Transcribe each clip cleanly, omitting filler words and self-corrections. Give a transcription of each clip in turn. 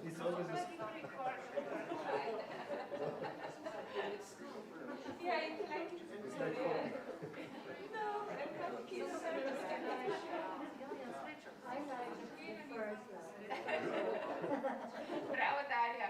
It's always a Bravo, Darja.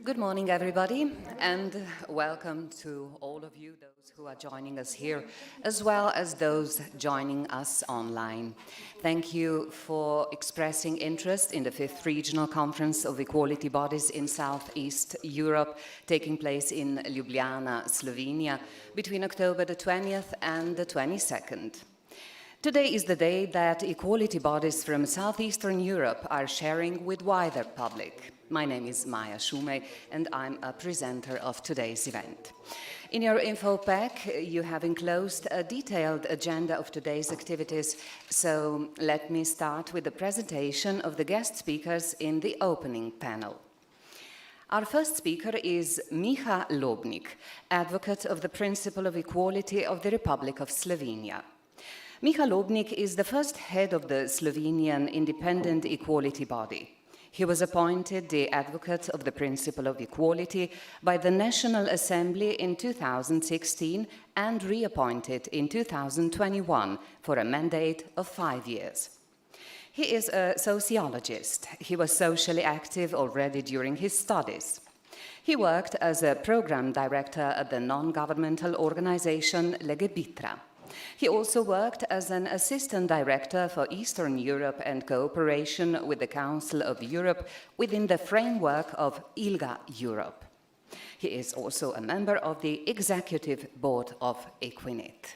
Good morning, everybody, and welcome to all of you, those who are joining us here, as well as those joining us online. Thank you for expressing interest in the 5th Regional Conference of Equality Bodies in Southeast Europe, taking place in Ljubljana, Slovenia, between October the 20th and the 22nd. Today is the day that equality bodies from Southeastern Europe are sharing with wider public. My name is Miha, and I'm a presenter of today's event. In your info pack, you have enclosed a detailed agenda of today's activities, so let me start with the presentation of the guest speakers in the opening panel. Our first speaker is Miha Lobnik, advocate of the principle of equality of the Republic of Slovenia. Miha Lobnik is the first head of the Slovenian independent equality body. He was appointed the advocate of the principle of equality by the National Assembly in 2016 and reappointed in 2021 for a mandate of 5 years. He is a sociologist. He was socially active already during his studies. He worked as a program director at the non-governmental organization Legebitra. He also worked as an assistant director for Eastern Europe and cooperation with the Council of Europe within the framework of ILGA Europe. He is also a member of the executive board of Equinet.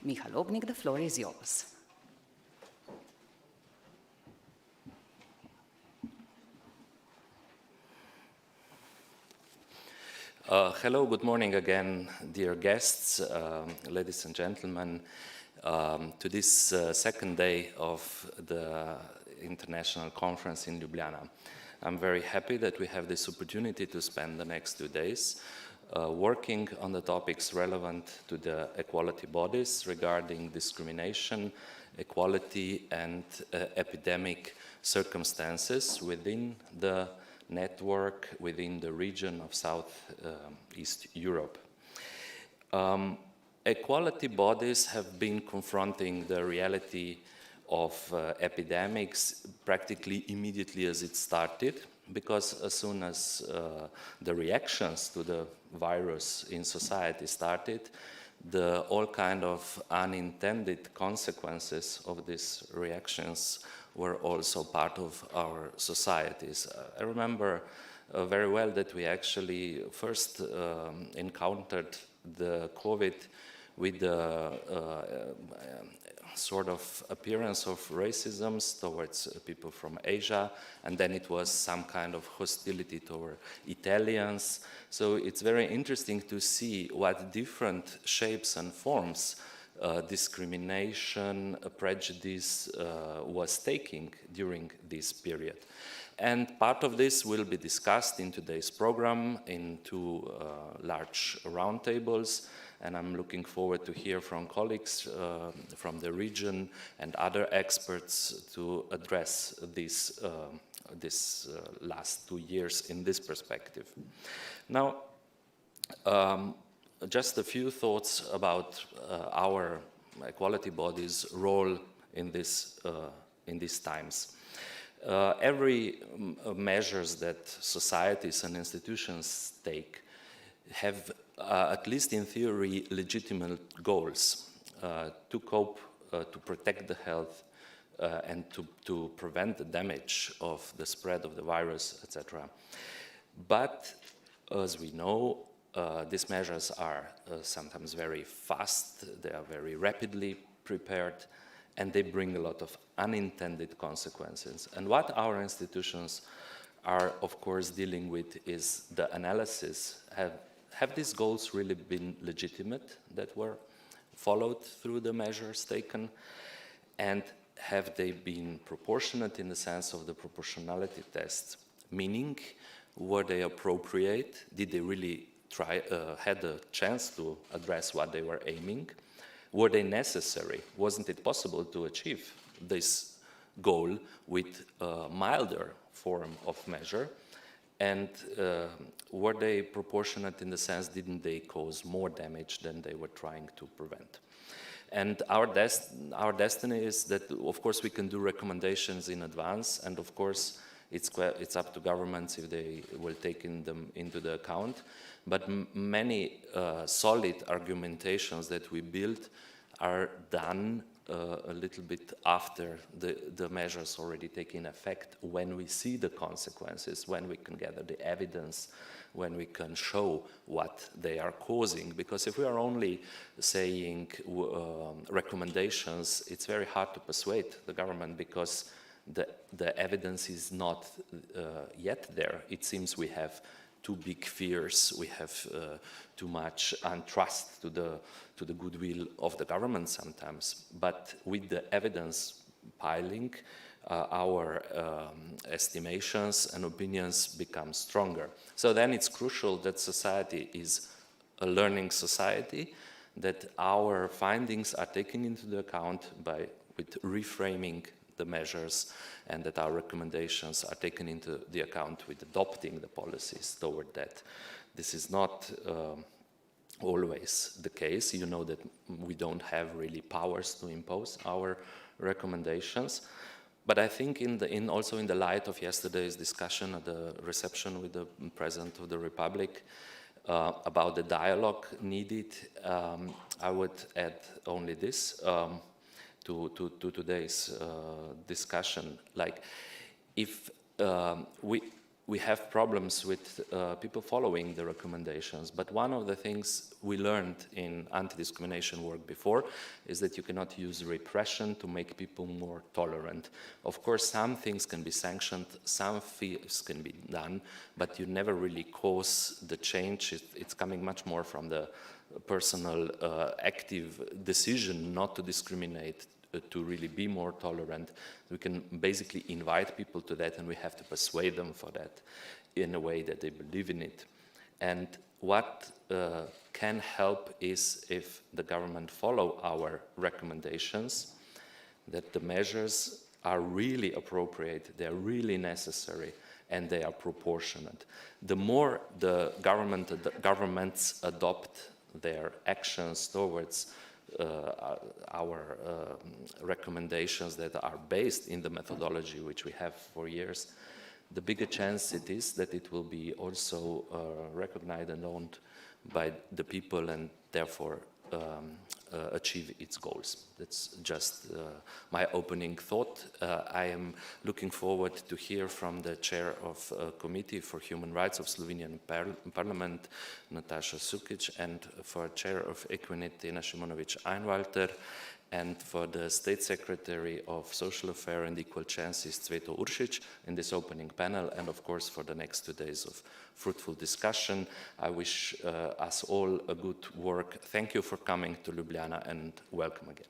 Miha Lobnik, the floor is yours. Hello, good morning again, dear guests, ladies and gentlemen, to this second day of the International Conference in Ljubljana. I'm very happy that we have this opportunity to spend the next 2 days working on the topics relevant to the equality bodies regarding discrimination, equality and epidemic circumstances within the network within the region of Southeast Europe. Equality bodies have been confronting the reality of epidemics practically immediately as it started, because as soon as the reactions to the virus in society started, all kind of unintended consequences of these reactions were also part of our societies. I remember very well that we actually first encountered the COVID with the sort of appearance of racism towards people from Asia, and then it was some kind of hostility toward Italians. So it's very interesting to see what different shapes and forms discrimination, prejudice was taking during this period. And part of this will be discussed in today's program in two large roundtables, and I'm looking forward to hear from colleagues from the region and other experts to address this last 2 years in this perspective. Now, just a few thoughts about our equality body's role in these times. Every measures that societies and institutions take have, at least in theory, legitimate goals to cope, to protect the health, and to prevent the damage of the spread of the virus, etc. But, as we know, these measures are sometimes very fast, they are very rapidly prepared, and they bring a lot of unintended consequences. And what our institutions are, of course, dealing with is the analysis. Have these goals really been legitimate that were followed through the measures taken? And have they been proportionate in the sense of the proportionality test? Meaning, were they appropriate? Did they really had a chance to address what they were aiming? Were they necessary? Wasn't it possible to achieve this goal with a milder form of measure? And were they proportionate in the sense, didn't they cause more damage than they were trying to prevent? And our destiny is that, of course, we can do recommendations in advance, and of course, it's up to governments if they will take them into the account. But many solid argumentations that we build are done a little bit after the measures already taking effect, when we see the consequences, when we can gather the evidence, when we can show what they are causing. Because if we are only saying recommendations, it's very hard to persuade the government, because the evidence is not yet there. It seems we have too big fears, we have too much untrust to the goodwill of the government sometimes. But with the evidence piling, our estimations and opinions become stronger. So then it's crucial that society is a learning society, that our findings are taken into the account with reframing the measures, and that our recommendations are taken into the account with adopting the policies toward that. This is not always the case. You know that we don't have really powers to impose our recommendations. But I think also in the light of yesterday's discussion at the reception with the President of the Republic about the dialogue needed, I would add only this. To today's discussion. Like, if we have problems with people following the recommendations, but one of the things we learned in anti-discrimination work before is that you cannot use repression to make people more tolerant. Of course, some things can be sanctioned, some things can be done, but you never really cause the change. It's coming much more from the personal active decision not to discriminate, to really be more tolerant. We can basically invite people to that, and we have to persuade them for that in a way that they believe in it. And what can help is if the government follow our recommendations, that the measures are really appropriate, they're really necessary, and they are proportionate. The more the governments adopt their actions towards our recommendations that are based in the methodology which we have for years, the bigger chance it is that it will be also recognized and owned by the people and therefore achieve its goals. That's just my opening thought. I am looking forward to hear from the chair of Committee for Human Rights of Slovenian Parliament, Nataša Sukič, and for chair of Equinet, Tena Šimonović Einwalter, and for the State Secretary of Social Affairs and Equal Chances, Cveto Uršič, in this opening panel, and of course for the next 2 days of fruitful discussion. I wish us all a good work. Thank you for coming to Ljubljana and welcome again.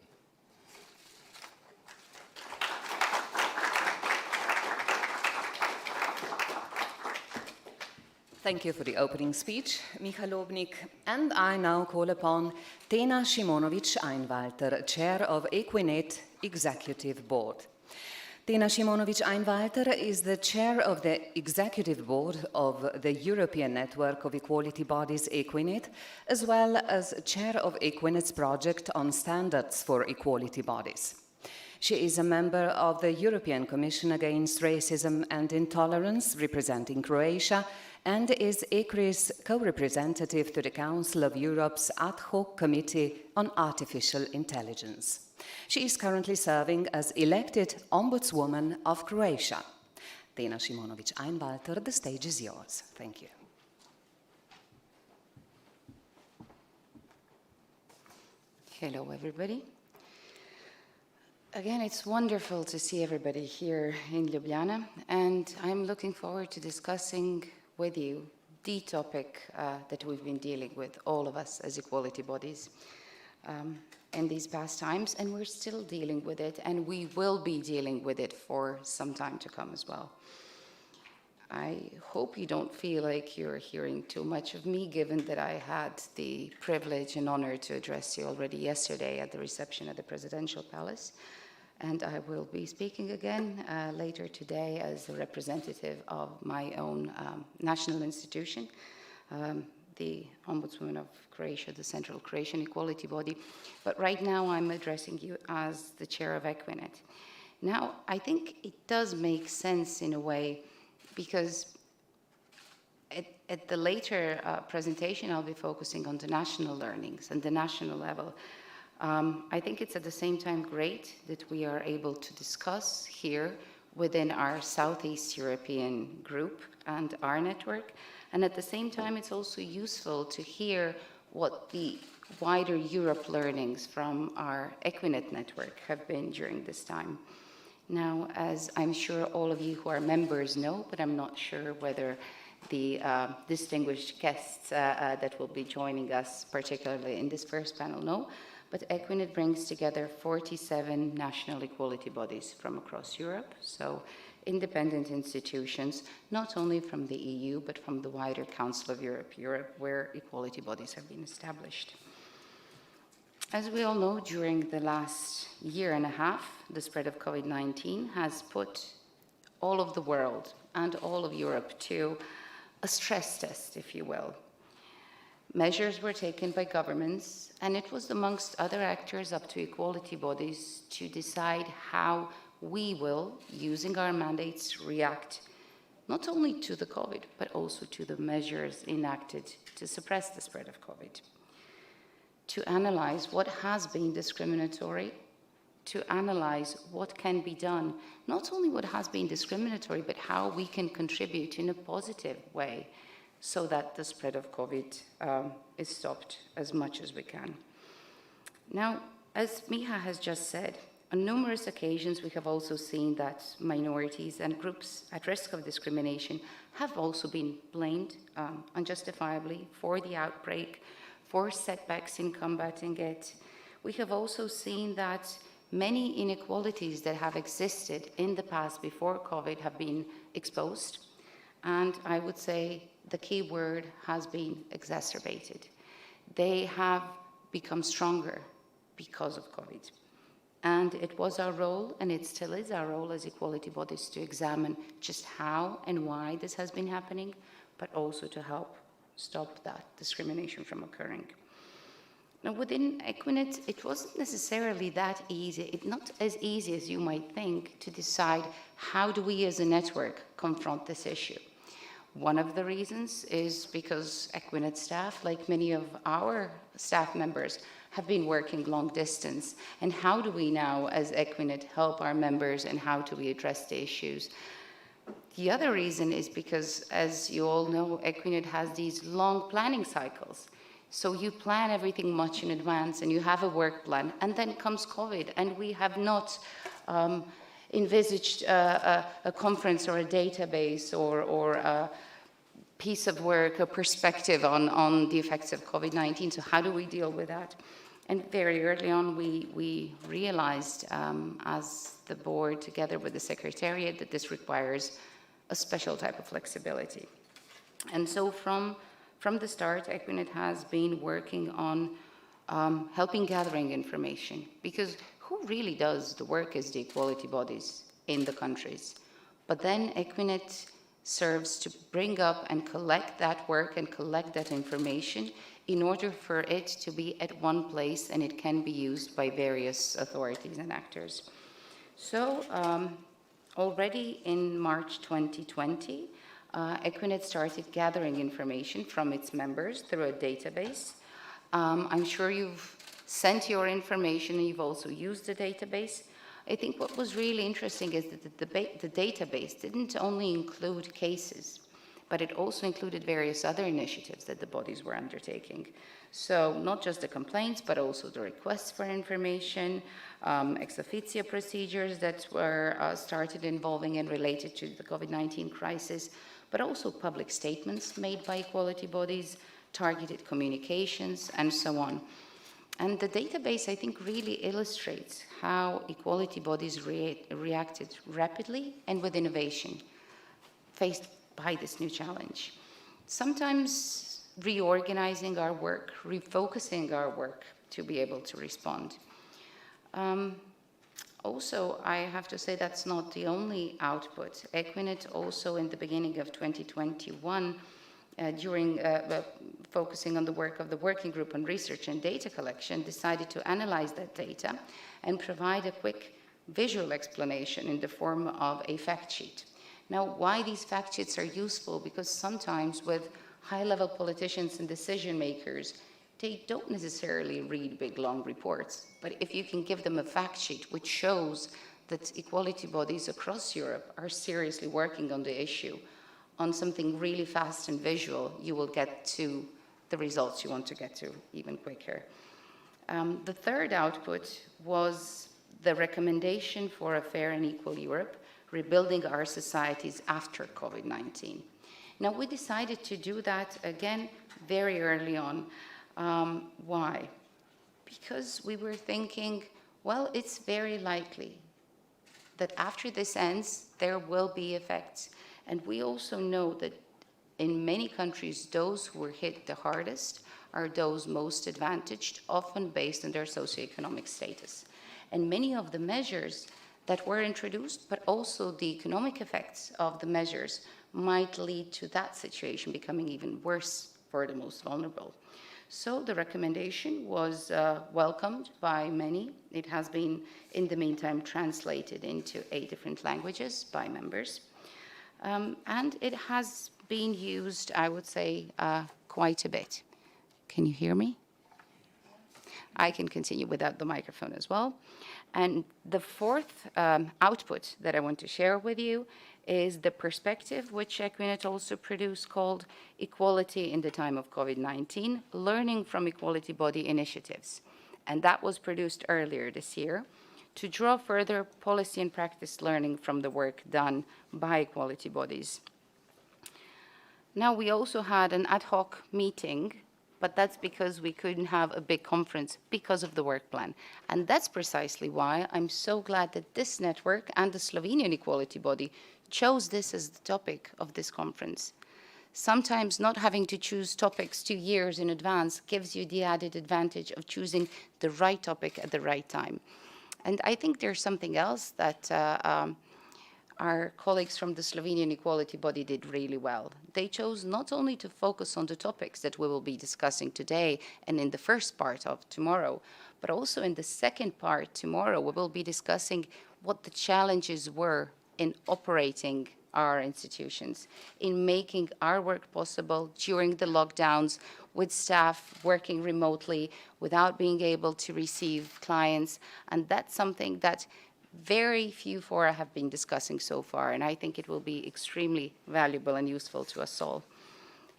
Thank you for the opening speech, Miha Lobnik. And I now call upon Tena Šimonović Einwalter, Chair of Equinet Executive Board. Tena Šimonović Einwalter is the Chair of the Executive Board of the European Network of Equality Bodies, Equinet, as well as Chair of Equinet's project on standards for equality bodies. She is a member of the European Commission Against Racism and Intolerance, representing Croatia, and is ECRI's co-representative to the Council of Europe's ad hoc Committee on Artificial Intelligence. She is currently serving as elected Ombudswoman of Croatia. Tena Šimonović Einwalter, the stage is yours. Thank you. Hello, everybody. Again, it's wonderful to see everybody here in Ljubljana, and I'm looking forward to discussing with you the topic that we've been dealing with, all of us as equality bodies, in these past times, and we're still dealing with it, and we will be dealing with it for some time to come as well. I hope you don't feel like you're hearing too much of me, given that I had the privilege and honor to address you already yesterday at the reception at the Presidential Palace. And I will be speaking again later today as the representative of my own national institution, the Ombudswoman of Croatia, the Central Croatian Equality Body. But right now I'm addressing you as the chair of Equinet. Now, I think it does make sense in a way, because at the later presentation I'll be focusing on the national learnings and the national level. I think it's at the same time great that we are able to discuss here within our Southeast European group and our network. And at the same time, it's also useful to hear what the wider Europe learnings from our Equinet network have been during this time. Now, as I'm sure all of you who are members know, but I'm not sure whether the distinguished guests that will be joining us, particularly in this first panel, know, but Equinet brings together 47 national equality bodies from across Europe, so independent institutions, not only from the EU, but from the wider Council of Europe, where equality bodies have been established. As we all know, during the last year and a half, the spread of COVID-19 has put all of the world and all of Europe to a stress test, if you will. Measures were taken by governments, and it was amongst other actors up to equality bodies to decide how we will, using our mandates, react not only to the COVID, but also to the measures enacted to suppress the spread of COVID. To analyze what has been discriminatory, to analyze what can be done, not only what has been discriminatory, but how we can contribute in a positive way so that the spread of COVID is stopped as much as we can. Now, as Miha has just said, on numerous occasions we have also seen that minorities and groups at risk of discrimination have also been blamed unjustifiably for the outbreak, for setbacks in combating it. We have also seen that many inequalities that have existed in the past before COVID have been exposed, and I would say the key word has been exacerbated. They have become stronger because of COVID. And it was our role, and it still is our role as equality bodies, to examine just how and why this has been happening, but also to help stop that discrimination from occurring. Now, within Equinet, it wasn't necessarily that easy, not as easy as you might think, to decide how do we as a network confront this issue. One of the reasons is because Equinet staff, like many of our staff members, have been working long distance. And how do we now, as Equinet, help our members, and how do we address the issues? The other reason is because, as you all know, Equinet has these long planning cycles. So you plan everything much in advance, and you have a work plan, and then comes COVID, and we have not envisaged a conference or a database or a piece of work, a perspective on the effects of COVID-19. So how do we deal with that? And very early on, we realized as the board, together with the secretariat, that this requires a special type of flexibility. And so from the start, Equinet has been working on helping gathering information, because who really does the work is the equality bodies in the countries. But then Equinet serves to bring up and collect that work and collect that information in order for it to be at one place, and it can be used by various authorities and actors. So already in March 2020, Equinet started gathering information from its members through a database. I'm sure you've sent your information, and you've also used the database. I think what was really interesting is that the database didn't only include cases, but it also included various other initiatives that the bodies were undertaking. So not just the complaints, but also the requests for information, ex officio procedures that were started involving and related to the COVID-19 crisis, but also public statements made by equality bodies, targeted communications, and so on. And the database, I think, really illustrates how equality bodies reacted rapidly and with innovation, faced by this new challenge. Sometimes reorganizing our work, refocusing our work to be able to respond. Also, I have to say that's not the only output. Equinet also, in the beginning of 2021, during focusing on the work of the working group on research and data collection, decided to analyze that data and provide a quick visual explanation in the form of a fact sheet. Now, why these fact sheets are useful? Because sometimes with high-level politicians and decision makers, they don't necessarily read big, long reports. But if you can give them a fact sheet which shows that equality bodies across Europe are seriously working on the issue, on something really fast and visual, you will get to the results you want to get to even quicker. The third output was the recommendation for a fair and equal Europe, rebuilding our societies after COVID-19. Now, we decided to do that again very early on. Why? Because we were thinking, well, it's very likely that after this ends, there will be effects. And we also know that in many countries, those who were hit the hardest are those most advantaged, often based on their socioeconomic status. And many of the measures that were introduced, but also the economic effects of the measures, might lead to that situation becoming even worse for the most vulnerable. So the recommendation was welcomed by many. It has been, in the meantime, translated into 8 different languages by members. And it has been used, I would say, quite a bit. Can you hear me? I can continue without the microphone as well. And the fourth output that I want to share with you is the perspective which Equinet also produced, called Equality in the Time of COVID-19, Learning from Equality Body Initiatives. And that was produced earlier this year to draw further policy and practice learning from the work done by equality bodies. Now, we also had an ad hoc meeting, but that's because we couldn't have a big conference because of the work plan. And that's precisely why I'm so glad that this network and the Slovenian equality body chose this as the topic of this conference. Sometimes not having to choose topics 2 years in advance gives you the added advantage of choosing the right topic at the right time. And I think there's something else that our colleagues from the Slovenian equality body did really well. They chose not only to focus on the topics that we will be discussing today and in the first part of tomorrow, but also in the second part tomorrow, we will be discussing what the challenges were in operating our institutions, in making our work possible during the lockdowns, with staff working remotely without being able to receive clients. And that's something that very few fora have been discussing so far, and I think it will be extremely valuable and useful to us all.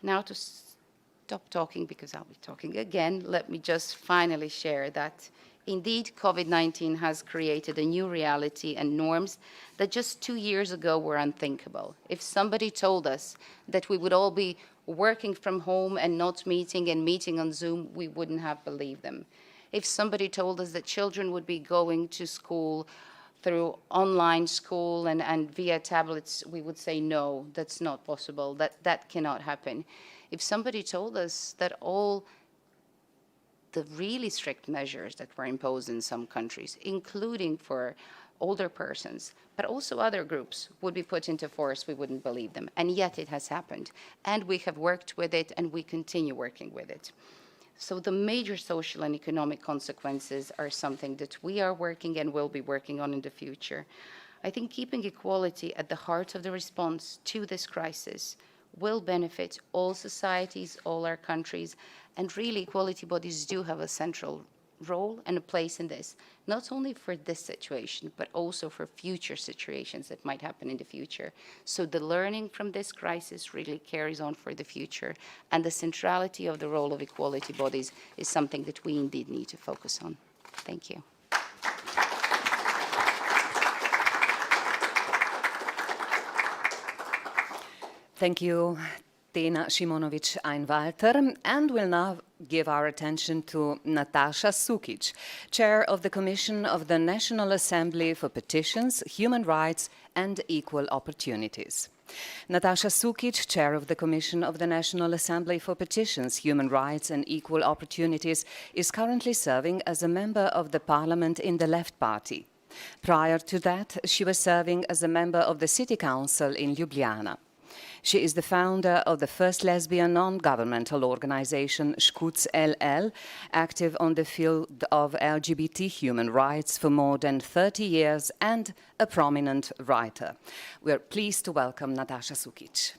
Now, to stop talking, because I'll be talking again, let me just finally share that indeed COVID-19 has created a new reality and norms that just 2 years ago were unthinkable. If somebody told us that we would all be working from home and not meeting and meeting on Zoom, we wouldn't have believed them. If somebody told us that children would be going to school through online school and via tablets, we would say, no, that's not possible, that cannot happen. If somebody told us that all the really strict measures that were imposed in some countries, including for older persons, but also other groups, would be put into force, we wouldn't believe them. And yet it has happened. And we have worked with it, and we continue working with it. So the major social and economic consequences are something that we are working and will be working on in the future. I think keeping equality at the heart of the response to this crisis will benefit all societies, all our countries, and really equality bodies do have a central role and a place in this, not only for this situation, but also for future situations that might happen in the future. So the learning from this crisis really carries on for the future, and the centrality of the role of equality bodies is something that we indeed need to focus on. Thank you. Thank you, Tena, Šimonović, Einwalter, and we'll now give our attention to Nataša Sukič, Chair of the Commission of the National Assembly for Petitions, Human Rights and Equal Opportunities. Nataša Sukič, Chair of the Commission of the National Assembly for Petitions, Human Rights and Equal Opportunities, is currently serving as a member of the Parliament in the Left Party. Prior to that, she was serving as a member of the City Council in Ljubljana. She is the founder of the first lesbian non-governmental organization, Škuc LL, active on the field of LGBT human rights for more than 30 years and a prominent writer. We are pleased to welcome Nataša Sukič.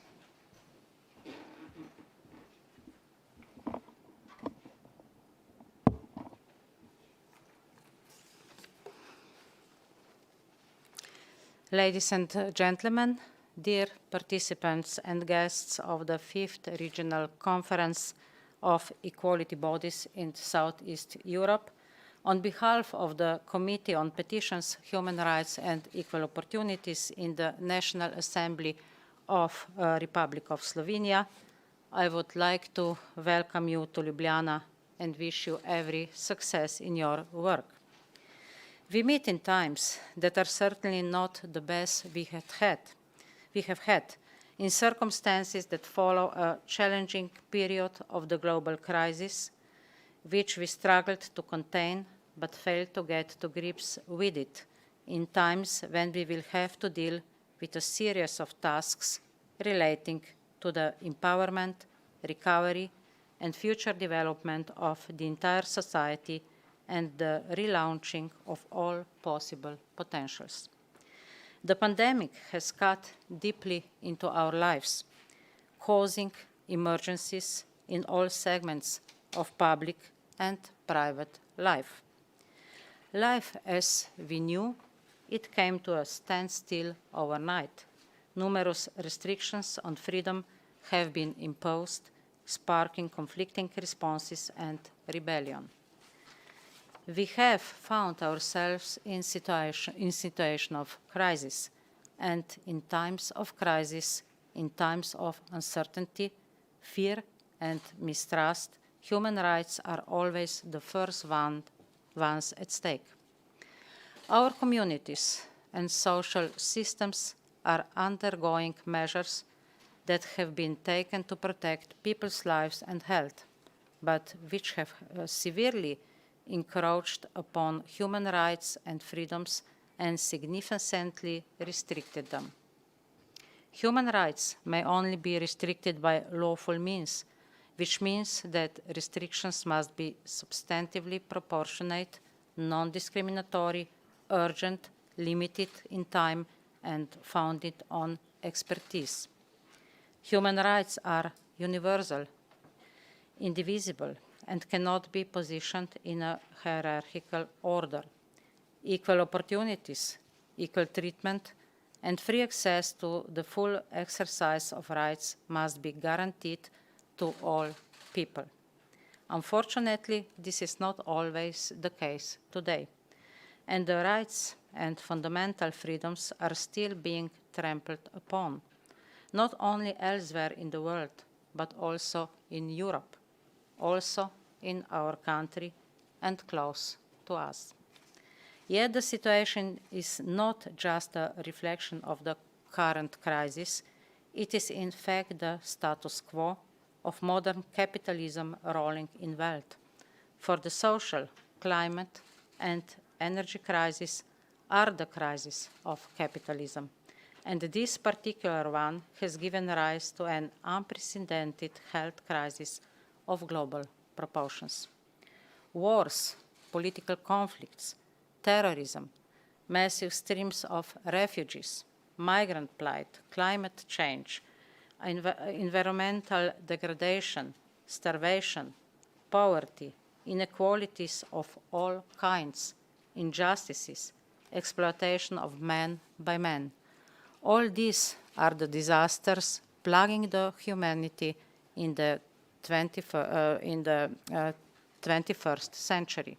Ladies and gentlemen, dear participants and guests of the 5th Regional Conference of Equality Bodies in Southeast Europe, on behalf of the Committee on Petitions, Human Rights and Equal Opportunities in the National Assembly of Republic of Slovenia, I would like to welcome you to Ljubljana and wish you every success in your work. We meet in times that are certainly not the best we have had, in circumstances that follow a challenging period of the global crisis, which we struggled to contain but failed to get to grips with it, in times when we will have to deal with a series of tasks relating to the empowerment, recovery, and future development of the entire society and the relaunching of all possible potentials. The pandemic has cut deeply into our lives, causing emergencies in all segments of public and private life. Life as we knew it came to a standstill overnight. Numerous restrictions on freedom have been imposed, sparking conflicting responses and rebellion. We have found ourselves in situation of crisis, and in times of crisis, in times of uncertainty, fear and mistrust, human rights are always the first ones at stake. Our communities and social systems are undergoing measures that have been taken to protect people's lives and health, but which have severely encroached upon human rights and freedoms and significantly restricted them. Human rights may only be restricted by lawful means, which means that restrictions must be substantively proportionate, non-discriminatory, urgent, limited in time, and founded on expertise. Human rights are universal, indivisible, and cannot be positioned in a hierarchical order. Equal opportunities, equal treatment, and free access to the full exercise of rights must be guaranteed to all people. Unfortunately, this is not always the case today, and the rights and fundamental freedoms are still being trampled upon, not only elsewhere in the world, but also in Europe, also in our country and close to us. Yet the situation is not just a reflection of the current crisis, it is in fact the status quo of modern capitalism rolling in wealth. For the social, climate, and energy crisis are the crisis of capitalism. And this particular one has given rise to an unprecedented health crisis of global proportions. Wars, political conflicts, terrorism, massive streams of refugees, migrant plight, climate change, environmental degradation, starvation, poverty, inequalities of all kinds, injustices, exploitation of man by man. All these are the disasters plaguing the humanity in the 21st century.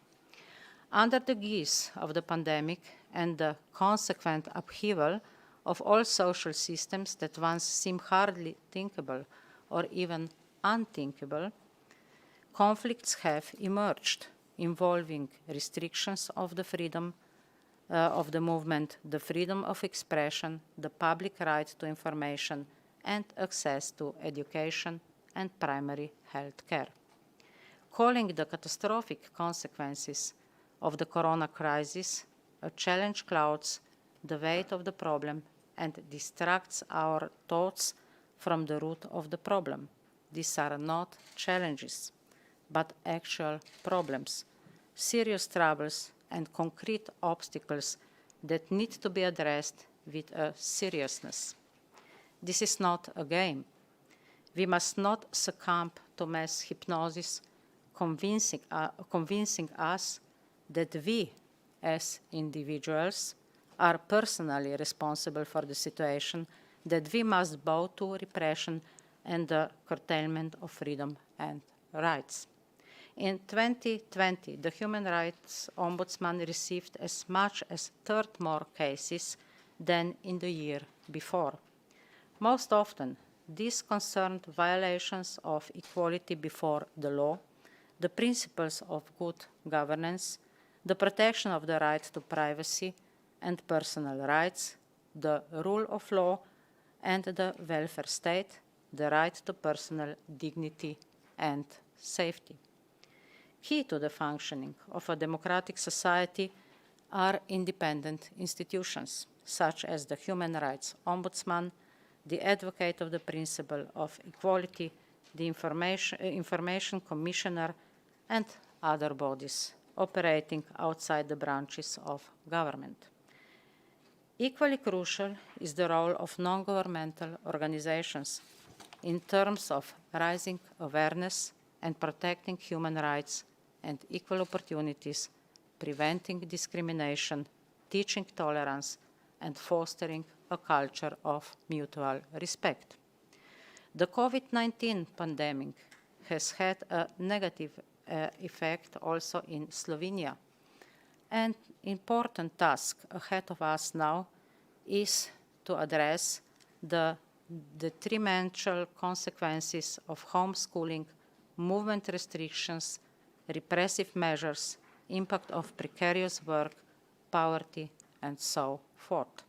Under the guise of the pandemic and the consequent upheaval of all social systems that once seemed hardly thinkable or even unthinkable, conflicts have emerged involving restrictions of the freedom of the movement, the freedom of expression, the public right to information, and access to education and primary health care. Calling the catastrophic consequences of the corona crisis, a challenge clouds the weight of the problem and distracts our thoughts from the root of the problem. These are not challenges, but actual problems, serious troubles and concrete obstacles that need to be addressed with a seriousness. This is not a game. We must not succumb to mass hypnosis, convincing us that we, as individuals, are personally responsible for the situation, that we must bow to repression and the curtailment of freedom and rights. In 2020, the Human Rights Ombudsman received as much as a third more cases than in the year before. Most often, these concerned violations of equality before the law, the principles of good governance, the protection of the right to privacy and personal rights, the rule of law and the welfare state, the right to personal dignity and safety. Key to the functioning of a democratic society are independent institutions, such as the Human Rights Ombudsman, the advocate of the principle of equality, the Information Commissioner, and other bodies operating outside the branches of government. Equally crucial is the role of non-governmental organizations in terms of raising awareness and protecting human rights and equal opportunities, preventing discrimination, teaching tolerance, and fostering a culture of mutual respect. The COVID-19 pandemic has had a negative effect also in Slovenia. An important task ahead of us now is to address the detrimental consequences of homeschooling, movement restrictions, repressive measures, impact of precarious work, poverty, and so forth.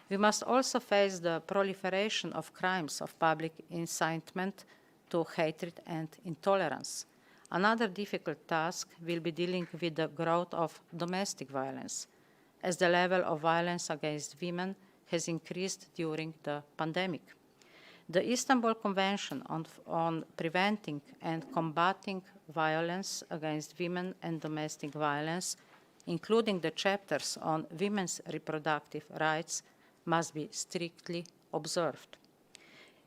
We must also face the proliferation of crimes of public incitement to hatred and intolerance. Another difficult task will be dealing with the growth of domestic violence, as the level of violence against women has increased during the pandemic. The Istanbul Convention on Preventing and Combating Violence Against Women and Domestic Violence, including the chapters on women's reproductive rights, must be strictly observed.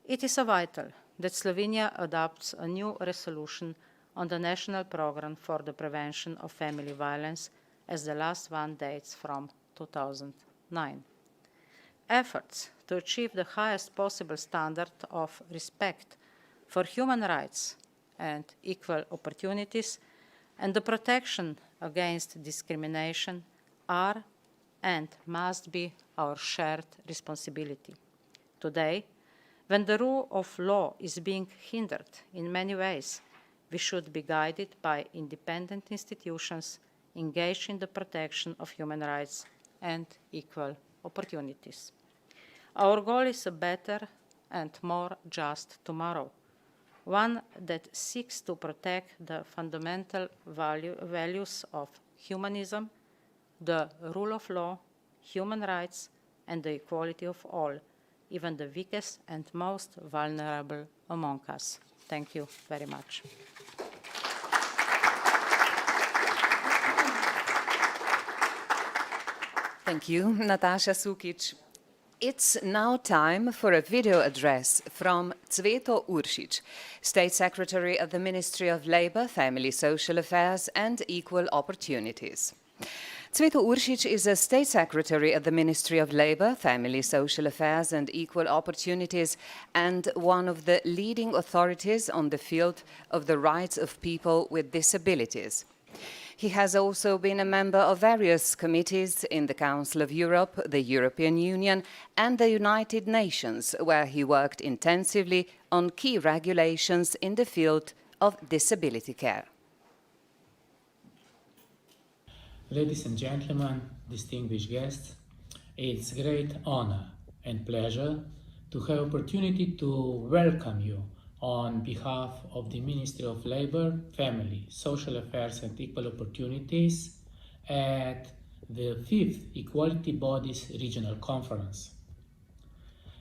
It is vital that Slovenia adopts a new resolution on the National Programme for the Prevention of Family Violence, as the last one dates from 2009. Efforts to achieve the highest possible standard of respect for human rights and equal opportunities and the protection against discrimination are and must be our shared responsibility. Today, when the rule of law is being hindered in many ways, we should be guided by independent institutions engaged in the protection of human rights and equal opportunities. Our goal is a better and more just tomorrow, one that seeks to protect the fundamental values of humanism, the rule of law, human rights, and the equality of all, even the weakest and most vulnerable among us. Thank you very much. Thank you, Nataša Sukič. It's now time for a video address from Cveto Uršič, State Secretary of the Ministry of Labour, Family, Social Affairs and Equal Opportunities. Cveto Uršič is a State Secretary of the Ministry of Labour, Family, Social Affairs and Equal Opportunities and one of the leading authorities on the field of the rights of people with disabilities. He has also been a member of various committees in the Council of Europe, the European Union and the United Nations, where he worked intensively on key regulations in the field of disability care. Ladies and gentlemen, distinguished guests, it's a great honor and pleasure to have opportunity to welcome you on behalf of the Ministry of Labour, Family, Social Affairs and Equal Opportunities at the 5th Equality Bodies Regional Conference.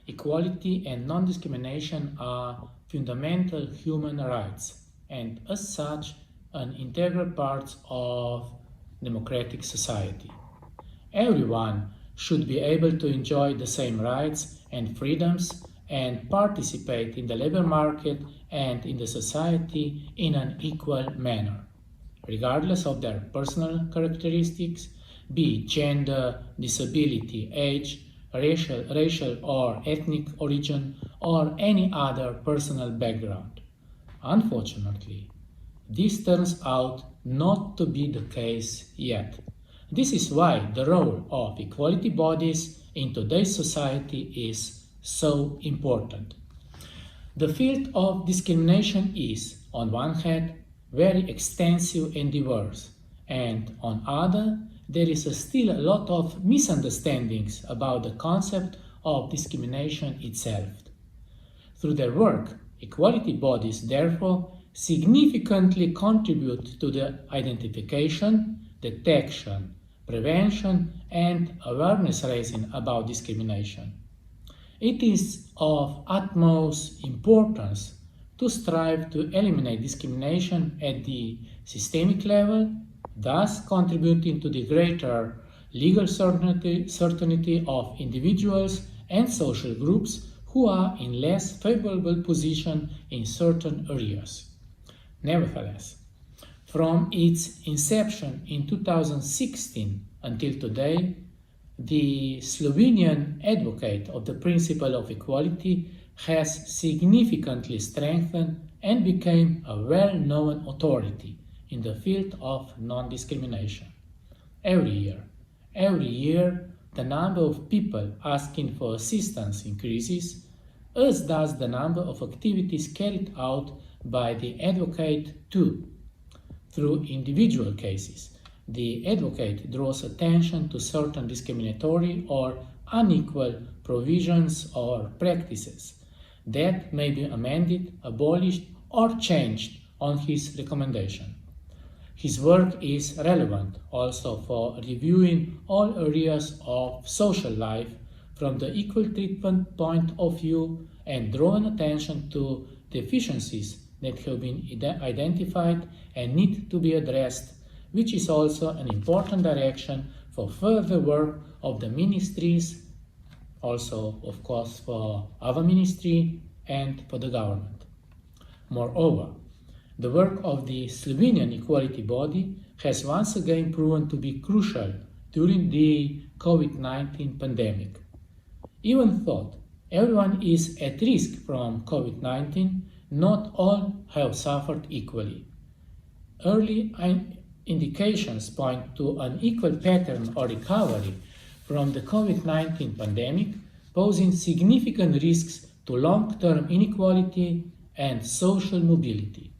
Equality and non-discrimination are fundamental human rights and as such an integral part of democratic society. Everyone should be able to enjoy the same rights and freedoms and participate in the labor market and in the society in an equal manner, regardless of their personal characteristics, be it gender, disability, age, racial or ethnic origin, or any other personal background. Unfortunately, this turns out not to be the case yet. This is why the role of equality bodies in today's society is so important. The field of discrimination is, on one hand, very extensive and diverse, and on other, there is still a lot of misunderstandings about the concept of discrimination itself. Through their work, equality bodies therefore significantly contribute to the identification, detection, prevention, and awareness raising about discrimination. It is of utmost importance to strive to eliminate discrimination at the systemic level, thus contributing to the greater legal certainty of individuals and social groups who are in less favorable position in certain areas. Nevertheless, from its inception in 2016 until today, the Slovenian advocate of the principle of equality has significantly strengthened and became a well-known authority in the field of non-discrimination. Every year, the number of people asking for assistance increases, as does the number of activities carried out by the advocate too. Through individual cases, the advocate draws attention to certain discriminatory or unequal provisions or practices that may be amended, abolished, or changed on his recommendation. His work is relevant also for reviewing all areas of social life from the equal treatment point of view and drawing attention to deficiencies that have been identified and need to be addressed, which is also an important direction for further work of the ministries, also, of course, for our ministry and for the government. Moreover, the work of the Slovenian equality body has once again proven to be crucial during the COVID-19 pandemic. Even though everyone is at risk from COVID-19, not all have suffered equally. Early indications point to an equal pattern or recovery from the COVID-19 pandemic, posing significant risks to long-term inequality and social mobility.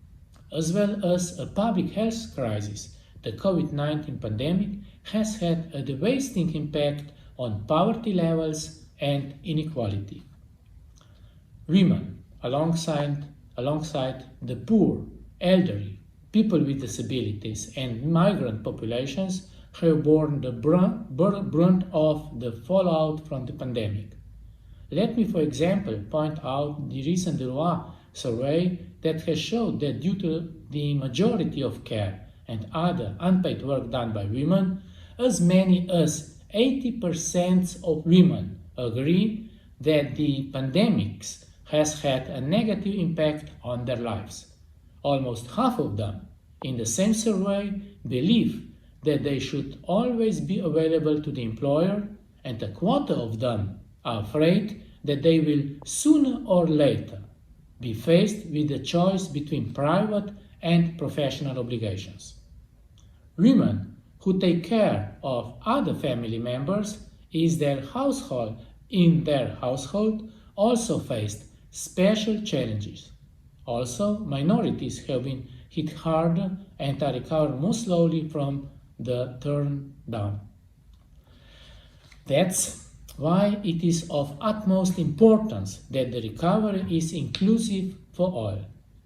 As well as a public health crisis, the COVID-19 pandemic has had a devastating impact on poverty levels and inequality. Women, alongside the poor, elderly, people with disabilities and migrant populations, have borne the brunt of the fallout from the pandemic. Let me, for example, point out the recent survey that has shown that due to the majority of care and other unpaid work done by women, as many as 80% of women agree that the pandemic has had a negative impact on their lives. Almost half of them in the same survey believe that they should always be available to the employer, and a quarter of them are afraid that they will sooner or later be faced with the choice between private and professional obligations. Women who take care of other family members in their household also faced special challenges. Also, minorities have been hit harder and are recovering more slowly from the turn down. That's why it is of utmost importance that the recovery is inclusive for all.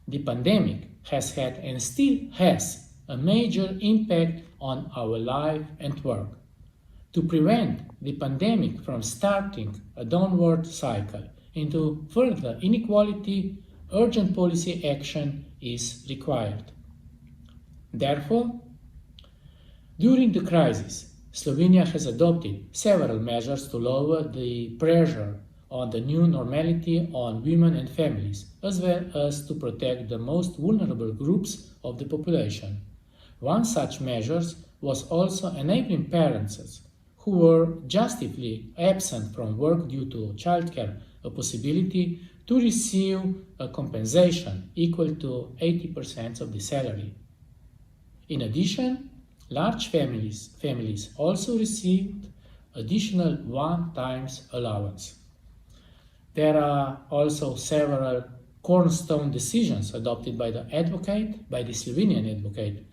The pandemic has had and still has a major impact on our life and work. To prevent the pandemic from starting a downward cycle into further inequality, urgent policy action is required. Therefore, during the crisis, Slovenia has adopted several measures to lower the pressure on the new normality on women and families, as well as to protect the most vulnerable groups of the population. One such measure was also enabling parents who were justly absent from work due to childcare a possibility to receive a compensation equal to 80% of the salary. In addition, large families also received additional one-time allowance. There are also several cornerstone decisions adopted by the Slovenian advocate,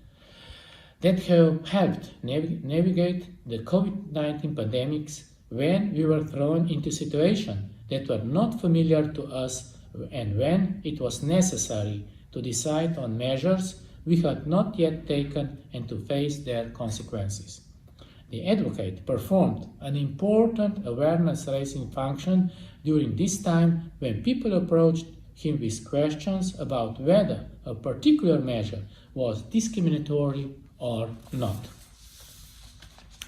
that have helped navigate the COVID-19 pandemics when we were thrown into situations that were not familiar to us and when it was necessary to decide on measures we had not yet taken and to face their consequences. The advocate performed an important awareness-raising function during this time when people approached him with questions about whether a particular measure was discriminatory or not.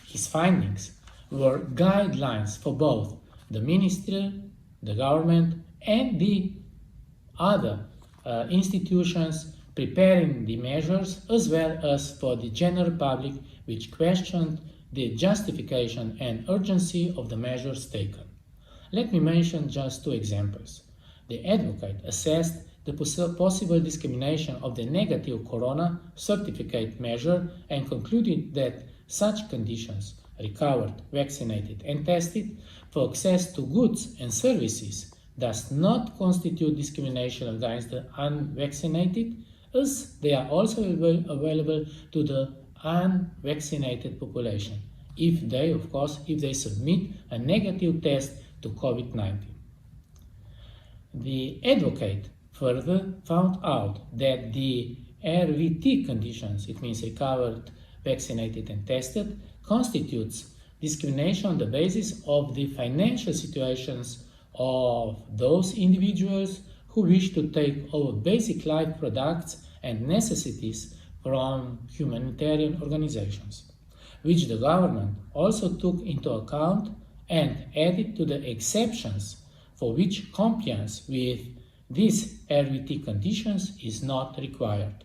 His findings were guidelines for both the ministry, the government, and the other institutions preparing the measures, as well as for the general public, which questioned the justification and urgency of the measures taken. Let me mention just two examples. The advocate assessed the possible discrimination of the negative corona certificate measure and concluded that such conditions, recovered, vaccinated and tested, for access to goods and services does not constitute discrimination against the unvaccinated, as they are also available to the unvaccinated population, if they submit a negative test to COVID-19. The advocate further found out that the RVT conditions, it means recovered, vaccinated and tested, constitutes discrimination on the basis of the financial situations of those individuals who wish to take over basic life products and necessities from humanitarian organizations, which the government also took into account and added to the exceptions for which compliance with these RVT conditions is not required.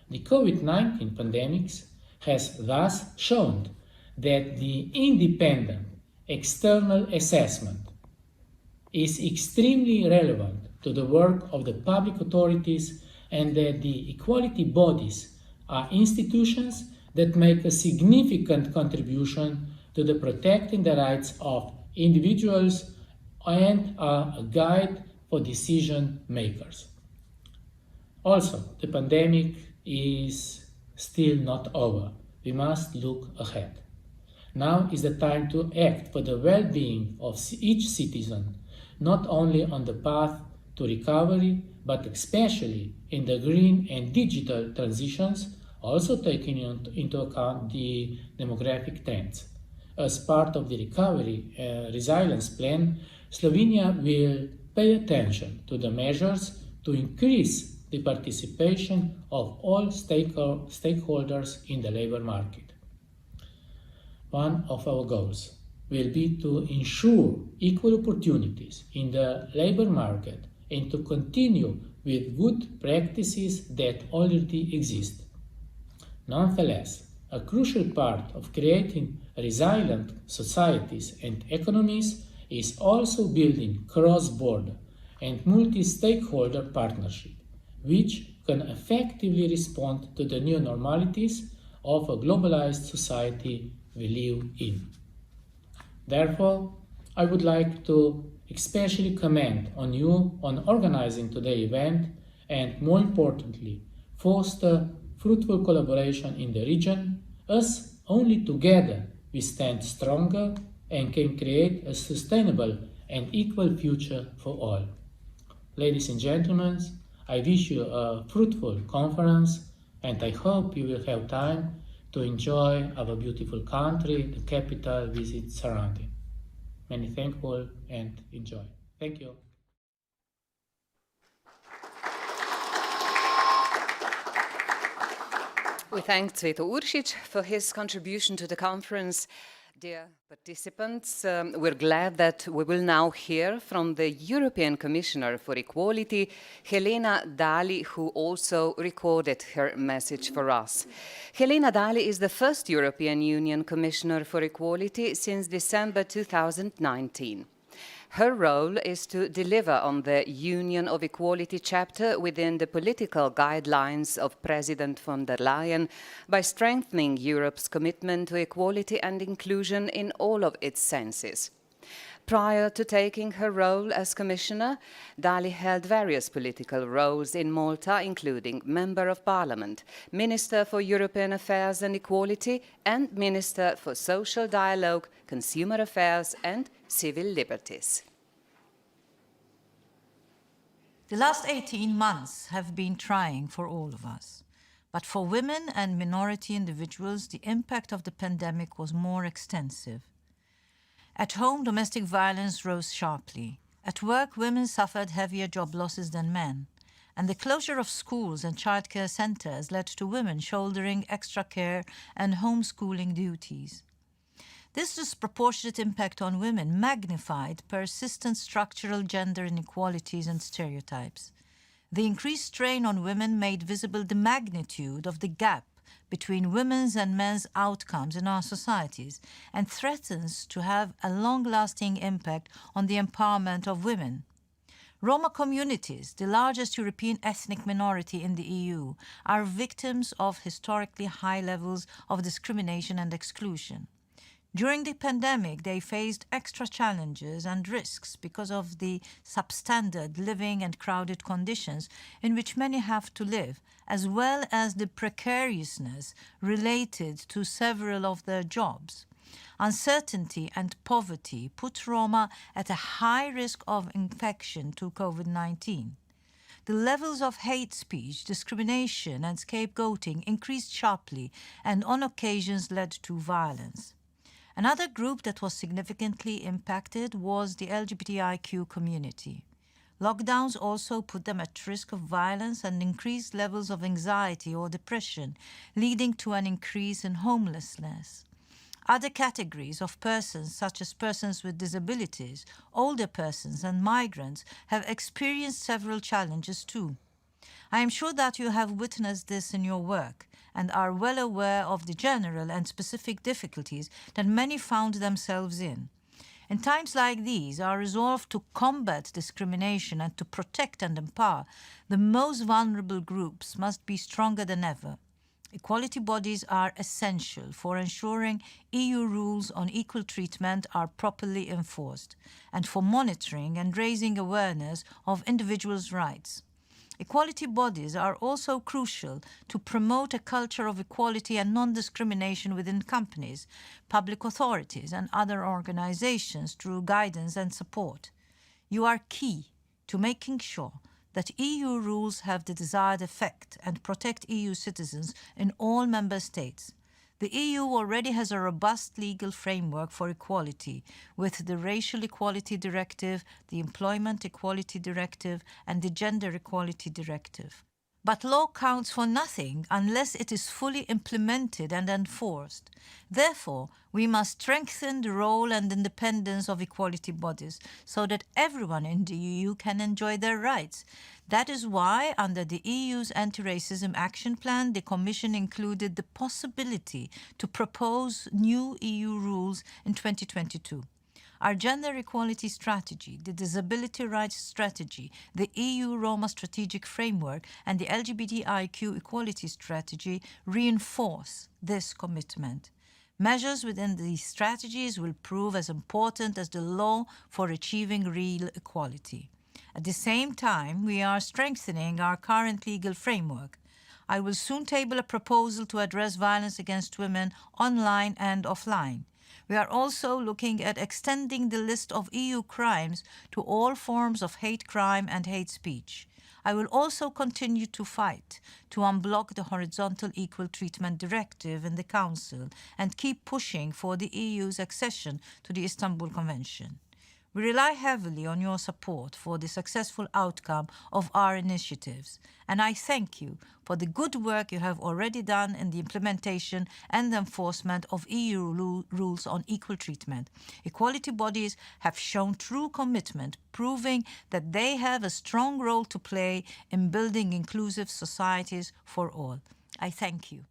The COVID-19 pandemic has thus shown that the independent external assessment is extremely relevant to the work of the public authorities and that the equality bodies are institutions that make a significant contribution to the protecting the rights of individuals and are a guide for decision makers. Also, the pandemic is still not over. We must look ahead. Now is the time to act for the well-being of each citizen, not only on the path to recovery, but especially in the green and digital transitions, also taking into account the demographic trends. As part of the recovery resilience plan, Slovenia will pay attention to the measures to increase the participation of all stakeholders in the labor market. One of our goals will be to ensure equal opportunities in the labor market and to continue with good practices that already exist. Nonetheless, a crucial part of creating resilient societies and economies is also building cross-border and multi-stakeholder partnership, which can effectively respond to the new normalities of a globalized society we live in. Therefore, I would like to especially commend on you on organizing today's event and, more importantly, foster fruitful collaboration in the region, as only together we stand stronger and can create a sustainable and equal future for all. Ladies and gentlemen, I wish you a fruitful conference and I hope you will have time to enjoy our beautiful country, the capital, with its surrounding. Many thankful and enjoy. Thank you. We thank Cveto Uršič for his contribution to the conference. Dear participants, we're glad that we will now hear from the European Commissioner for Equality, Helena Dalli, who also recorded her message for us. Helena Dalli is the first European Union Commissioner for Equality since December 2019. Her role is to deliver on the Union of Equality chapter within the political guidelines of President von der Leyen by strengthening Europe's commitment to equality and inclusion in all of its senses. Prior to taking her role as Commissioner, Dalli held various political roles in Malta, including Member of Parliament, Minister for European Affairs and Equality, and Minister for Social Dialogue, Consumer Affairs and Civil Liberties. The last 18 months have been trying for all of us. But for women and minority individuals, the impact of the pandemic was more extensive. At home, domestic violence rose sharply. At work, women suffered heavier job losses than men. And the closure of schools and childcare centres led to women shouldering extra care and homeschooling duties. This disproportionate impact on women magnified persistent structural gender inequalities and stereotypes. The increased strain on women made visible the magnitude of the gap between women's and men's outcomes in our societies and threatens to have a long-lasting impact on the empowerment of women. Roma communities, the largest European ethnic minority in the EU, are victims of historically high levels of discrimination and exclusion. During the pandemic, they faced extra challenges and risks because of the substandard living and crowded conditions in which many have to live, as well as the precariousness related to several of their jobs. Uncertainty and poverty put Roma at a high risk of infection to COVID-19. the levels of hate speech, discrimination, and scapegoating increased sharply and on occasions led to violence. Another group that was significantly impacted was the LGBTIQ community. Lockdowns also put them at risk of violence and increased levels of anxiety or depression, leading to an increase in homelessness. Other categories of persons, such as persons with disabilities, older persons, and migrants, have experienced several challenges too. I am sure that you have witnessed this in your work and are well aware of the general and specific difficulties that many found themselves in. In times like these, our resolve to combat discrimination and to protect and empower the most vulnerable groups must be stronger than ever. Equality bodies are essential for ensuring EU rules on equal treatment are properly enforced and for monitoring and raising awareness of individuals' rights. Equality bodies are also crucial to promote a culture of equality and non-discrimination within companies, public authorities, and other organizations through guidance and support. You are key to making sure that EU rules have the desired effect and protect EU citizens in all member states. The EU already has a robust legal framework for equality, with the Racial Equality Directive, the Employment Equality Directive, and the Gender Equality Directive. But law counts for nothing unless it is fully implemented and enforced. Therefore, we must strengthen the role and independence of equality bodies so that everyone in the EU can enjoy their rights. That is why, under the EU's Anti-Racism Action Plan, the Commission included the possibility to propose new EU rules in 2022. Our gender equality strategy, the disability rights strategy, the EU Roma strategic framework, and the LGBTIQ equality strategy reinforce this commitment. Measures within these strategies will prove as important as the law for achieving real equality. At the same time, we are strengthening our current legal framework. I will soon table a proposal to address violence against women online and offline. We are also looking at extending the list of EU crimes to all forms of hate crime and hate speech. I will also continue to fight to unblock the Horizontal Equal Treatment Directive in the Council and keep pushing for the EU's accession to the Istanbul Convention. We rely heavily on your support for the successful outcome of our initiatives, and I thank you for the good work you have already done in the implementation and enforcement of EU rules on equal treatment. Equality bodies have shown true commitment, proving that they have a strong role to play in building inclusive societies for all. I thank you.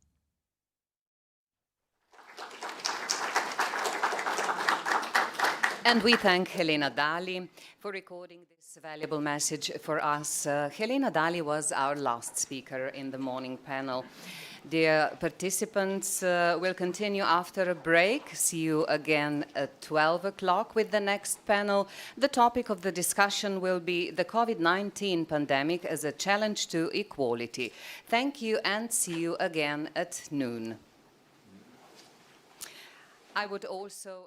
And we thank Helena Dalli for recording this valuable message for us. Helena Dalli was our last speaker in the morning panel. Dear participants, will continue after a break. See you again at 12 o'clock with the next panel. The topic of the discussion will be the COVID-19 pandemic as a challenge to equality. Thank you and see you again at noon. I would also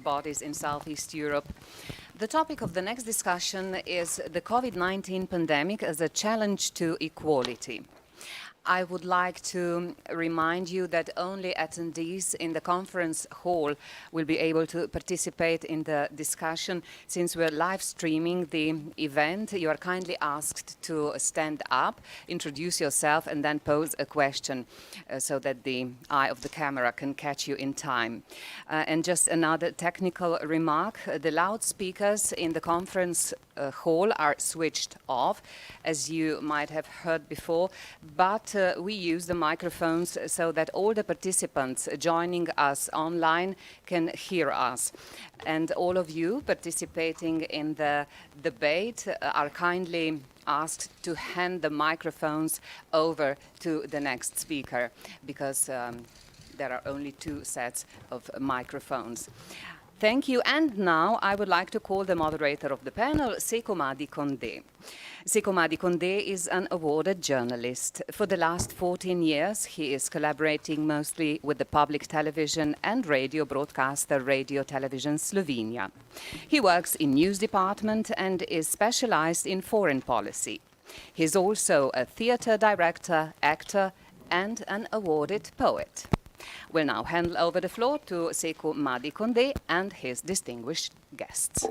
bodies in Southeast Europe. The topic of the next discussion is the COVID-19 pandemic as a challenge to equality. I would like to remind you that only attendees in the conference hall will be able to participate in the discussion. Since we're live streaming the event, you are kindly asked to stand up, introduce yourself, and then pose a question so that the eye of the camera can catch you in time. And just another technical remark, the loudspeakers in the conference hall are switched off, as you might have heard before, but we use the microphones so that all the participants joining us online can hear us. And all of you participating in the debate are kindly asked to hand the microphones over to the next speaker, because there are only 2 sets of microphones. Thank you. And now I would like to call the moderator of the panel, Sekumady Conde. Sekumady Conde is an awarded journalist. For the last 14 years, he is collaborating mostly with the public television and radio broadcaster Radio Television Slovenia. He works in news department and is specialized in foreign policy. He is also a theater director, actor, and an awarded poet. We'll now hand over the floor to Sekumady Conde and his distinguished guests.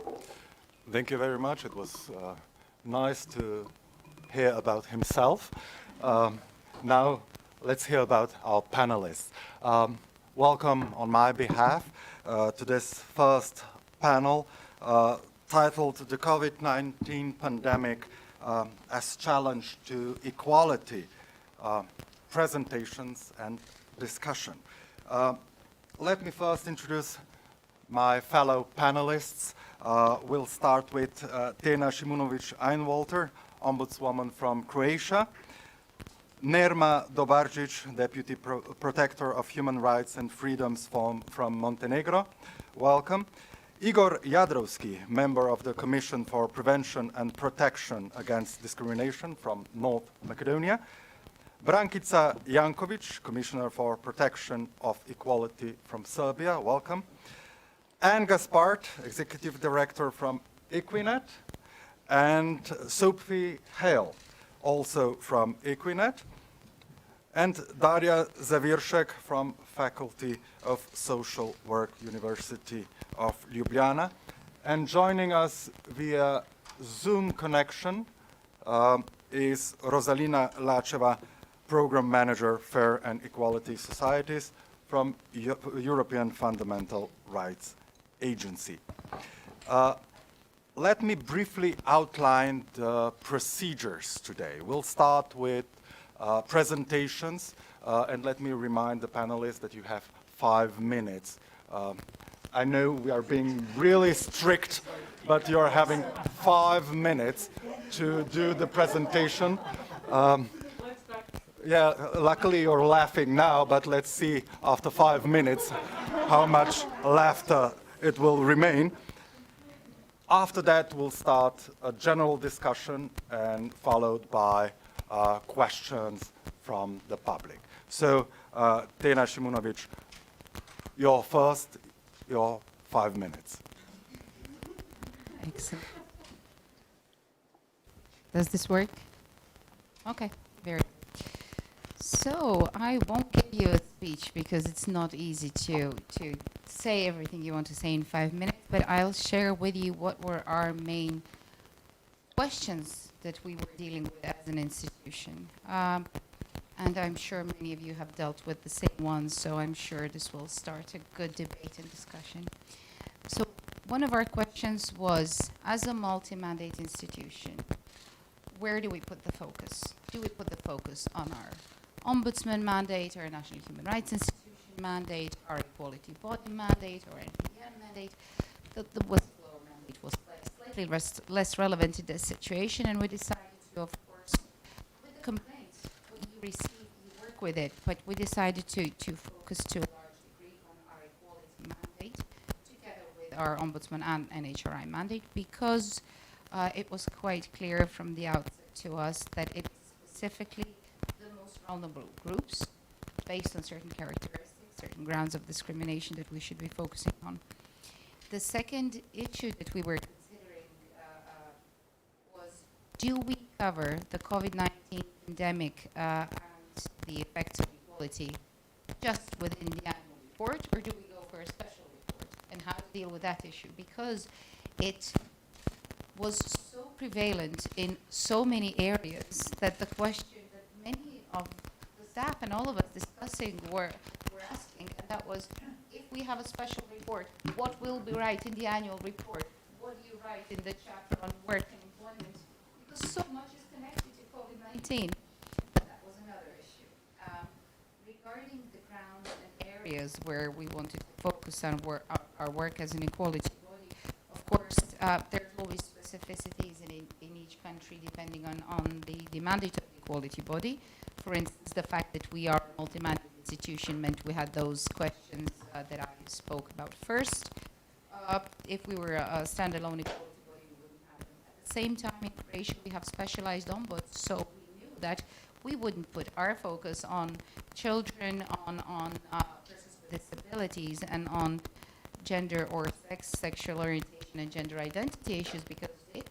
Thank you very much. It was nice to hear about himself. Now let's hear about our panelists. Welcome on my behalf to this first panel titled The COVID-19 Pandemic as Challenge to Equality, Presentations and Discussion. Let me first introduce my fellow panelists. We'll start with Tena Šimonović Einwalter, Ombudswoman from Croatia, Nerma Dobardžić, Deputy Protector of Human Rights and Freedoms from Montenegro. Welcome. Igor Jadrovski, Member of the Commission for Prevention and Protection Against Discrimination from North Macedonia. Brankica Janković, Commissioner for Protection of Equality from Serbia. Welcome. Anne Gaspard, Executive Director from Equinet. And Sophie Hale, also from Equinet. And Daria Zaviršek from Faculty of Social Work, University of Ljubljana. And joining us via Zoom connection is Rosalina Lačeva, Program Manager, Fair and Equality Societies from European Fundamental Rights Agency. Let me briefly outline the procedures today. We'll start with presentations, and let me remind the panelists that you have 5 minutes. I know we are being really strict, but you're having 5 minutes to do the presentation. Yeah, luckily you're laughing now, but let's see after 5 minutes how much laughter it will remain. After that, we'll start a general discussion and followed by questions from the public. So, Tena Šimonović, you're first, your 5 minutes. Excellent. Does this work? Okay, very good. So I won't give you a speech because it's not easy to say everything you want to say in 5 minutes, but I'll share with you what were our main questions that we were dealing with as an institution. And I'm sure many of you have dealt with the same ones, so I'm sure this will start a good debate and discussion. So one of our questions was, as a multi-mandate institution, where do we put the focus? Do we put the focus on our Ombudsman mandate, our National Human Rights Institution mandate, our Equality Body mandate, or NPM mandate? The whistleblower mandate was slightly less relevant in this situation, and we decided to, of course, with the complaints, what you receive, you work with it, but we decided to focus to a large degree on our Equality mandate, together with our Ombudsman and NHRI mandate, because it was quite clear from the outset to us that it is specifically the most vulnerable groups, based on certain characteristics, certain grounds of discrimination that we should be focusing on. The second issue that we were considering was, do we cover the COVID-19 pandemic and the effects of equality just within the annual report, or do we go for a special report, and how to deal with that issue? Because it was so prevalent in so many areas that the question that many of the staff and all of us discussing were asking, and that was, if we have a special report, what will be right in the annual report? What do you write in the chapter on work and employment? Because so much is connected to COVID-19. That was another issue. Regarding the grounds and areas where we wanted to focus on our work as an equality body, of course, there's always specificities in each country depending on the mandate of the equality body. For instance, the fact that we are a multi-mandate institution meant we had those questions that I spoke about first. If we were a standalone equality body, we wouldn't have them. At the same time, in Croatia, we have specialized ombuds, so we knew that we wouldn't put our focus on children, on persons with disabilities, and on gender or sex, sexual orientation, and gender identity issues, because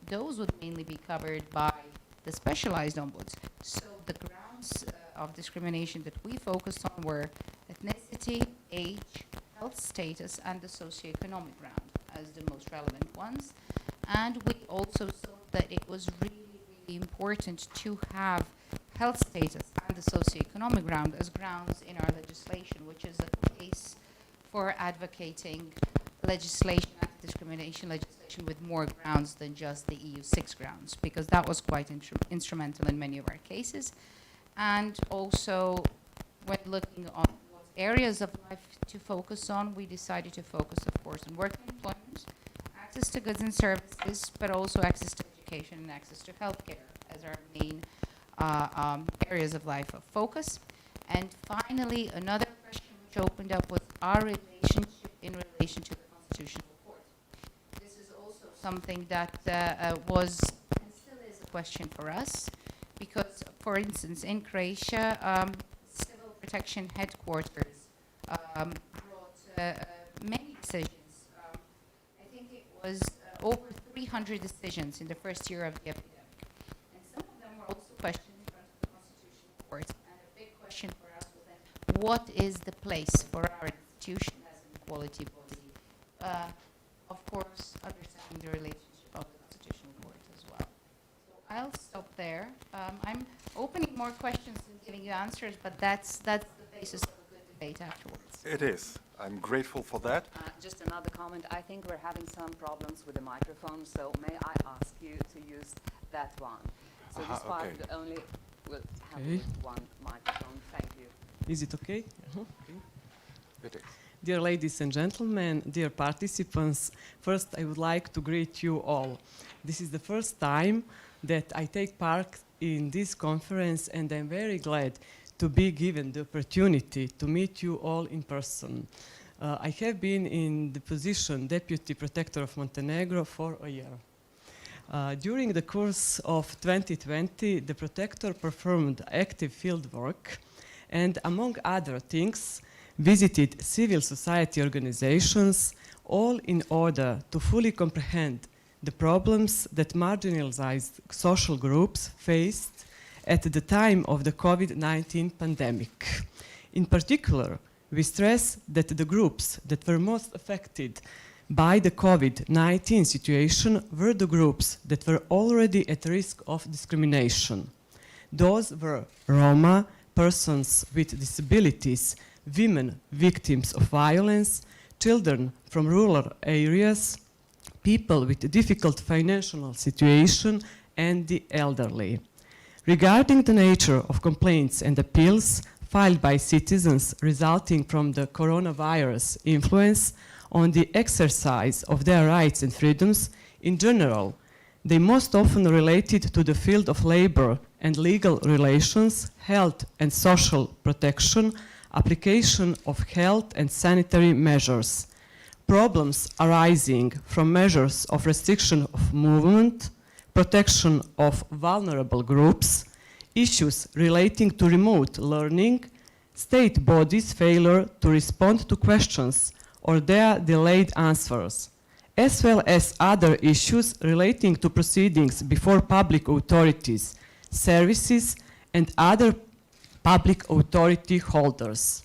those would mainly be covered by the specialized ombuds. So the grounds of discrimination that we focused on were ethnicity, age, health status, and the socioeconomic ground as the most relevant ones. And we also saw that it was really, really important to have health status and the socioeconomic ground as grounds in our legislation, which is a case for advocating legislation, anti-discrimination legislation with more grounds than just the EU6 grounds, because that was quite instrumental in many of our cases. And also, when looking on what areas of life to focus on, we decided to focus, of course, on work and employment, access to goods and services, but also access to education and access to healthcare as our main areas of life of focus. And finally, another question which opened up was our relationship in relation to the Constitutional Court. This is also something that was and still is a question for us, because, for instance, in Croatia, Civil Protection Headquarters brought many decisions. I think it was over 300 decisions in the first year of the epidemic. And some of them were also questioned in front of the Constitutional Court. And a big question for us was then, what is the place for our institution as an equality body? Of course, understanding the relationship of the Constitutional Court as well. So I'll stop there. I'm opening more questions and giving you answers, but that's the basis of a good debate afterwards. It is. I'm grateful for that. Just another comment. I think we're having some problems with the microphone, so may I ask you to use that one? So this part only will have one microphone. Thank you. Is it okay? Okay. It is. Dear ladies and gentlemen, dear participants, first I would like to greet you all. This is the first time that I take part in this conference, and I'm very glad to be given the opportunity to meet you all in person. I have been in the position Deputy Protector of Montenegro for a year. During the course of 2020, the Protector performed active field work and, among other things, visited civil society organizations, all in order to fully comprehend the problems that marginalized social groups faced at the time of the COVID-19 pandemic. In particular, we stress that the groups that were most affected by the COVID-19 situation were the groups that were already at risk of discrimination. Those were Roma, persons with disabilities, women victims of violence, children from rural areas, people with a difficult financial situation, and the elderly. Regarding the nature of complaints and appeals filed by citizens resulting from the coronavirus influence on the exercise of their rights and freedoms in general, they most often related to the field of labor and legal relations, health and social protection, application of health and sanitary measures, problems arising from measures of restriction of movement, protection of vulnerable groups, issues relating to remote learning, state bodies' failure to respond to questions or their delayed answers, as well as other issues relating to proceedings before public authorities, services, and other public authority holders.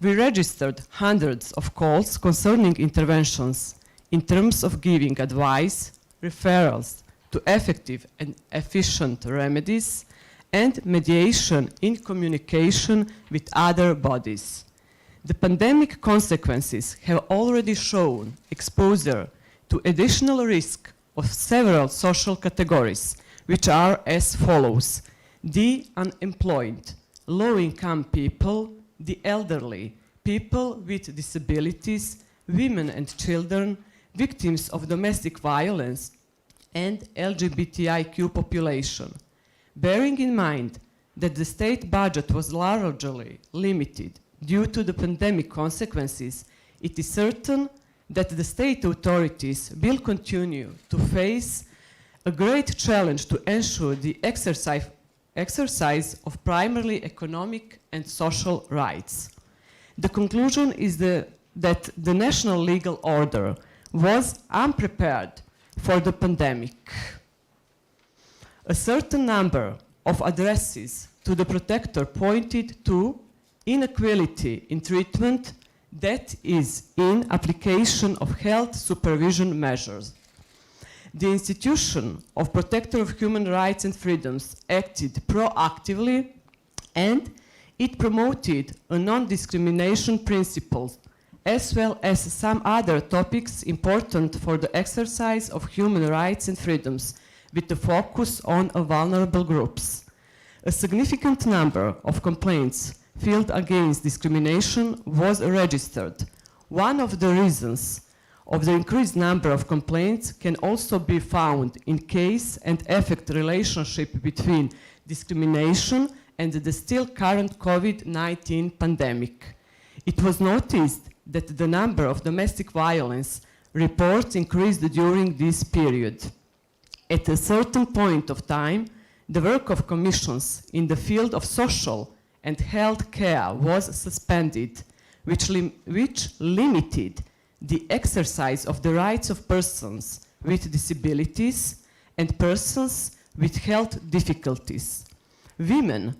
We registered hundreds of calls concerning interventions in terms of giving advice, referrals to effective and efficient remedies, and mediation in communication with other bodies. The pandemic consequences have already shown exposure to additional risk of several social categories, which are as follows: the unemployed, low-income people, the elderly, people with disabilities, women and children, victims of domestic violence, and LGBTIQ population. Bearing in mind that the state budget was largely limited due to the pandemic consequences, it is certain that the state authorities will continue to face a great challenge to ensure the exercise of primarily economic and social rights. The conclusion is that the national legal order was unprepared for the pandemic. A certain number of addresses to the protector pointed to inequality in treatment that is in application of health supervision measures. The institution of Protector of Human Rights and Freedoms acted proactively, and it promoted a non-discrimination principles as well as some other topics important for the exercise of human rights and freedoms, with the focus on vulnerable groups. A significant number of complaints filed against discrimination was registered. One of the reasons of the increased number of complaints can also be found in case and effect relationship between discrimination and the still current COVID-19 pandemic. It was noticed that the number of domestic violence reports increased during this period. At a certain point of time, the work of commissions in the field of social and health care was suspended, which limited the exercise of the rights of persons with disabilities and persons with health difficulties. Women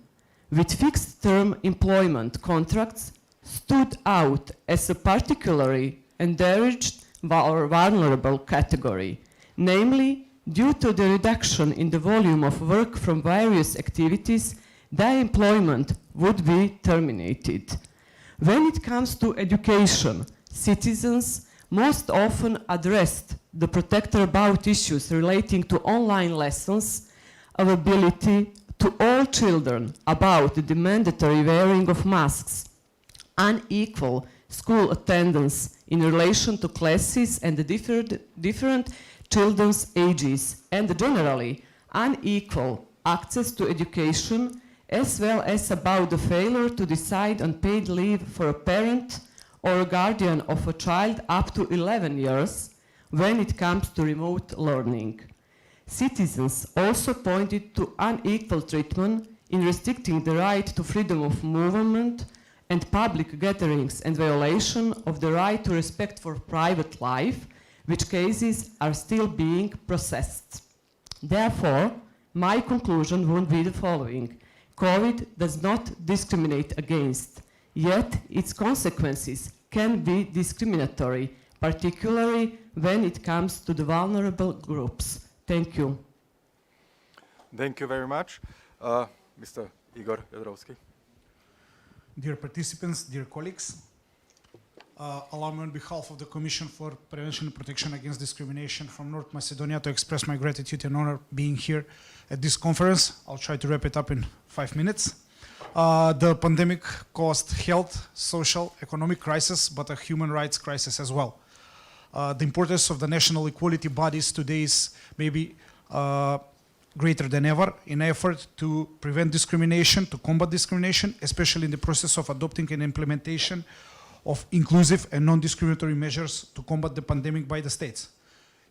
with fixed-term employment contracts stood out as a particularly endangered or vulnerable category, namely due to the reduction in the volume of work from various activities, their employment would be terminated. When it comes to education, citizens most often addressed the protector about issues relating to online lessons, availability to all children about the mandatory wearing of masks, unequal school attendance in relation to classes and the different children's ages, and generally unequal access to education, as well as about the failure to decide on paid leave for a parent or a guardian of a child up to 11 years when it comes to remote learning. Citizens also pointed to unequal treatment in restricting the right to freedom of movement and public gatherings and violation of the right to respect for private life, which cases are still being processed. Therefore, my conclusion would be the following. COVID does not discriminate against, yet its consequences can be discriminatory, particularly when it comes to the vulnerable groups. Thank you. Thank you very much. Mr. Igor Jodorowsky. Dear participants, dear colleagues, allow me on behalf of the Commission for Prevention and Protection Against Discrimination from North Macedonia to express my gratitude and honor being here at this conference. I'll try to wrap it up in 5 minutes. The pandemic caused health, social, economic crisis, but a human rights crisis as well. The importance of the national equality bodies today is maybe greater than ever in effort to prevent discrimination, to combat discrimination, especially in the process of adopting and implementation of inclusive and non-discriminatory measures to combat the pandemic by the states.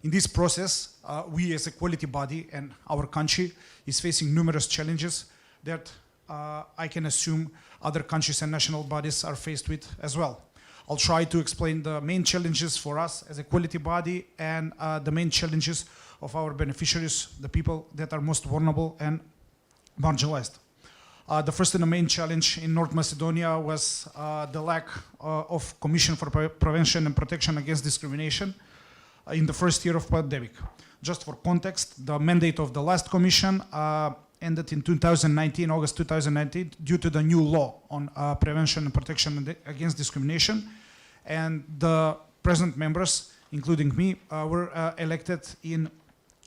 In this process, we as a equality body and our country is facing numerous challenges that I can assume other countries and national bodies are faced with as well. I'll try to explain the main challenges for us as equality body and the main challenges of our beneficiaries, the people that are most vulnerable and marginalized. The first and the main challenge in North Macedonia was the lack of Commission for Prevention and Protection Against Discrimination in the first year of pandemic. Just for context, the mandate of the last commission ended in 2019, August 2019, due to the new law on prevention and protection against discrimination. And the present members, including me, were elected in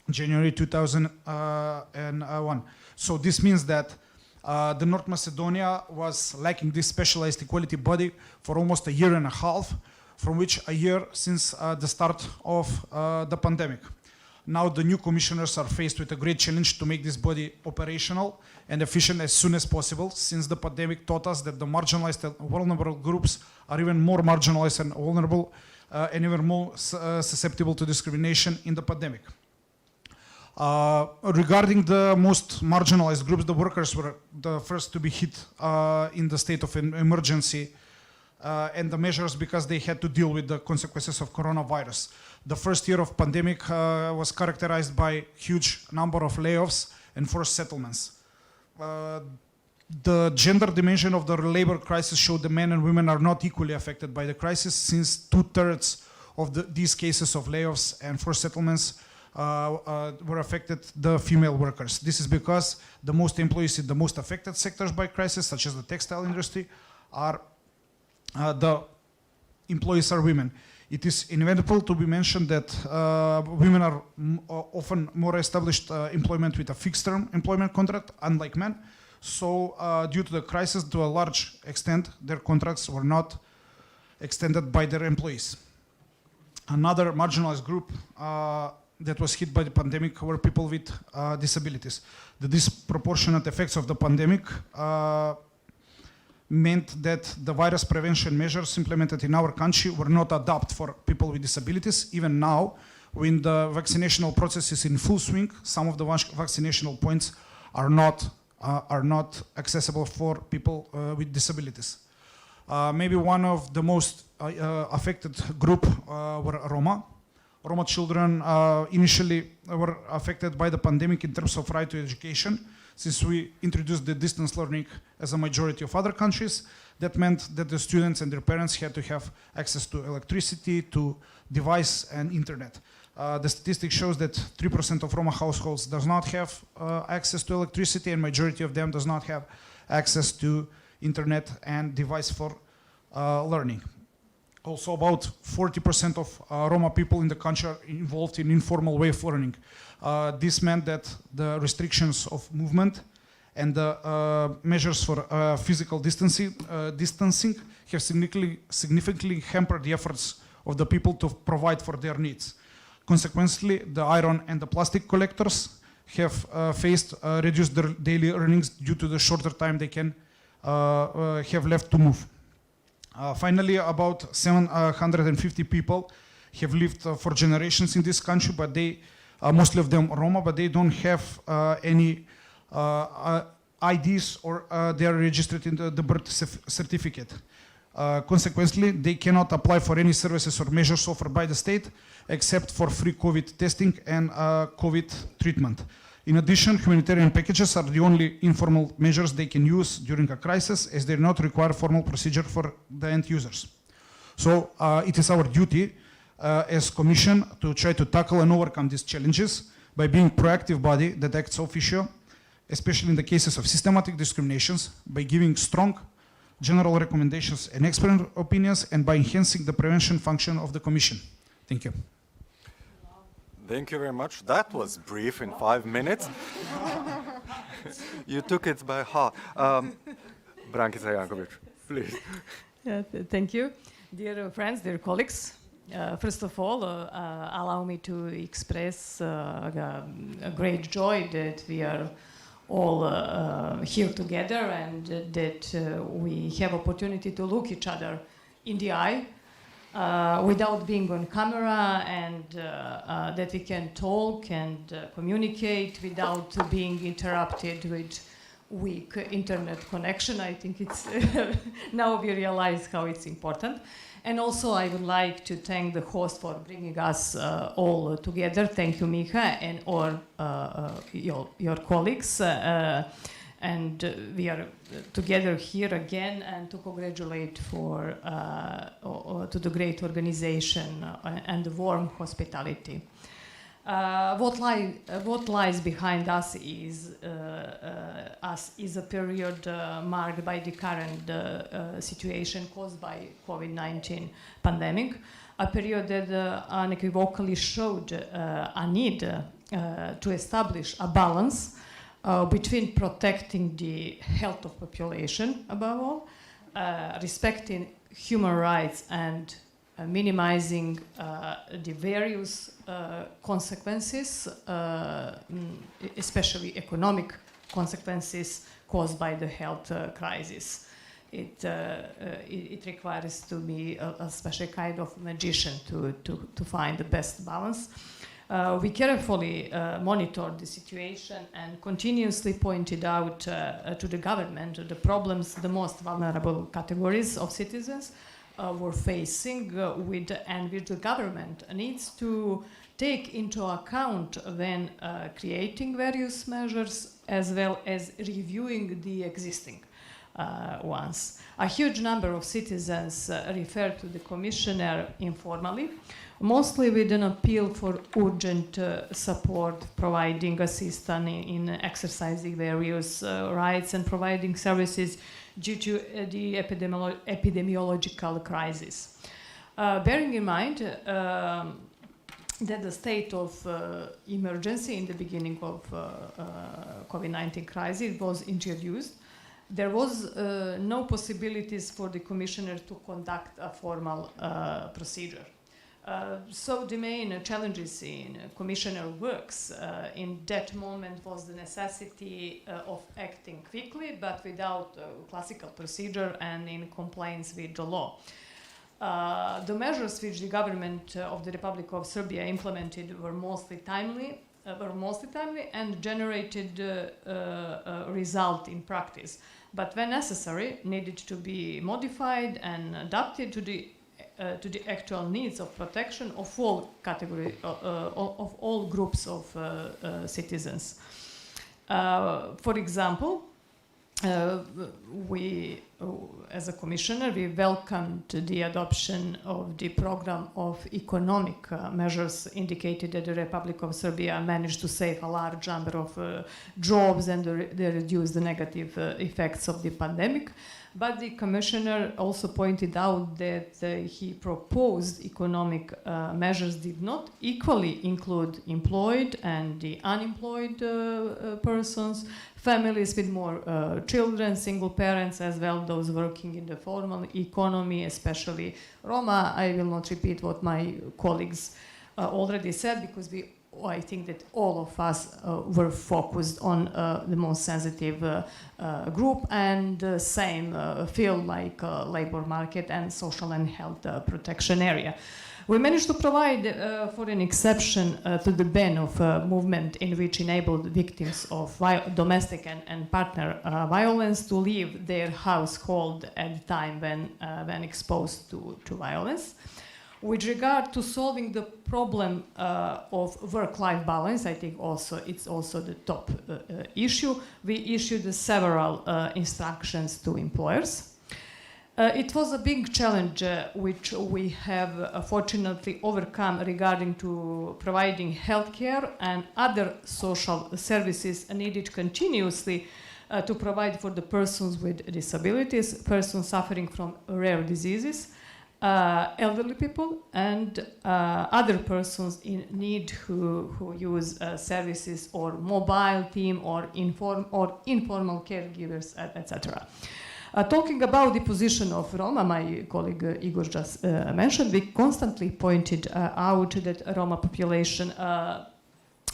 January 2001. So this means that the North Macedonia was lacking this specialized equality body for almost a year and a half, from which a year since the start of the pandemic. Now the new commissioners are faced with a great challenge to make this body operational and efficient as soon as possible, since the pandemic taught us that the marginalized and vulnerable groups are even more marginalized and vulnerable and even more susceptible to discrimination in the pandemic. Regarding the most marginalized groups, the workers were the first to be hit in the state of emergency and the measures because they had to deal with the consequences of coronavirus. The first year of pandemic was characterized by huge number of layoffs and forced settlements. The gender dimension of the labor crisis showed that men and women are not equally affected by the crisis, since 2/3 of these cases of layoffs and forced settlements were affected the female workers. This is because the most employees in the most affected sectors by crisis, such as the textile industry, are the employees are women. It is inevitable to be mentioned that women are often more established employment with a fixed-term employment contract, unlike men. So due to the crisis, to a large extent, their contracts were not extended by their employees. Another marginalized group that was hit by the pandemic were people with disabilities. The disproportionate effects of the pandemic meant that the virus prevention measures implemented in our country were not adapted for people with disabilities. Even now, when the vaccinational process is in full swing, some of the vaccinational points are not accessible for people with disabilities. Maybe one of the most affected group were Roma. Roma children initially were affected by the pandemic in terms of right to education. Since we introduced the distance learning as a majority of other countries, that meant that the students and their parents had to have access to electricity, to device and internet. The statistic shows that 3% of Roma households does not have access to electricity, and majority of them does not have access to internet and device for learning. Also, about 40% of Roma people in the country are involved in informal way of learning. This meant that the restrictions of movement and the measures for physical distancing have significantly hampered the efforts of the people to provide for their needs. Consequently, the iron and the plastic collectors have faced reduced their daily earnings due to the shorter time they can have left to move. Finally, about 750 people have lived for generations in this country, but they, mostly of them Roma, but they don't have any IDs or they are registered in the birth certificate. Consequently, they cannot apply for any services or measures offered by the state, except for free COVID testing and COVID treatment. In addition, humanitarian packages are the only informal measures they can use during a crisis, as they do not require formal procedure for the end users. So it is our duty as Commission to try to tackle and overcome these challenges by being a proactive body that acts officio, especially in the cases of systematic discriminations, by giving strong general recommendations and expert opinions, and by enhancing the prevention function of the Commission. Thank you. Thank you very much. That was brief in 5 minutes. You took it by heart. Brankica Jankovic, please. Yeah, thank you. Dear friends, dear colleagues, first of all, allow me to express a great joy that we are all here together and that we have opportunity to look each other in the eye without being on camera, and that we can talk and communicate without being interrupted with weak internet connection. I think it's now we realize how it's important. And also I would like to thank the host for bringing us all together. Thank you, Miha, and all your colleagues. And we are together here again, and to congratulate to the great organization and the warm hospitality. What lies behind us is a period marked by the current situation caused by COVID-19 pandemic, a period that unequivocally showed a need to establish a balance between protecting the health of population above all, respecting human rights, and minimizing the various consequences, especially economic consequences caused by the health crisis. It requires to be a special kind of magician to find the best balance. We carefully monitored the situation and continuously pointed out to the government the problems the most vulnerable categories of citizens were facing and which the government needs to take into account when creating various measures as well as reviewing the existing ones. A huge number of citizens referred to the Commissioner informally, mostly with an appeal for urgent support, providing assistance in exercising various rights and providing services due to the epidemiological crisis. Bearing in mind that the state of emergency in the beginning of COVID-19 crisis was introduced, there was no possibilities for the Commissioner to conduct a formal procedure. So the main challenges in Commissioner works in that moment was the necessity of acting quickly but without classical procedure and in compliance with the law. The measures which the government of the Republic of Serbia implemented were mostly timely and generated a result in practice, but when necessary needed to be modified and adapted to the actual needs of protection of all categories, of all groups of citizens. For example, we, as a Commissioner, we welcomed the adoption of the program of economic measures indicated that the Republic of Serbia managed to save a large number of jobs and they reduced the negative effects of the pandemic. But the Commissioner also pointed out that he proposed economic measures did not equally include employed and the unemployed persons, families with more children, single parents, as well those working in the formal economy, especially Roma. I will not repeat what my colleagues already said, because I think that all of us were focused on the most sensitive group and same field like labor market and social and health protection area. We managed to provide for an exception to the ban of movement in which enabled victims of domestic and partner violence to leave their household at the time when exposed to violence. With regard to solving the problem of work-life balance, I think it's also the top issue. We issued several instructions to employers. It was a big challenge which we have fortunately overcome regarding to providing healthcare and other social services needed continuously to provide for the persons with disabilities, persons suffering from rare diseases, elderly people, and other persons in need who use services or mobile team or informal caregivers, etc. Talking about the position of Roma, my colleague Igor just mentioned, we constantly pointed out that Roma population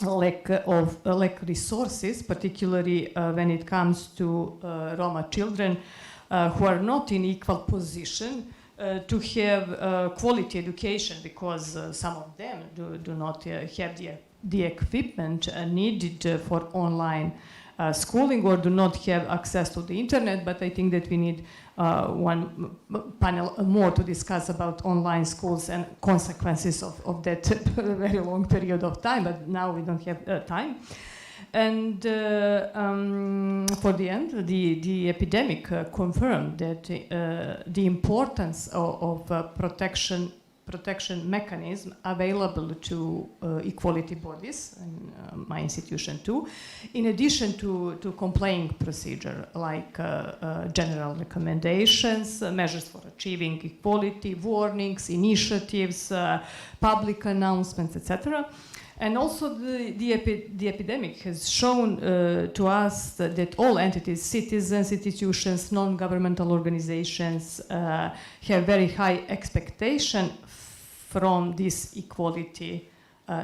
lack resources, particularly when it comes to Roma children who are not in equal position to have quality education, because some of them do not have the equipment needed for online schooling or do not have access to the internet, but I think that we need one panel more to discuss about online schools and consequences of that very long period of time, but now we don't have time. And for the end, the epidemic confirmed that the importance of protection mechanism available to equality bodies, and my institution too, in addition to complaint procedure like general recommendations, measures for achieving equality, warnings, initiatives, public announcements, etc. And also the epidemic has shown to us that all entities, citizens, institutions, non-governmental organizations have very high expectation from this equality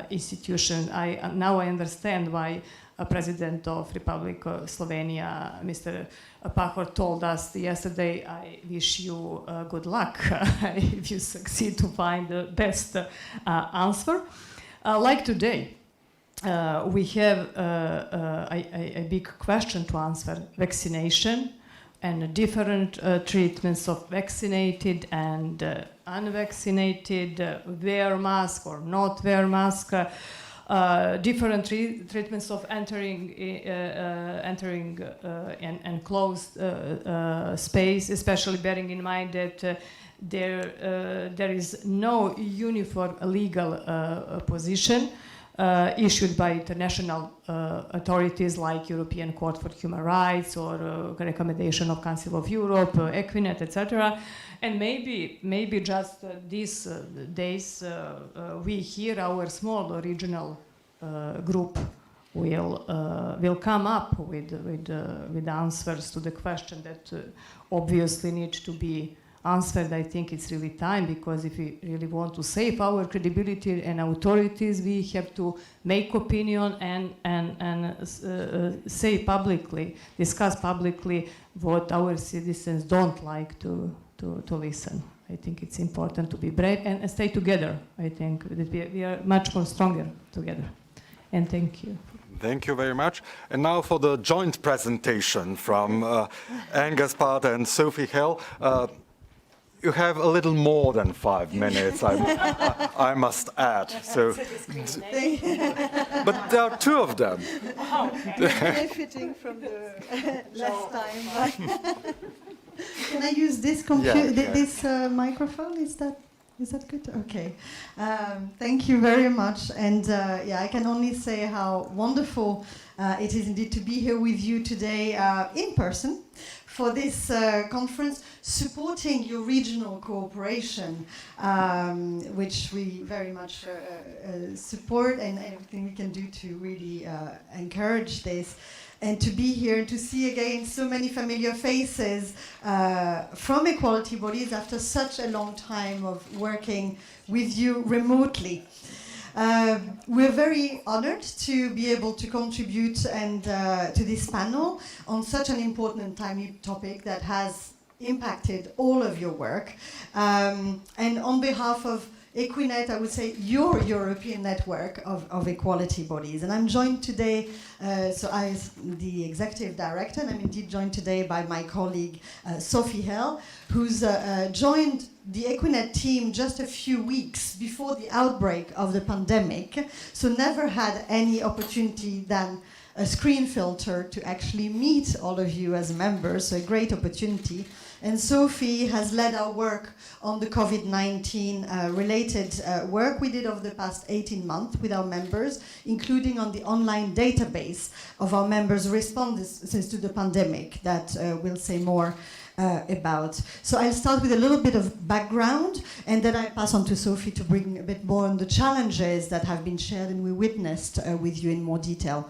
institution. Now I understand why President of Republic of Slovenia, Mr. Pahor, told us yesterday, I wish you good luck if you succeed to find the best answer. Like today, we have a big question to answer: vaccination and different treatments of vaccinated and unvaccinated, wear mask or not wear mask, different treatments of entering and closed space, especially bearing in mind that there is no uniform legal position issued by international authorities like European Court for Human Rights or recommendation of Council of Europe, Equinet, etc. And maybe just these days we here, our small regional group will come up with answers to the question that obviously need to be answered. I think it's really time, because if we really want to save our credibility and authorities, we have to make opinion and say publicly, discuss publicly what our citizens don't like to listen. I think it's important to be brave and stay together. I think that we are much more stronger together. And thank you. Thank you very much. And now for the joint presentation from Angus Part and Sophie Hell. You have a little more than 5 minutes, I must add. So, but there are 2 of them. Benefiting from the last time. Can I use this this microphone? Is that good? Okay. Thank you very much. And I can only say how wonderful it is indeed to be here with you today in person for this conference, supporting your regional cooperation, which we very much support, and everything we can do to really encourage this. And to be here and to see again so many familiar faces from equality bodies after such a long time of working with you remotely. We're very honored to be able to contribute and to this panel on such an important and timely topic that has impacted all of your work. And on behalf of Equinet, I would say your European network of equality bodies. And I'm joined today, so as the executive director, and I'm indeed joined today by my colleague Sophie Hell, who's joined the Equinet team just a few weeks before the outbreak of the pandemic, so never had any opportunity than a screen filter to actually meet all of you as members, so a great opportunity. And Sophie has led our work on the COVID-19 related work we did over the past 18 months with our members, including on the online database of our members' responses to the pandemic that we'll say more about. So I'll start with a little bit of background, and then I pass on to Sophie to bring a bit more on the challenges that have been shared and we witnessed with you in more detail.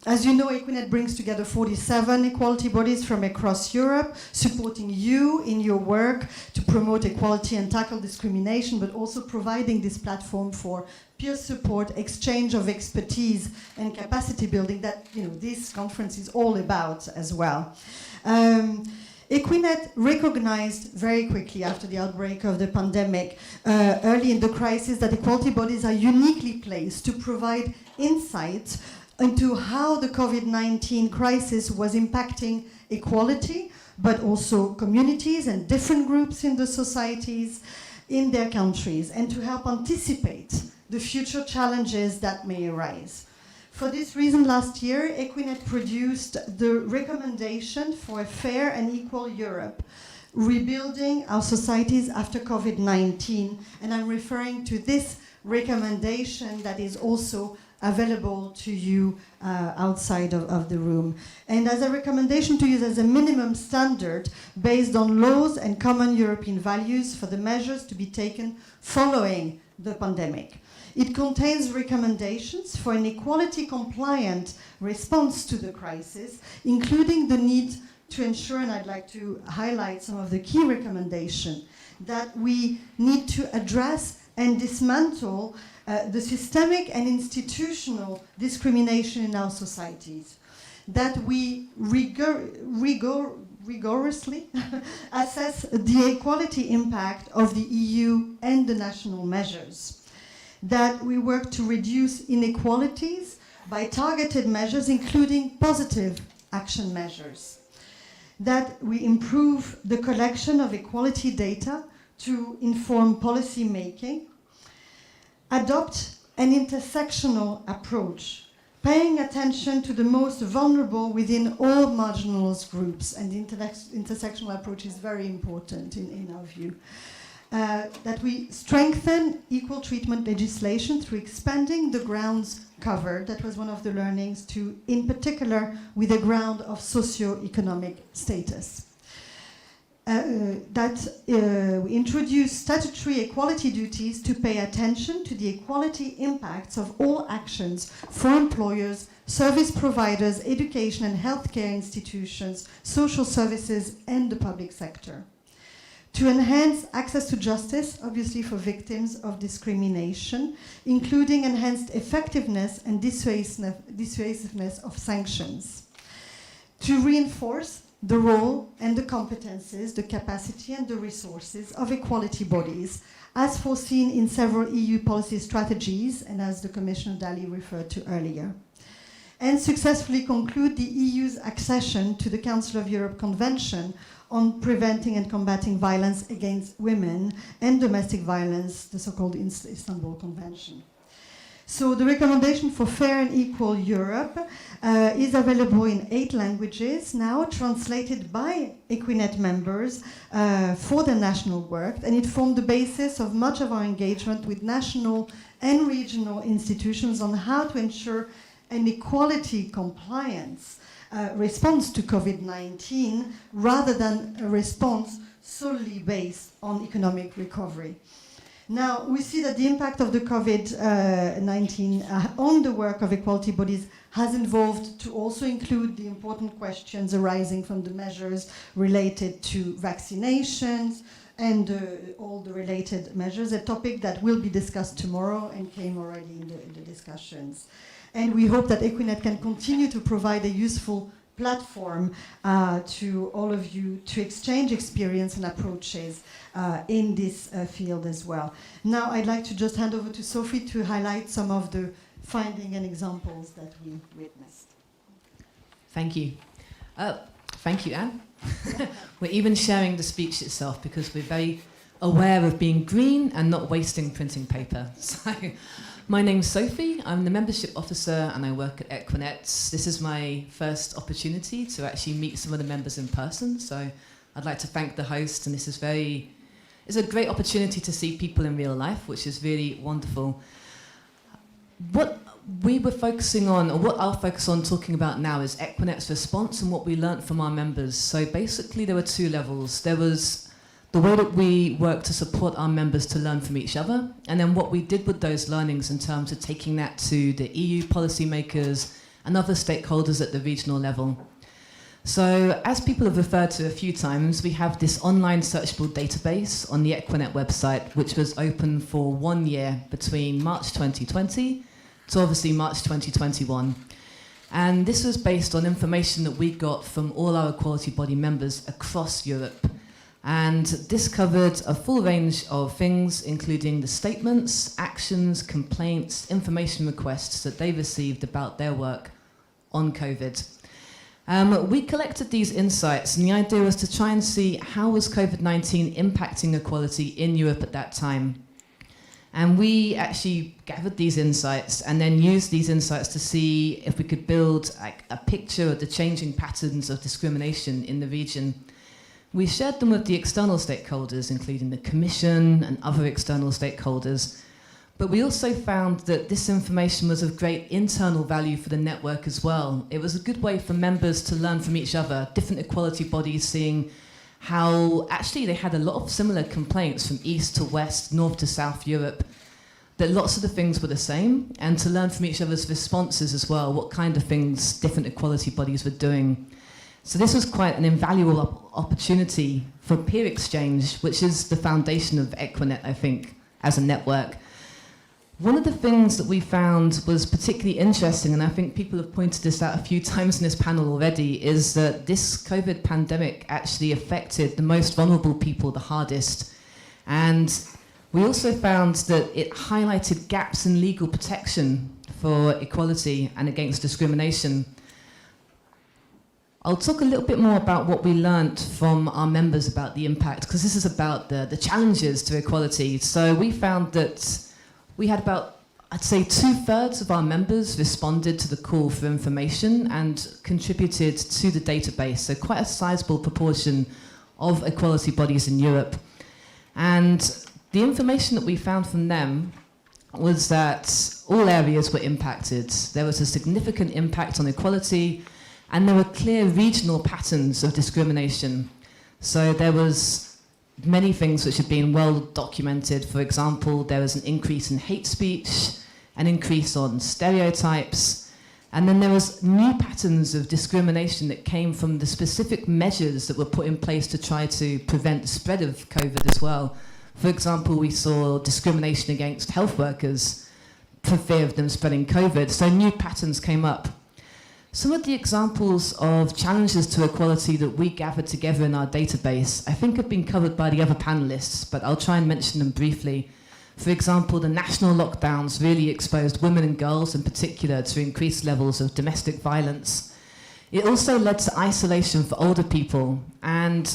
As you know, Equinet brings together 47 equality bodies from across Europe, supporting you in your work to promote equality and tackle discrimination, but also providing this platform for peer support, exchange of expertise, and capacity building that this conference is all about as well. Equinet recognized very quickly after the outbreak of the pandemic, early in the crisis, that equality bodies are uniquely placed to provide insights into how the COVID-19 crisis was impacting equality, but also communities and different groups in the societies in their countries, and to help anticipate the future challenges that may arise. For this reason, last year, Equinet produced the recommendation for a fair and equal Europe, rebuilding our societies after COVID-19. And I'm referring to this recommendation that is also available to you outside of the room. And as a recommendation to use as a minimum standard based on laws and common European values for the measures to be taken following the pandemic. It contains recommendations for an equality-compliant response to the crisis, including the need to ensure, and I'd like to highlight some of the key recommendations, that we need to address and dismantle the systemic and institutional discrimination in our societies, that we rigorously assess the equality impact of the EU and the national measures, that we work to reduce inequalities by targeted measures, including positive action measures, that we improve the collection of equality data to inform policy making, adopt an intersectional approach, paying attention to the most vulnerable within all marginalized groups, and the intersectional approach is very important in our view. That we strengthen equal treatment legislation through expanding the grounds covered. That was one of the learnings, to, in particular, with the ground of socio-economic status. We introduce statutory equality duties to pay attention to the equality impacts of all actions for employers, service providers, education and healthcare institutions, social services, and the public sector. To enhance access to justice, obviously for victims of discrimination, including enhanced effectiveness and dissuasiveness of sanctions. To reinforce the role and the competences, the capacity and the resources of equality bodies, as foreseen in several EU policy strategies, and as the Commissioner Dalli referred to earlier. And successfully conclude the EU's accession to the Council of Europe Convention on preventing and combating violence against women and domestic violence, the so-called Istanbul Convention. So the recommendation for fair and equal Europe is available in 8 languages now, translated by Equinet members for their national work, and it formed the basis of much of our engagement with national and regional institutions on how to ensure an equality compliance response to COVID-19 rather than a response solely based on economic recovery. Now, we see that the impact of the COVID-19 on the work of equality bodies has evolved to also include the important questions arising from the measures related to vaccinations and all the related measures, a topic that will be discussed tomorrow and came already in the discussions. And we hope that Equinet can continue to provide a useful platform to all of you to exchange experience and approaches in this field as well. Now I'd like to just hand over to Sophie to highlight some of the findings and examples that we witnessed. Thank you. Thank you, Anne. We're even sharing the speech itself because we're very aware of being green and not wasting printing paper. So, my name's Sophie, I'm the membership officer and I work at Equinet. This is my first opportunity to actually meet some of the members in person, so I'd like to thank the host, and this is it's a great opportunity to see people in real life, which is really wonderful. What we were focusing on, or what I'll focus on talking about now, is Equinet's response and what we learnt from our members. So basically there were 2 levels. There was the way that we work to support our members to learn from each other, and then what we did with those learnings in terms of taking that to the EU policymakers and other stakeholders at the regional level. So, as people have referred to a few times, we have this online searchable database on the Equinet website, which was open for 1 year between March 2020 to obviously March 2021. And this was based on information that we got from all our equality body members across Europe. And this covered a full range of things, including the statements, actions, complaints, information requests that they received about their work on COVID. We collected these insights, and the idea was to try and see how was COVID-19 impacting equality in Europe at that time. And we actually gathered these insights and then used these insights to see if we could build a picture of the changing patterns of discrimination in the region. We shared them with the external stakeholders, including the Commission and other external stakeholders. But we also found that this information was of great internal value for the network as well. It was a good way for members to learn from each other, different equality bodies seeing how actually they had a lot of similar complaints from east to west, north to south Europe, that lots of the things were the same, and to learn from each other's responses as well, what kind of things different equality bodies were doing. So this was quite an invaluable opportunity for peer exchange, which is the foundation of Equinet, I think, as a network. One of the things that we found was particularly interesting, and I think people have pointed this out a few times in this panel already, is that this COVID pandemic actually affected the most vulnerable people the hardest. And we also found that it highlighted gaps in legal protection for equality and against discrimination. I'll talk a little bit more about what we learnt from our members about the impact, because this is about the challenges to equality. So we found that we had about, I'd say, 2/3 of our members responded to the call for information and contributed to the database, so quite a sizable proportion of equality bodies in Europe. And the information that we found from them was that all areas were impacted. There was a significant impact on equality, and there were clear regional patterns of discrimination. So there was many things which have been well documented. For example, there was an increase in hate speech, an increase on stereotypes, and then there was new patterns of discrimination that came from the specific measures that were put in place to try to prevent the spread of COVID as well. For example, we saw discrimination against health workers for fear of them spreading COVID, so new patterns came up. Some of the examples of challenges to equality that we gathered together in our database, I think have been covered by the other panelists, but I'll try and mention them briefly. For example, the national lockdowns really exposed women and girls in particular to increased levels of domestic violence. It also led to isolation for older people, and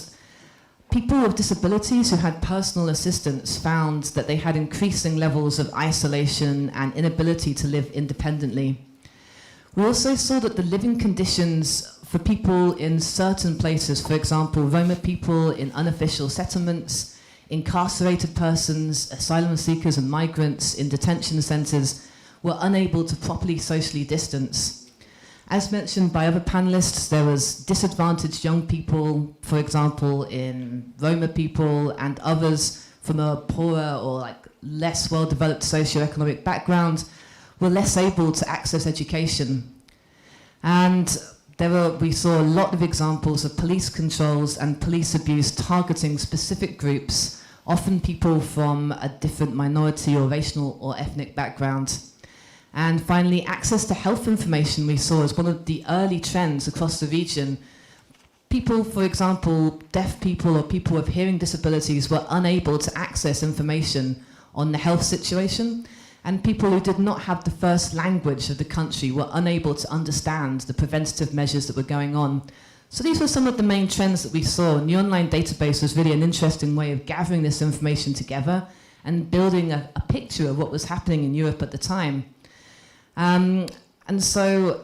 people with disabilities who had personal assistance found that they had increasing levels of isolation and inability to live independently. We also saw that the living conditions for people in certain places, for example, Roma people in unofficial settlements, incarcerated persons, asylum seekers and migrants in detention centres, were unable to properly socially distance. As mentioned by other panelists, there was disadvantaged young people, for example, in Roma people, and others from a poorer or less well-developed socioeconomic background were less able to access education. And we saw a lot of examples of police controls and police abuse targeting specific groups, often people from a different minority or racial or ethnic background. And finally, access to health information we saw as one of the early trends across the region. People, for example, deaf people or people with hearing disabilities were unable to access information on the health situation, and people who did not have the first language of the country were unable to understand the preventative measures that were going on. So these were some of the main trends that we saw, and the online database was really an interesting way of gathering this information together and building a picture of what was happening in Europe at the time. And so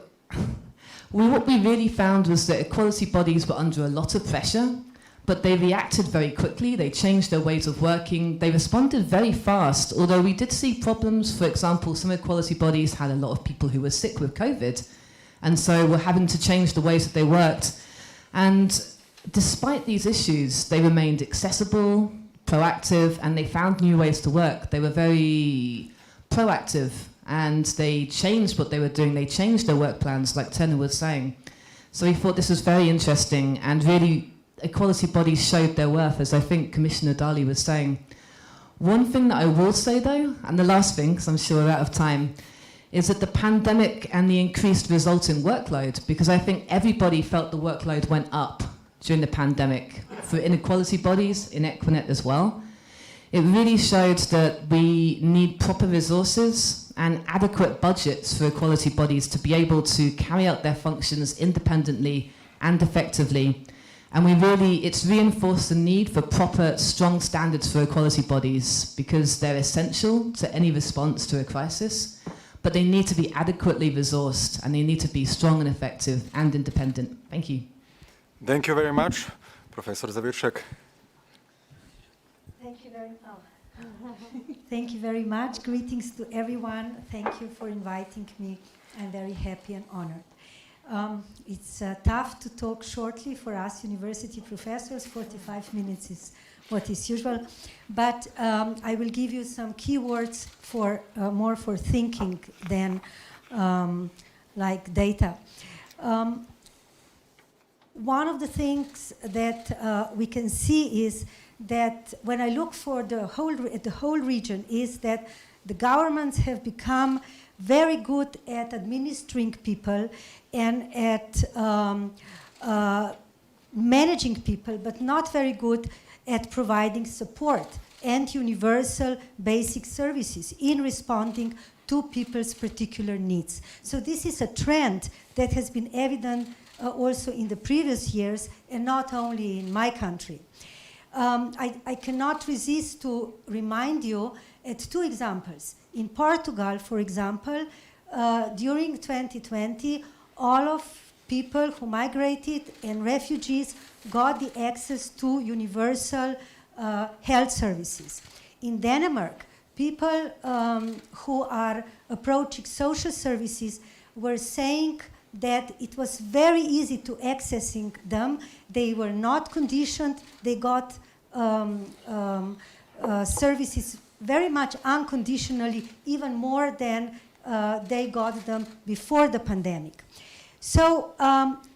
what we really found was that equality bodies were under a lot of pressure, but they reacted very quickly, they changed their ways of working, they responded very fast, although we did see problems. For example, some equality bodies had a lot of people who were sick with COVID, and so were having to change the ways that they worked. And despite these issues, they remained accessible, proactive, and they found new ways to work. They were very proactive, and they changed what they were doing. They changed their work plans, like Tena was saying. So we thought this was very interesting, and really equality bodies showed their worth, as I think Commissioner Dalli was saying. One thing that I will say, though, and the last thing, because I'm sure we're out of time, is that the pandemic and the increased resulting workload, because I think everybody felt the workload went up during the pandemic for inequality bodies, in Equinet as well. It really showed that we need proper resources and adequate budgets for equality bodies to be able to carry out their functions independently and effectively. And it's reinforced the need for proper, strong standards for equality bodies because they're essential to any response to a crisis, but they need to be adequately resourced and they need to be strong and effective and independent. Thank you. Thank you very much, Professor Zaviršek. Thank you very much. Greetings to everyone. Thank you for inviting me. I'm very happy and honored. It's tough to talk shortly for us university professors. 45 minutes is what is usual. But I will give you some keywords for more for thinking than like data. One of the things that we can see is that when I look for at the whole region is that the governments have become very good at administering people and at managing people, but not very good at providing support and universal basic services in responding to people's particular needs. So this is a trend that has been evident also in the previous years and not only in my country. I cannot resist to remind you at two examples. In Portugal, for example, during 2020, all of people who migrated and refugees got the access to universal health services. In Denmark, people who are approaching social services were saying that it was very easy to accessing them. They were not conditioned. They got services very much unconditionally, even more than they got them before the pandemic. So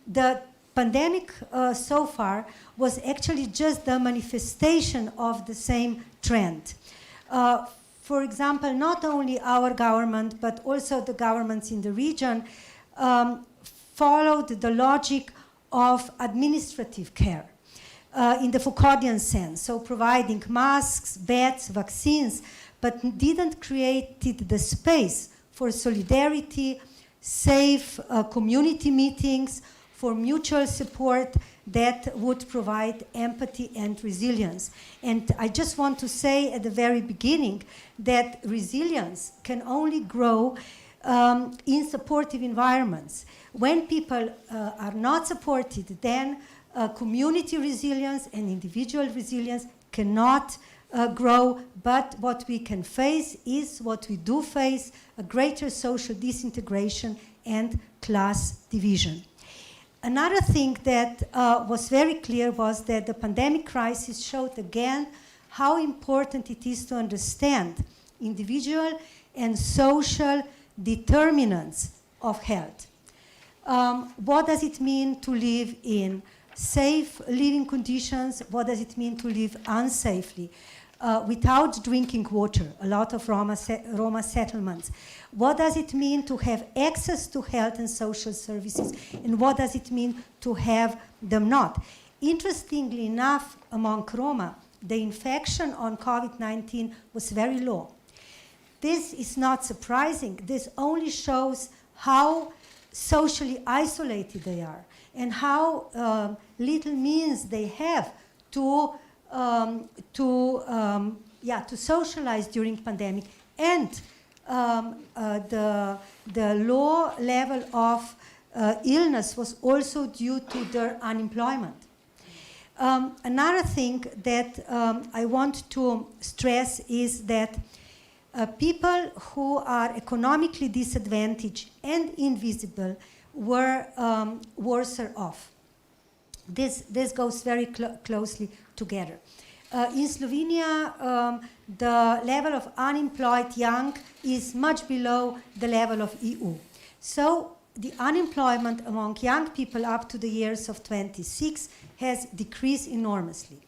the pandemic so far was actually just the manifestation of the same trend. For example, not only our government, but also the governments in the region followed the logic of administrative care in the Foucauldian sense, so providing masks, beds, vaccines, but didn't create the space for solidarity, safe community meetings, for mutual support that would provide empathy and resilience. And I just want to say at the very beginning that resilience can only grow in supportive environments. When people are not supported, then community resilience and individual resilience cannot grow, but what we can face is what we do face, a greater social disintegration and class division. Another thing that was very clear was that the pandemic crisis showed again how important it is to understand individual and social determinants of health. What does it mean to live in safe living conditions? What does it mean to live unsafely? Without drinking water, a lot of Roma settlements. What does it mean to have access to health and social services? And what does it mean to have them not? Interestingly enough, among Roma, the infection on COVID-19 was very low. This is not surprising. This only shows how socially isolated they are and how little means they have to socialize during pandemic, and the low level of illness was also due to their unemployment. Another thing that I want to stress is that people who are economically disadvantaged and invisible were worse off. This goes very closely together. In Slovenia, the level of unemployed young is much below the level of EU. So the unemployment among young people up to the years of 26 has decreased enormously.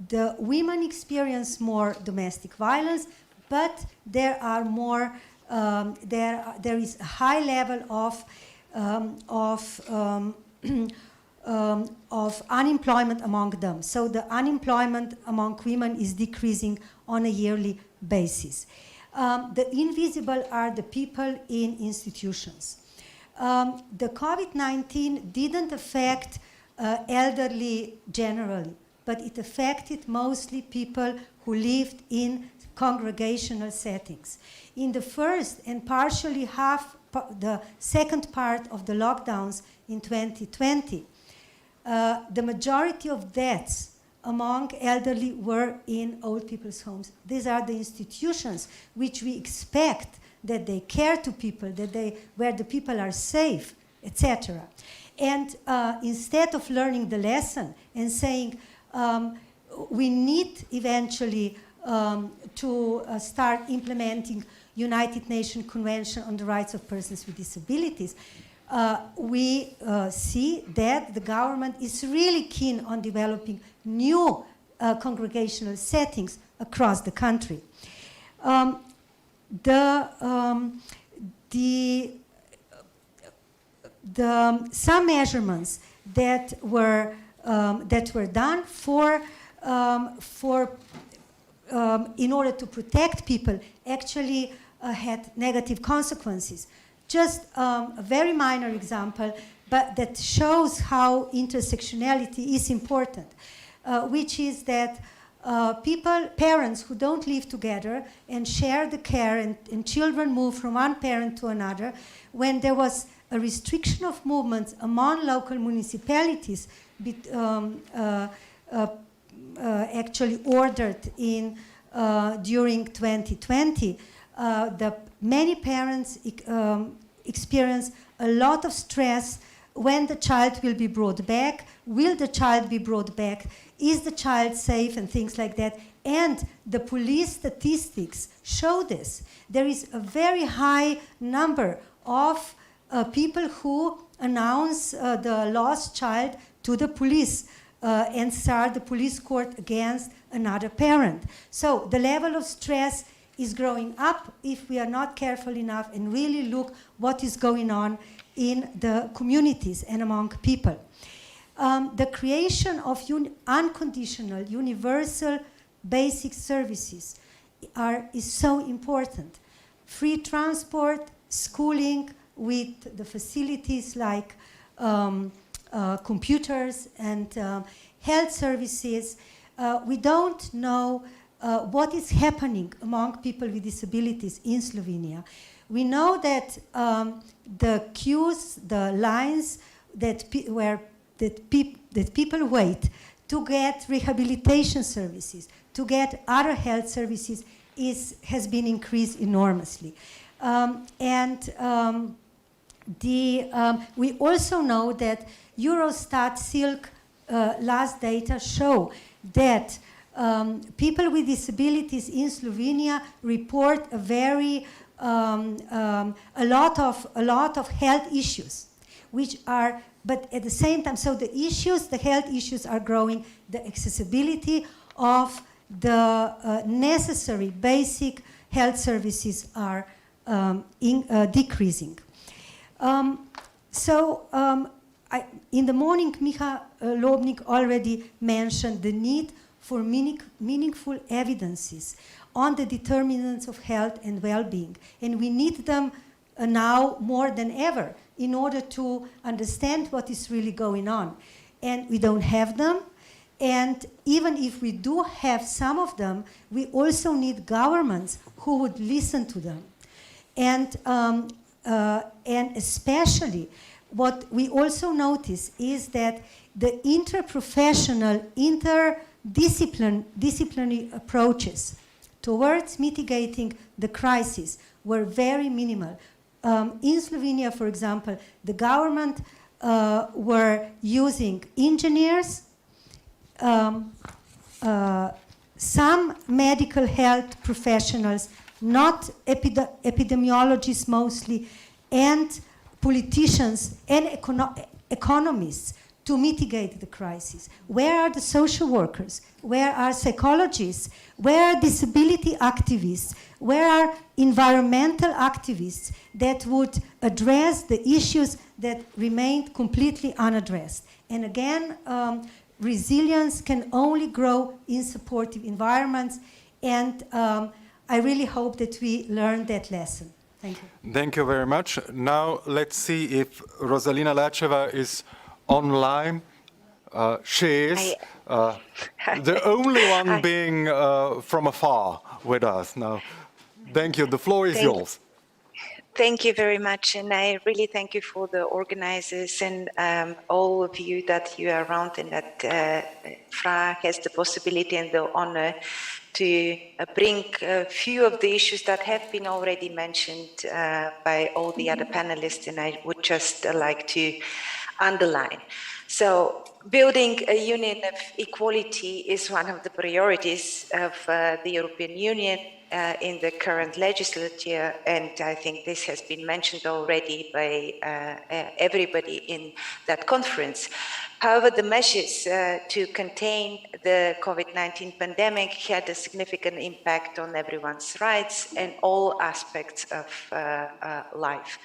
The women experience more domestic violence, but there are more. There is a high level of of unemployment among them. So the unemployment among women is decreasing on a yearly basis. The invisible are the people in institutions. The COVID-19 didn't affect elderly generally, but it affected mostly people who lived in congregational settings. In the first and partially the second part of the lockdowns in 2020, the majority of deaths among elderly were in old people's homes. These are the institutions which we expect that they care to people, where the people are safe, etc. And instead of learning the lesson and saying we need eventually to start implementing United Nations Convention on the Rights of Persons with Disabilities, we see that the government is really keen on developing new congregational settings across the country. Some measurements that were done in order to protect people actually had negative consequences. Just a very minor example, but that shows how intersectionality is important, which is that parents who don't live together and share the care and children move from one parent to another, when there was a restriction of movements among local municipalities actually ordered during 2020, many parents experience a lot of stress when the child will be brought back. Will the child be brought back? Is the child safe? And things like that. And the police statistics show this. There is a very high number of people who announce the lost child to the police and start the police court against another parent. So the level of stress is growing up if we are not careful enough and really look what is going on in the communities and among people. The creation of unconditional, universal, basic services is so important. Free transport, schooling with the facilities like computers and health services. We don't know what is happening among people with disabilities in Slovenia. We know that the queues, the lines that people wait to get rehabilitation services, to get other health services has been increased enormously. We also know that Eurostat Silk last data show that people with disabilities in Slovenia report a lot of health issues, but at the same time, so the health issues are growing, the accessibility of the necessary basic health services are decreasing. In the morning, Miha Lobnik already mentioned the need for meaningful evidences on the determinants of health and well-being. And we need them now more than ever in order to understand what is really going on. And we don't have them. And even if we do have some of them, we also need governments who would listen to them. And especially what we also notice is that the interprofessional, interdisciplinary approaches towards mitigating the crisis were very minimal. In Slovenia, for example, the government were using engineers, some medical health professionals, not epidemiologists mostly, and politicians and economists to mitigate the crisis? Where are the social workers? Where are psychologists? Where are disability activists? Where are environmental activists that would address the issues that remained completely unaddressed? And again, resilience can only grow in supportive environments, and I really hope that we learn that lesson. Thank you. Thank you very much. Now let's see if Rosalina Lacheva is online. She is the only one being from afar with us now. Thank you. The floor is yours. Thank you very much, and I really thank you for the organizers and all of you that you are around, and that FRA has the possibility and the honor to bring a few of the issues that have been already mentioned by all the other panelists, and I would just like to underline. So, building a union of equality is one of the priorities of the European Union in the current legislature, and I think this has been mentioned already by everybody in that conference. However, the measures to contain the COVID-19 pandemic had a significant impact on everyone's rights and all aspects of life.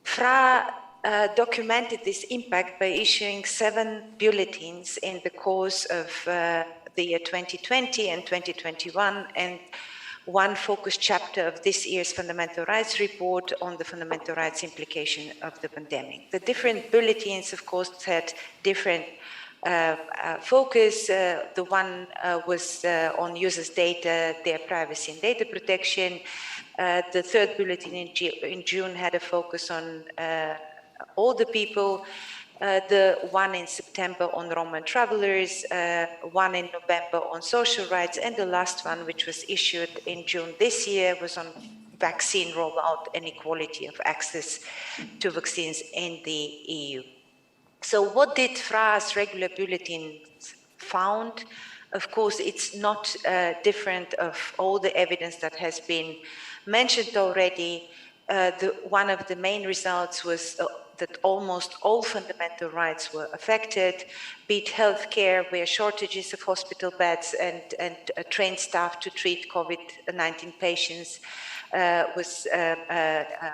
FRA documented this impact by issuing 7 bulletins in the course of the year 2020 and 2021, and 1 focus chapter of this year's Fundamental Rights Report on the fundamental rights implication of the pandemic. The different bulletins, of course, had different focus. The one was on users' data, their privacy and data protection. The 3rd bulletin in June had a focus on older people, the one in September on Roman travelers, one in November on social rights, and the last one, which was issued in June this year, was on vaccine rollout and equality of access to vaccines in the EU. So what did FRA's regular bulletins found? Of course, it's not different of all the evidence that has been mentioned already. One of the main results was that almost all fundamental rights were affected, be it healthcare, where shortages of hospital beds and trained staff to treat COVID-19 patients was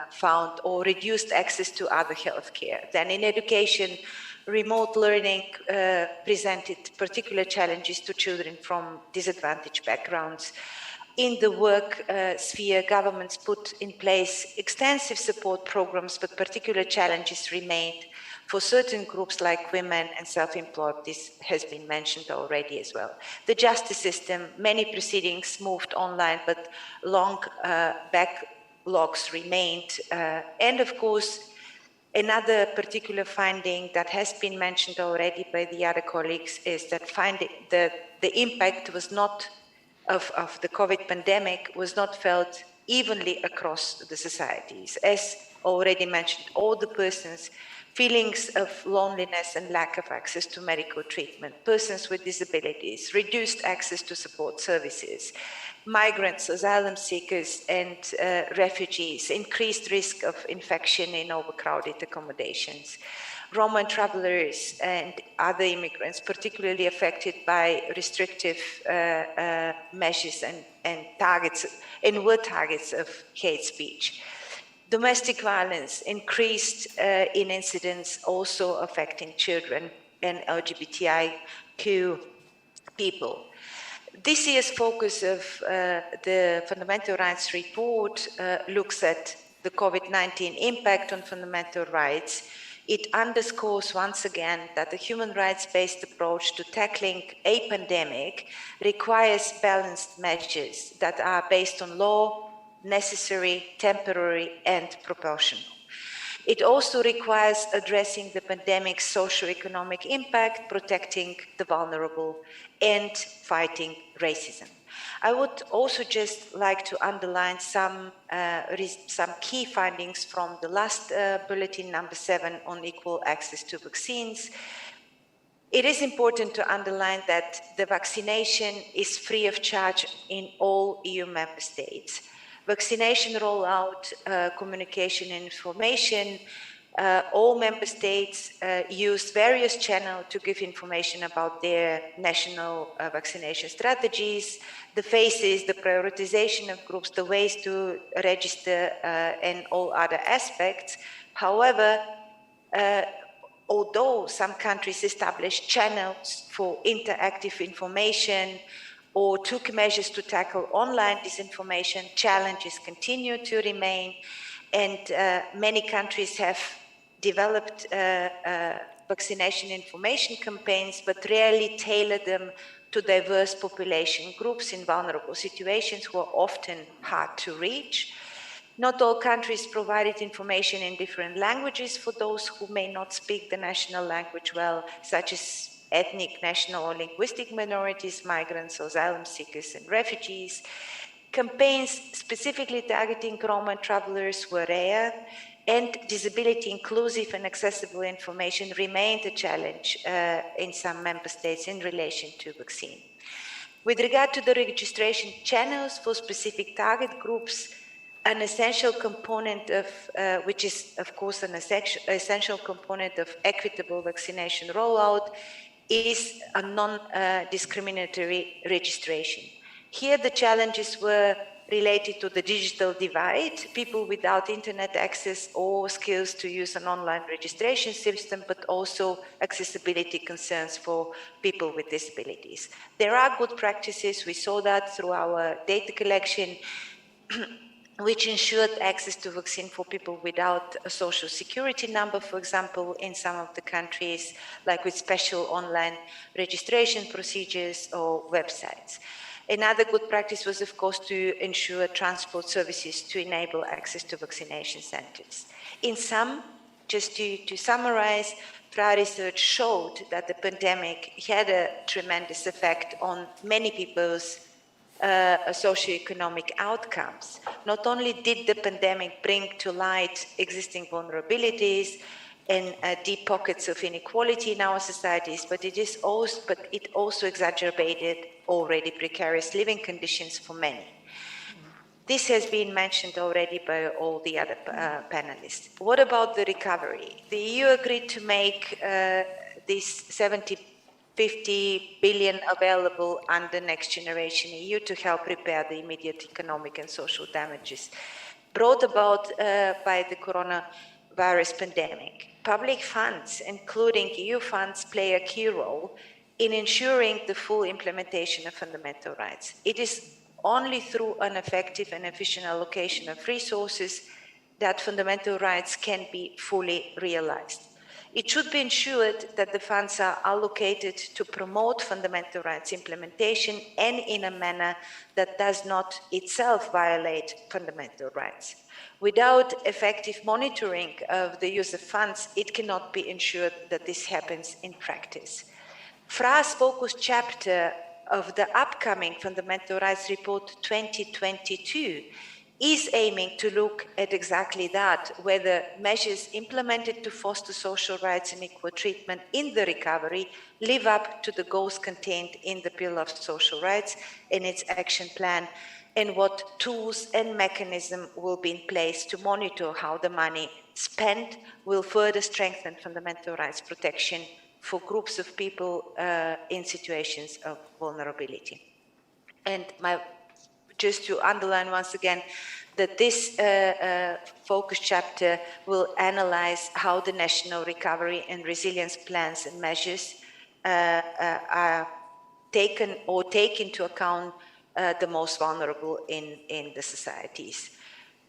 found, or reduced access to other healthcare. Then in education, remote learning presented particular challenges to children from disadvantaged backgrounds. In the work sphere, governments put in place extensive support programs, but particular challenges remained for certain groups like women and self-employed. This has been mentioned already as well. The justice system, many proceedings moved online, but long backlogs remained. And of course, another particular finding that has been mentioned already by the other colleagues is that the impact was not of the COVID pandemic was not felt evenly across the societies. As already mentioned, older persons, feelings of loneliness and lack of access to medical treatment, persons with disabilities, reduced access to support services, migrants, asylum seekers, and refugees, increased risk of infection in overcrowded accommodations. Roman travelers and other immigrants, particularly affected by restrictive measures and targets, and were targets of hate speech. Domestic violence increased in incidents, also affecting children and LGBTIQ people. This year's focus of the Fundamental Rights Report looks at the COVID-19 impact on fundamental rights. It underscores once again that the human rights-based approach to tackling a pandemic requires balanced measures that are based on law, necessary, temporary, and proportional. It also requires addressing the pandemic's socio-economic impact, protecting the vulnerable, and fighting racism. I would also just like to underline some key findings from the last bulletin, number 7, on equal access to vaccines. It is important to underline that the vaccination is free of charge in all EU member states. Vaccination rollout, communication and information All member states use various channels to give information about their national vaccination strategies, the phases, the prioritization of groups, the ways to register, and all other aspects. However, although some countries established channels for interactive information or took measures to tackle online disinformation, challenges continue to remain, and many countries have developed vaccination information campaigns, but rarely tailor them to diverse population groups in vulnerable situations who are often hard to reach. Not all countries provided information in different languages for those who may not speak the national language well, such as ethnic, national, or linguistic minorities, migrants, asylum seekers, and refugees. Campaigns specifically targeting Roma travelers were rare, and disability inclusive and accessible information remained a challenge in some member states in relation to vaccine. With regard to the registration channels for specific target groups, an essential component of, which is of course an essential component of equitable vaccination rollout, is a non-discriminatory registration. Here the challenges were related to the digital divide, people without internet access or skills to use an online registration system, but also accessibility concerns for people with disabilities. There are good practices, we saw that through our data collection, which ensured access to vaccine for people without a social security number, for example, in some of the countries, like with special online registration procedures or websites. Another good practice was, of course, to ensure transport services to enable access to vaccination centers. In sum, just to summarize, prior research showed that the pandemic had a tremendous effect on many people's socioeconomic outcomes. Not only did the pandemic bring to light existing vulnerabilities and deep pockets of inequality in our societies, but it also exacerbated already precarious living conditions for many. This has been mentioned already by all the other panelists. What about the recovery? The EU agreed to make this 50 billion available under Next Generation EU to help repair the immediate economic and social damages brought about by the coronavirus pandemic. Public funds, including EU funds, play a key role in ensuring the full implementation of fundamental rights. It is only through an effective and efficient allocation of resources that fundamental rights can be fully realized. It should be ensured that the funds are allocated to promote fundamental rights implementation and in a manner that does not itself violate fundamental rights. Without effective monitoring of the use of funds, it cannot be ensured that this happens in practice. FRA's focus chapter of the upcoming Fundamental Rights Report 2022 is aiming to look at exactly that, whether measures implemented to foster social rights and equal treatment in the recovery live up to the goals contained in the Pillar of Social Rights and its action plan, and what tools and mechanisms will be in place to monitor how the money spent will further strengthen fundamental rights protection for groups of people in situations of vulnerability. And just to underline once again that this focus chapter will analyze how the national recovery and resilience plans and measures are taken or take into account the most vulnerable in the societies.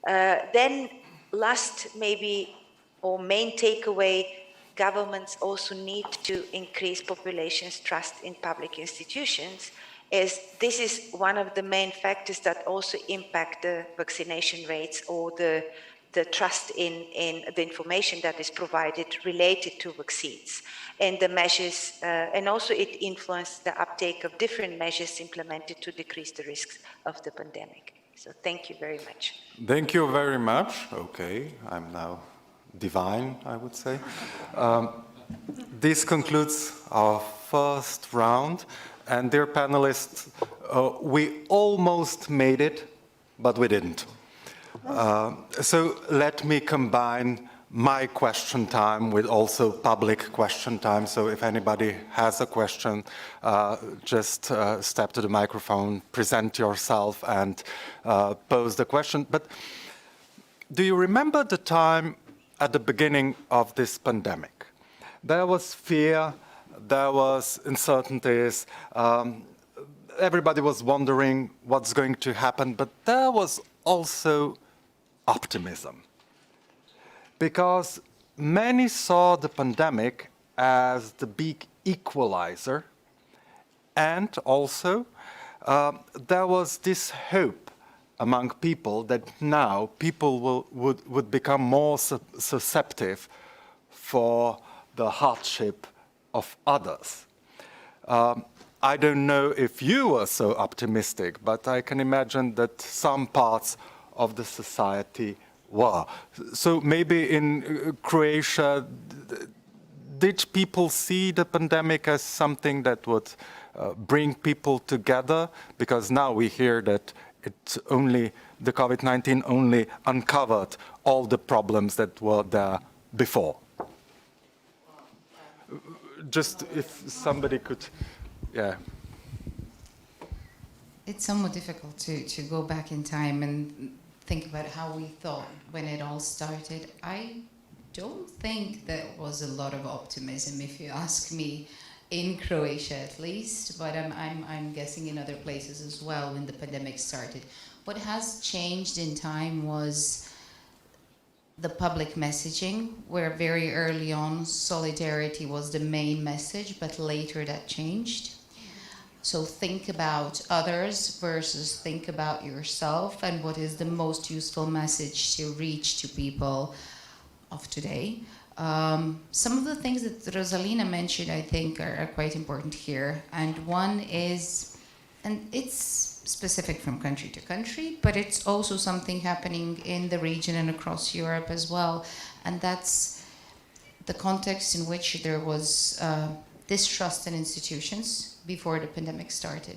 Then last maybe or main takeaway, governments also need to increase population's trust in public institutions, as this is one of the main factors that also impact the vaccination rates or the trust in the information that is provided related to vaccines and the measures, and also it influenced the uptake of different measures implemented to decrease the risks of the pandemic. So thank you very much. Thank you very much. Okay, I'm now divine, I would say. This concludes our first round. And dear panelists, we almost made it, but we didn't. So let me combine my question time with also public question time. So if anybody has a question, just step to the microphone, present yourself, and pose the question. But do you remember the time at the beginning of this pandemic? There was fear, there was uncertainties, everybody was wondering what's going to happen, but there was also optimism. Because many saw the pandemic as the big equalizer, and also there was this hope among people that now people would become more susceptible for the hardship of others. I don't know if you were so optimistic, but I can imagine that some parts of the society were. So maybe in Croatia, did people see the pandemic as something that would bring people together? Because now we hear that the COVID-19 only uncovered all the problems that were there before. Just if somebody could, yeah. It's somewhat difficult to go back in time and think about how we thought when it all started. I don't think there was a lot of optimism, if you ask me, in Croatia at least, but I'm guessing in other places as well when the pandemic started. What has changed in time was the public messaging, where very early on solidarity was the main message, but later that changed. So think about others versus think about yourself, and what is the most useful message to reach to people of today. Some of the things that Rosalina mentioned, I think, are quite important here. And one is, and it's specific from country to country, but it's also something happening in the region and across Europe as well. And that's the context in which there was distrust in institutions before the pandemic started.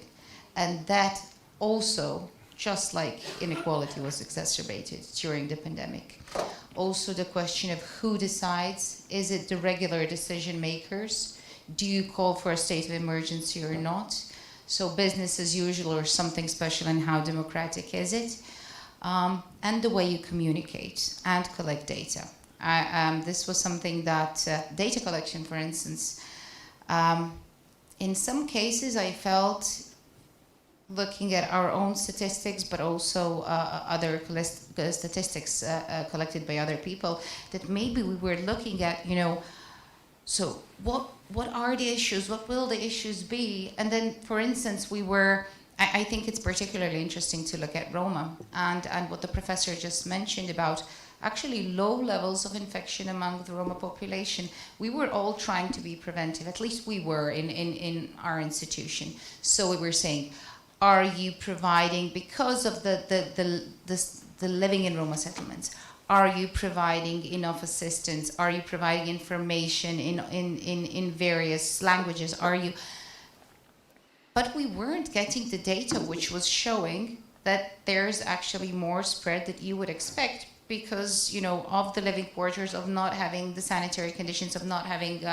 And that also, just like inequality was exacerbated during the pandemic. Also the question of who decides. Is it the regular decision makers? Do you call for a state of emergency or not? So business as usual or something special, and how democratic is it? And the way you communicate and collect data. This was something that, data collection, for instance, in some cases I felt, looking at our own statistics, but also other statistics collected by other people, that maybe we were looking at, so what are the issues? What will the issues be? And then, for instance, I think it's particularly interesting to look at Roma and what the professor just mentioned about actually low levels of infection among the Roma population. We were all trying to be preventive, at least we were in our institution. So we were saying, are you providing, because of the living in Roma settlements, are you providing enough assistance? Are you providing information in various languages? But we weren't getting the data which was showing that there's actually more spread that you would expect, because of the living quarters, of not having the sanitary conditions, of not having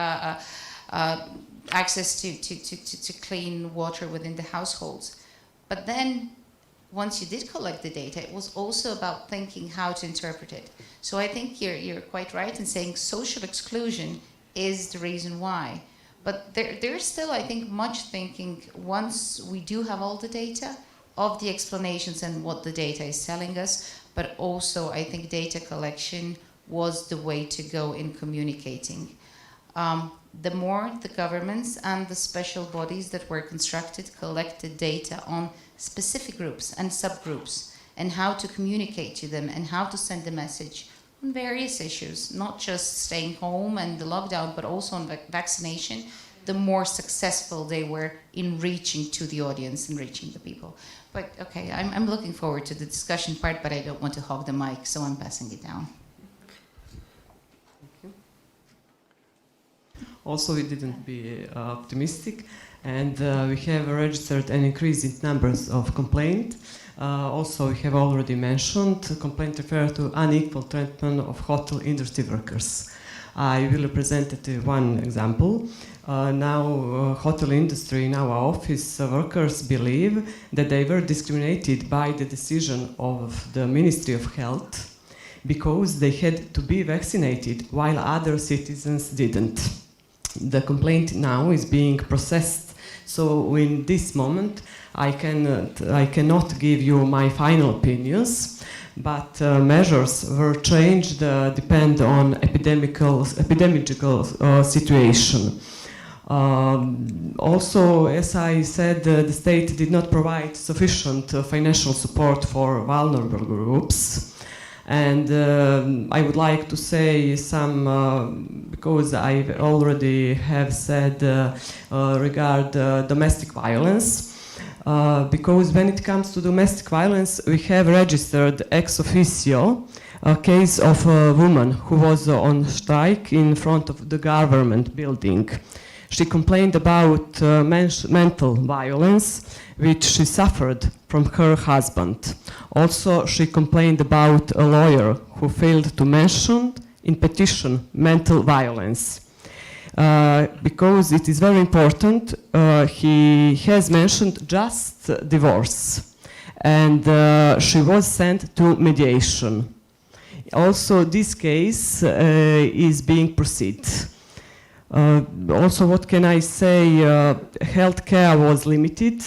access to clean water within the households. But then, once you did collect the data, it was also about thinking how to interpret it. So I think you're quite right in saying social exclusion is the reason why. But there's still, I think, much thinking once we do have all the data of the explanations and what the data is telling us, but also I think data collection was the way to go in communicating. The more the governments and the special bodies that were constructed collected data on specific groups and subgroups and how to communicate to them and how to send the message on various issues, not just staying home and the lockdown, but also on vaccination, the more successful they were in reaching to the audience and reaching the people. But okay, I'm looking forward to the discussion part, but I don't want to hog the mic, so I'm passing it down. Also, we didn't be optimistic, and we have registered an increase in numbers of complaints. Also, we have already mentioned complaint refer to unequal treatment of hotel industry workers. I will present one example. Now, hotel industry in our office workers believe that they were discriminated by the decision of the Ministry of Health because they had to be vaccinated while other citizens didn't. The complaint now is being processed, so in this moment I cannot give you my final opinions, but measures were changed depend on epidemiological situation. Also, as I said, the state did not provide sufficient financial support for vulnerable groups. And I would like to say some, because I already have said regard domestic violence. Because when it comes to domestic violence, we have registered ex officio a case of a woman who was on strike in front of the government building. She complained about mental violence, which she suffered from her husband. Also, she complained about a lawyer who failed to mention in petition mental violence. Because it is very important, he has mentioned just divorce, and she was sent to mediation. Also, this case is being proceeded. Also, what can I say? Healthcare was limited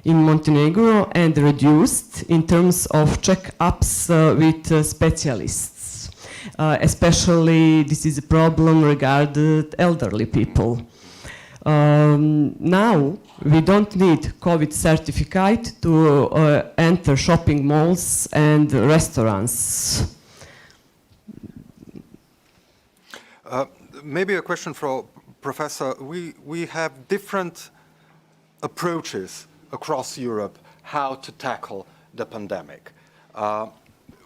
in Montenegro and reduced in terms of check-ups with specialists. Especially, this is a problem regarding elderly people. Now, we don't need COVID certificate to enter shopping malls and restaurants. Maybe a question for Professor. We have different approaches across Europe how to tackle the pandemic.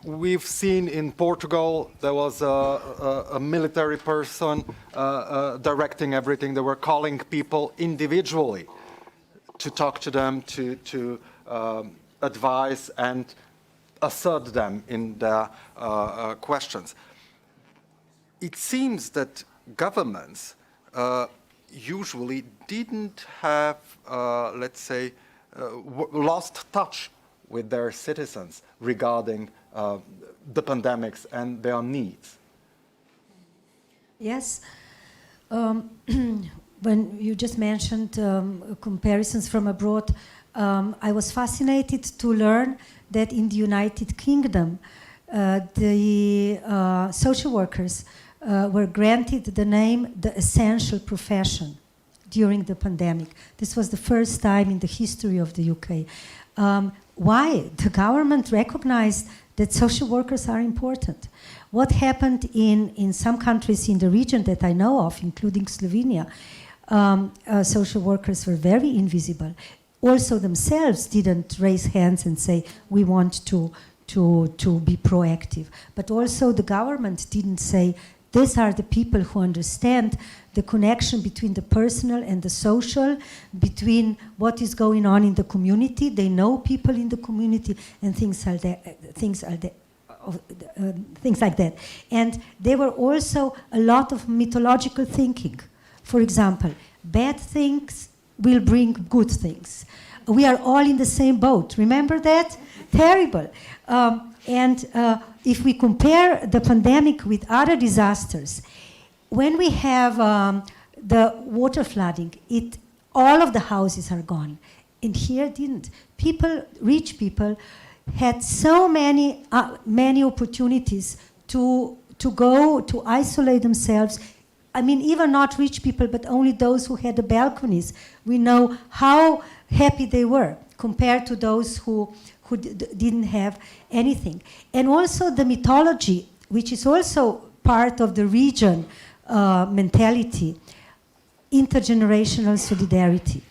We've seen in Portugal there was a military person directing everything. They were calling people individually to talk to them, to advise and assert them in their questions. It seems that governments usually didn't have, let's say, lost touch with their citizens regarding the pandemics and their needs. Yes. When you just mentioned comparisons from abroad, I was fascinated to learn that in the United Kingdom, the social workers were granted the name the essential profession during the pandemic. This was the first time in the history of the UK. Why? The government recognized that social workers are important. What happened in some countries in the region that I know of, including Slovenia, social workers were very invisible. Also themselves didn't raise hands and say, we want to be proactive. But also the government didn't say, these are the people who understand the connection between the personal and the social, between what is going on in the community. They know people in the community and things like that. And there were also a lot of mythological thinking. For example, bad things will bring good things. We are all in the same boat. Remember that? Terrible. If we compare the pandemic with other disasters, when we have the water flooding, all of the houses are gone. And here didn't. Rich people, had so many opportunities to go, to isolate themselves. I mean, even not rich people, but only those who had the balconies. We know how happy they were compared to those who didn't have anything. And also the mythology, which is also part of the region mentality, intergenerational solidarity,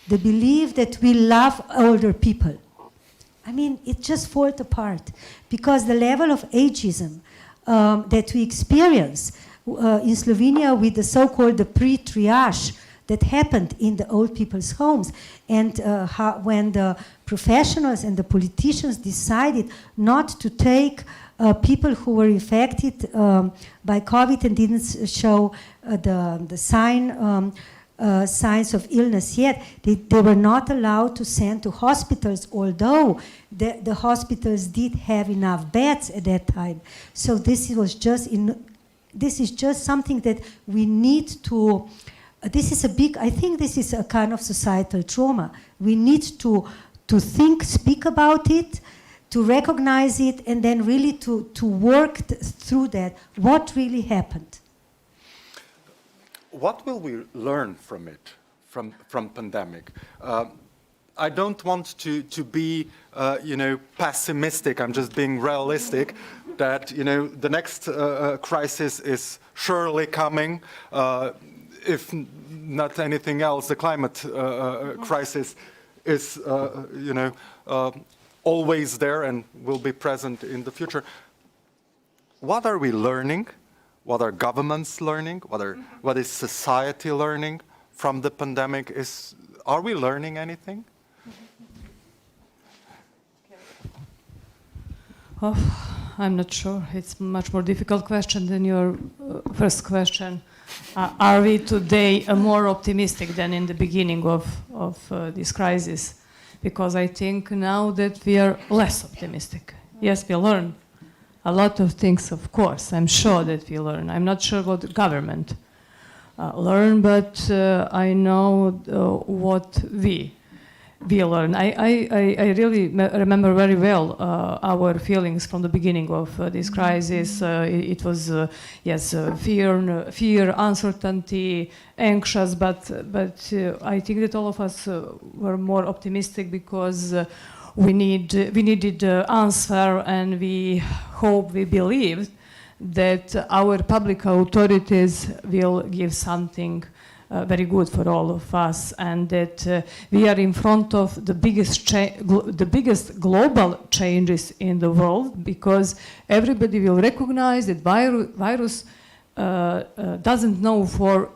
the belief that we love older people. I mean, it just falls apart because the level of ageism that we experience in Slovenia with the so-called the pre-triage, that happened in the old people's homes, and when the professionals and the politicians decided not to take people who were infected by COVID and didn't show the signs of illness yet, they were not allowed to send to hospitals, although the hospitals did have enough beds at that time. So this is just something that we need to, I think this is a kind of societal trauma. We need to speak about it, to recognize it, and then really to work through that. What really happened? What will we learn from it, from pandemic? I don't want to be, pessimistic. I'm just being realistic that, the next crisis is surely coming. If not anything else, the climate crisis is, always there and will be present in the future. What are we learning? What are governments learning? What is society learning from the pandemic? Are we learning anything? Oh, I'm not sure. It's a much more difficult question than your first question. Are we today more optimistic than in the beginning of this crisis? Because I think now that we are less optimistic. Yes, we learn a lot of things, of course. I'm sure that we learn. I'm not sure what the government learn, but I know what we learn. I really remember very well our feelings from the beginning of this crisis. It was fear, uncertainty, anxious, but I think that all of us were more optimistic because we needed answer, and we believed that our public authorities will give something very good for all of us, and that we are in front of the biggest global changes in the world, because everybody will recognize that virus doesn't know for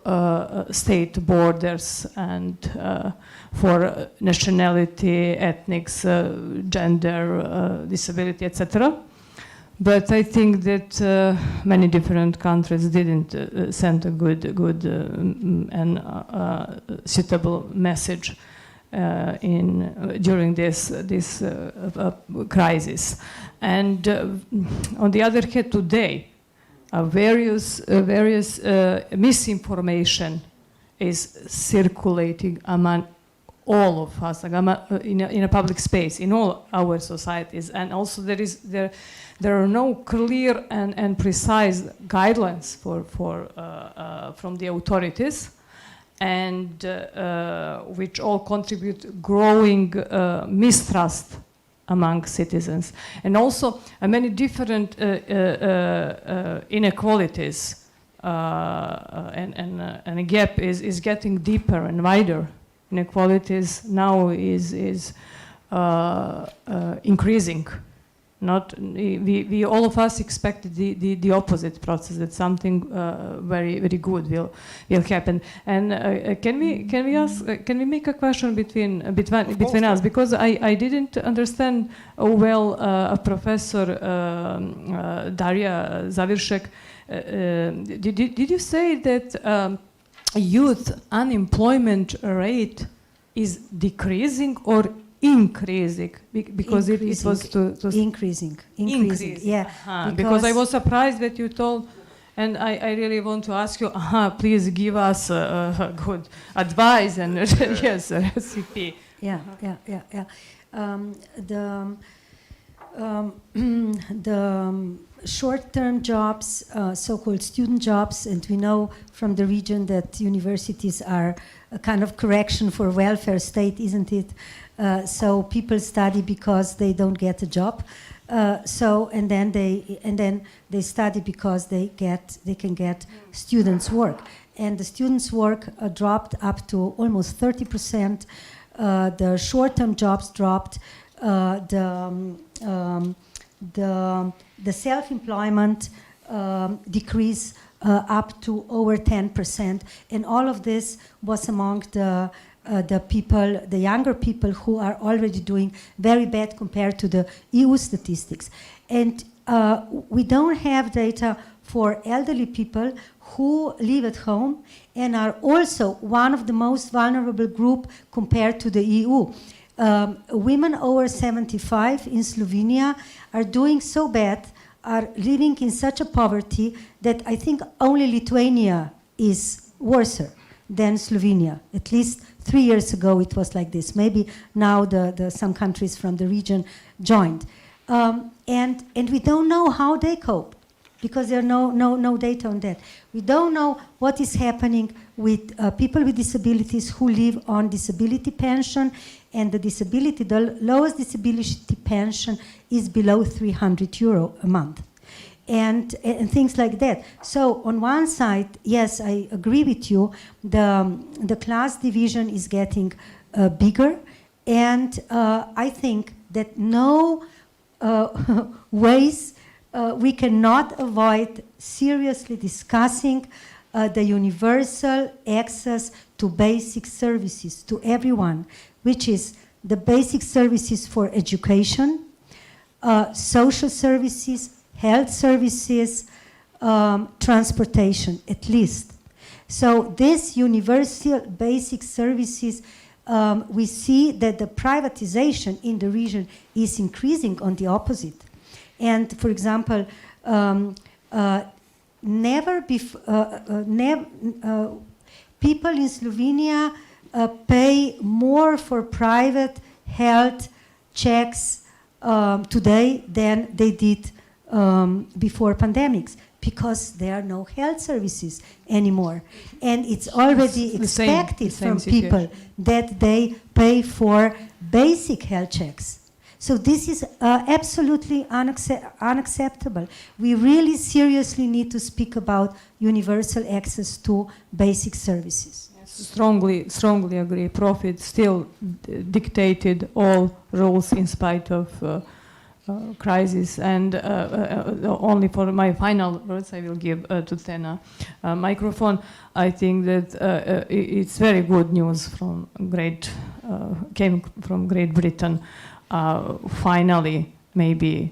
state borders and for nationality, ethnics, gender, disability, etc. But I think that many different countries didn't send a good and suitable message during this crisis. And on the other hand, today, various misinformation is circulating among all of us in a public space, in all our societies, and also there are no clear and precise guidelines from the authorities, and which all contribute growing mistrust among citizens, and also many different inequalities, and a gap is getting deeper and wider. Inequalities now is increasing. We all of us expected the opposite process, that something very good will happen. And can we make a question between us, because I didn't understand well Professor Darja Zaviršek. Did you say that youth unemployment rate is decreasing or increasing? Because it was increasing. Yeah. Because I was surprised that you told, and I really want to ask you, please give us good advice and yes, a recipe. Yeah. The short-term jobs, so-called student jobs, and we know from the region that universities are a kind of correction for welfare state, isn't it? So people study because they don't get a job. And then they study because they can get students' work, and the students' work dropped up to almost 30%. The short-term jobs dropped. The self-employment decrease up to over 10%. And all of this was among the people, the younger people who are already doing very bad compared to the EU statistics. And we don't have data for elderly people who live at home and are also one of the most vulnerable group compared to the EU. Women over 75 in Slovenia are doing so bad, are living in such a poverty that I think only Lithuania is worse than Slovenia. At least 3 years ago it was like this. Maybe now some countries from the region joined. And we don't know how they cope, because there are no data on that. We don't know what is happening with people with disabilities who live on disability pension, and the lowest disability pension is below 300 euro a month. And things like that. So on one side, yes, I agree with you, the class division is getting bigger, and I think that no ways we cannot avoid seriously discussing the universal access to basic services to everyone, which is the basic services for education, social services, health services, transportation, at least. So these universal basic services, we see that the privatization in the region is increasing on the opposite. And for example, people in Slovenia pay more for private health checks today than they did before pandemics, because there are no health services anymore. And it's already expected from people that they pay for basic health checks. So this is absolutely unacceptable. We really seriously need to speak about universal access to basic services. Strongly agree. Profit still dictated all rules in spite of crisis. And only for my final words, I will give to Tena microphone. I think that it's very good news from came from Great Britain. Finally, maybe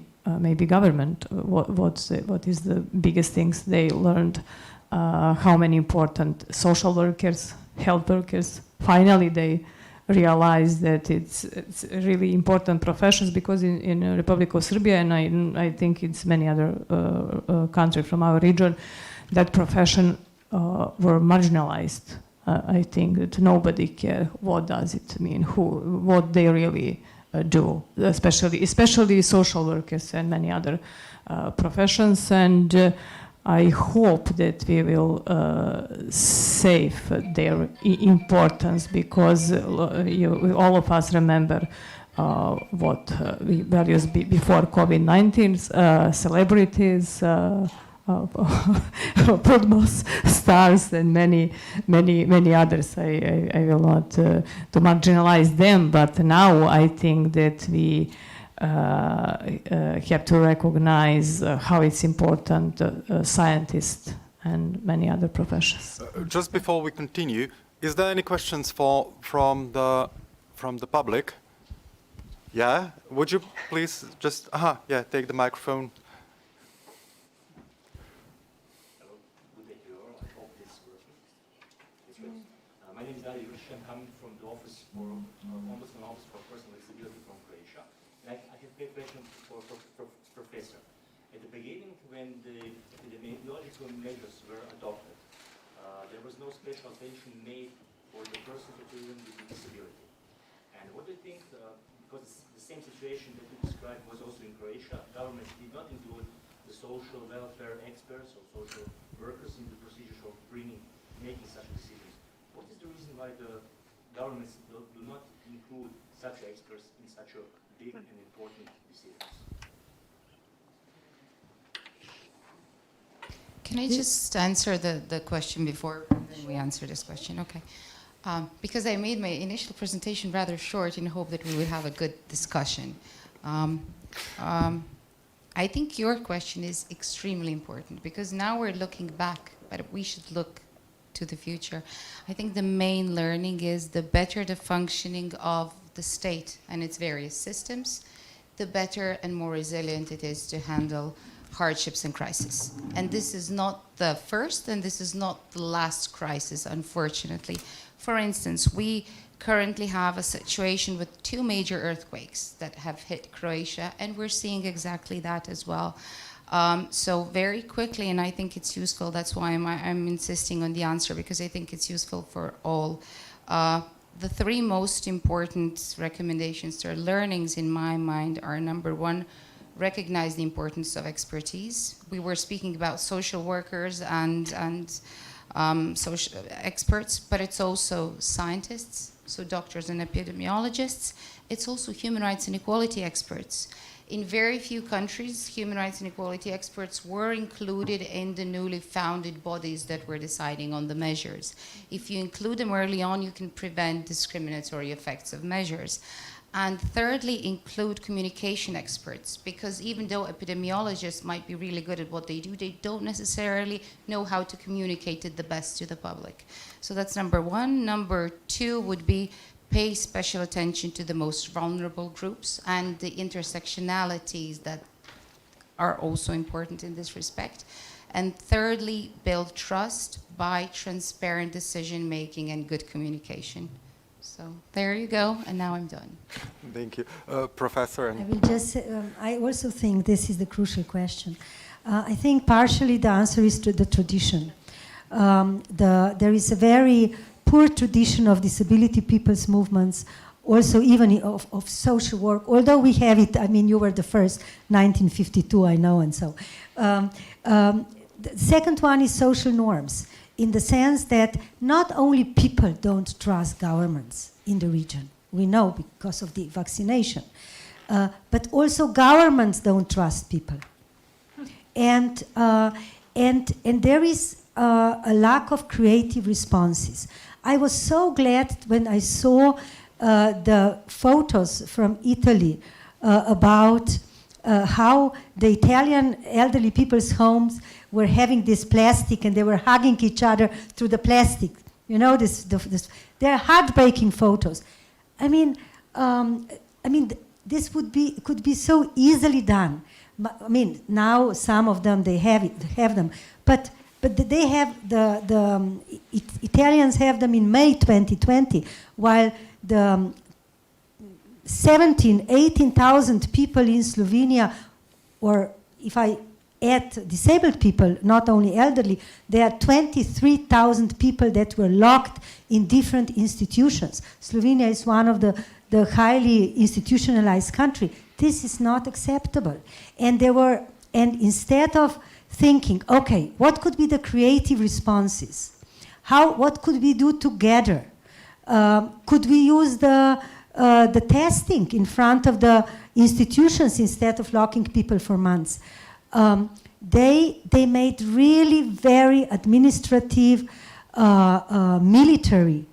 government. What is the biggest things they learned? How many important social workers, health workers. Finally, they realize that it's really important professions, because in Republic of Serbia, and I think it's many other countries from our region, that profession were marginalized. I think that nobody cares what does it mean, what they really do, especially social workers and many other professions. And I hope that we will save their importance, because all of us remember what values before COVID-19, celebrities, football stars, and many others. I will not to marginalize them, but now I think that we have to recognize how it's important, scientists and many other professions. Just before we continue, is there any questions from the public? Yeah, would you please just take the microphone. Hello, good day to you all. I hope this is working. It's good. My name is Dalli. I'm coming from the office for Ombudsman Office for Personal Disability from Croatia. And I have a question for Professor. At the beginning, when the epidemiological measures were adopted, there was no special attention made for the person living with a disability. And what do you think, because the same situation that you described was also in Croatia, governments did not include the social welfare experts or social workers in the procedures of making such decisions. What is the reason why the governments do not include such experts in such a big and important decisions? Can I just answer the question before we answer this question? Okay. Because I made my initial presentation rather short in hope that we would have a good discussion. I think your question is extremely important because now we're looking back, but we should look to the future. I think the main learning is the better the functioning of the state and its various systems, the better and more resilient it is to handle hardships and crises. And this is not the first and this is not the last crisis, unfortunately. For instance, we currently have a situation with 2 major earthquakes that have hit Croatia, and we're seeing exactly that as well. So very quickly, and I think it's useful, that's why I'm insisting on the answer, because I think it's useful for all. The 3 most important recommendations or learnings in my mind are, number 1, recognize the importance of expertise. We were speaking about social workers and social experts, but it's also scientists, so doctors and epidemiologists. It's also human rights and equality experts. In very few countries, human rights and equality experts were included in the newly founded bodies that were deciding on the measures. If you include them early on, you can prevent discriminatory effects of measures. And thirdly, include communication experts, because even though epidemiologists might be really good at what they do, they don't necessarily know how to communicate it the best to the public. So that's number 1. Number 2 would be pay special attention to the most vulnerable groups and the intersectionalities that are also important in this respect. And thirdly, build trust by transparent decision-making and good communication. So there you go, and now I'm done. Thank you. Professor? I will just say, I also think this is the crucial question. I think partially the answer is to the tradition. There is a very poor tradition of disability people's movements, also even of social work, although we have it. I mean, you were the first, 1952, I know, and so. The second one is social norms, in the sense that not only people don't trust governments in the region, we know because of the vaccination, but also governments don't trust people. And there is a lack of creative responses. I was so glad when I saw the photos from Italy about how the Italian elderly people's homes were having this plastic and they were hugging each other through the plastic. You know, they're heartbreaking photos. I mean, this could be so easily done. I mean, now some of them they have them, but they have Italians have them in May 2020, while the 18,000 people in Slovenia, or if I add disabled people, not only elderly, there are 23,000 people that were locked in different institutions. Slovenia is one of the highly institutionalized country. This is not acceptable. And instead of thinking, okay, what could be the creative responses? What could we do together? Could we use the testing in front of the institutions instead of locking people for months? They made really very administrative, military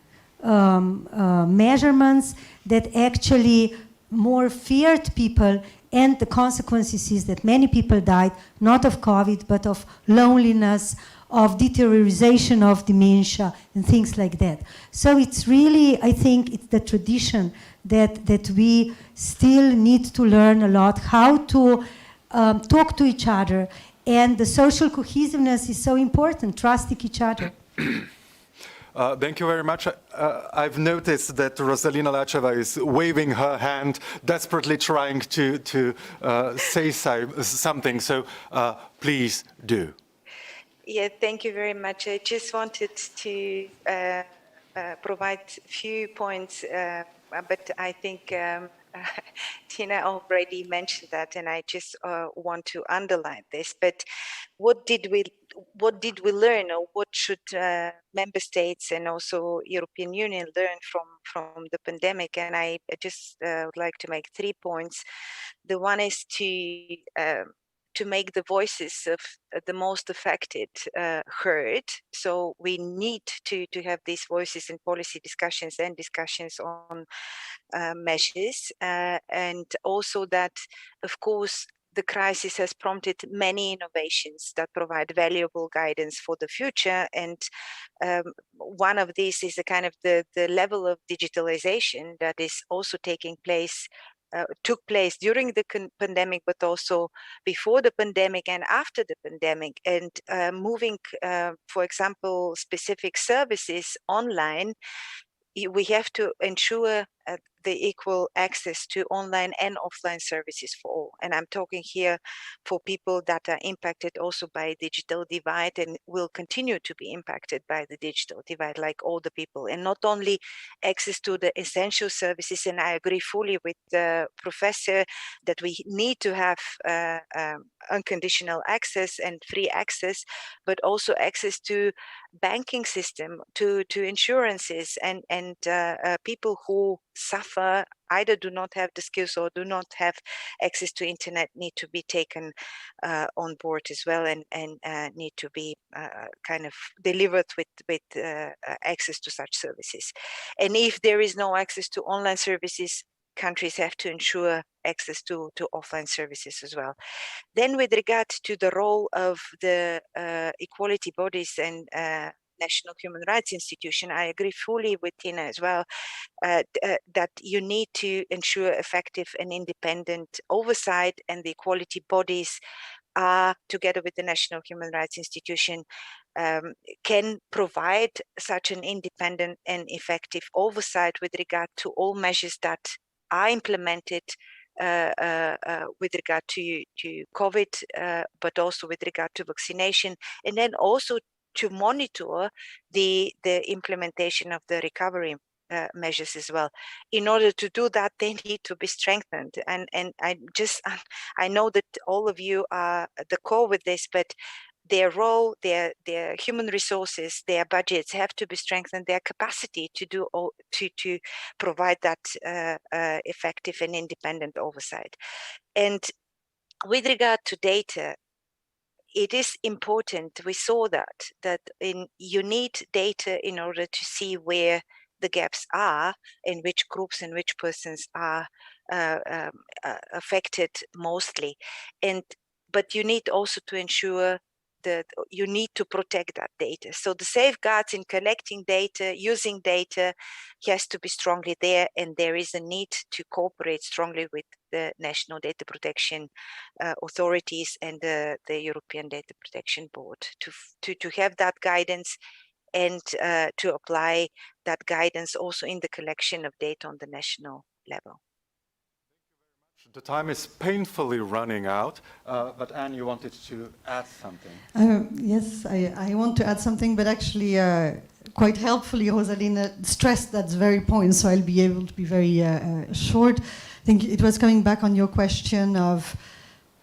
measurements that actually more feared people, and the consequences is that many people died, not of COVID, but of loneliness, of deterioration of dementia, and things like that. So it's really, I think, it's the tradition that we still need to learn a lot, how to talk to each other, and the social cohesiveness is so important, trusting each other. Thank you very much. I've noticed that Rosalina Lacheva is waving her hand, desperately trying to say something, so please do. Yeah, thank you very much. I just wanted to provide a few points, but I think Tena already mentioned that, and I just want to underline this. But what did we learn, or what should member states and also European Union learn from the pandemic? And I just would like to make 3 points. The one is to make the voices of the most affected heard. So we need to have these voices in policy discussions and discussions on measures, and also that, of course, the crisis has prompted many innovations that provide valuable guidance for the future. And one of these is the kind of the level of digitalization that is also taking place, took place during the pandemic, but also before the pandemic and after the pandemic, and moving, for example, specific services online. We have to ensure the equal access to online and offline services for all. And I'm talking here for people that are impacted also by digital divide and will continue to be impacted by the digital divide, like all the people. And not only access to the essential services, and I agree fully with the professor that we need to have unconditional access and free access, but also access to banking system, to insurances, and people who suffer, either do not have the skills or do not have access to internet, need to be taken on board as well, and need to be kind of delivered with access to such services. And if there is no access to online services, countries have to ensure access to offline services as well. Then with regard to the role of the equality bodies and national human rights institution, I agree fully with Tena as well, that you need to ensure effective and independent oversight, and the equality bodies are, together with the national human rights institution, can provide such an independent and effective oversight with regard to all measures that are implemented with regard to COVID, but also with regard to vaccination, and then also to monitor the implementation of the recovery measures as well. In order to do that, they need to be strengthened. And I know that all of you are at the core with this, but their role, their human resources, their budgets have to be strengthened. Their capacity to do to provide that effective and independent oversight. And with regard to data, it is important. We saw that you need data in order to see where the gaps are, and which groups and which persons are affected mostly. But you need also to ensure that you need to protect that data. So the safeguards in collecting data, using data, has to be strongly there, and there is a need to cooperate strongly with the national data protection authorities and the European Data Protection Board to have that guidance, and to apply that guidance also in the collection of data on the national level. The time is painfully running out, but Anne, you wanted to add something. Yes, I want to add something, but actually quite helpfully, Rosalina stressed that very point, so I'll be able to be very short. I think it was coming back on your question of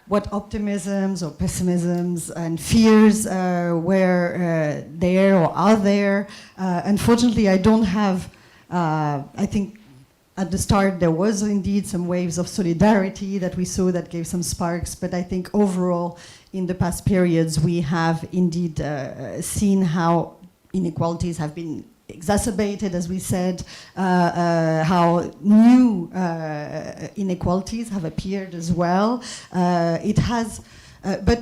what optimisms or pessimisms and fears were there or are there. Unfortunately, I don't have, I think, at the start, there was indeed some waves of solidarity that we saw that gave some sparks, but I think overall, in the past periods, we have indeed seen how inequalities have been exacerbated, as we said, how new inequalities have appeared as well. It has, but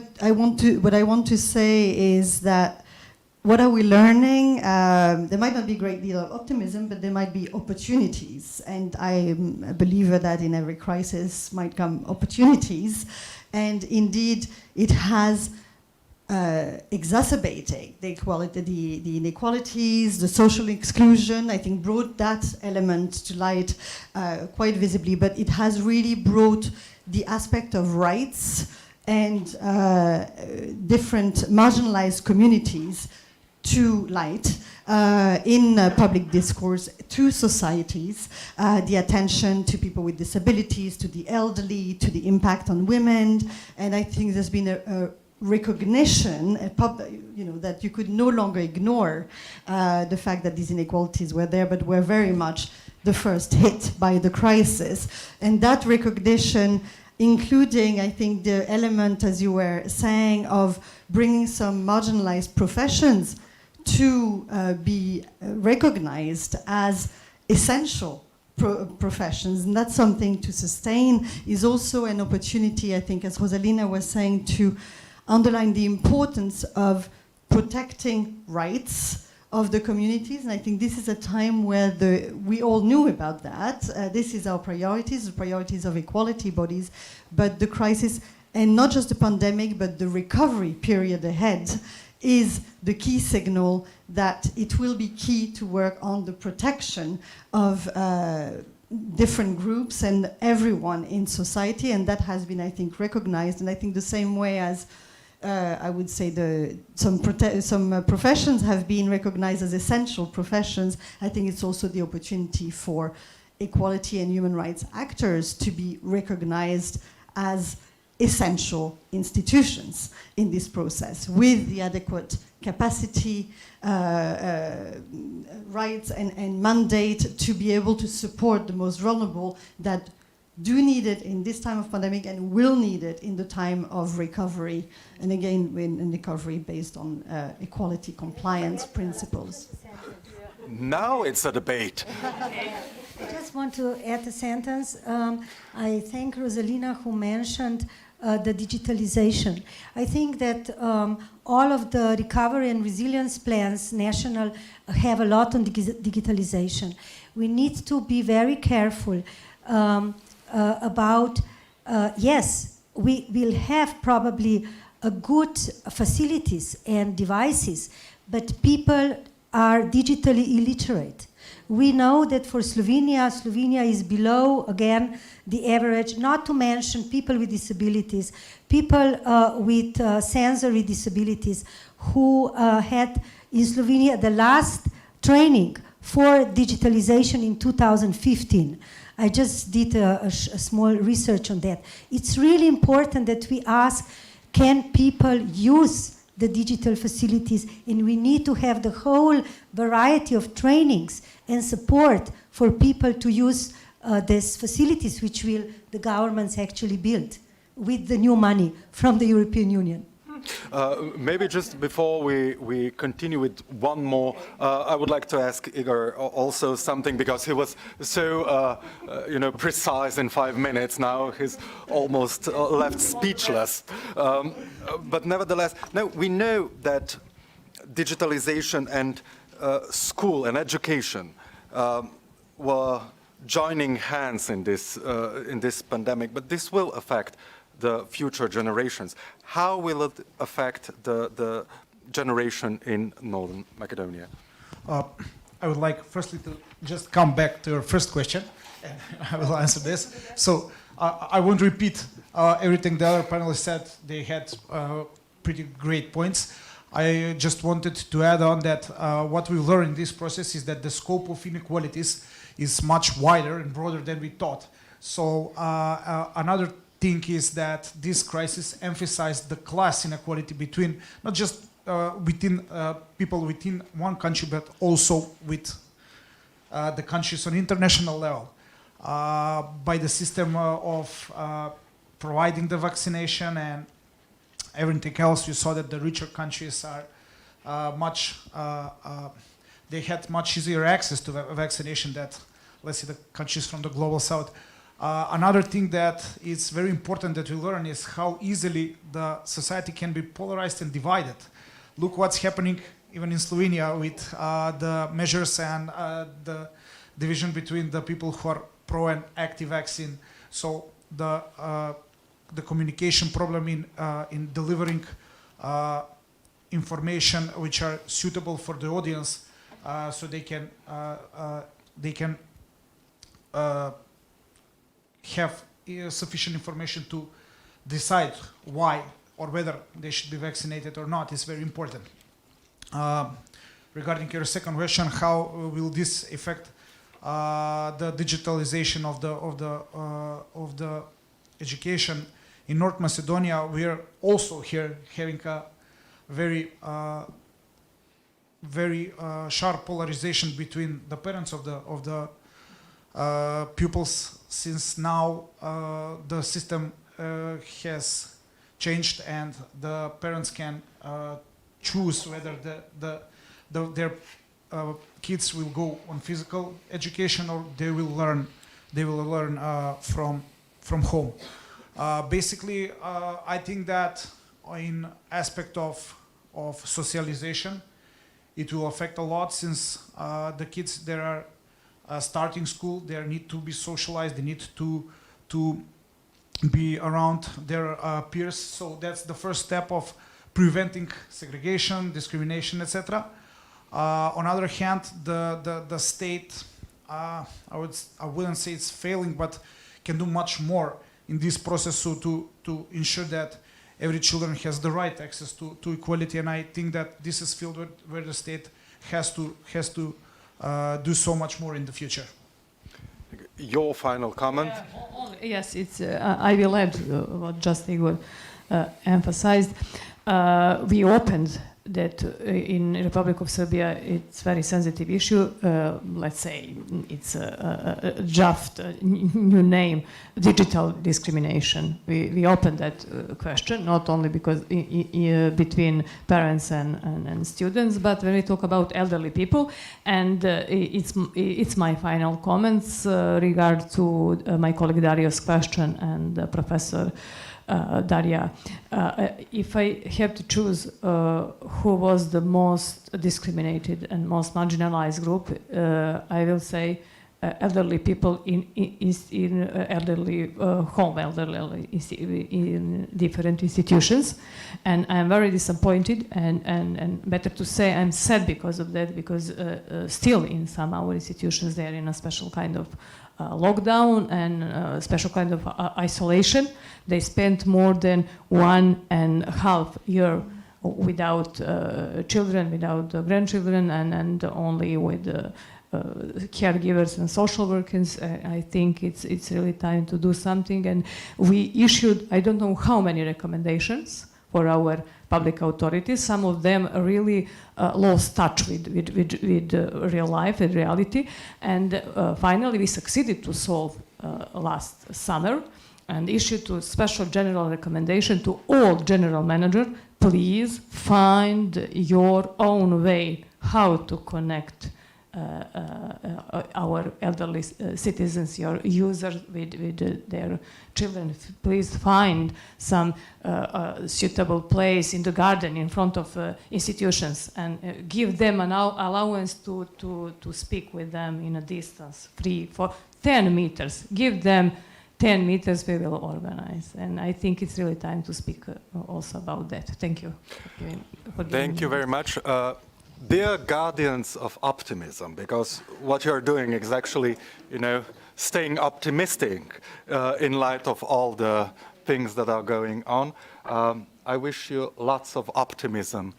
what I want to say is that what are we learning? There might not be a great deal of optimism, but there might be opportunities. And I'm a believer that in every crisis might come opportunities. And indeed, it has exacerbated the inequalities, the social exclusion, I think brought that element to light quite visibly. But it has really brought the aspect of rights and different marginalized communities to light in public discourse, to societies, the attention to people with disabilities, to the elderly, to the impact on women. And I think there's been a recognition, that you could no longer ignore the fact that these inequalities were there, but were very much the first hit by the crisis. And that recognition, including, I think, the element, as you were saying, of bringing some marginalized professions to be recognized as essential professions, and that's something to sustain. Is also an opportunity, I think, as Rosalina was saying, to underline the importance of protecting rights of the communities, and I think this is a time where we all knew about that. This is our priorities, the priorities of equality bodies, but the crisis, and not just the pandemic, but the recovery period ahead, is the key signal that it will be key to work on the protection of different groups and everyone in society, and that has been, I think, recognized. And I think the same way as I would say some professions have been recognized as essential professions, I think it's also the opportunity for equality and human rights actors to be recognized as essential institutions in this process, with the adequate capacity, rights and mandate to be able to support the most vulnerable that do need it in this time of pandemic and will need it in the time of recovery, and again in recovery based on equality compliance principles. Now it's a debate. I just want to add a sentence. I thank Rosalina who mentioned the digitalization. I think that all of the recovery and resilience plans, national, have a lot on digitalization. We need to be very careful about, yes, we will have probably a good facilities and devices, but people are digitally illiterate. We know that for Slovenia is below, again, the average, not to mention people with disabilities, people with sensory disabilities who had in Slovenia the last training for digitalization in 2015. I just did a small research on that. It's really important that we ask, can people use the digital facilities? And we need to have the whole variety of trainings and support for people to use these facilities, which will the governments actually build with the new money from the European Union. Maybe just before we continue with one more, I would like to ask Igor also something, because he was so precise in 5 minutes. Now he's almost left speechless. But nevertheless, no, we know that digitalization and school and education were joining hands in this pandemic, but this will affect the future generations. How will it affect the generation in Northern Macedonia? I would like firstly to just come back to your first question, and I will answer this. So I won't repeat everything the other panelists said. They had pretty great points. I just wanted to add on that what we learned in this process is that the scope of inequalities is much wider and broader than we thought. So another thing is that this crisis emphasized the class inequality between, not just within people within one country, but also with the countries on international level. By the system of providing the vaccination and everything else, you saw that the richer countries are they had much easier access to vaccination than, let's say, the countries from the global south. Another thing that is very important that we learn is how easily the society can be polarized and divided. Look what's happening even in Slovenia with the measures and the division between the people who are pro and anti-vaccine. So the communication problem in delivering information which are suitable for the audience, so they can have sufficient information to decide why or whether they should be vaccinated or not is very important. Regarding your second question, how will this affect the digitalization of the education in North Macedonia? We are also here having a very sharp polarization between the parents of the pupils, since now the system has changed and the parents can choose whether their kids will go on physical education or they will learn from home. Basically, I think that in aspect of socialization, it will affect a lot since the kids that are starting school, they need to be socialized, they need to be around their peers. So that's the first step of preventing segregation, discrimination, etc. On the other hand, the state, I wouldn't say it's failing, but can do much more in this process to ensure that every children has the right access to equality. And I think that this is field where the state has to do so much more in the future. Your final comment? Yes, it's. I will add what just Igor emphasized. We opened that in Republic of Serbia it's very sensitive issue. Let's say it's a draft new name, digital discrimination. We opened that question not only because between parents and students, but when we talk about elderly people, and it's my final comments regard to my colleague Dario's question and Professor Daria. If I have to choose who was the most discriminated and most marginalized group, I will say elderly people in elderly home, elderly in different institutions. And I'm very disappointed and better to say I'm sad because of that, because still in some our institutions they are in a special kind of lockdown and special kind of isolation. They spent more than 1.5 years without children, without grandchildren, and only with caregivers and social workers. I think it's really time to do something. And we issued, I don't know how many recommendations for our public authorities. Some of them really lost touch with real life and reality. And finally, we succeeded to solve last summer and issued a special general recommendation to all general managers: please find your own way how to connect our elderly citizens, your users with their children. Please find some suitable place in the garden in front of institutions and give them an allowance to speak with them in a distance, free for 10 meters. Give them 10 meters, we will organize. And I think it's really time to speak also about that. Thank you. Thank you very much. Dear guardians of optimism, because what you're doing is actually, staying optimistic in light of all the things that are going on. I wish you lots of optimism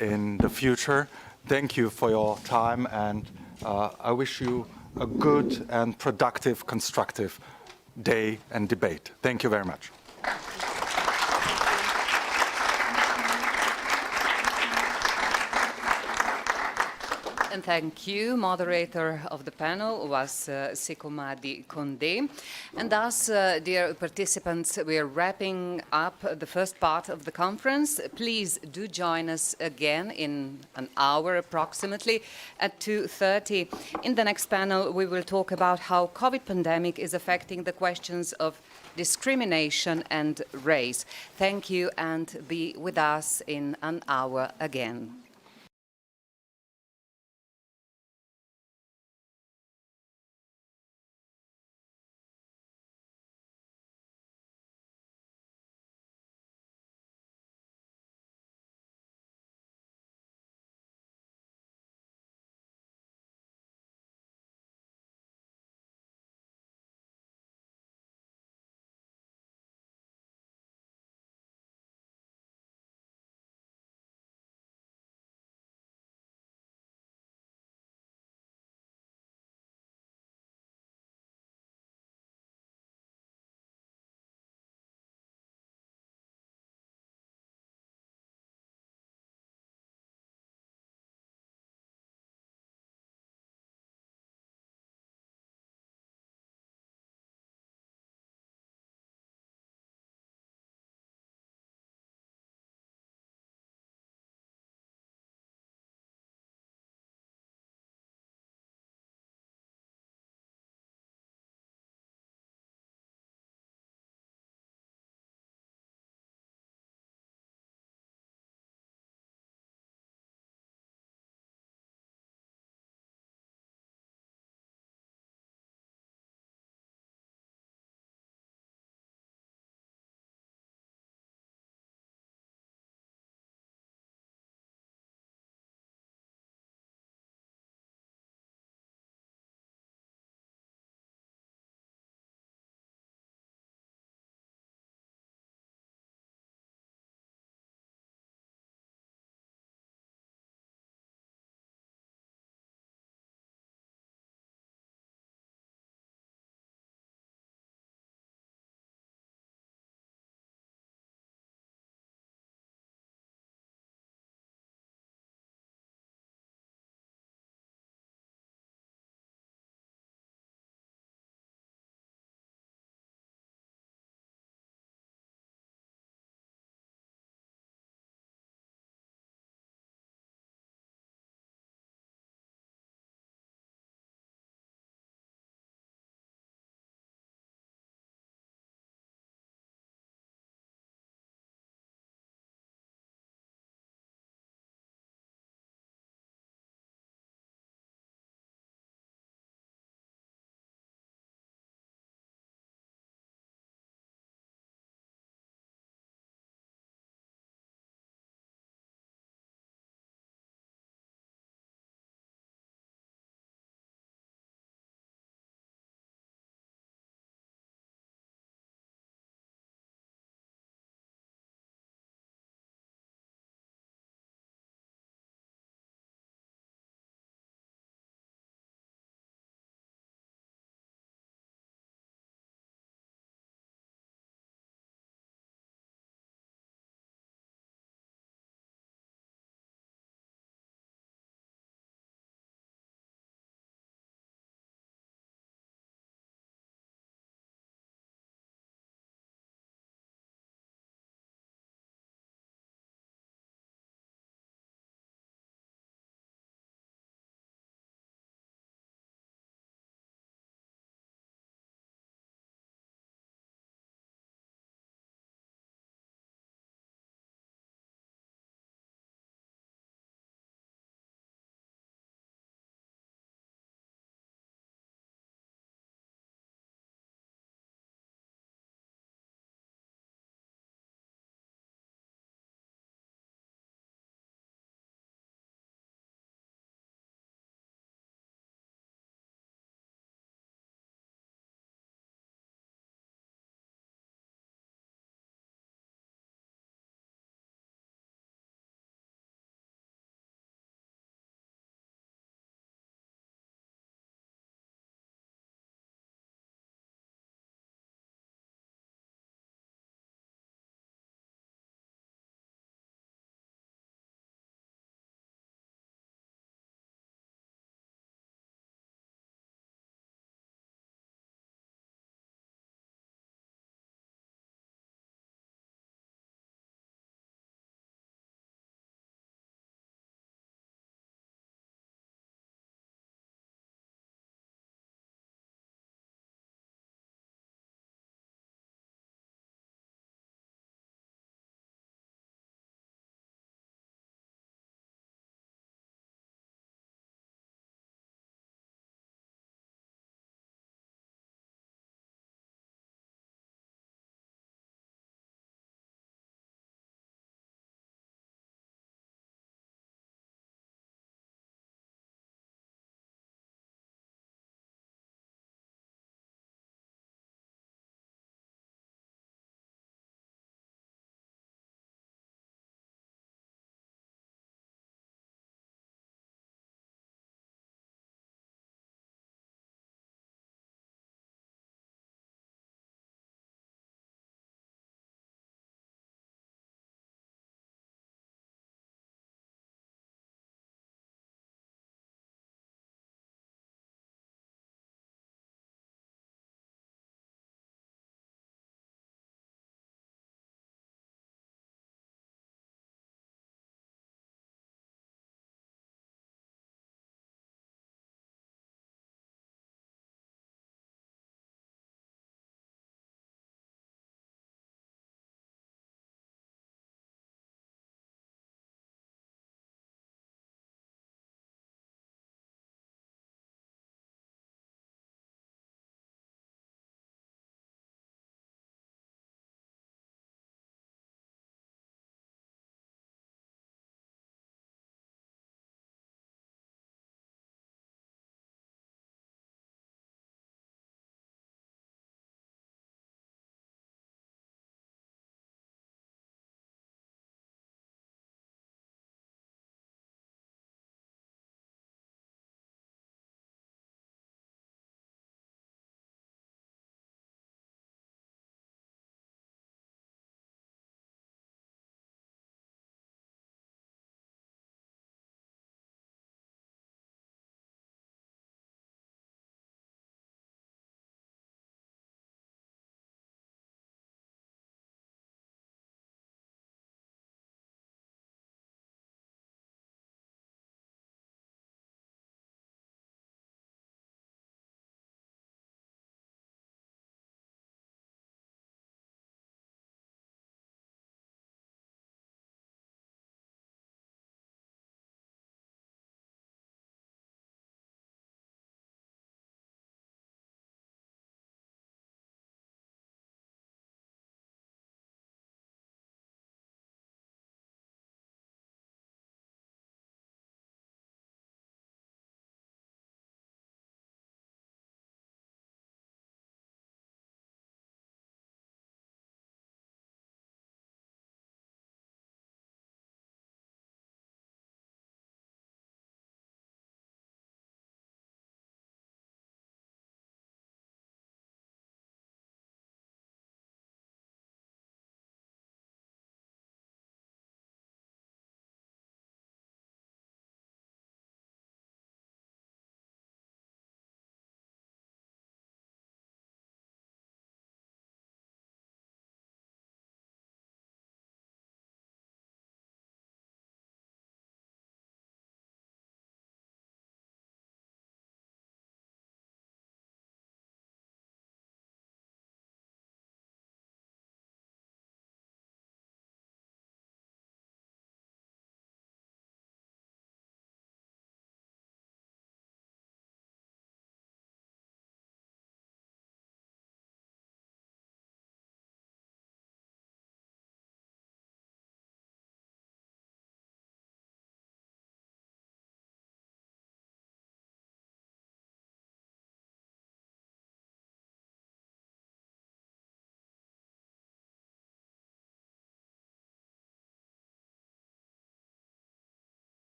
in the future. Thank you for your time, and I wish you a good and productive, constructive day and debate. Thank you very much. And thank you. Moderator of the panel was Sekumady Conde. And thus, dear participants, we are wrapping up the first part of the conference. Please do join us again in an hour approximately at 2:30. In the next panel, we will talk about how COVID pandemic is affecting the questions of discrimination and race. Thank you, and be with us in an hour again.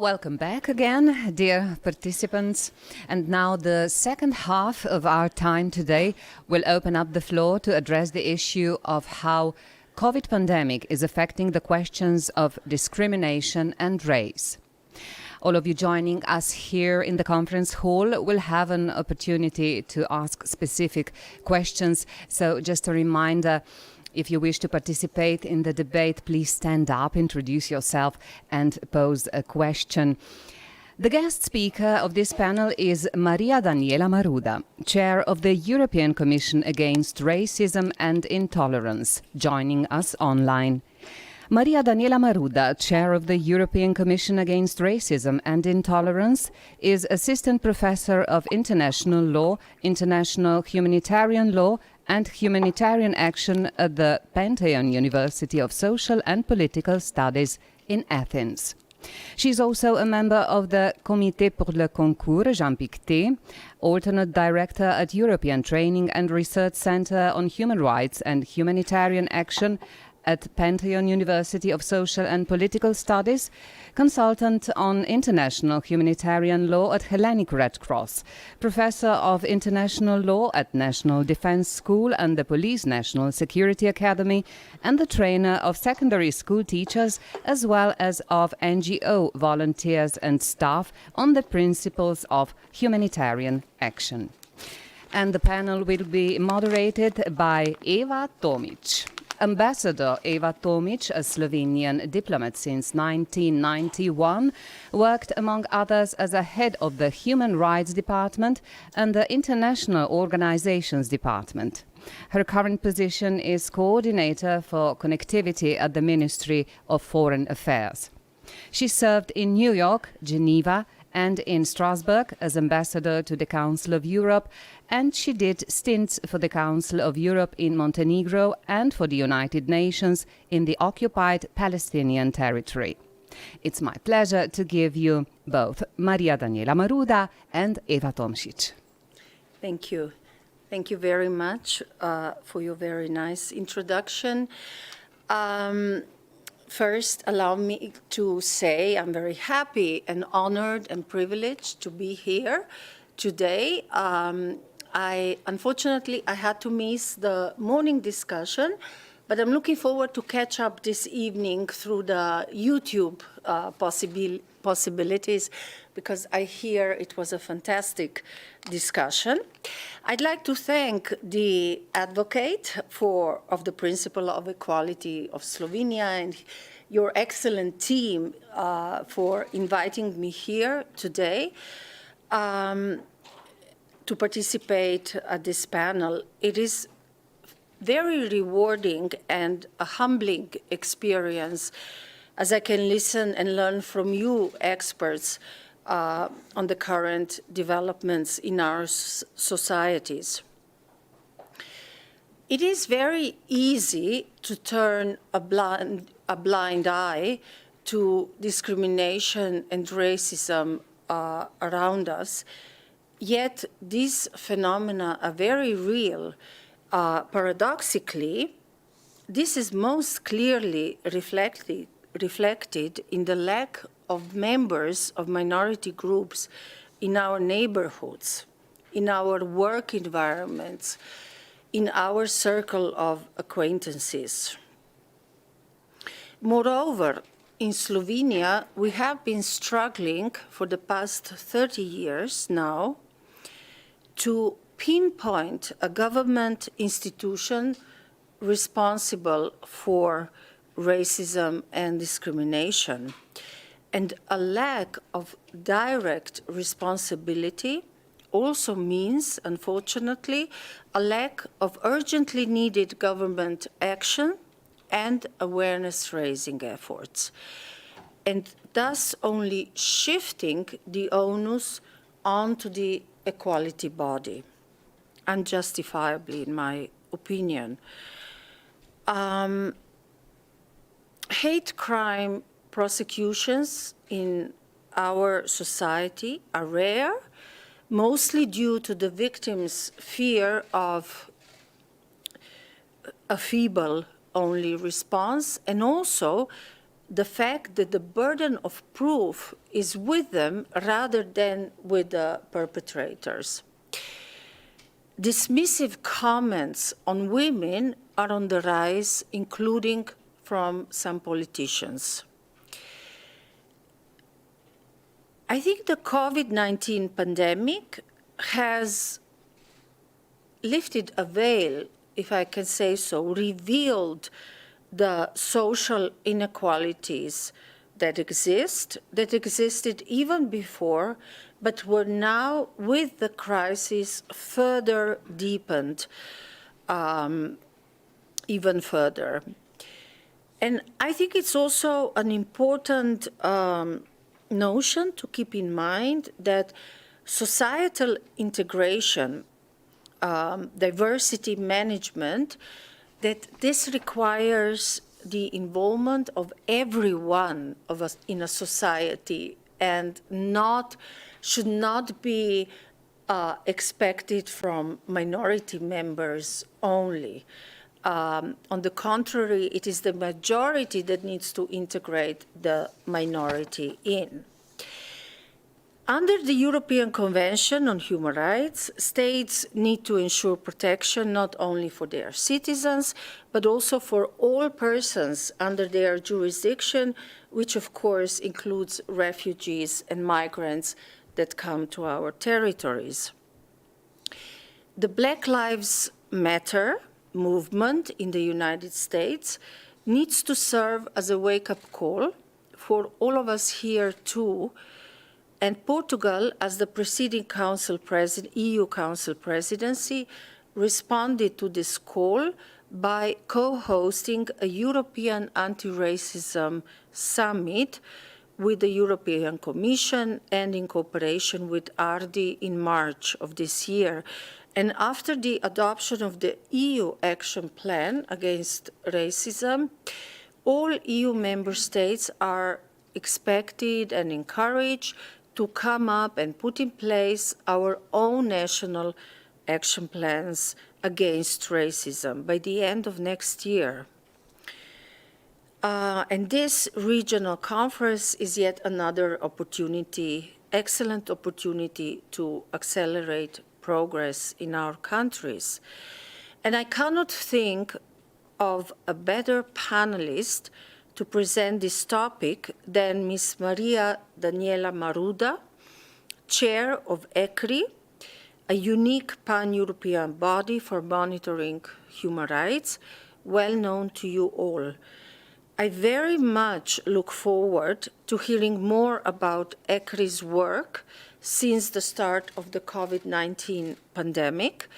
Welcome back again, dear participants. And now the second half of our time today will open up the floor to address the issue of how COVID pandemic is affecting the questions of discrimination and race. All of you joining us here in the conference hall will have an opportunity to ask specific questions. So just a reminder, if you wish to participate in the debate, please stand up, introduce yourself and pose a question. The guest speaker of this panel is Maria Daniela Maruda, Chair of the European Commission Against Racism and Intolerance, joining us online. Maria Daniela Maruda, Chair of the European Commission Against Racism and Intolerance, is Assistant Professor of International Law, International Humanitarian Law and Humanitarian Action at the Pantheon University of Social and Political Studies in Athens. She is also a member of the Comité pour le Concours Jean Pictet, alternate director at European Training and Research Center on Human Rights and Humanitarian Action at Pantheon University of Social and Political Studies, consultant on international humanitarian law at Hellenic Red Cross, professor of international law at National Defense School and the Police National Security Academy, and the trainer of secondary school teachers as well as of NGO volunteers and staff on the principles of humanitarian action. And the panel will be moderated by Eva Tomic. Ambassador Eva Tomic, a Slovenian diplomat since 1991, worked among others as a head of the Human Rights Department and the International Organizations Department. Her current position is coordinator for connectivity at the Ministry of Foreign Affairs. She served in New York, Geneva, and in Strasbourg as ambassador to the Council of Europe, and she did stints for the Council of Europe in Montenegro and for the United Nations in the occupied Palestinian territory. It's my pleasure to give you both Maria Daniela Maruda and Eva Tomšić. Thank you. Thank you very much for your very nice introduction. First, allow me to say I'm very happy and honored and privileged to be here today. Unfortunately, I had to miss the morning discussion, but I'm looking forward to catch up this evening through the YouTube possibilities, because I hear it was a fantastic discussion. I'd like to thank the advocate of the principle of equality of Slovenia and your excellent team for inviting me here today to participate at this panel. It is very rewarding and a humbling experience as I can listen and learn from you experts on the current developments in our societies. It is very easy to turn a blind eye to discrimination and racism around us, yet these phenomena are very real. Paradoxically, this is most clearly reflected in the lack of members of minority groups in our neighborhoods, in our work environments, in our circle of acquaintances. Moreover, in Slovenia, we have been struggling for the past 30 years now to pinpoint a government institution responsible for racism and discrimination, and a lack of direct responsibility also means, unfortunately, a lack of urgently needed government action and awareness-raising efforts, and thus only shifting the onus onto the equality body, unjustifiably, in my opinion. Hate crime prosecutions in our society are rare, mostly due to the victim's fear of a feeble-only response, and also the fact that the burden of proof is with them rather than with the perpetrators. Dismissive comments on women are on the rise, including from some politicians. I think the COVID-19 pandemic has lifted a veil, if I can say so, revealed the social inequalities that existed even before, but were now, with the crisis, further deepened even further. And I think it's also an important notion to keep in mind that societal integration, diversity management, that this requires the involvement of everyone of us in a society, and should not be expected from minority members only. On the contrary, it is the majority that needs to integrate the minority in. Under the European Convention on Human Rights, states need to ensure protection not only for their citizens, but also for all persons under their jurisdiction, which of course includes refugees and migrants that come to our territories. The Black Lives Matter movement in the United States needs to serve as a wake-up call for all of us here too, and Portugal, as the preceding EU Council presidency, responded to this call by co-hosting a European anti-racism summit with the European Commission and in cooperation with RD in March of this year. And after the adoption of the EU Action Plan against racism, all EU member states are expected and encouraged to come up and put in place our own national action plans against racism by the end of next year. And this regional conference is yet another opportunity, excellent opportunity to accelerate progress in our countries. And I cannot think of a better panelist to present this topic than Ms. Maria Daniela Maruda, Chair of ECRI, a unique pan-European body for monitoring human rights, well known to you all. I very much look forward to hearing more about ECRI's work since the start of the COVID-19 pandemic,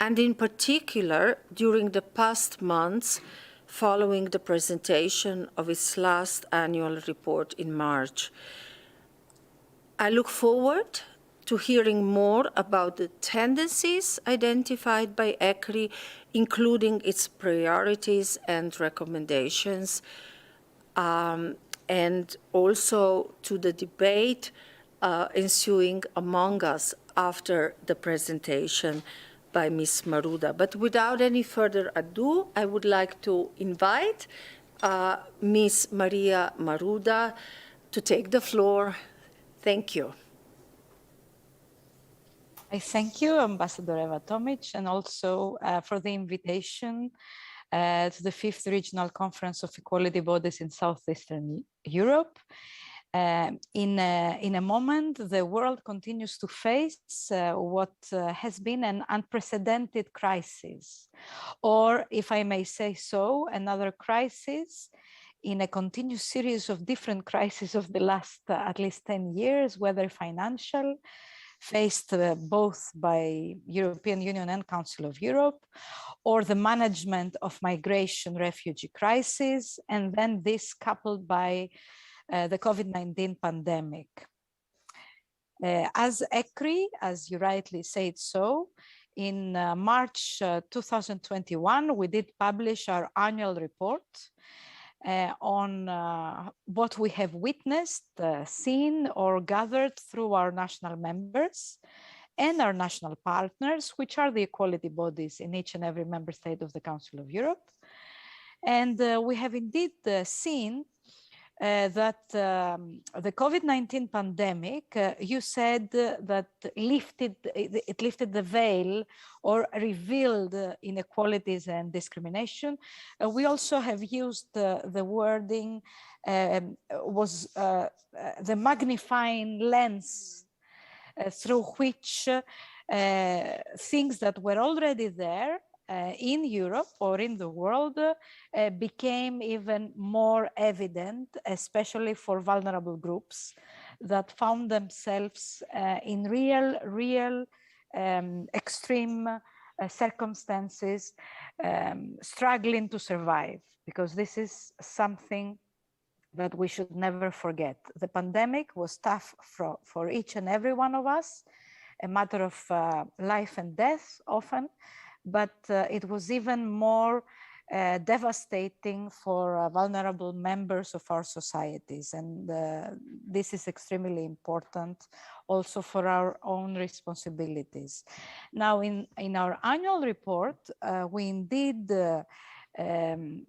and in particular during the past months following the presentation of its last annual report in March. I look forward to hearing more about the tendencies identified by ECRI, including its priorities and recommendations, and also to the debate ensuing among us after the presentation by Ms. Maruda. But without any further ado, I would like to invite Ms. Maria Maruda to take the floor. Thank you. I thank you, Ambassador Eva Tomic, and also for the invitation to the 5th Regional Conference of Equality Bodies in Southeastern Europe. In a moment, the world continues to face what has been an unprecedented crisis, or if I may say so, another crisis in a continuous series of different crises of the last at least 10 years, whether financial, faced both by European Union and Council of Europe, or the management of migration refugee crisis, and then this coupled by the COVID-19 pandemic. As ECRI, as you rightly said so, in March 2021, we did publish our annual report on what we have witnessed, seen, or gathered through our national members and our national partners, which are the equality bodies in each and every member state of the Council of Europe. And we have indeed seen that the COVID-19 pandemic, you said that it lifted the veil or revealed inequalities and discrimination. We also have used the wording was the magnifying lens through which things that were already there in Europe or in the world became even more evident, especially for vulnerable groups that found themselves in real extreme circumstances, struggling to survive, because this is something that we should never forget. The pandemic was tough for each and every one of us, a matter of life and death often, but it was even more devastating for vulnerable members of our societies. And this is extremely important also for our own responsibilities. Now, in our annual report, we indeed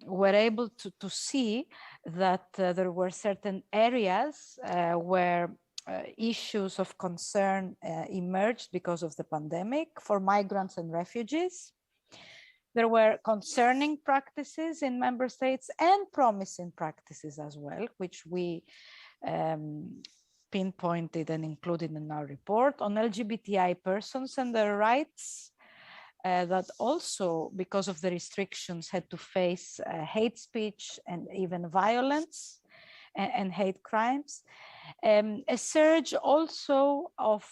were able to see that there were certain areas where issues of concern emerged because of the pandemic for migrants and refugees. There were concerning practices in member states and promising practices as well, which we pinpointed and included in our report on LGBTI persons and their rights, that also, because of the restrictions, had to face hate speech and even violence and hate crimes. A surge also of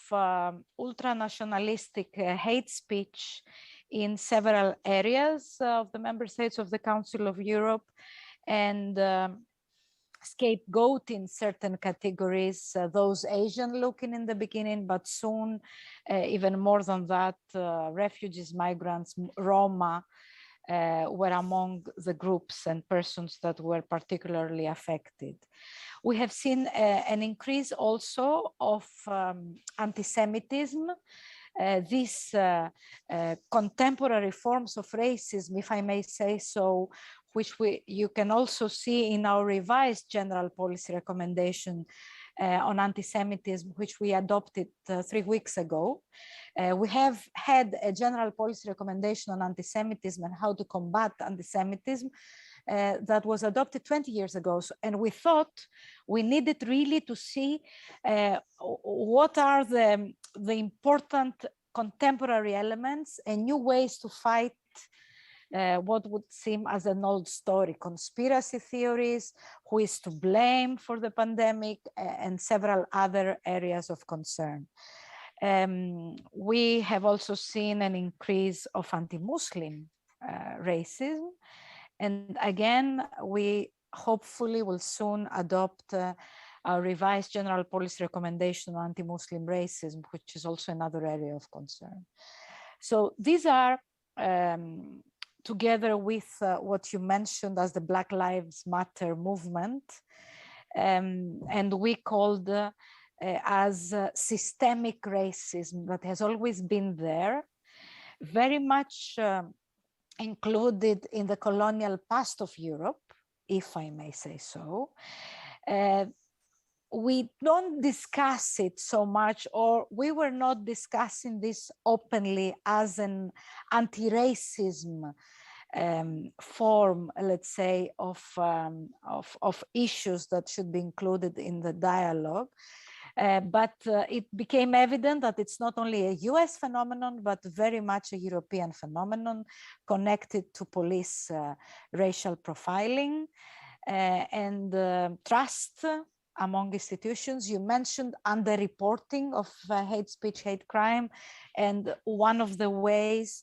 ultra-nationalistic hate speech in several areas of the member states of the Council of Europe, and scapegoating certain categories, those Asian looking in the beginning, but soon, even more than that, refugees, migrants, Roma, were among the groups and persons that were particularly affected. We have seen an increase also of anti-Semitism. These contemporary forms of racism, if I may say so, which you can also see in our revised general policy recommendation on anti-Semitism, which we adopted 3 weeks ago. We have had a general policy recommendation on anti-Semitism and how to combat anti-Semitism that was adopted 20 years ago. And we thought we needed really to see what are the important contemporary elements and new ways to fight what would seem as an old story, conspiracy theories, who is to blame for the pandemic, and several other areas of concern. We have also seen an increase of anti-Muslim racism. And again, we hopefully will soon adopt our revised general policy recommendation on anti-Muslim racism, which is also another area of concern. So these are, together with what you mentioned as the Black Lives Matter movement, and we called as systemic racism that has always been there, very much included in the colonial past of Europe, if I may say so. We don't discuss it so much, or we were not discussing this openly as an anti-racism form, let's say, of issues that should be included in the dialogue. But it became evident that it's not only a US phenomenon, but very much a European phenomenon connected to police racial profiling and trust among institutions. You mentioned underreporting of hate speech, hate crime, and one of the ways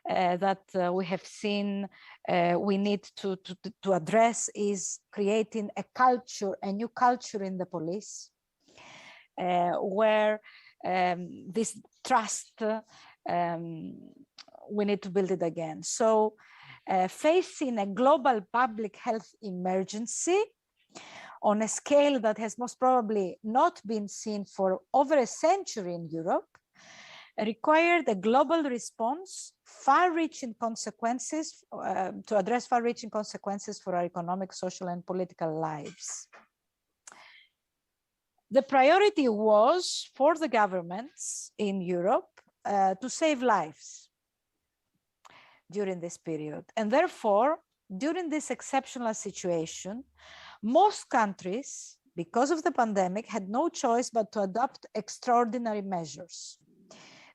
that we have seen we need to address is creating a culture, a new culture in the police, where this trust, we need to build it again. So facing a global public health emergency on a scale that has most probably not been seen for over a century in Europe, required a global response, far-reaching consequences, to address far-reaching consequences for our economic, social, and political lives. The priority was for the governments in Europe to save lives during this period. And therefore, during this exceptional situation, most countries, because of the pandemic, had no choice but to adopt extraordinary measures.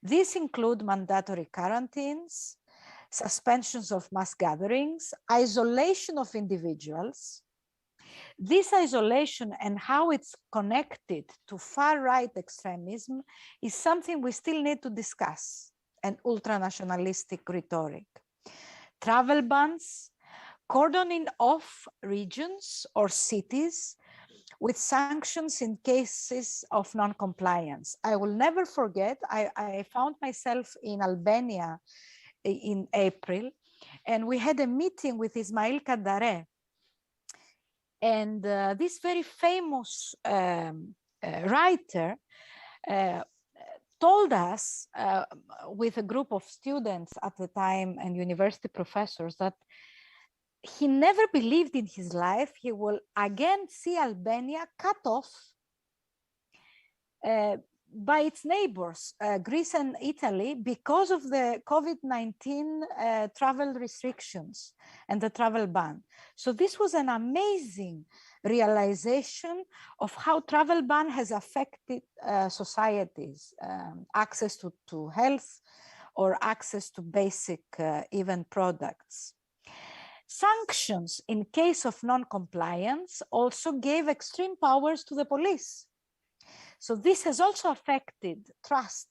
These include mandatory quarantines, suspensions of mass gatherings, isolation of individuals. This isolation and how it's connected to far-right extremism is something we still need to discuss, and ultranationalistic rhetoric. Travel bans, cordoning off regions or cities with sanctions in cases of non-compliance. I will never forget, I found myself in Albania in April, and we had a meeting with Ismail Kadare. And this very famous writer told us, with a group of students at the time and university professors, that he never believed in his life he will again see Albania cut off by its neighbors, Greece and Italy, because of the COVID-19 travel restrictions and the travel ban. So this was an amazing realization of how travel ban has affected societies, access to health or access to basic even products. Sanctions in case of non-compliance also gave extreme powers to the police. So this has also affected trust,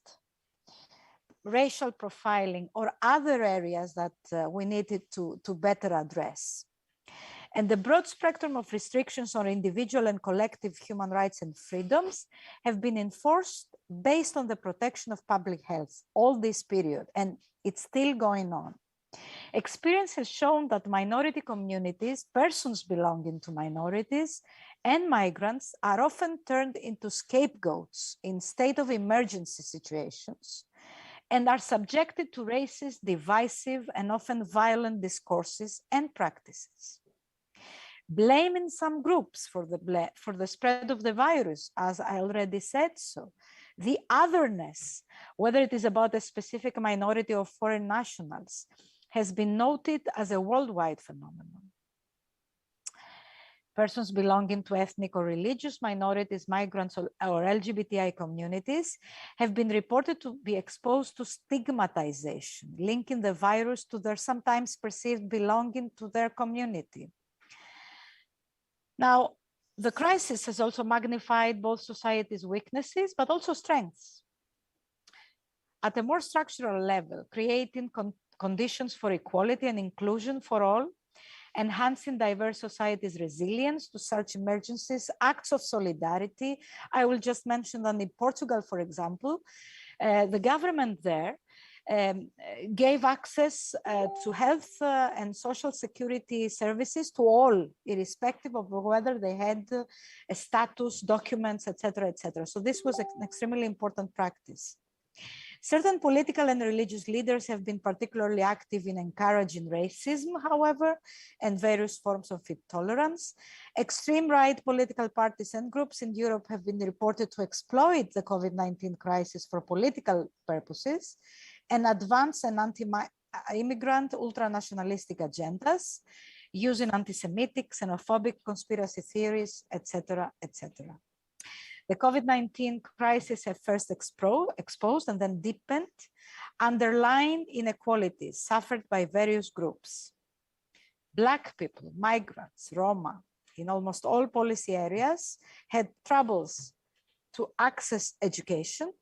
racial profiling, or other areas that we needed to better address. And the broad spectrum of restrictions on individual and collective human rights and freedoms have been enforced based on the protection of public health all this period, and it's still going on. Experience has shown that minority communities, persons belonging to minorities, and migrants are often turned into scapegoats in state of emergency situations and are subjected to racist, divisive, and often violent discourses and practices. Blaming some groups for the spread of the virus, as I already said so, the otherness, whether it is about a specific minority or foreign nationals, has been noted as a worldwide phenomenon. Persons belonging to ethnic or religious minorities, migrants, or LGBTI communities have been reported to be exposed to stigmatization, linking the virus to their sometimes perceived belonging to their community. Now, the crisis has also magnified both society's weaknesses, but also strengths. At a more structural level, creating conditions for equality and inclusion for all, enhancing diverse societies' resilience to such emergencies, acts of solidarity. I will just mention that in Portugal, for example, the government there gave access to health and social security services to all, irrespective of whether they had a status, documents, etc., etc. So this was an extremely important practice. Certain political and religious leaders have been particularly active in encouraging racism, however, and various forms of intolerance. Extreme right political parties and groups in Europe have been reported to exploit the COVID-19 crisis for political purposes and advance an anti-immigrant, ultra-nationalistic agendas, using anti-Semitic, xenophobic conspiracy theories, etc., etc. The COVID-19 crisis has first exposed and then deepened underlying inequalities suffered by various groups. Black people, migrants, Roma, in almost all policy areas, had troubles to access education,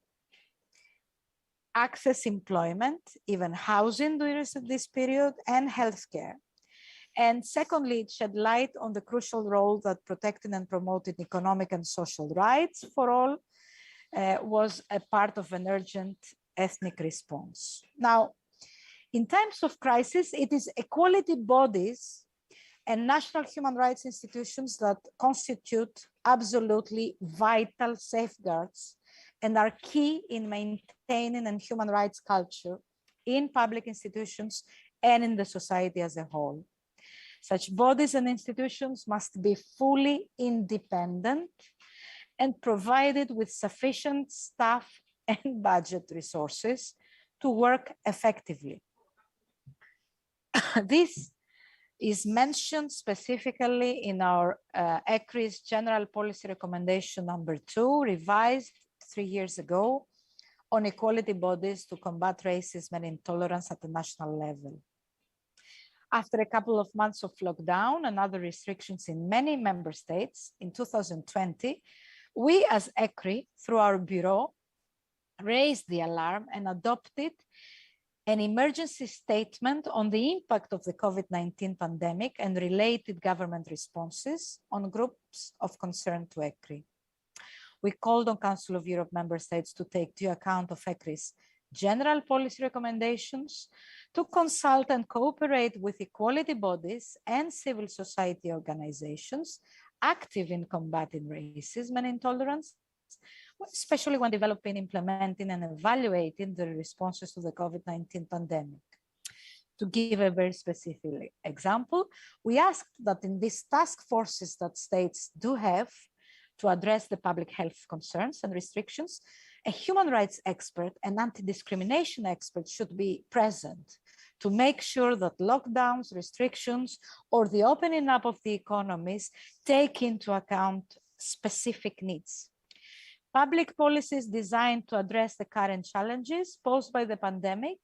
access employment, even housing during this period, and healthcare. And secondly, it shed light on the crucial role that protecting and promoting economic and social rights for all was a part of an urgent ethnic response. Now, in times of crisis, it is equality bodies and national human rights institutions that constitute absolutely vital safeguards and are key in maintaining a human rights culture in public institutions and in the society as a whole. Such bodies and institutions must be fully independent and provided with sufficient staff and budget resources to work effectively. This is mentioned specifically in our ECRI's General Policy Recommendation number 2, revised 3 years ago, on equality bodies to combat racism and intolerance at the national level. After a couple of months of lockdown and other restrictions in many member states in 2020, we as ECRI, through our bureau, raised the alarm and adopted an emergency statement on the impact of the COVID-19 pandemic and related government responses on groups of concern to ECRI. We called on Council of Europe member states to take due account of ECRI's general policy recommendations, to consult and cooperate with equality bodies and civil society organizations active in combating racism and intolerance, especially when developing, implementing, and evaluating the responses to the COVID-19 pandemic. To give a very specific example, we asked that in these task forces that states do have to address the public health concerns and restrictions, a human rights expert and anti-discrimination expert should be present to make sure that lockdowns, restrictions, or the opening up of the economies take into account specific needs. Public policies designed to address the current challenges posed by the pandemic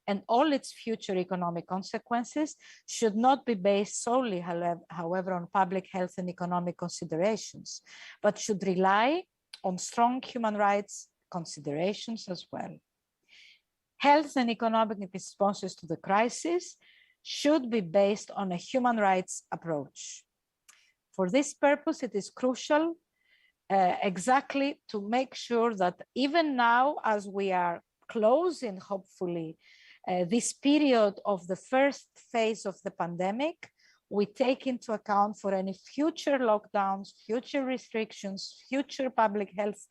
and all its future economic consequences should not be based solely, however, on public health and economic considerations, but should rely on strong human rights considerations as well. Health and economic responses to the crisis should be based on a human rights approach. For this purpose, it is crucial exactly to make sure that even now, as we are closing, hopefully, this period of the first phase of the pandemic, we take into account for any future lockdowns, future restrictions, future public health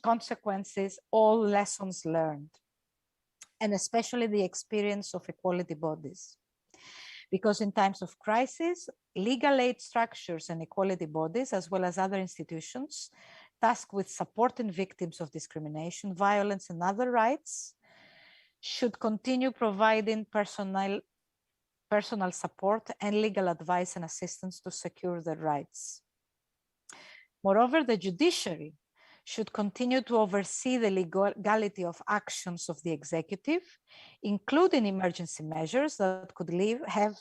consequences, all lessons learned, and especially the experience of equality bodies. Because in times of crisis, legal aid structures and equality bodies, as well as other institutions tasked with supporting victims of discrimination, violence, and other rights, should continue providing personal support and legal advice and assistance to secure their rights. Moreover, the judiciary should continue to oversee the legality of actions of the executive, including emergency measures that could have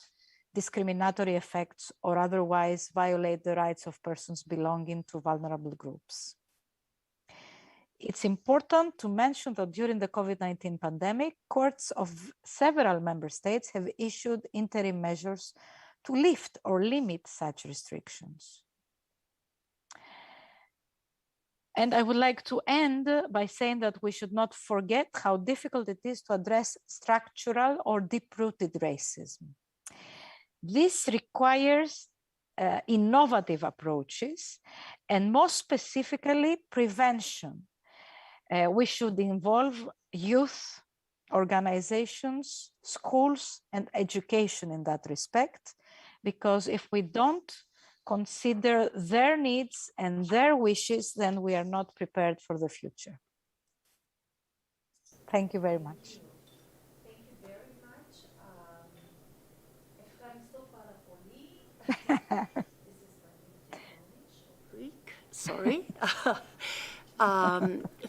discriminatory effects or otherwise violate the rights of persons belonging to vulnerable groups. It's important to mention that during the COVID-19 pandemic, courts of several member states have issued interim measures to lift or limit such restrictions. And I would like to end by saying that we should not forget how difficult it is to address structural or deep-rooted racism. This requires innovative approaches and more specifically prevention. We should involve youth, organizations, schools, and education in that respect, because if we don't consider their needs and their wishes, then we are not prepared for the future. Thank you very much. Thank you very much. Greek, sorry.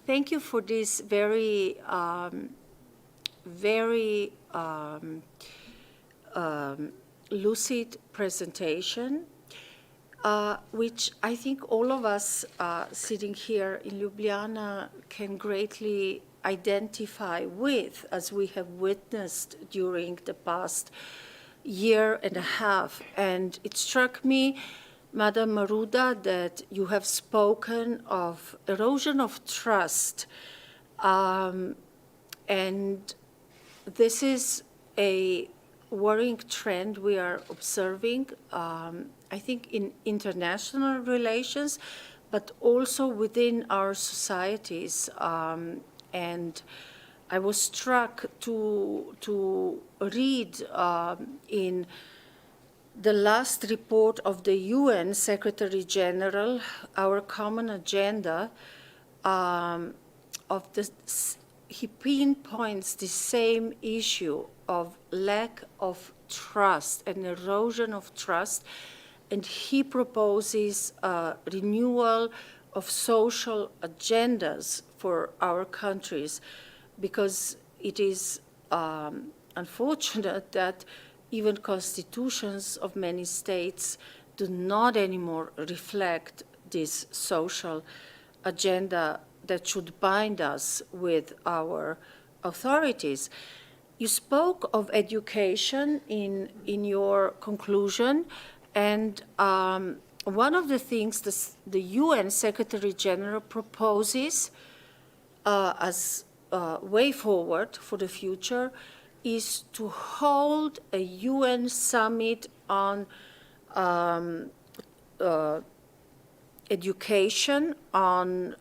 Thank you for this very, very lucid presentation, which I think all of us sitting here in Ljubljana can greatly identify with, as we have witnessed during the past year and a half. And it struck me, Madam Maruda, that you have spoken of erosion of trust. And this is a worrying trend we are observing, I think, in international relations, but also within our societies. And I was struck to read in the last report of the UN Secretary General, Our Common Agenda, he pinpoints the same issue of lack of trust and erosion of trust, and he proposes a renewal of social agendas for our countries, because it is unfortunate that even constitutions of many states do not anymore reflect this social agenda that should bind us with our authorities. You spoke of education in your conclusion, and one of the things the UN Secretary General proposes as a way forward for the future is to hold a UN summit on education, on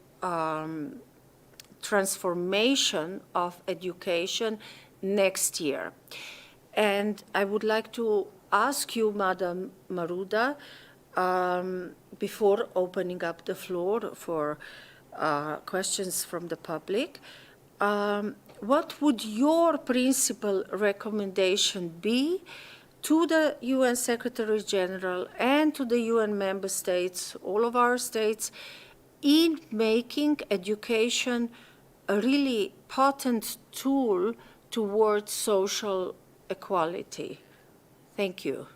transformation of education next year. And I would like to ask you, Madam Maruda, before opening up the floor for questions from the public, what would your principal recommendation be to the UN Secretary General and to the UN member states, all of our states, in making education a really potent tool towards social equality? Thank you.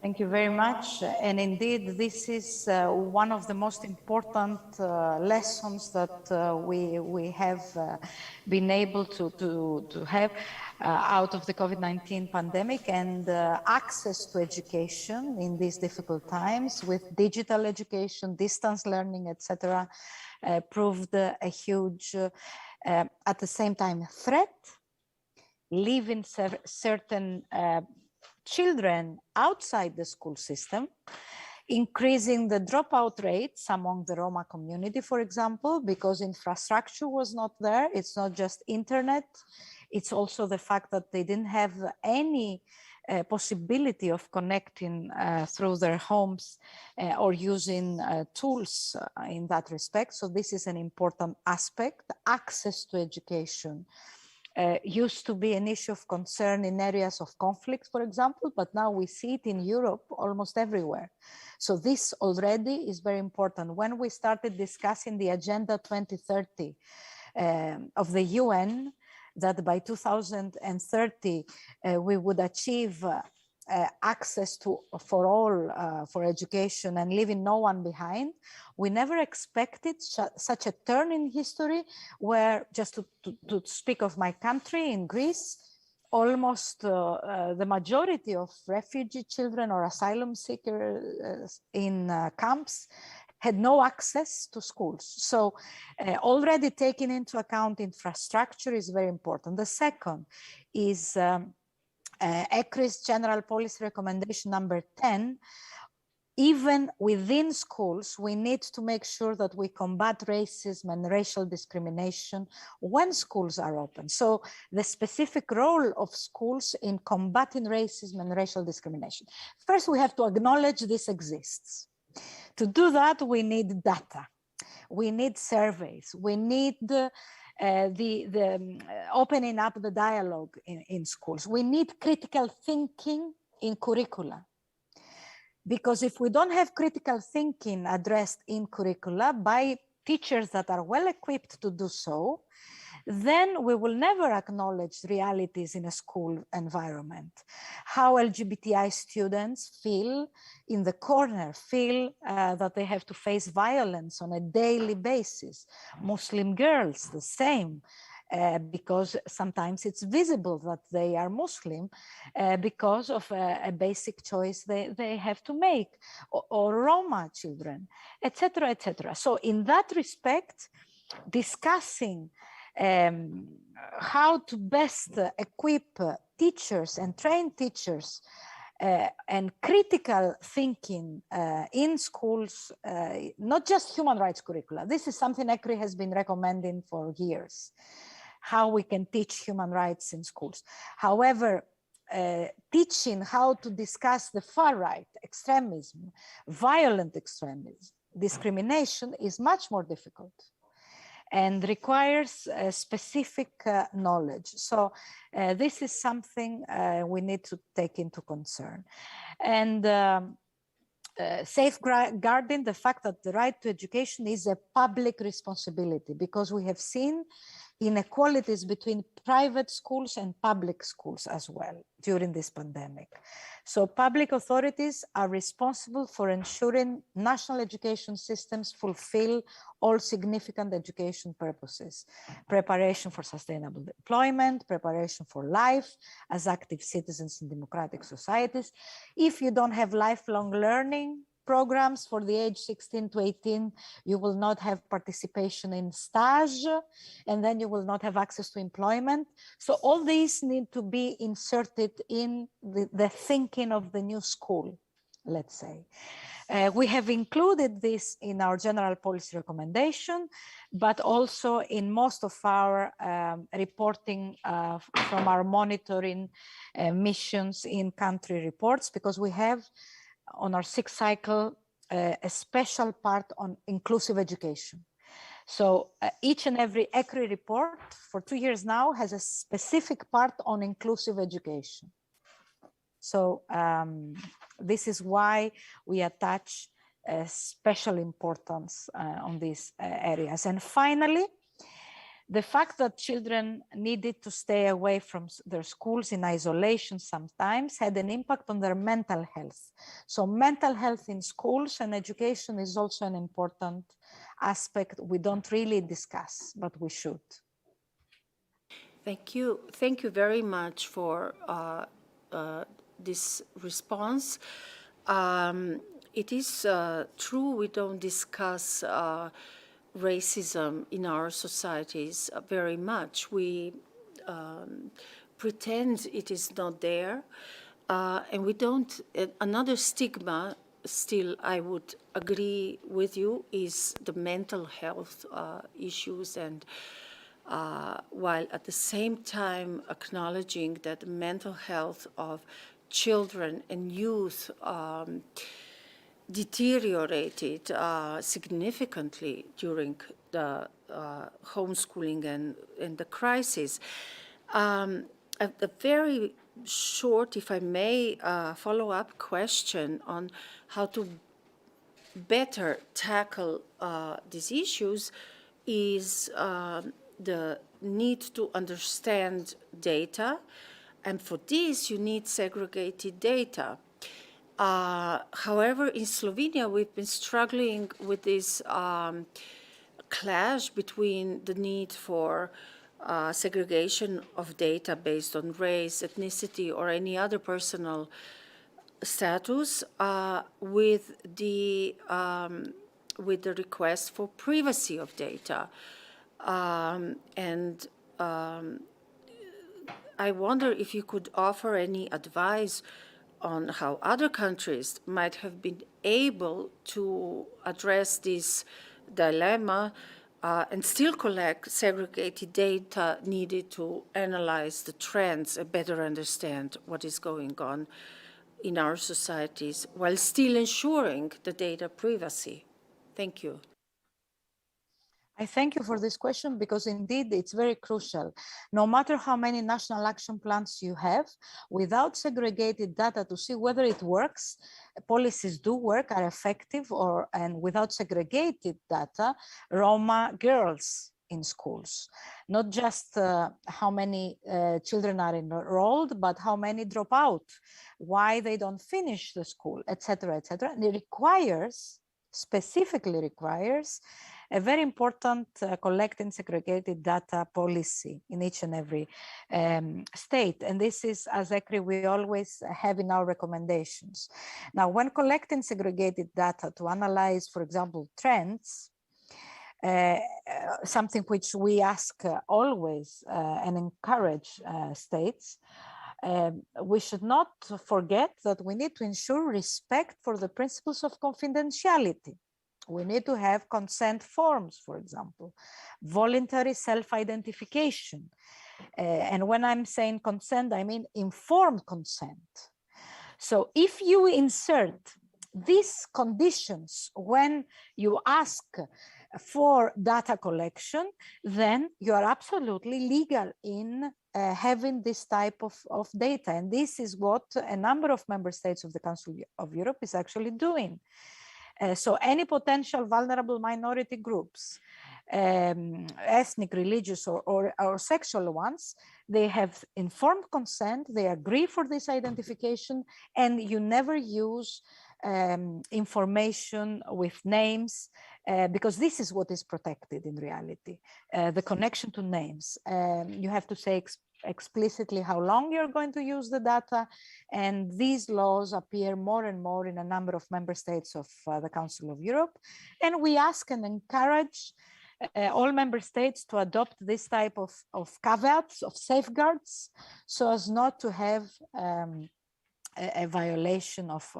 Thank you very much. And indeed, this is one of the most important lessons that we have been able to have out of the COVID-19 pandemic, and access to education in these difficult times with digital education, distance learning, etc., proved a huge, at the same time, threat, leaving certain children outside the school system, increasing the dropout rates among the Roma community, for example, because infrastructure was not there. It's not just internet. It's also the fact that they didn't have any possibility of connecting through their homes or using tools in that respect. So this is an important aspect. Access to education used to be an issue of concern in areas of conflict, for example, but now we see it in Europe almost everywhere. So this already is very important. When we started discussing the Agenda 2030 of the UN, that by 2030 we would achieve access for all for education and leaving no one behind, we never expected such a turn in history where, just to speak of my country, in Greece, almost the majority of refugee children or asylum seekers in camps had no access to schools. So already taking into account infrastructure is very important. The second is ECRI's General Policy Recommendation number 10. Even within schools, we need to make sure that we combat racism and racial discrimination when schools are open. So the specific role of schools in combating racism and racial discrimination. First, we have to acknowledge this exists. To do that, we need data. We need surveys. We need the opening up the dialogue in schools. We need critical thinking in curricula. Because if we don't have critical thinking addressed in curricula by teachers that are well equipped to do so, then we will never acknowledge realities in a school environment. How LGBTI students feel in the corner, feel that they have to face violence on a daily basis. Muslim girls, the same. Because sometimes it's visible that they are Muslim because of a basic choice they have to make, or Roma children, etc., etc. So in that respect, discussing how to best equip teachers and train teachers and critical thinking in schools, not just human rights curricula. This is something ECRI has been recommending for years, how we can teach human rights in schools. However, teaching how to discuss the far right, extremism, violent extremism, discrimination is much more difficult and requires specific knowledge. So this is something we need to take into concern. And safeguarding the fact that the right to education is a public responsibility, because we have seen inequalities between private schools and public schools as well during this pandemic. So public authorities are responsible for ensuring national education systems fulfill all significant education purposes: preparation for sustainable employment, preparation for life as active citizens in democratic societies. If you don't have lifelong learning programs for the age 16 to 18, you will not have participation in stage, and then you will not have access to employment. So all these need to be inserted in the thinking of the new school, let's say. We have included this in our general policy recommendation, but also in most of our reporting from our monitoring missions in country reports, because we have on our sixth cycle a special part on inclusive education. So each and every ECRI report for 2 years now has a specific part on inclusive education. So this is why we attach special importance on these areas. And finally, The fact that children needed to stay away from their schools in isolation sometimes had an impact on their mental health. So mental health in schools and education is also an important aspect we don't really discuss, but we should. Thank you. Thank you very much for this response. It is true we don't discuss racism in our societies very much. We pretend it is not there, and we don't. Another stigma, still, I would agree with you, is the mental health issues, and while at the same time acknowledging that the mental health of children and youth deteriorated significantly during the homeschooling and the crisis. A very short, if I may, follow-up question on how to better tackle these issues is the need to understand data, and for this you need segregated data. However, in Slovenia, we've been struggling with this clash between the need for segregation of data based on race, ethnicity, or any other personal status with the request for privacy of data. I wonder if you could offer any advice on how other countries might have been able to address this dilemma and still collect segregated data needed to analyze the trends and better understand what is going on in our societies while still ensuring the data privacy. Thank you. I thank you for this question because indeed it's very crucial. No matter how many national action plans you have, without segregated data to see whether it works, policies do work, are effective, and without segregated data, Roma girls in schools, not just how many children are enrolled, but how many drop out, why they don't finish the school, etc., etc. And it requires, specifically requires, a very important collecting segregated data policy in each and every state. And this is, as ECRI, we always have in our recommendations. Now, when collecting segregated data to analyze, for example, trends, something which we ask always and encourage states, we should not forget that we need to ensure respect for the principles of confidentiality. We need to have consent forms, for example, voluntary self-identification. And when I'm saying consent, I mean informed consent. So if you insert these conditions when you ask for data collection, then you are absolutely legal in having this type of data. And this is what a number of member states of the Council of Europe is actually doing. So any potential vulnerable minority groups, ethnic, religious, or sexual ones, they have informed consent, they agree for this identification, and you never use information with names, because this is what is protected in reality, the connection to names. You have to say explicitly how long you're going to use the data, and these laws appear more and more in a number of member states of the Council of Europe. And we ask and encourage all member states to adopt this type of caveats, of safeguards, so as not to have a violation of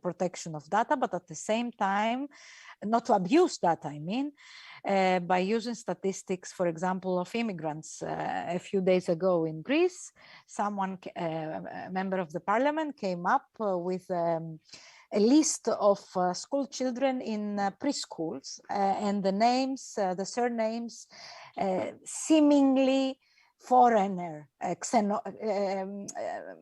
protection of data, but at the same time, not to abuse data, I mean, by using statistics, for example, of immigrants. A few days ago in Greece, someone, a member of the parliament, came up with a list of school children in preschools, and the names, the surnames, seemingly foreigner,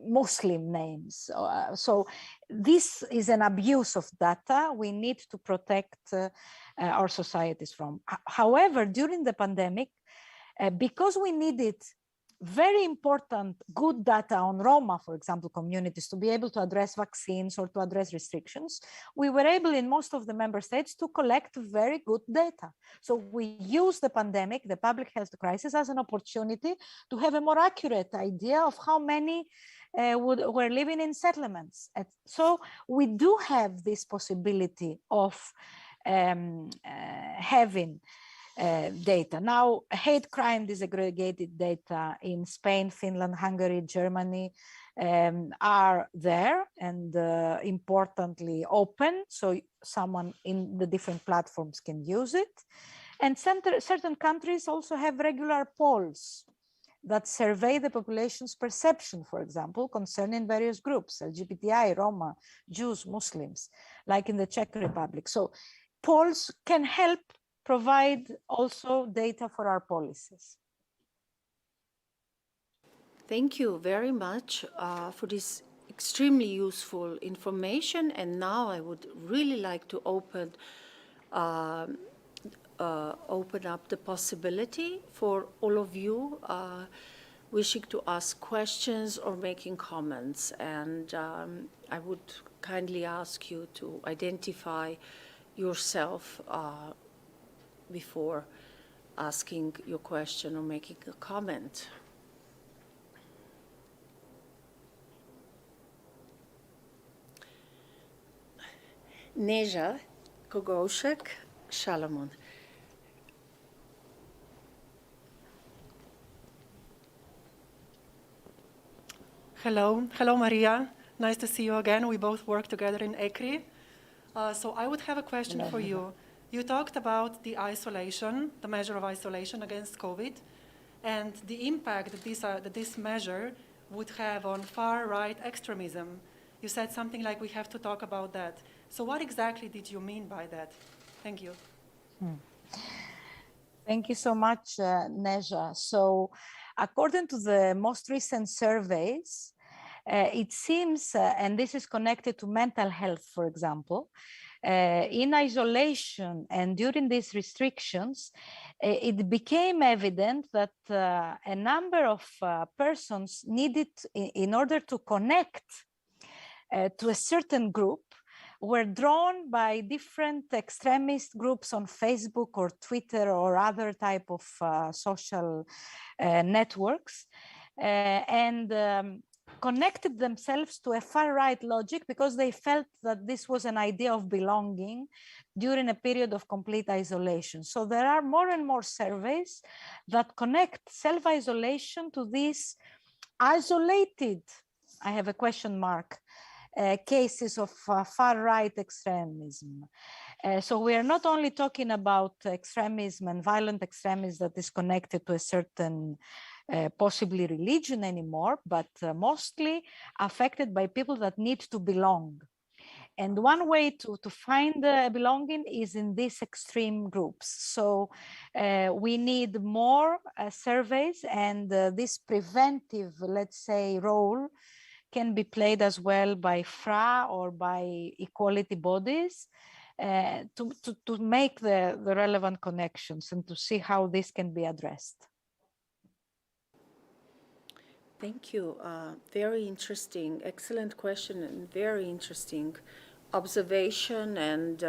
Muslim names. So this is an abuse of data we need to protect our societies from. However, during the pandemic, Because we needed very important good data on Roma, for example, communities to be able to address vaccines or to address restrictions, we were able in most of the member states to collect very good data. So we used the pandemic, the public health crisis, as an opportunity to have a more accurate idea of how many were living in settlements. And so we do have this possibility of having data. Now, hate crime disaggregated data in Spain, Finland, Hungary, Germany are there and importantly open, so someone in the different platforms can use it. And certain countries also have regular polls that survey the population's perception, for example, concerning various groups, LGBTI, Roma, Jews, Muslims, like in the Czech Republic. So polls can help provide also data for our policies. Thank you very much for this extremely useful information. And now I would really like to open up the possibility for all of you wishing to ask questions or making comments. And I would kindly ask you to identify yourself before asking your question or making a comment. Neža Kogošek, Šalamon. Hello Maria, nice to see you again. We both work together in ECRI. So I would have a question for you. You talked about the isolation, the measure of isolation against COVID, and the impact that this measure would have on far-right extremism. You said something like we have to talk about that. So what exactly did you mean by that? Thank you. Thank you so much, Neža. So according to the most recent surveys, it seems, and this is connected to mental health, for example, in isolation and during these restrictions, it became evident that a number of persons needed, in order to connect to a certain group, were drawn by different extremist groups on Facebook or Twitter or other type of social networks, and connected themselves to a far-right logic because they felt that this was an idea of belonging during a period of complete isolation. So there are more and more surveys that connect self-isolation to these isolated, I have a question mark, cases of far-right extremism. So we are not only talking about extremism and violent extremism that is connected to a certain possibly religion anymore, but mostly affected by people that need to belong. And one way to find belonging is in these extreme groups. So we need more surveys, and this preventive, let's say, role can be played as well by FRA or by equality bodies to make the relevant connections and to see how this can be addressed. Thank you. Very interesting, excellent question, and very interesting observation, and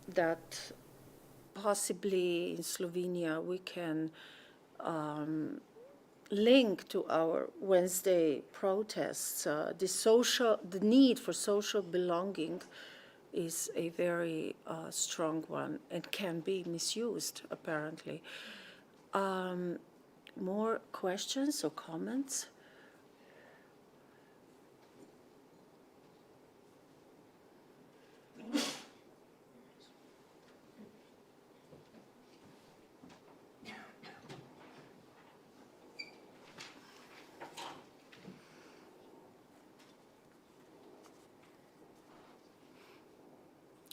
that possibly in Slovenia we can link to our Wednesday protests. The need for social belonging is a very strong one and can be misused, apparently. More questions or comments?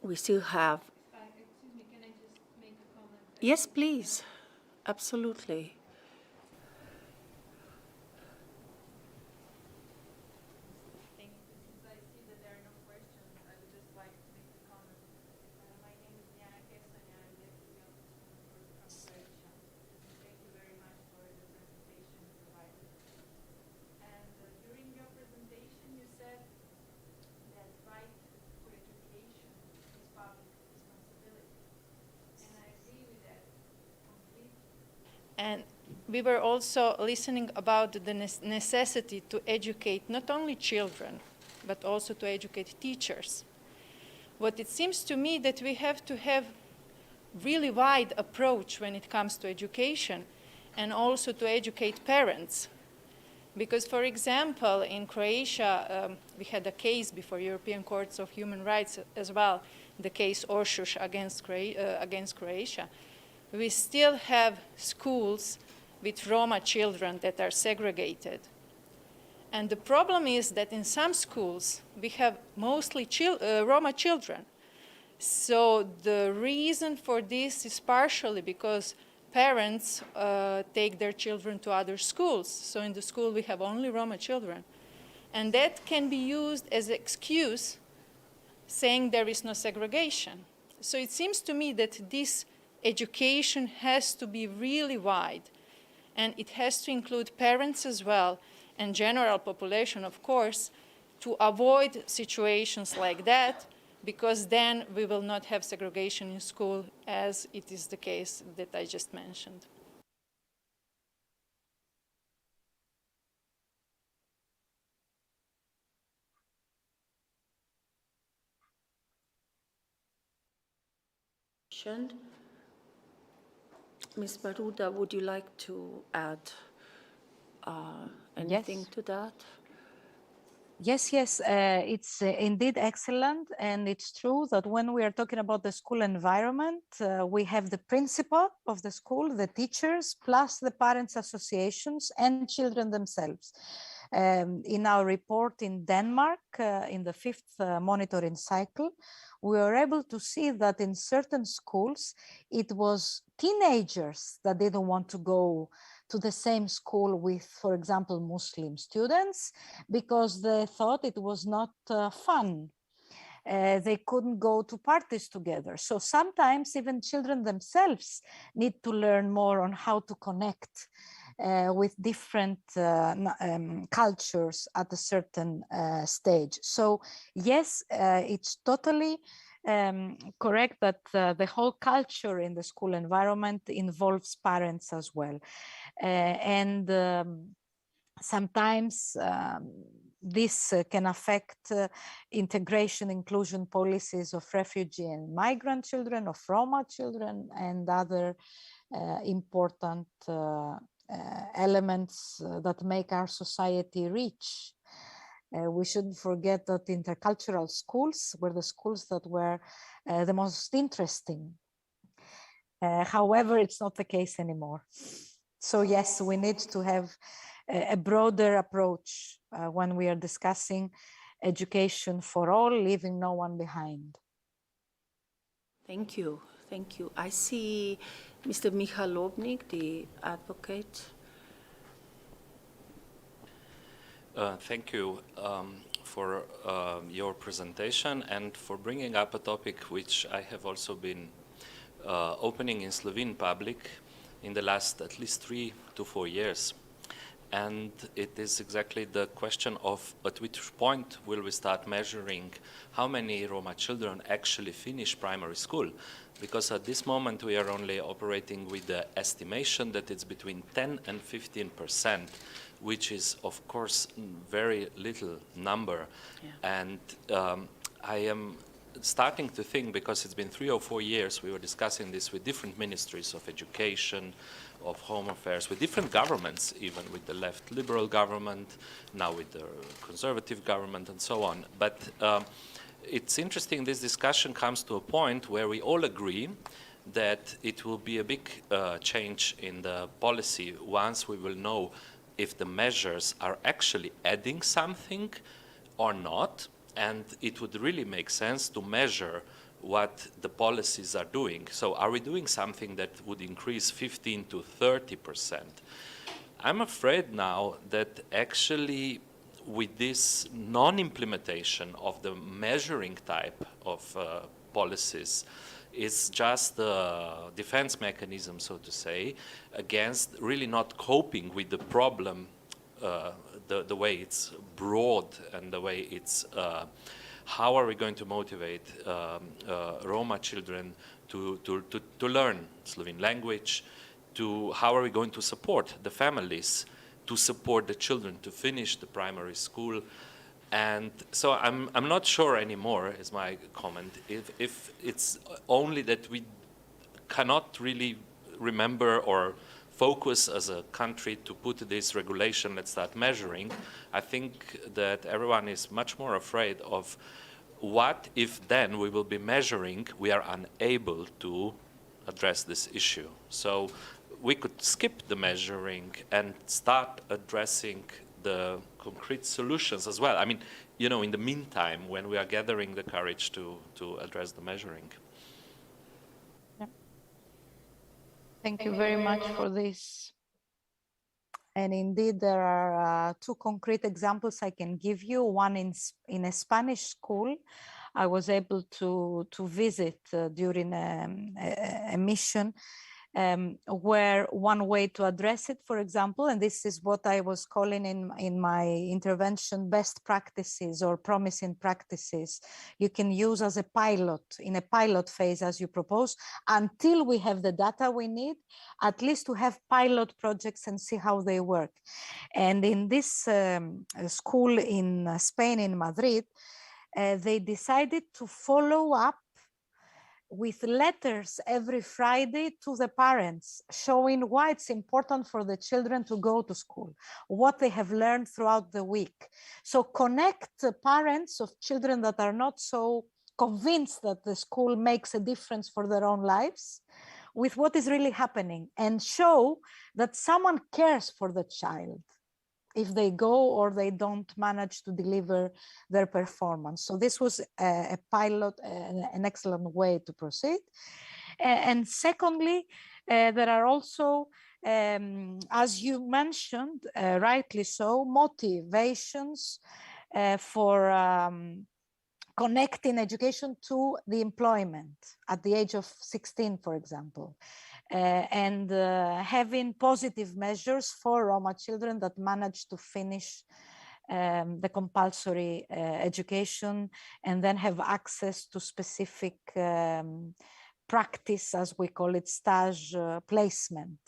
We still have. Excuse me, can I just make a comment? Yes, please. Absolutely. Since I see that there are no questions, I would just like to make a comment. My name is Diana Kesanya, I'm Deputy Ombudswoman for Croatia. And we were also listening about the necessity to educate not only children, but also to educate teachers. What it seems to me that we have to have really wide approach when it comes to education and also to educate parents. Because, for example, in Croatia, we had a case before European Courts of Human Rights as well, the case Uršič against Croatia. We still have schools with Roma children that are segregated. And the problem is that in some schools, we have mostly Roma children. So the reason for this is partially because parents take their children to other schools. So in the school, we have only Roma children. And that can be used as an excuse saying there is no segregation. So it seems to me that this education has to be really wide. And it has to include parents as well, and general population, of course, to avoid situations like that, because then we will not have segregation in school as it is the case that I just mentioned. Ms. Maruda, would you like to add anything to that? Yes, it's indeed excellent, and it's true that when we are talking about the school environment, we have the principal of the school, the teachers, plus the parents' associations and children themselves. In our report in Denmark, in the 5th monitoring cycle, we were able to see that in certain schools, it was teenagers that didn't want to go to the same school with, for example, Muslim students, because they thought it was not fun. They couldn't go to parties together. So sometimes even children themselves need to learn more on how to connect with different cultures at a certain stage. So yes, it's totally correct that the whole culture in the school environment involves parents as well. And sometimes this can affect integration, inclusion policies of refugee and migrant children, of Roma children, and other important elements that make our society rich. We shouldn't forget that intercultural schools were the schools that were the most interesting. However, it's not the case anymore. So yes, we need to have a broader approach when we are discussing education for all, leaving no one behind. Thank you. Thank you. I see Mr. Miha Lobnik, the advocate. Thank you for your presentation and for bringing up a topic which I have also been opening in Slovene public in the last at least 3 to 4 years. And it is exactly the question of at which point will we start measuring how many Roma children actually finish primary school. Because at this moment we are only operating with the estimation that it's between 10 and 15%, which is of course very little number. Yeah. And I am starting to think, because it's been 3 or 4 years, we were discussing this with different ministries of education, of home affairs, with different governments, even with the left liberal government, now with the conservative government and so on. But it's interesting, this discussion comes to a point where we all agree that it will be a big change in the policy once we will know if the measures are actually adding something or not, and it would really make sense to measure what the policies are doing. So are we doing something that would increase 15 to 30%? I'm afraid now that actually with this non-implementation of the measuring type of policies, it's just a defense mechanism, so to say, against really not coping with the problem, the way it's broad and the way it's how are we going to motivate Roma children to learn Slovene language, to how are we going to support the families, to support the children to finish the primary school. And so I'm not sure anymore, is my comment, if it's only that we cannot really remember or focus as a country to put this regulation, let's start measuring. I think that everyone is much more afraid of what if then we will be measuring, we are unable to address this issue. So we could skip the measuring and start addressing the concrete solutions as well. I mean, you know, in the meantime, when we are gathering the courage to address the measuring. Thank you very much for this. And indeed, there are two concrete examples I can give you. One in a Spanish school I was able to visit during a mission, where one way to address it, for example, and this is what I was calling in my intervention, best practices or promising practices, you can use as a pilot, in a pilot phase as you propose, until we have the data we need, at least to have pilot projects and see how they work. And in this school in Spain, in Madrid, they decided to follow up with letters every Friday to the parents, showing why it's important for the children to go to school, what they have learned throughout the week. So connect the parents of children that are not so convinced that the school makes a difference for their own lives with what is really happening, and show that someone cares for the child if they go or they don't manage to deliver their performance. So this was a pilot, an excellent way to proceed. And secondly, there are also, as you mentioned, rightly so, motivations for connecting education to the employment at the age of 16, for example. And having positive measures for Roma children that manage to finish the compulsory education and then have access to specific practice, as we call it, stage placement.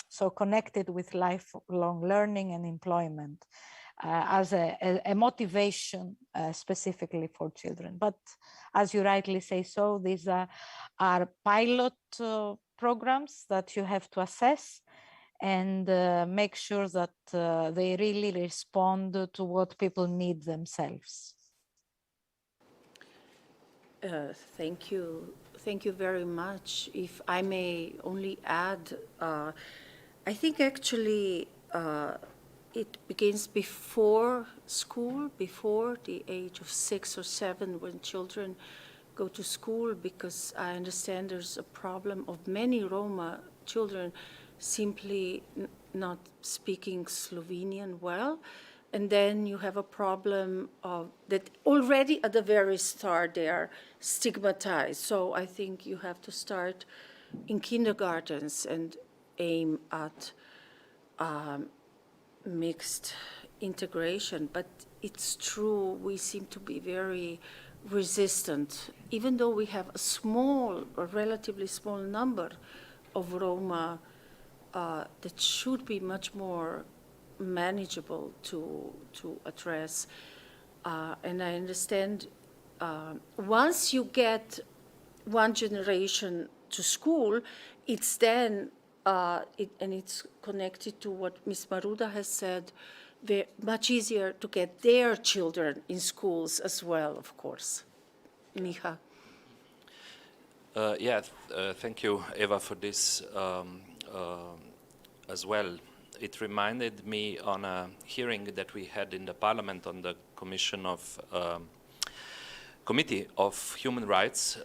So connected with lifelong learning and employment as a motivation specifically for children. But as you rightly say so, these are pilot programs that you have to assess and make sure that they really respond to what people need themselves. Thank you. Thank you very much. If I may only add, I think actually it begins before school, before the age of 6 or 7, when children go to school, because I understand there's a problem of many Roma children simply not speaking Slovenian well. And then you have a problem of that already at the very start they are stigmatized. So I think you have to start in kindergartens and aim at mixed integration. But it's true, we seem to be very resistant, even though we have a relatively small number of Roma that should be much more manageable to address. And I understand once you get one generation to school, it's then, and it's connected to what Ms. Maruda has said, much easier to get their children in schools as well, of course. Miha. Thank you, Eva, for this as well. It reminded me on a hearing that we had in the Parliament on the Committee of Human Rights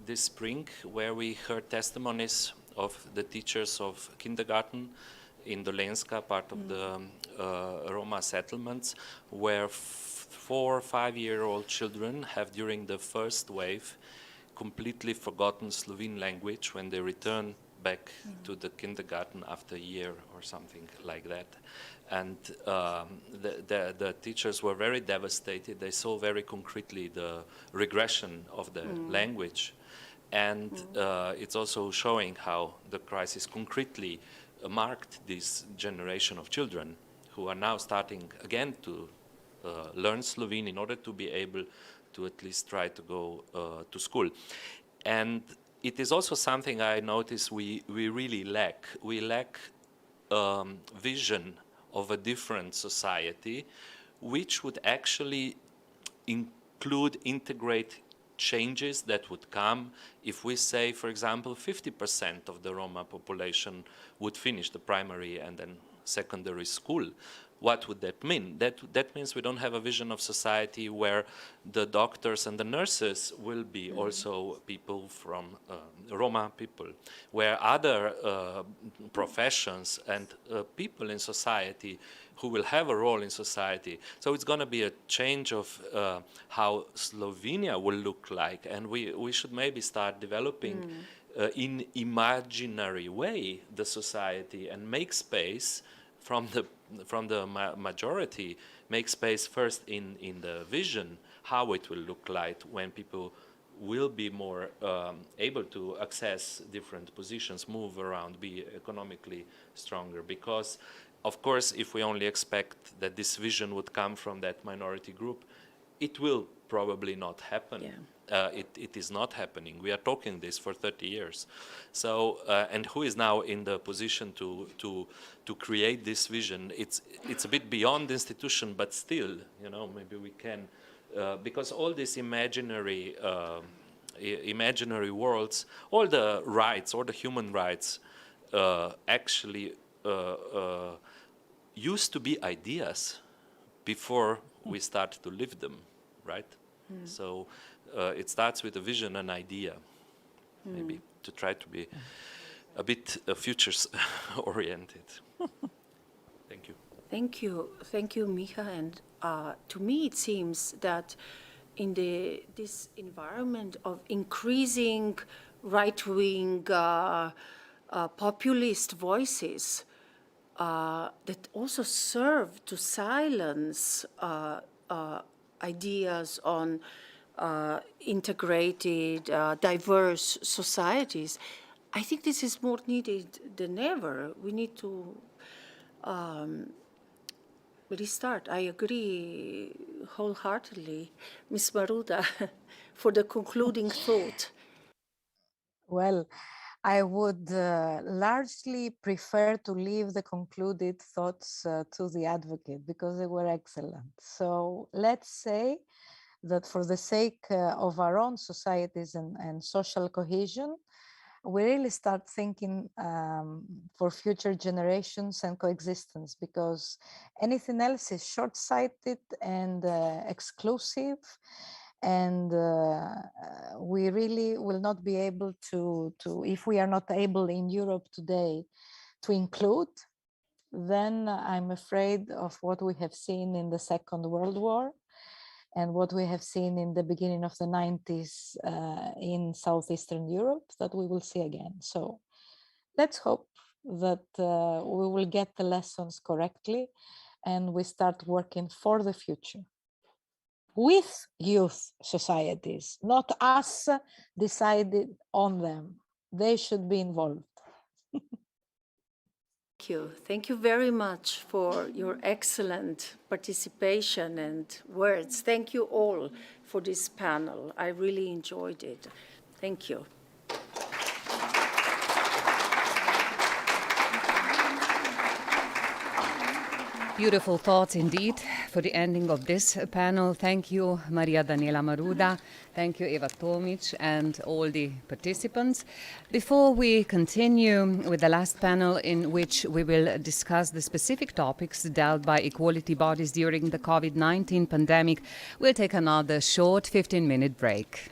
this spring, where we heard testimonies of the teachers of kindergarten in Dolenska, part of the Roma settlements, where 4 or 5-year-old children have during the first wave completely forgotten Slovene language when they return back to the kindergarten after a year or something like that. And the teachers were very devastated. They saw very concretely the regression of the language. And it's also showing how the crisis concretely marked this generation of children who are now starting again to learn Slovene in order to be able to at least try to go to school. And it is also something I notice we really lack. We lack vision of a different society, which would actually integrate changes that would come if we say, for example, 50% of the Roma population would finish the primary and then secondary school. What would that mean? That means we don't have a vision of society where the doctors and the nurses will be also people from Roma people, where other professions and people in society who will have a role in society. So it's going to be a change of how Slovenia will look like, and we should maybe start developing in imaginary way the society and make space from the majority, make space first in the vision, how it will look like when people will be more able to access different positions, move around, be economically stronger. Because, of course, if we only expect that this vision would come from that minority group, it will probably not happen. Yeah. It is not happening. We are talking this for 30 years. So, and who is now in the position to create this vision? It's a bit beyond the institution, but still, you know, maybe we can, because all these imaginary worlds, all the rights, all the human rights, actually used to be ideas before we start to live them, right? So it starts with a vision, an idea, maybe to try to be a bit future-oriented. Thank you. Thank you. Thank you, Miha. And to me, it seems that in this environment of increasing right-wing populist voices that also serve to silence ideas on integrated, diverse societies, I think this is more needed than ever. We need to restart. I agree wholeheartedly. Ms. Maruda, for the concluding thought. Well, I would largely prefer to leave the concluded thoughts to the advocate because they were excellent. So let's say that for the sake of our own societies and social cohesion, we really start thinking for future generations and coexistence, because anything else is short-sighted and exclusive, and we really will not be able to, if we are not able in Europe today to include, then I'm afraid of what we have seen in the Second World War and what we have seen in the beginning of the 90s in Southeastern Europe, that we will see again. So let's hope that we will get the lessons correctly and we start working for the future with youth societies, not us decided on them. They should be involved. Thank you. Thank you very much for your excellent participation and words. Thank you all for this panel. I really enjoyed it. Thank you. Beautiful thoughts indeed for the ending of this panel. Thank you, Maria Daniela Maruda. Thank you, Eva Tomic, and all the participants. Before we continue with the last panel, in which we will discuss the specific topics dealt by equality bodies during the COVID-19 pandemic, we'll take another short 15-minute break.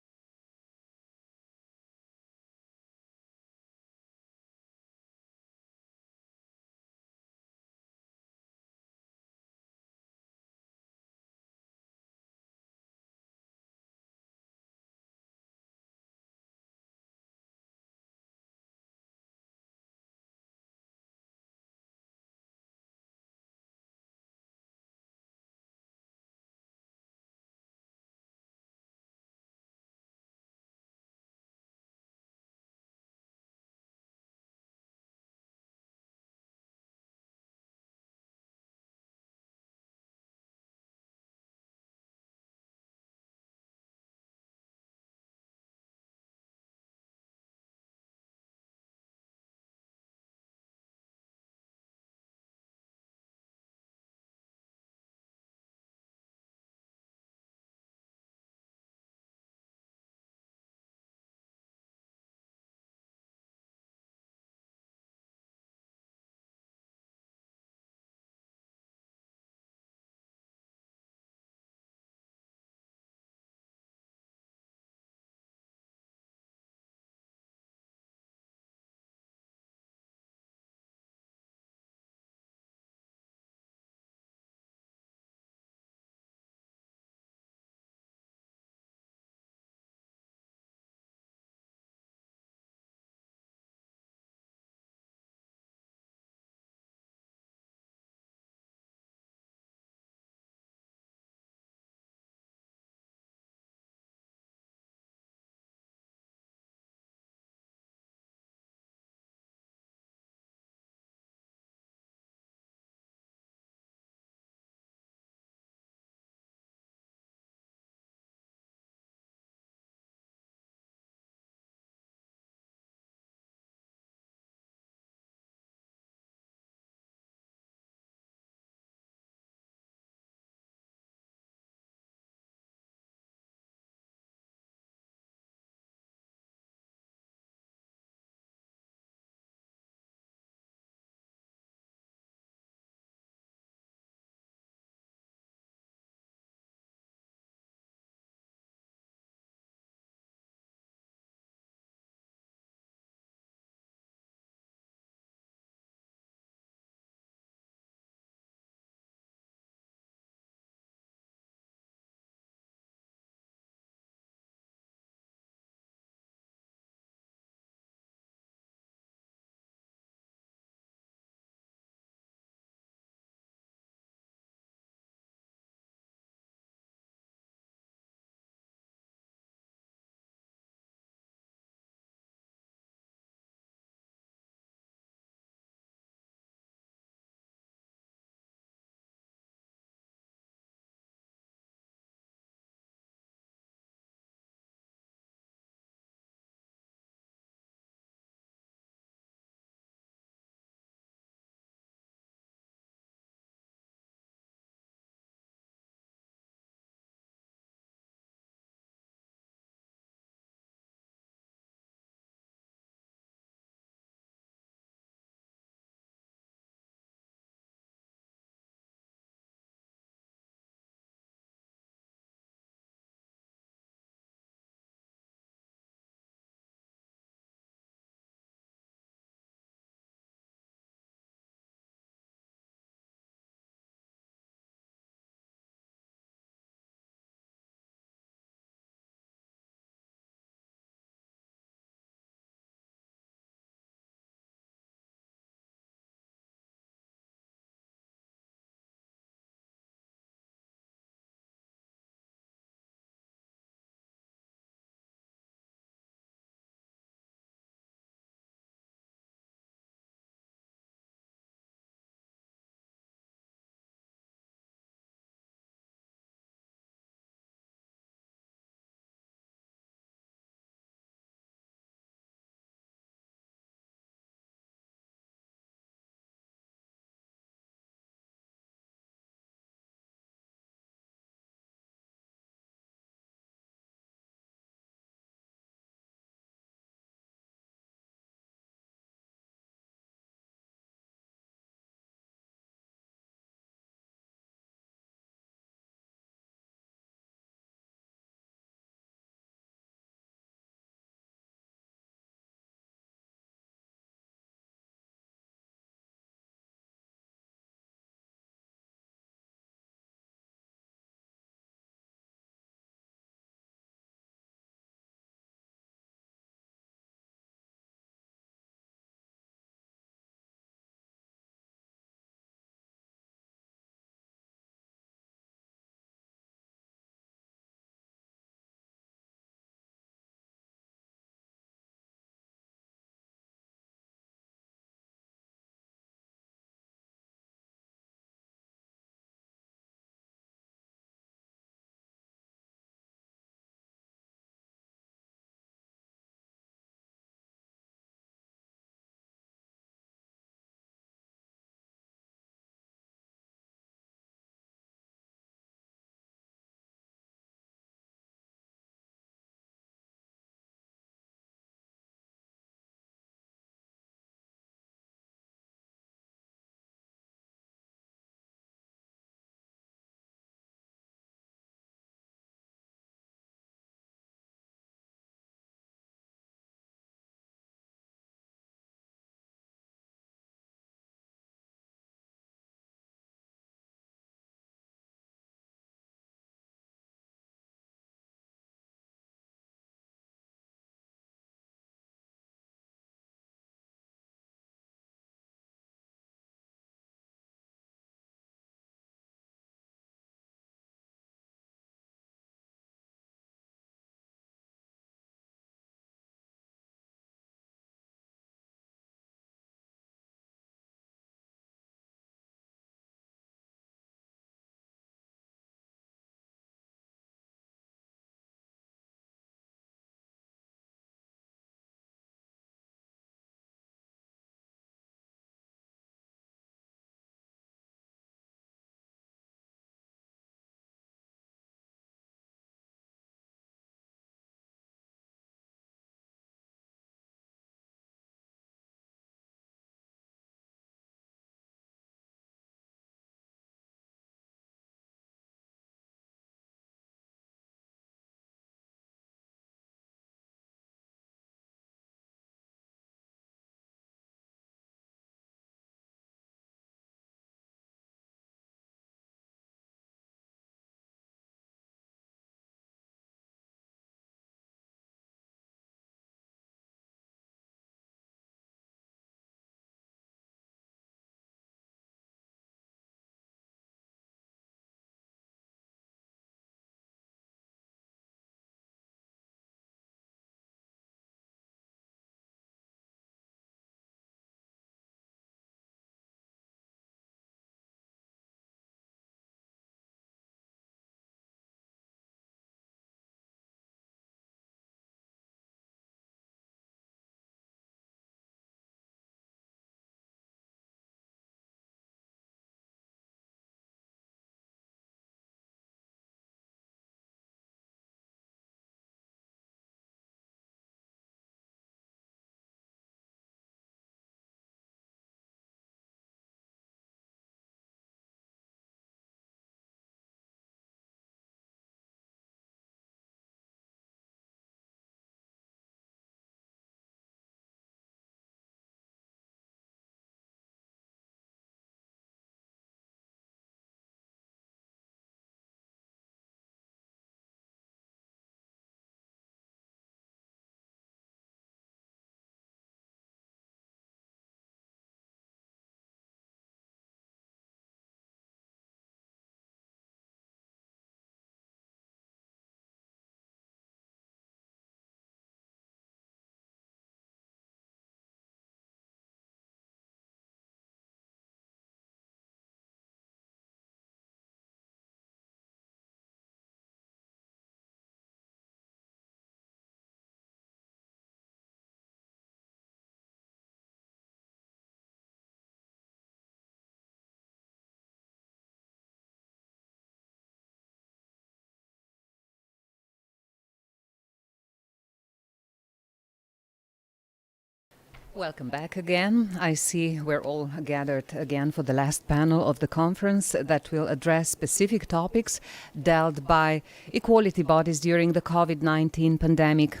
Welcome back again. I see we're all gathered again for the last panel of the conference that will address specific topics dealt by equality bodies during the COVID-19 pandemic.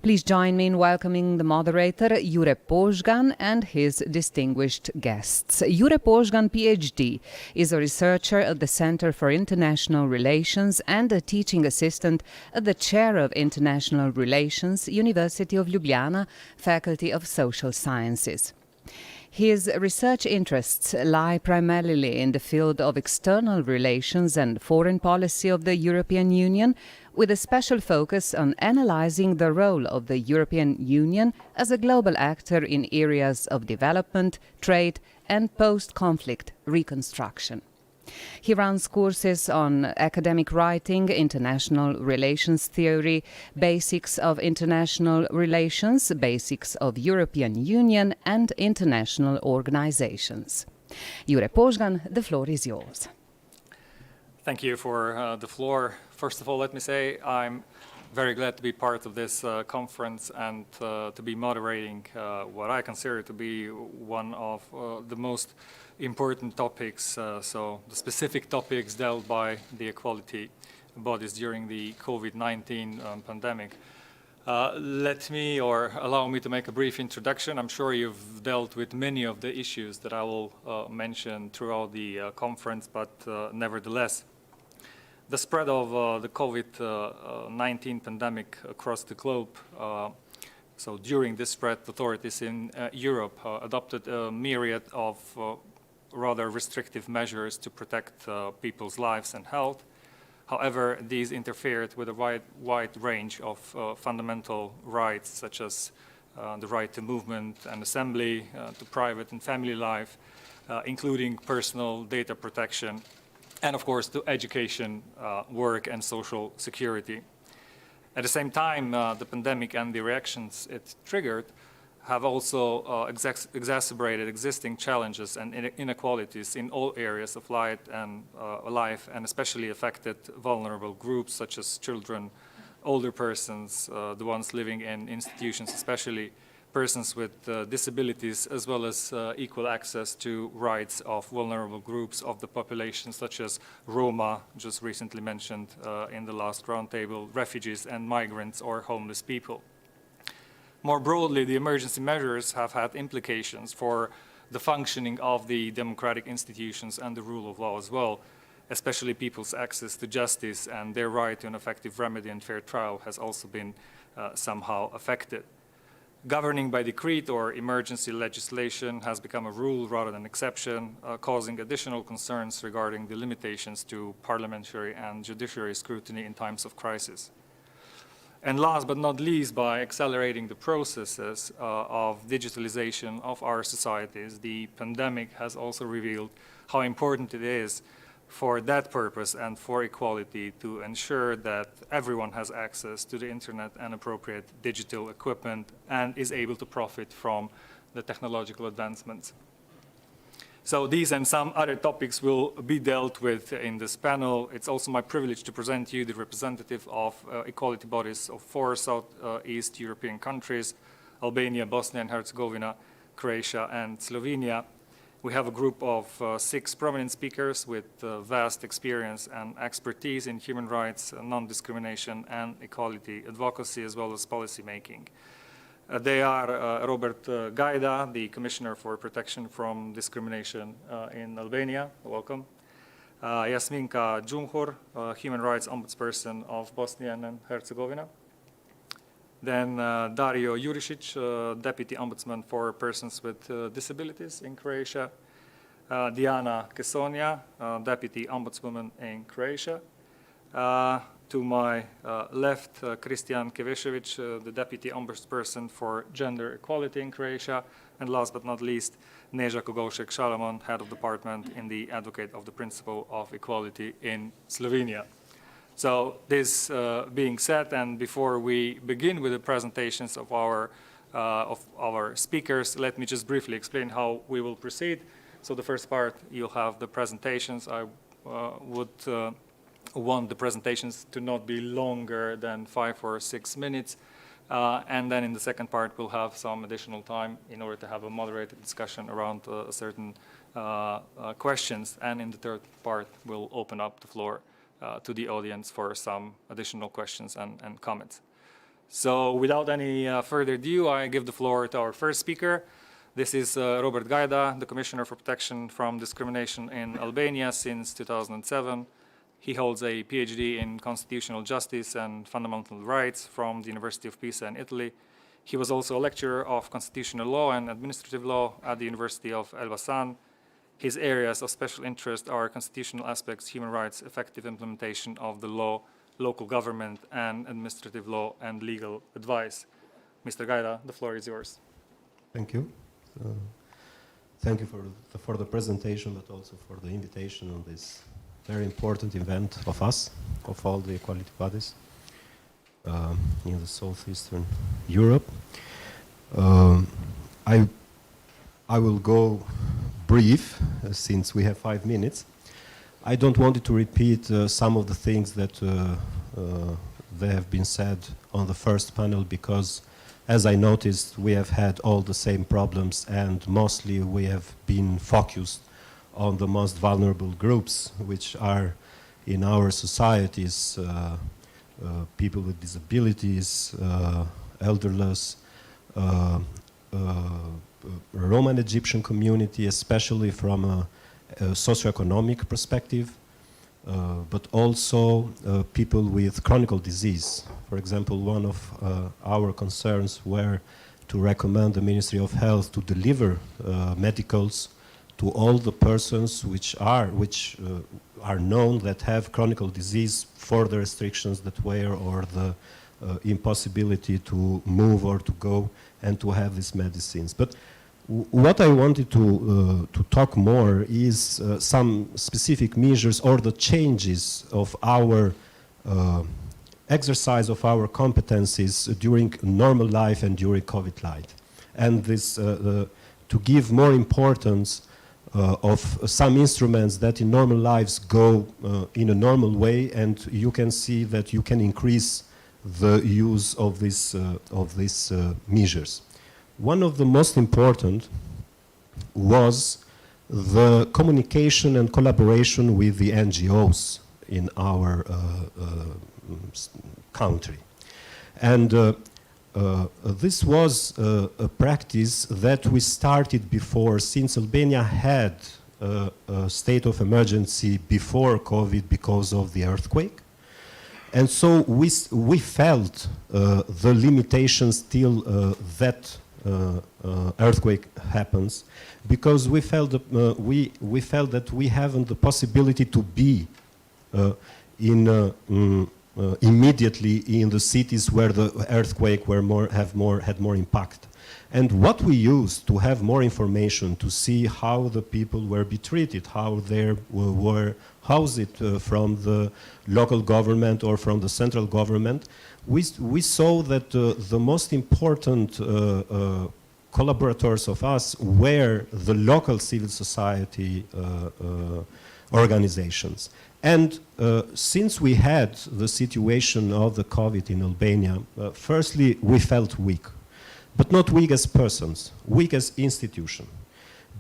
Please join me in welcoming the moderator, Jure Požgan, and his distinguished guests. Jure Požgan, PhD, is a researcher at the Center for International Relations and a teaching assistant at the Chair of International Relations, University of Ljubljana, Faculty of Social Sciences. His research interests lie primarily in the field of external relations and foreign policy of the European Union, with a special focus on analyzing the role of the European Union as a global actor in areas of development, trade, and post-conflict reconstruction. He runs courses on academic writing, international relations theory, basics of international relations, basics of European Union, and international organizations. Jure Požgan, the floor is yours. Thank you for the floor. First of all, let me say I'm very glad to be part of this conference and to be moderating what I consider to be one of the most important topics, so the specific topics dealt by the equality bodies during the COVID-19 pandemic. Allow me to make a brief introduction. I'm sure you've dealt with many of the issues that I will mention throughout the conference, but nevertheless, the spread of the COVID-19 pandemic across the globe. So during this spread, authorities in Europe adopted a myriad of rather restrictive measures to protect people's lives and health. However, these interfered with a wide range of fundamental rights, such as the right to movement and assembly, to private and family life, including personal data protection, and of course to education, work, and social security. At the same time, the pandemic and the reactions it triggered have also exacerbated existing challenges and inequalities in all areas of life and especially affected vulnerable groups such as children, older persons, the ones living in institutions, especially persons with disabilities, as well as equal access to rights of vulnerable groups of the population, such as Roma, just recently mentioned in the last roundtable, refugees and migrants or homeless people. More broadly, the emergency measures have had implications for the functioning of the democratic institutions and the rule of law as well, especially people's access to justice and their right to an effective remedy and fair trial has also been somehow affected. Governing by decree or emergency legislation has become a rule rather than exception, causing additional concerns regarding the limitations to parliamentary and judiciary scrutiny in times of crisis. And last but not least, by accelerating the processes of digitalization of our societies, the pandemic has also revealed how important it is for that purpose and for equality to ensure that everyone has access to the internet and appropriate digital equipment and is able to profit from the technological advancements. So these and some other topics will be dealt with in this panel. It's also my privilege to present you the representative of equality bodies of 4 Southeast European countries, Albania, Bosnia and Herzegovina, Croatia and Slovenia. We have a group of 6 prominent speakers with vast experience and expertise in human rights, non-discrimination and equality advocacy, as well as policy making. They are Robert Gajda, the Commissioner for Protection from Discrimination in Albania. Welcome. Jasminka Đumhur, Human Rights Ombudsperson of Bosnia and Herzegovina. Then Dario Uršič, Deputy Ombudsman for Persons with Disabilities in Croatia. Diana Kesonja, Deputy Ombudswoman in Croatia. To my left, Kristijan Kevešević, the Deputy Ombudsperson for Gender Equality in Croatia. And last but not least, Neža Kogovšek-Šalamon, Head of Department in the Advocate of the Principle of Equality in Slovenia. So this being said, and before we begin with the presentations of our speakers, let me just briefly explain how we will proceed. So the first part, you'll have the presentations. I would want the presentations to not be longer than 5 or 6 minutes. And then in the second part, we'll have some additional time in order to have a moderated discussion around certain questions. And in the third part, we'll open up the floor to the audience for some additional questions and comments. So without any further ado, I give the floor to our first speaker. This is Robert Gajda, the Commissioner for Protection from Discrimination in Albania since 2007. He holds a PhD in Constitutional Justice and Fundamental Rights from the University of Pisa in Italy. He was also a lecturer of Constitutional Law and Administrative Law at the University of Elbasan. His areas of special interest are constitutional aspects, human rights, effective implementation of the law, local government, and administrative law and legal advice. Mr. Gajda, the floor is yours. Thank you. Thank you for the presentation, but also for the invitation on this very important event of us, of all the equality bodies in the southeastern Europe. I will go brief, since we have 5 minutes. I don't want to repeat some of the things that they have been said on the first panel, because as I noticed, we have had all the same problems, and mostly we have been focused on the most vulnerable groups, which are in our societies, people with disabilities, elderless, Roman Egyptian community, especially from a socioeconomic perspective, but also people with chronic disease. For example, one of our concerns were to recommend the Ministry of Health to deliver medicals to all the persons which are known that have chronic disease for the restrictions that were, or the impossibility to move or to go and to have these medicines. But what I wanted to talk more is some specific measures or the changes of our exercise of our competencies during normal life and during COVID life. And this to give more importance of some instruments that in normal lives go in a normal way, and you can see that you can increase the use of these measures. One of the most important was the communication and collaboration with the NGOs in our country. And this was a practice that we started before, since Albania had a state of emergency before COVID because of the earthquake. And so we felt the limitations till that earthquake happens, because we felt that we haven't the possibility to be immediately in the cities where the earthquake had more impact. And what we used to have more information, to see how the people were be treated, how they were housed from the local government or from the central government, we saw that the most important collaborators of us were the local civil society organizations. And since we had the situation of the COVID in Albania, firstly, we felt weak. But not weak as persons, weak as institution.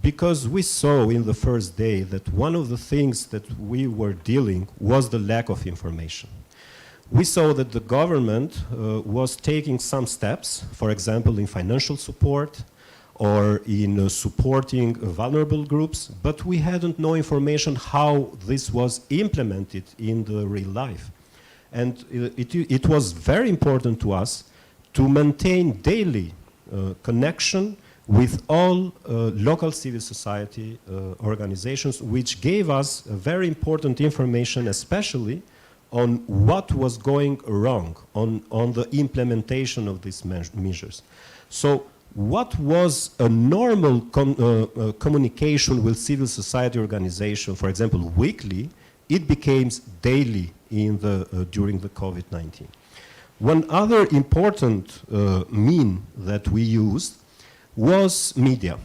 Because we saw in the first day that one of the things that we were dealing was the lack of information. We saw that the government was taking some steps, for example, in financial support or in supporting vulnerable groups, but we hadn't no information how this was implemented in the real life. And it was very important to us to maintain daily connection with all local civil society organizations, which gave us very important information, especially on what was going wrong on the implementation of these measures. So what was a normal communication with civil society organization, for example, weekly, it became daily during the COVID-19. One other important mean that we used was media.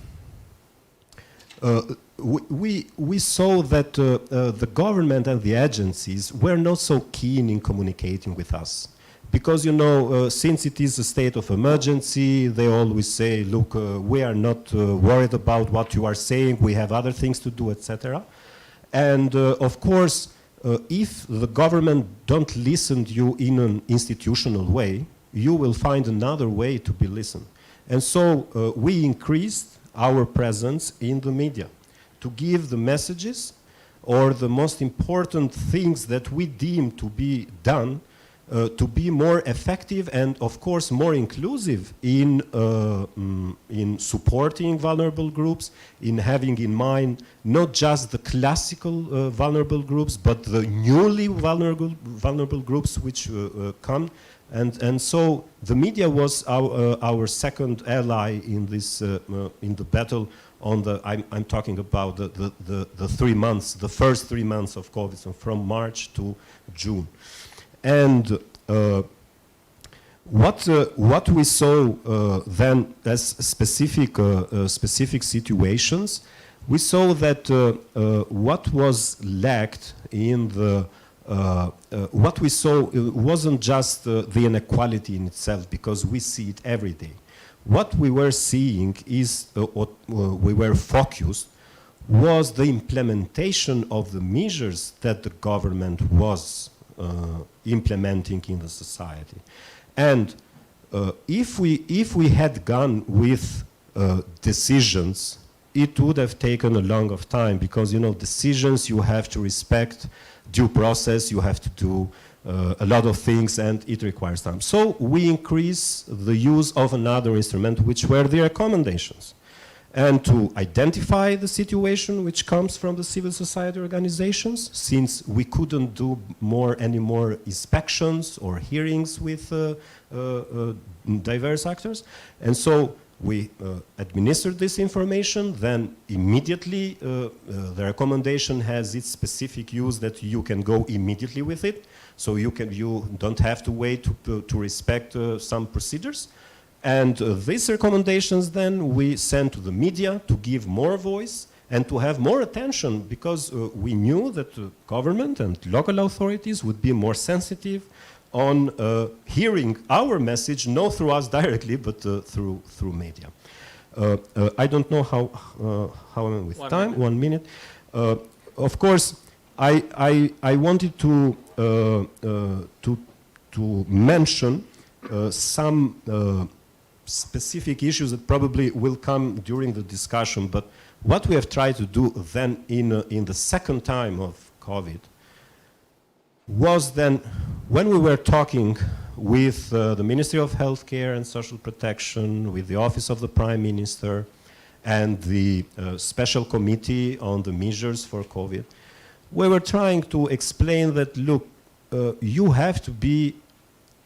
We saw that the government and the agencies were not so keen in communicating with us, Because, you know, since it is a state of emergency, they always say, look, we are not worried about what you are saying, we have other things to do, etc. And of course, if the government don't listen to you in an institutional way, you will find another way to be listened. And so we increased our presence in the media to give the messages or the most important things that we deem to be done to be more effective and, of course, more inclusive in supporting vulnerable groups, in having in mind not just the classical vulnerable groups, but the newly vulnerable groups which come. And so the media was our second ally in this in the battle on the. I'm talking about the 3 months, the first 3 months of COVID, so from March to June. And what we saw then as specific situations, we saw that what was lacked in the what we saw wasn't just the inequality in itself, because we see it every day. What we were seeing is, what we were focused, was the implementation of the measures that the government was implementing in the society. And if we had gone with decisions, it would have taken a long of time, because, you know, decisions, you have to respect due process, you have to do a lot of things, and it requires time. So we increase the use of another instrument, which were the recommendations. And to identify the situation which comes from the civil society organizations, since we couldn't do any more inspections or hearings with diverse actors. And so we administered this information, then immediately the recommendation has its specific use that you can go immediately with it. So you don't have to wait to respect some procedures. And these recommendations then we sent to the media to give more voice and to have more attention, because we knew that the government and local authorities would be more sensitive on hearing our message, not through us directly, but through media. I don't know how I'm with time. 1 minute. Of course, I wanted to mention some specific issues that probably will come during the discussion. But what we have tried to do then in the second time of COVID was then, when we were talking with the Ministry of Healthcare and Social Protection, with the Office of the Prime Minister, and the Special Committee on the measures for COVID, we were trying to explain that, look, you have to be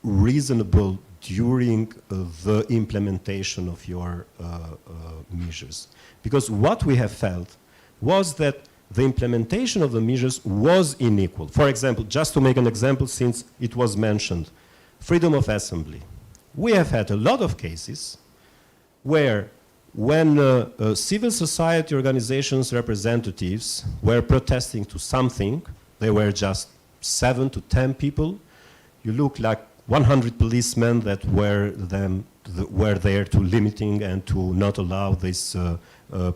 reasonable during the implementation of your measures. Because what we have felt was that the implementation of the measures was unequal. For example, just to make an example, since it was mentioned, freedom of assembly. We have had a lot of cases where when civil society organizations representatives were protesting to something, they were just 7 to 10 people. You look like 100 policemen that were there to limiting and to not allow this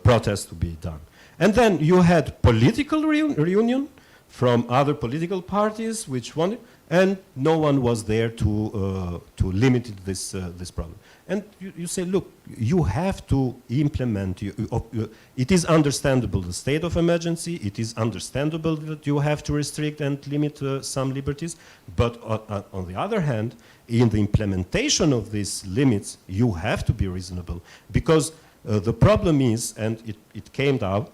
protest to be done. And then you had political reunion from other political parties which wanted, and no one was there to limit this problem. And you say, look, you have to implement, it is understandable the state of emergency, it is understandable that you have to restrict and limit some liberties, but on the other hand, in the implementation of these limits, you have to be reasonable. Because the problem is, and it came out,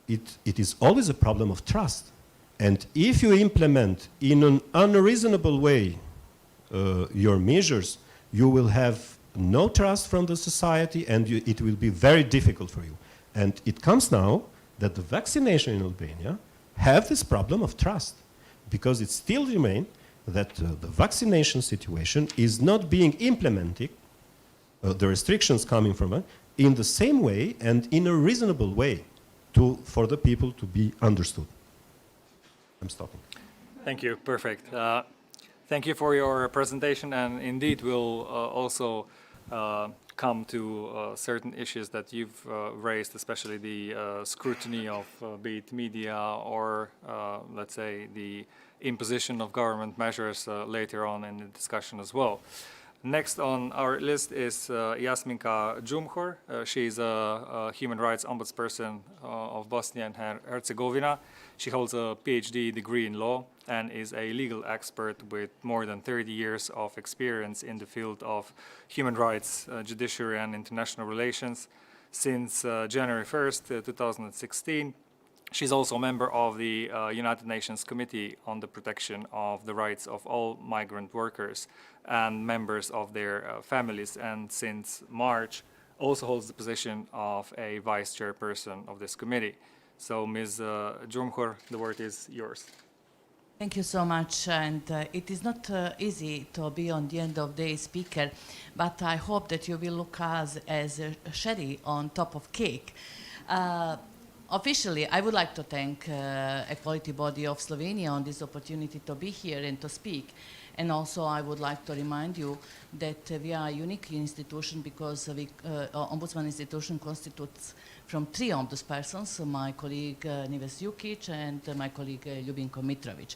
it is always a problem of trust. And if you implement in an unreasonable way your measures, you will have no trust from the society, and it will be very difficult for you. And it comes now that the vaccination in Albania have this problem of trust, because it still remains that the vaccination situation is not being implemented, the restrictions coming from it, in the same way and in a reasonable way for the people to be understood. I'm stopping. Thank you. Perfect. Thank you for your presentation, and indeed we'll also come to certain issues that you've raised, especially the scrutiny of be it media or let's say the imposition of government measures later on in the discussion as well. Next on our list is Jasminka Džumhur. She is a human rights ombudsperson of Bosnia and Herzegovina. She holds a PhD degree in law and is a legal expert with more than 30 years of experience in the field of human rights, judiciary and international relations. Since January 1st, 2016, she's also a member of the United Nations Committee on the Protection of the Rights of All Migrant Workers and members of their families, and since March also holds the position of a vice chairperson of this committee. So Ms. Džumhur, the word is yours. Thank you so much, and it is not easy to be on the end of the day speaker, but I hope that you will look us as a cherry on top of cake. Officially, I would like to thank Equality Body of Slovenia on this opportunity to be here and to speak. And also I would like to remind you that we are a unique institution because the Ombudsman institution constitutes from 3 ombudspersons, my colleague Nives Sukič and my colleague Ljubinko Mitrović.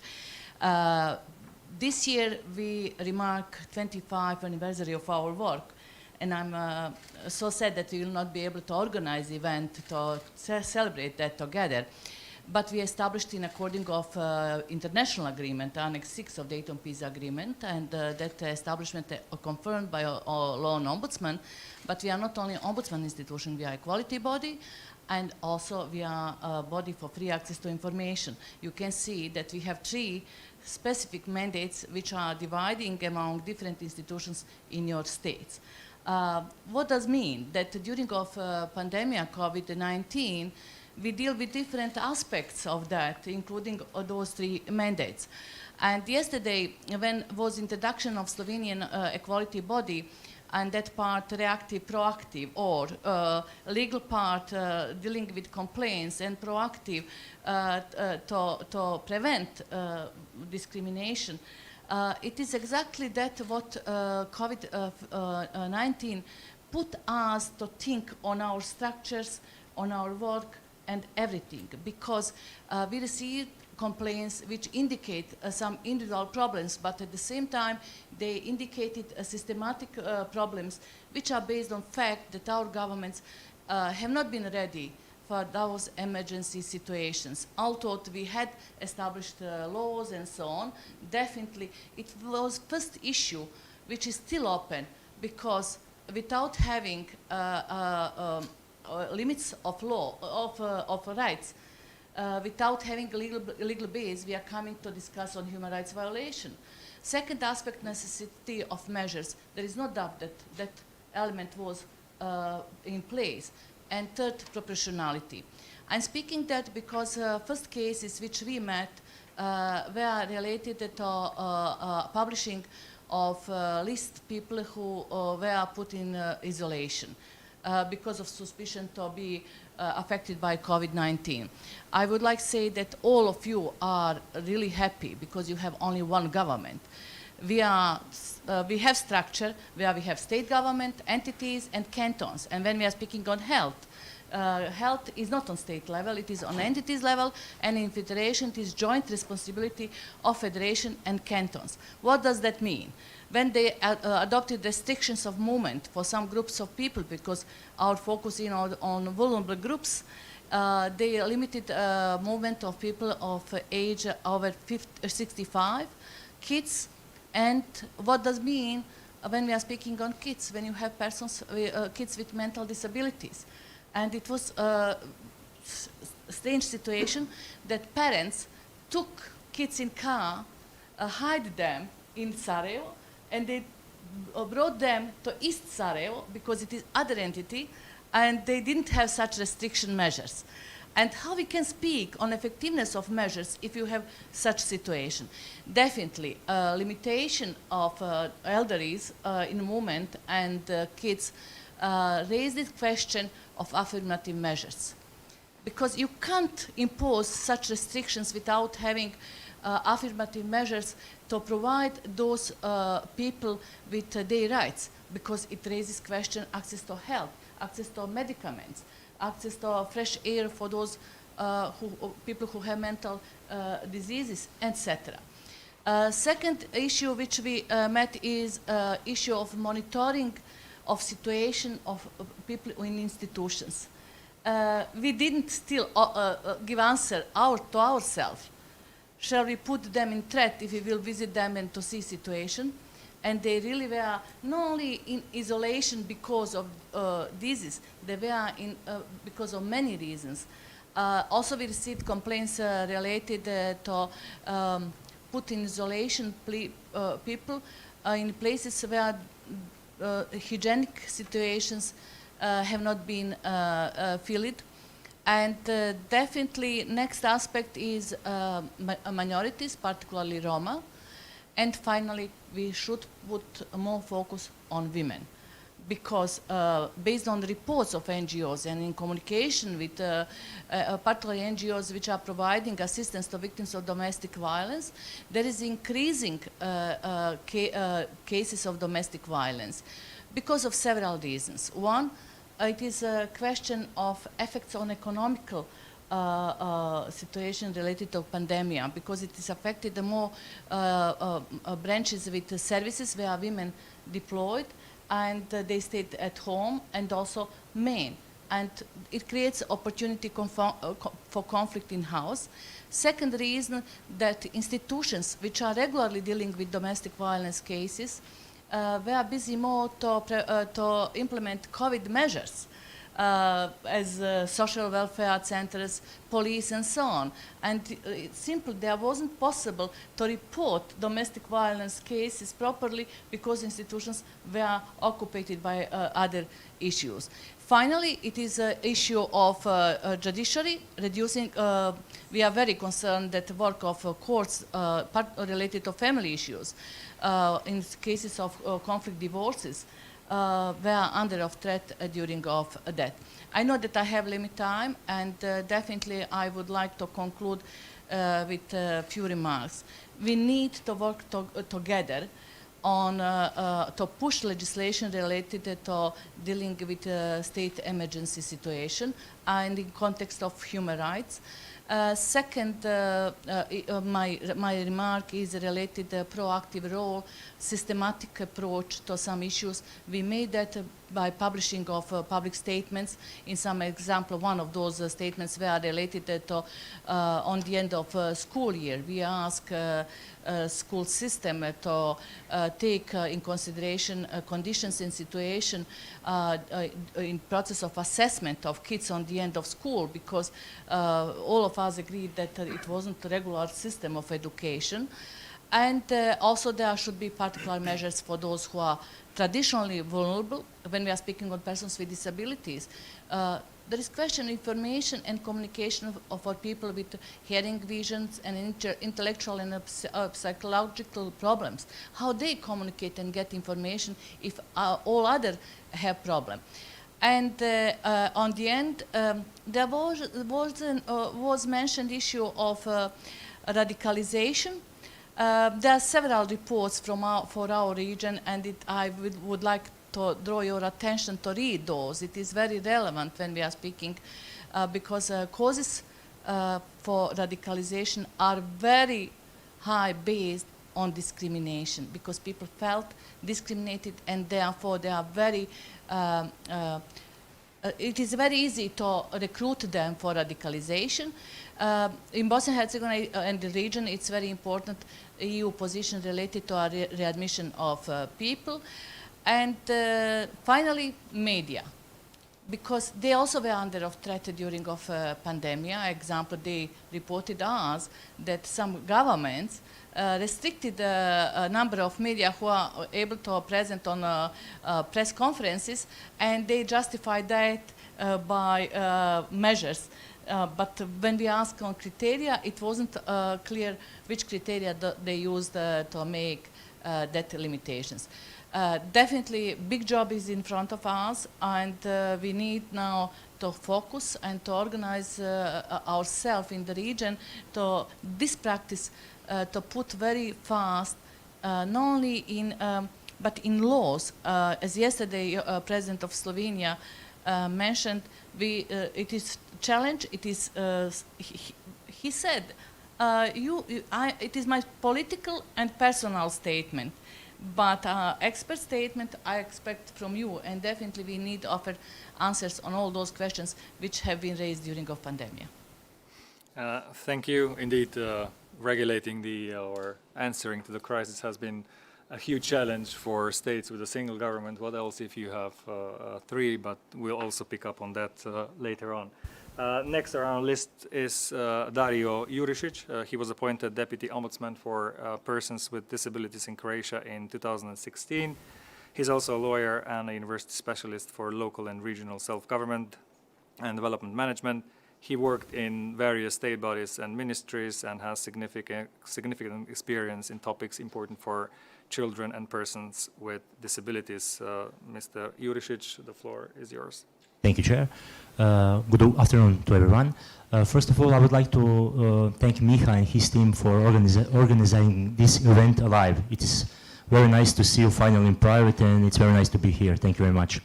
This year we remark 25th anniversary of our work, and I'm so sad that we will not be able to organize the event to celebrate that together. But we established in according of international agreement, Annex 6 of Dayton Peace Agreement, and that establishment confirmed by a law and ombudsman. But we are not only ombudsman institution, we are a equality body, and also we are a body for free access to information. You can see that we have 3 specific mandates which are dividing among different institutions in your states. What does mean? That during of pandemic COVID-19, we deal with different aspects of that, including those 3 mandates. And yesterday, when was introduction of Slovenian equality body, and that part reactive, proactive, or legal part dealing with complaints and proactive to prevent discrimination, it is exactly that what COVID-19 put us to think on our structures, on our work, and everything, because we received complaints which indicate some individual problems, but at the same time they indicated systematic problems which are based on fact that our governments have not been ready for those emergency situations. Although we had established laws and so on, definitely it was first issue which is still open, because without having limits of law, of rights, without having a legal base, we are coming to discuss on human rights violation. Second aspect, necessity of measures. There is no doubt that that element was in place. And third, proportionality. I'm speaking that because first cases which we met were related to publishing of list people who were put in isolation. Because of suspicion to be affected by COVID-19. I would like to say that all of you are really happy because you have only one government. We have structure where we have state government, entities, and cantons. And when we are speaking on health, health is not on state level, it is on entities level, and in federation it is joint responsibility of federation and cantons. What does that mean? When they adopted restrictions of movement for some groups of people, because our focus is on vulnerable groups, they limited movement of people of age over 65, kids, and what does mean when we are speaking on kids, when you have persons, kids with mental disabilities. And it was a strange situation that parents took kids in car, hide them in Sarajevo, and they brought them to East Sarajevo because it is other entity, and they didn't have such restriction measures. And how we can speak on effectiveness of measures if you have such situation? Definitely, limitation of elderlies in movement and kids raised the question of affirmative measures. Because you can't impose such restrictions without having affirmative measures to provide those people with their rights, because it raises question access to health, access to medicaments, access to fresh air for those people who have mental diseases, etc. Second issue which we met is issue of monitoring of situation of people in institutions. We didn't still give answer to ourselves. Shall we put them in threat if we will visit them and to see situation? And they really were not only in isolation because of disease, they were in because of many reasons. Also, we received complaints related to put in isolation people in places where hygienic situations have not been filled. And definitely next aspect is minorities, particularly Roma. And finally, we should put more focus on women, because based on the reports of NGOs and in communication with particularly NGOs which are providing assistance to victims of domestic violence, there is increasing cases of domestic violence because of several reasons. One, it is a question of effects on economical situation related to pandemic, because it is affected the more branches with services where women deployed and they stayed at home, and also men. And it creates opportunity for conflict in house. Second reason, that institutions which are regularly dealing with domestic violence cases were busy more to implement COVID measures. As social welfare centers, police, and so on. And simply there wasn't possible to report domestic violence cases properly because institutions were occupied by other issues. Finally, it is an issue of judiciary, reducing, we are very concerned that the work of courts related to family issues, in cases of conflict divorces, were under of threat during of that. I know that I have limited time, and definitely I would like to conclude with a few remarks. We need to work together on to push legislation related to dealing with state emergency situation and in context of human rights. Second, my remark is related to proactive role, systematic approach to some issues. We made that by publishing of public statements. In some example, one of those statements were related to on the end of school year. We ask school system to take in consideration conditions and situation in process of assessment of kids on the end of school, because all of us agreed that it wasn't a regular system of education. And also there should be particular measures for those who are traditionally vulnerable. When we are speaking on persons with disabilities, there is question information and communication for people with hearing visions and intellectual and psychological problems. How they communicate and get information if all others have problems. And on the end, there was mentioned issue of radicalization. There are several reports for our region, and I would like to draw your attention to read those. It is very relevant when we are speaking, because causes for radicalization are very high based on discrimination, because people felt discriminated, and therefore they are very it is very easy to recruit them for radicalization. In Bosnia and Herzegovina and the region, it's very important EU position related to readmission of people. And finally, media, because they also were under of threat during of pandemic. Example, they reported us that some governments restricted a number of media who are able to present on press conferences, and they justified that by measures. But when we asked on criteria, it wasn't clear which criteria they used to make that limitations. Definitely, big job is in front of us, and we need now to focus and to organize ourselves in the region to this practice to put very fast, not only in, but in laws. As yesterday, President of Slovenia mentioned, it is challenge. It is, he said, it is my political and personal statement, but expert statement I expect from you, and definitely we need to offer answers on all those questions which have been raised during the pandemic. Thank you. Indeed, regulating or answering to the crisis has been a huge challenge for states with a single government. What else if you have three? But we'll also pick up on that later on. Next on our list is Dario Uršič. He was appointed Deputy Ombudsman for persons with disabilities in Croatia in 2016. He's also a lawyer and a university specialist for local and regional self-government and development management. He worked in various state bodies and ministries and has significant experience in topics important for children and persons with disabilities. Mr. Uršič, the floor is yours. Thank you, Chair. Good afternoon to everyone. First of all, I would like to thank Miha and his team for organizing this event alive. It is very nice to see you finally in private, and it's very nice to be here. Thank you very much.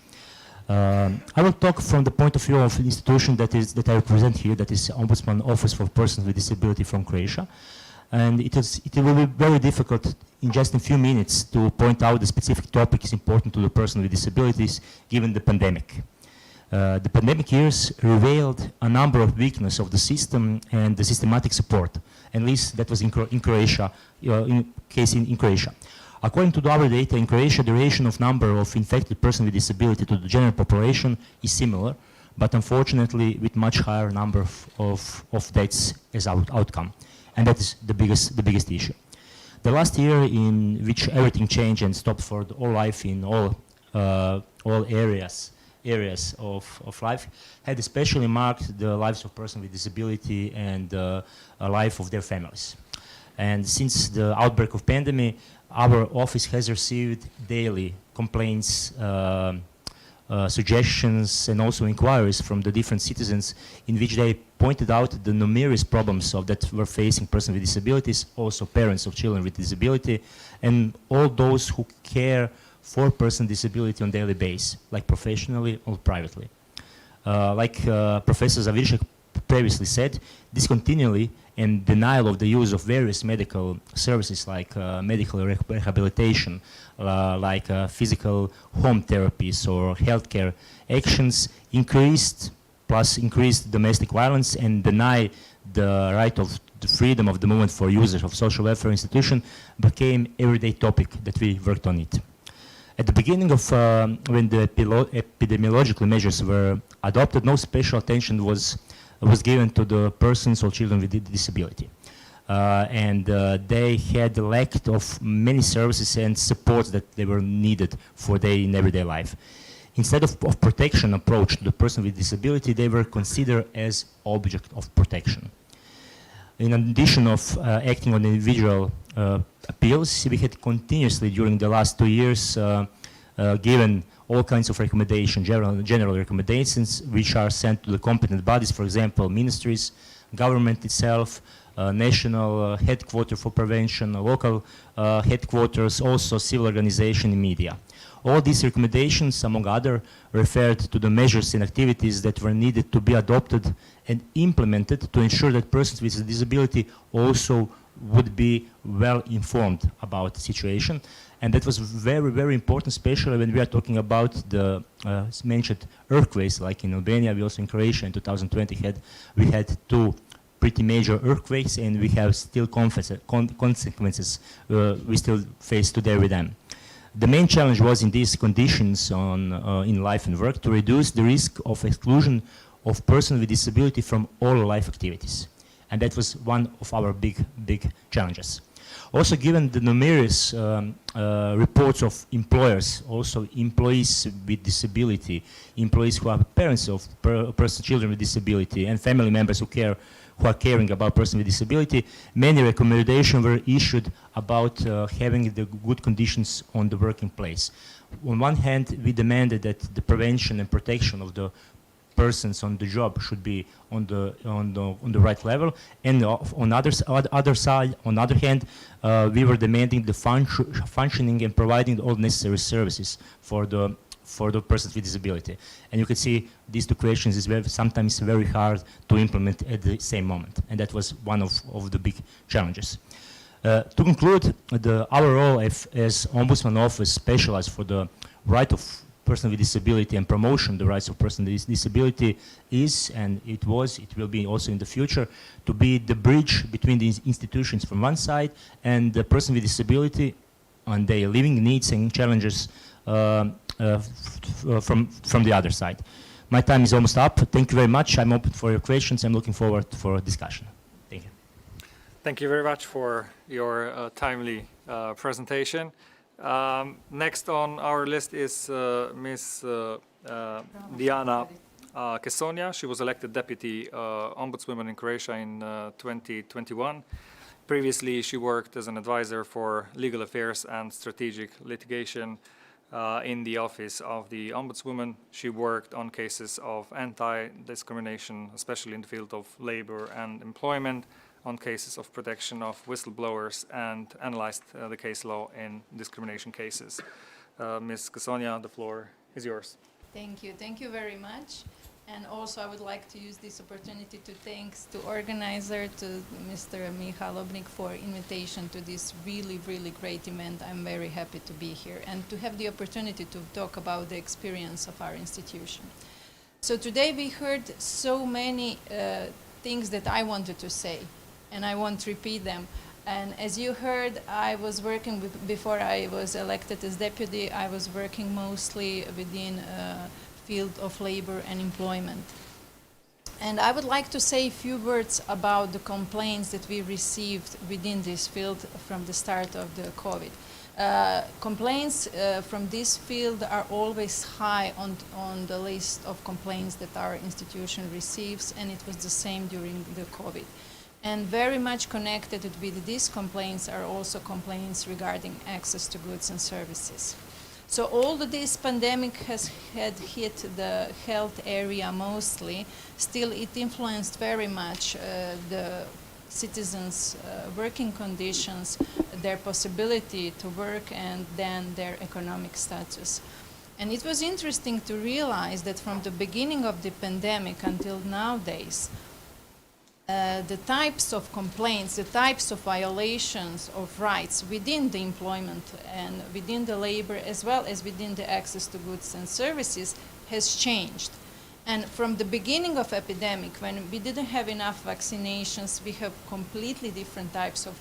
I will talk from the point of view of the institution that I represent here, that is Ombudsman Office for Persons with Disability from Croatia. And it will be very difficult in just a few minutes to point out the specific topics important to the person with disabilities given the pandemic. The pandemic years revealed a number of weaknesses of the system and the systematic support. At least that was in Croatia, in Croatia. According to our data in Croatia, the ratio of number of infected persons with disability to the general population is similar, but unfortunately with much higher number of deaths as outcome. And that is the biggest issue. The last year in which everything changed and stopped for all life in all areas of life had especially marked the lives of persons with disability and the life of their families. And since the outbreak of pandemic, our office has received daily complaints, suggestions, and also inquiries from the different citizens in which they pointed out the numerous problems that were facing persons with disabilities, also parents of children with disability, and all those who care for persons with disability on a daily basis, like professionally or privately. Like Professor Zaviršek previously said, discontinuity and denial of the use of various medical services like medical rehabilitation, like physical home therapies or healthcare actions increased domestic violence and deny the right of the freedom of the movement for users of social welfare institution became everyday topic that we worked on it. At the beginning of when the epidemiological measures were adopted, no special attention was given to the persons or children with disability. And they had the lack of many services and supports that they were needed for their in everyday life. Instead of protection approach to the person with disability, they were considered as object of protection. In addition of acting on individual appeals, we had continuously during the last 2 years given all kinds of recommendations, general recommendations, which are sent to the competent bodies, for example, ministries, government itself, national headquarters for prevention, local headquarters, also civil organization and media. All these recommendations, among others, referred to the measures and activities that were needed to be adopted and implemented to ensure that persons with a disability also would be well informed about the situation. And that was very, very important, especially when we are talking about the mentioned earthquakes, like in Albania, we also in Croatia in 2020 we had 2 pretty major earthquakes, and we have still consequences we still face today with them. The main challenge was in these conditions in life and work to reduce the risk of exclusion of persons with disability from all life activities. And that was one of our big challenges. Also, given the numerous reports of employers, also employees with disability, employees who are parents of children with disability, and family members who are caring about persons with disability, many recommendations were issued about having the good conditions on the working place. On one hand, we demanded that the prevention and protection of the persons on the job should be on the right level, and on the other hand, we were demanding the functioning and providing all necessary services for the persons with disability. And you can see these two questions is sometimes very hard to implement at the same moment, and that was one of the big challenges. To conclude, our role as Ombudsman Office specialized for the right of person with disability and promotion the rights of person with disability is, and it will be also in the future, to be the bridge between these institutions from one side and the person with disability and their living needs and challenges from the other side. My time is almost up. Thank you very much. I'm open for your questions. I'm looking forward for a discussion. Thank you. Thank you very much for your timely presentation. Next on our list is Ms. Diana Kesonja. She was elected Deputy Ombudswoman in Croatia in 2021. Previously, she worked as an advisor for legal affairs and strategic litigation in the office of the Ombudswoman. She worked on cases of anti-discrimination, especially in the field of labor and employment, on cases of protection of whistleblowers, and analyzed the case law in discrimination cases. Ms. Kesonja, the floor is yours. Thank you. Thank you very much. And also I would like to use this opportunity to thanks to organizer, to Mr. Miha Lobnik for invitation to this really, really great event. I'm very happy to be here and to have the opportunity to talk about the experience of our institution. So today we heard so many things that I wanted to say, and I won't repeat them. And as you heard, I was working before I was elected as deputy, I was working mostly within field of labor and employment. And I would like to say a few words about the complaints that we received within this field from the start of the COVID. Complaints from this field are always high on the list of complaints that our institution receives, and it was the same during the COVID. And very much connected with these complaints are also complaints regarding access to goods and services. So although this pandemic had hit the health area mostly, still it influenced very much the citizens' working conditions, their possibility to work, and then their economic status. And it was interesting to realize that from the beginning of the pandemic until nowadays, the types of complaints, the types of violations of rights within the employment and within the labor, as well as within the access to goods and services, has changed. And from the beginning of epidemic, when we didn't have enough vaccinations, we have completely different types of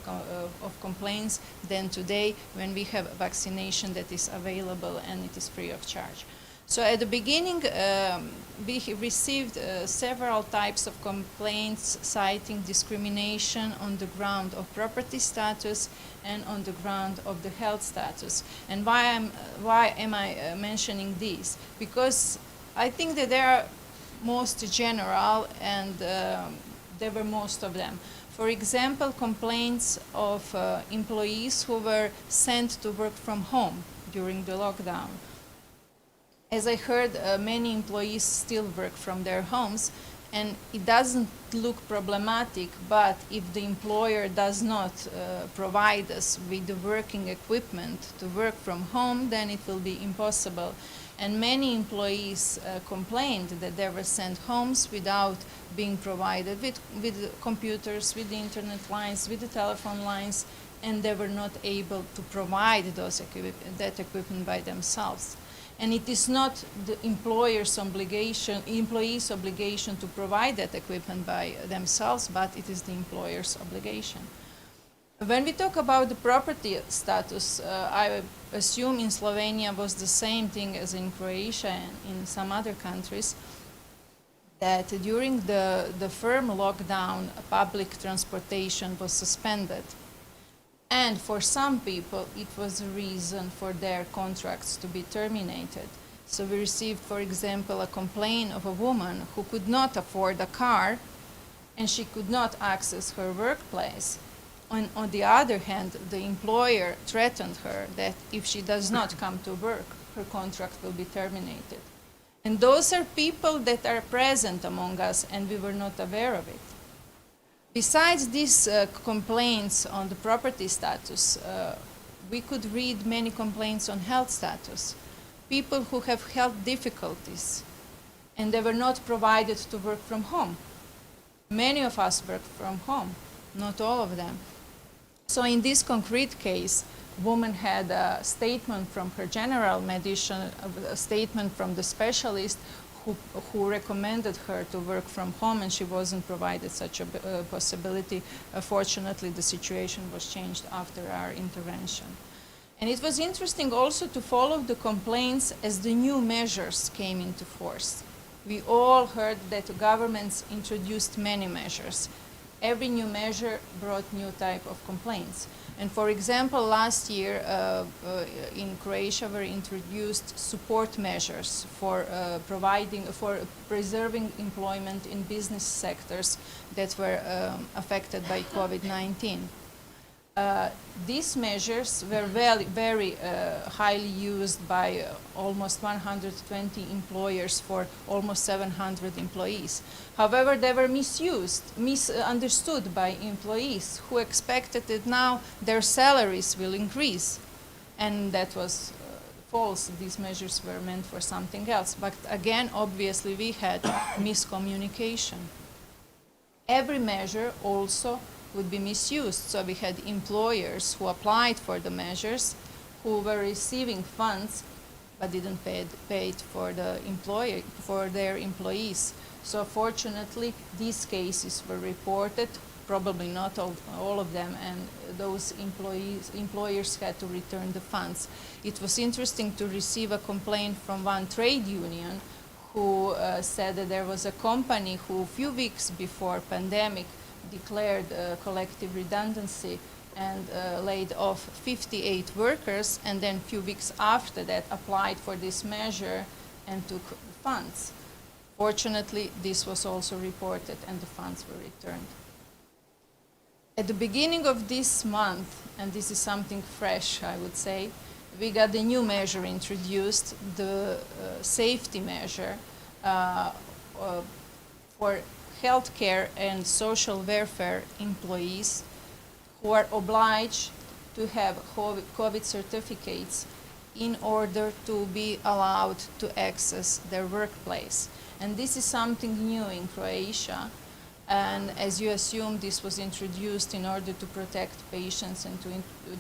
complaints than today, when we have vaccination that is available and it is free of charge. So at the beginning, we received several types of complaints citing discrimination on the ground of property status and on the ground of the health status. And why am I mentioning these? Because I think that they are most general, and there were most of them. For example, complaints of employees who were sent to work from home during the lockdown. As I heard, many employees still work from their homes, and it doesn't look problematic, but if the employer does not provide us with the working equipment to work from home, then it will be impossible. And many employees complained that they were sent homes without being provided with computers, with the internet lines, with the telephone lines, and they were not able to provide that equipment by themselves. And it is not the employer's obligation, employee's obligation to provide that equipment by themselves, but it is the employer's obligation. When we talk about the property status, I assume in Slovenia was the same thing as in Croatia and in some other countries, that during the firm lockdown, public transportation was suspended. And for some people, it was a reason for their contracts to be terminated. So we received, for example, a complaint of a woman who could not afford a car and she could not access her workplace. On the other hand, the employer threatened her that if she does not come to work, her contract will be terminated. And those are people that are present among us, and we were not aware of it. Besides these complaints on the property status, we could read many complaints on health status. People who have health difficulties, and they were not provided to work from home. Many of us work from home, not all of them. So in this concrete case, woman had a statement from her general medicine, a statement from the specialist who recommended her to work from home, and she wasn't provided such a possibility. Fortunately, the situation was changed after our intervention. And it was interesting also to follow the complaints as the new measures came into force. We all heard that governments introduced many measures. Every new measure brought new type of complaints. And for example, last year in Croatia were introduced support measures for preserving employment in business sectors that were affected by COVID-19. These measures were very highly used by almost 120 employers for almost 700 employees. However, they were misunderstood by employees who expected that now their salaries will increase. And that was false. These measures were meant for something else. But again, obviously, we had miscommunication. Every measure also would be misused. So we had employers who applied for the measures, who were receiving funds, but didn't pay it for their employees. So fortunately, these cases were reported, probably not all of them, and those employers had to return the funds. It was interesting to receive a complaint from one trade union who said that there was a company who a few weeks before pandemic declared collective redundancy and laid off 58 workers, and then a few weeks after that applied for this measure and took funds. Fortunately, this was also reported and the funds were returned. At the beginning of this month, and this is something fresh, I would say, we got a new measure introduced, the safety measure for healthcare and social welfare employees who are obliged to have COVID certificates in order to be allowed to access their workplace. And this is something new in Croatia. And as you assume, this was introduced in order to protect patients and to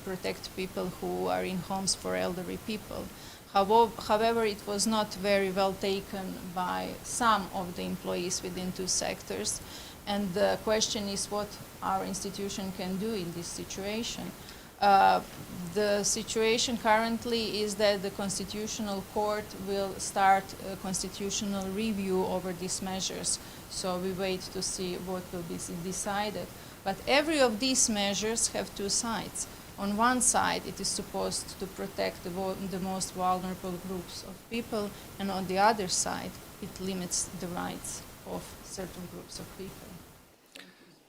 protect people who are in homes for elderly people. However, it was not very well taken by some of the employees within two sectors. And the question is what our institution can do in this situation. The situation currently is that the Constitutional Court will start a constitutional review over these measures. So we wait to see what will be decided. But every of these measures have two sides. On one side, it is supposed to protect the most vulnerable groups of people, and on the other side, it limits the rights of certain groups of people.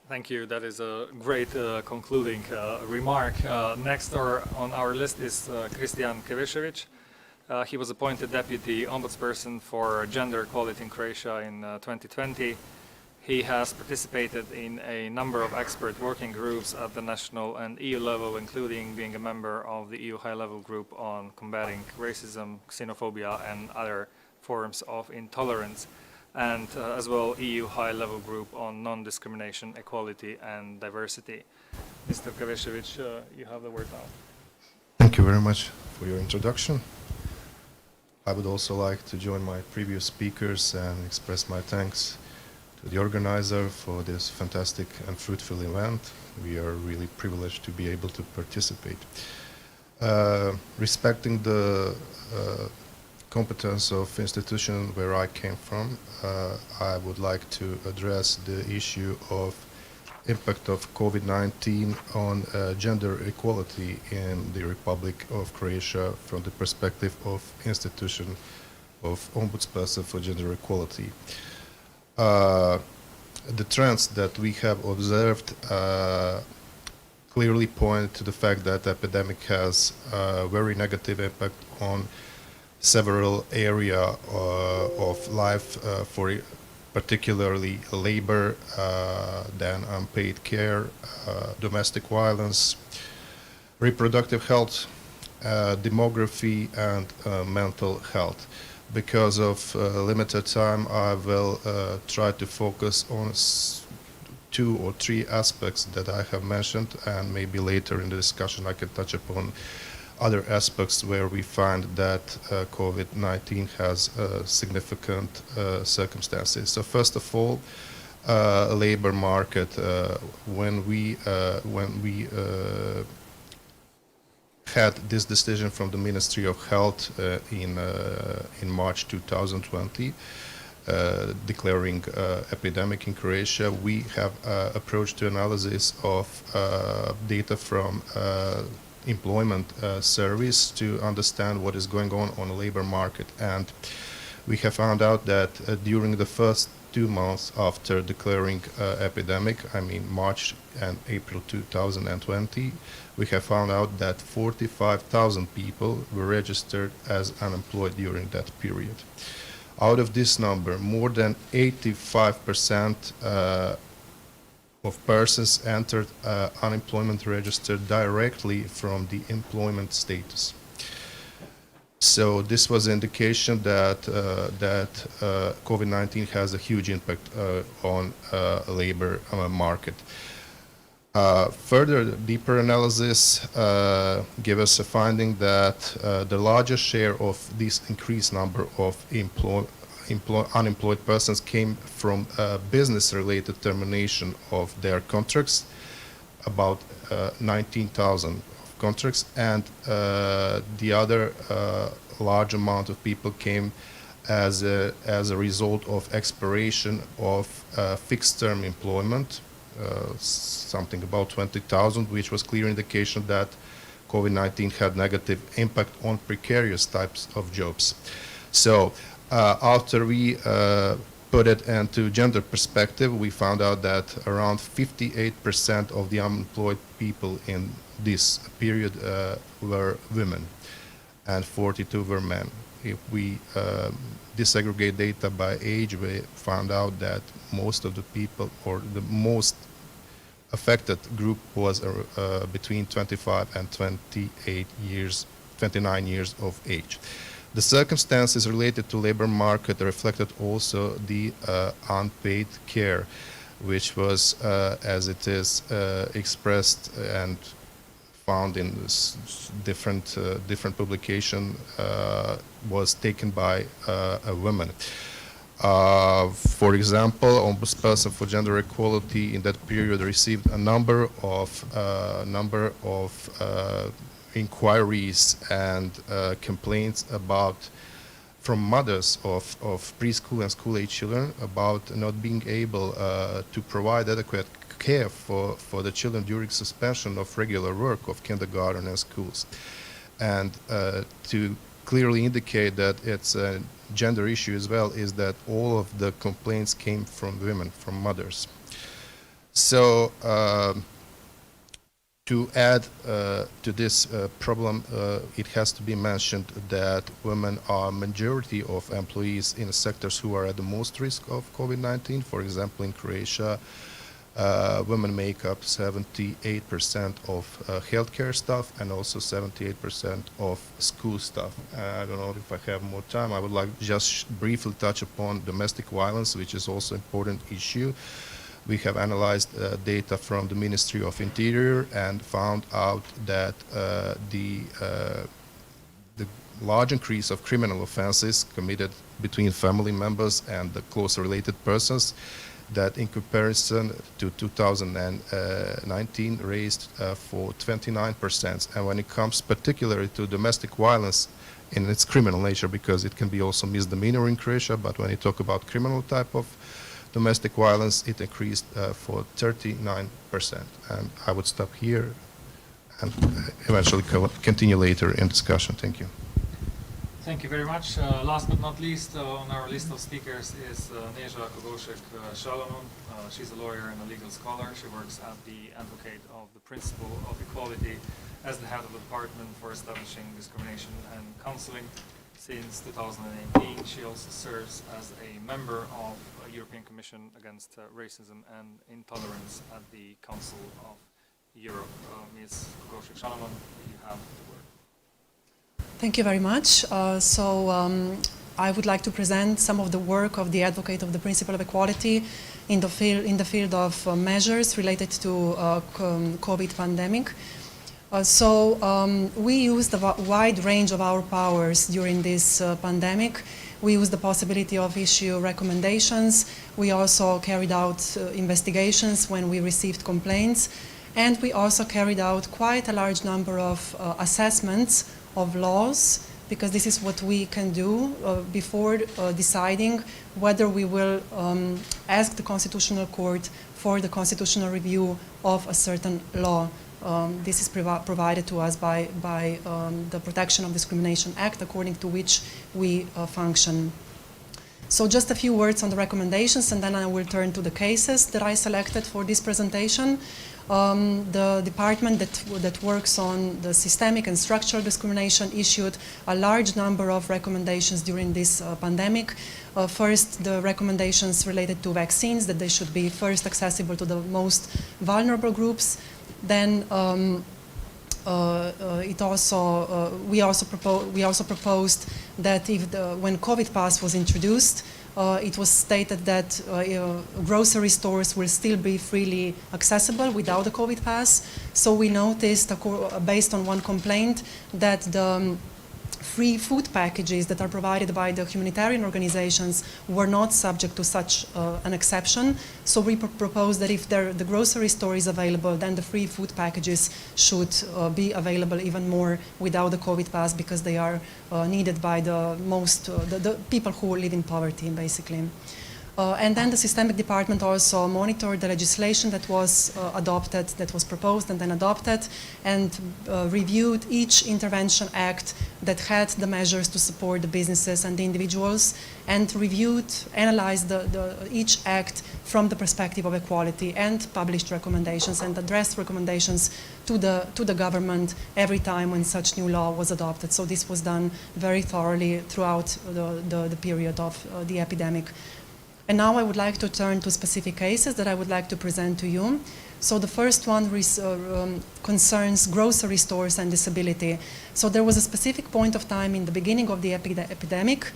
Thank you. That is a great concluding remark. Next on our list is Kristijan Kevešević. He was appointed Deputy Ombudsperson for Gender Equality in Croatia in 2020. He has participated in a number of expert working groups at the national and EU level, including being a member of the EU high-level group on combating racism, xenophobia, and other forms of intolerance, and as well EU high-level group on non-discrimination, equality, and diversity. Mr. Kevešević, you have the word now. Thank you very much for your introduction. I would also like to join my previous speakers and express my thanks to the organizer for this fantastic and fruitful event. We are really privileged to be able to participate. Respecting the competence of institution where I came from, I would like to address the issue of impact of COVID-19 on gender equality in the Republic of Croatia from the perspective of institution of Ombudsperson for Gender Equality. The trends that we have observed clearly point to the fact that the epidemic has a very negative impact on several area of life, for particularly labor, then unpaid care, domestic violence, reproductive health, demography, and mental health. Because of limited time, I will try to focus on 2 or 3 aspects that I have mentioned, and maybe later in the discussion I can touch upon other aspects where we find that COVID-19 has significant circumstances. So first of all, labor market. When we had this decision from the Ministry of Health in March 2020, declaring epidemic in Croatia, we have approached to analysis of data from employment service to understand what is going on the labor market. And we have found out that during the first 2 months after declaring epidemic, I mean March and April 2020, we have found out that 45,000 people were registered as unemployed during that period. Out of this number, more than 85% of persons entered unemployment register directly from the employment status. So this was an indication that COVID-19 has a huge impact on labor market. Further deeper analysis gave us a finding that the largest share of this increased number of unemployed persons came from business-related termination of their contracts, about 19,000 contracts, and the other large amount of people came as a result of expiration of fixed-term employment, something about 20,000, which was clear indication that COVID-19 had negative impact on precarious types of jobs. So after we put it into gender perspective, we found out that around 58% of the unemployed people in this period were women and 42 were men. If we disaggregate data by age, we found out that most of the people, or the most affected group, was between 25 and 29 years of age. The circumstances related to labor market reflected also the unpaid care, which was, as it is expressed and found in different publication, was taken by a woman. For example, Ombudsperson for Gender Equality in that period received a number of inquiries and complaints from mothers of preschool and school-age children about not being able to provide adequate care for the children during suspension of regular work of kindergarten and schools. And to clearly indicate that it's a gender issue as well is that all of the complaints came from women, from mothers. So to add to this problem, it has to be mentioned that women are majority of employees in sectors who are at the most risk of COVID-19. For example, in Croatia, women make up 78% of healthcare staff and also 78% of school staff. I don't know if I have more time. I would like just briefly touch upon domestic violence, which is also an important issue. We have analyzed data from the Ministry of Interior and found out that the large increase of criminal offenses committed between family members and the close related persons, that in comparison to 2019 raised for 29%. And when it comes particularly to domestic violence in its criminal nature, because it can be also misdemeanor in Croatia, but when you talk about criminal type of domestic violence, it increased for 39%. And I would stop here and eventually continue later in discussion. Thank you. Thank you very much. Last but not least on our list of speakers is Neža Kogošek-Šalamun. She's a lawyer and a legal scholar. She works at the Advocate of the Principle of Equality as the head of the Department for Establishing Discrimination and Counseling. since 2018. She also serves as a member of the European Commission Against Racism and Intolerance at the Council of Europe. Ms. Uršič, you have the word. Thank you very much. I would like to present some of the work of the advocate of the principle of equality in the field of measures related to COVID pandemic. We used a wide range of our powers during this pandemic. We used the possibility of issue recommendations. We also carried out investigations when we received complaints. And we also carried out quite a large number of assessments of laws, because this is what we can do before deciding whether we will ask the Constitutional Court for the constitutional review of a certain law. This is provided to us by the Protection of Discrimination Act, according to which we function. So just a few words on the recommendations, and then I will turn to the cases that I selected for this presentation. The department that works on the systemic and structural discrimination issued a large number of recommendations during this pandemic. First, the recommendations related to vaccines, that they should be first accessible to the most vulnerable groups. Then we also proposed that when COVID pass was introduced, it was stated that grocery stores will still be freely accessible without the COVID pass. So we noticed, based on one complaint, that the free food packages that are provided by the humanitarian organizations were not subject to such an exception. So we proposed that if the grocery store is available, then the free food packages should be available even more without the COVID pass, because they are needed by the people who live in poverty, basically. And then the systemic department also monitored the legislation that was adopted, that was proposed and then adopted, and reviewed each intervention act that had the measures to support the businesses and the individuals, and analyzed each act from the perspective of equality, and published recommendations and addressed recommendations to the government every time when such new law was adopted. So this was done very thoroughly throughout the period of the epidemic. And now I would like to turn to specific cases that I would like to present to you. So the first one concerns grocery stores and disability. So there was a specific point of time in the beginning of the epidemic.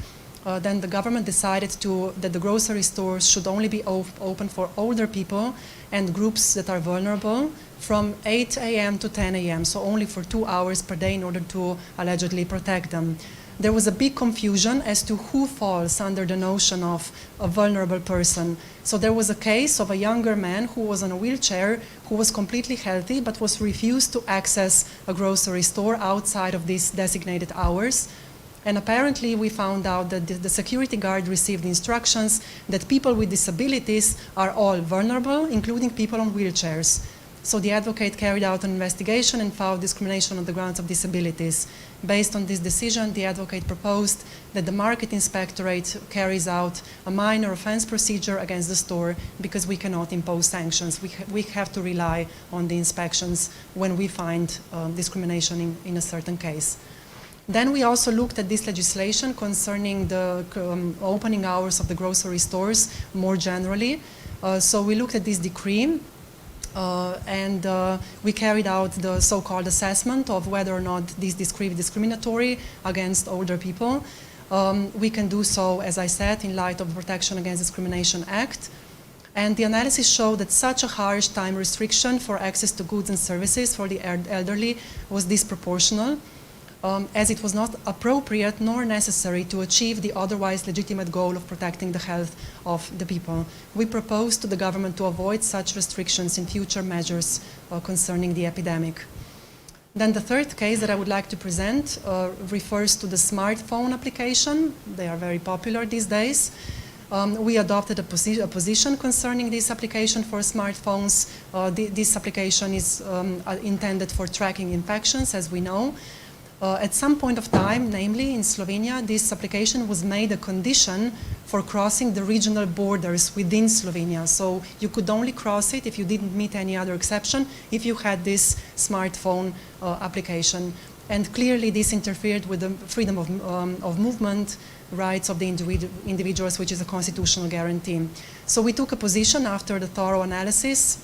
Then the government decided that the grocery stores should only be open for older people and groups that are vulnerable from 8 a.m. to 10 a.m., so only for 2 hours per day in order to allegedly protect them. There was a big confusion as to who falls under the notion of a vulnerable person. So there was a case of a younger man who was on a wheelchair, who was completely healthy, but was refused to access a grocery store outside of these designated hours. And apparently we found out that the security guard received instructions that people with disabilities are all vulnerable, including people on wheelchairs. So the advocate carried out an investigation and found discrimination on the grounds of disabilities. Based on this decision, the advocate proposed that the Market Inspectorate carries out a minor offense procedure against the store, because we cannot impose sanctions. We have to rely on the inspections when we find discrimination in a certain case. Then we also looked at this legislation concerning the opening hours of the grocery stores more generally. So we looked at this decree. We carried out the so-called assessment of whether or not this decree is discriminatory against older people. We can do so, as I said, in light of the Protection Against Discrimination Act. And the analysis showed that such a harsh time restriction for access to goods and services for the elderly was disproportional, as it was not appropriate nor necessary to achieve the otherwise legitimate goal of protecting the health of the people. We proposed to the government to avoid such restrictions in future measures concerning the epidemic. Then the third case that I would like to present refers to the smartphone application. They are very popular these days. We adopted a position concerning this application for smartphones. This application is intended for tracking infections, as we know. At some point of time, namely in Slovenia, this application was made a condition for crossing the regional borders within Slovenia. So you could only cross it if you didn't meet any other exception, if you had this smartphone application. And clearly this interfered with the freedom of movement, rights of the individuals, which is a constitutional guarantee. So we took a position after the thorough analysis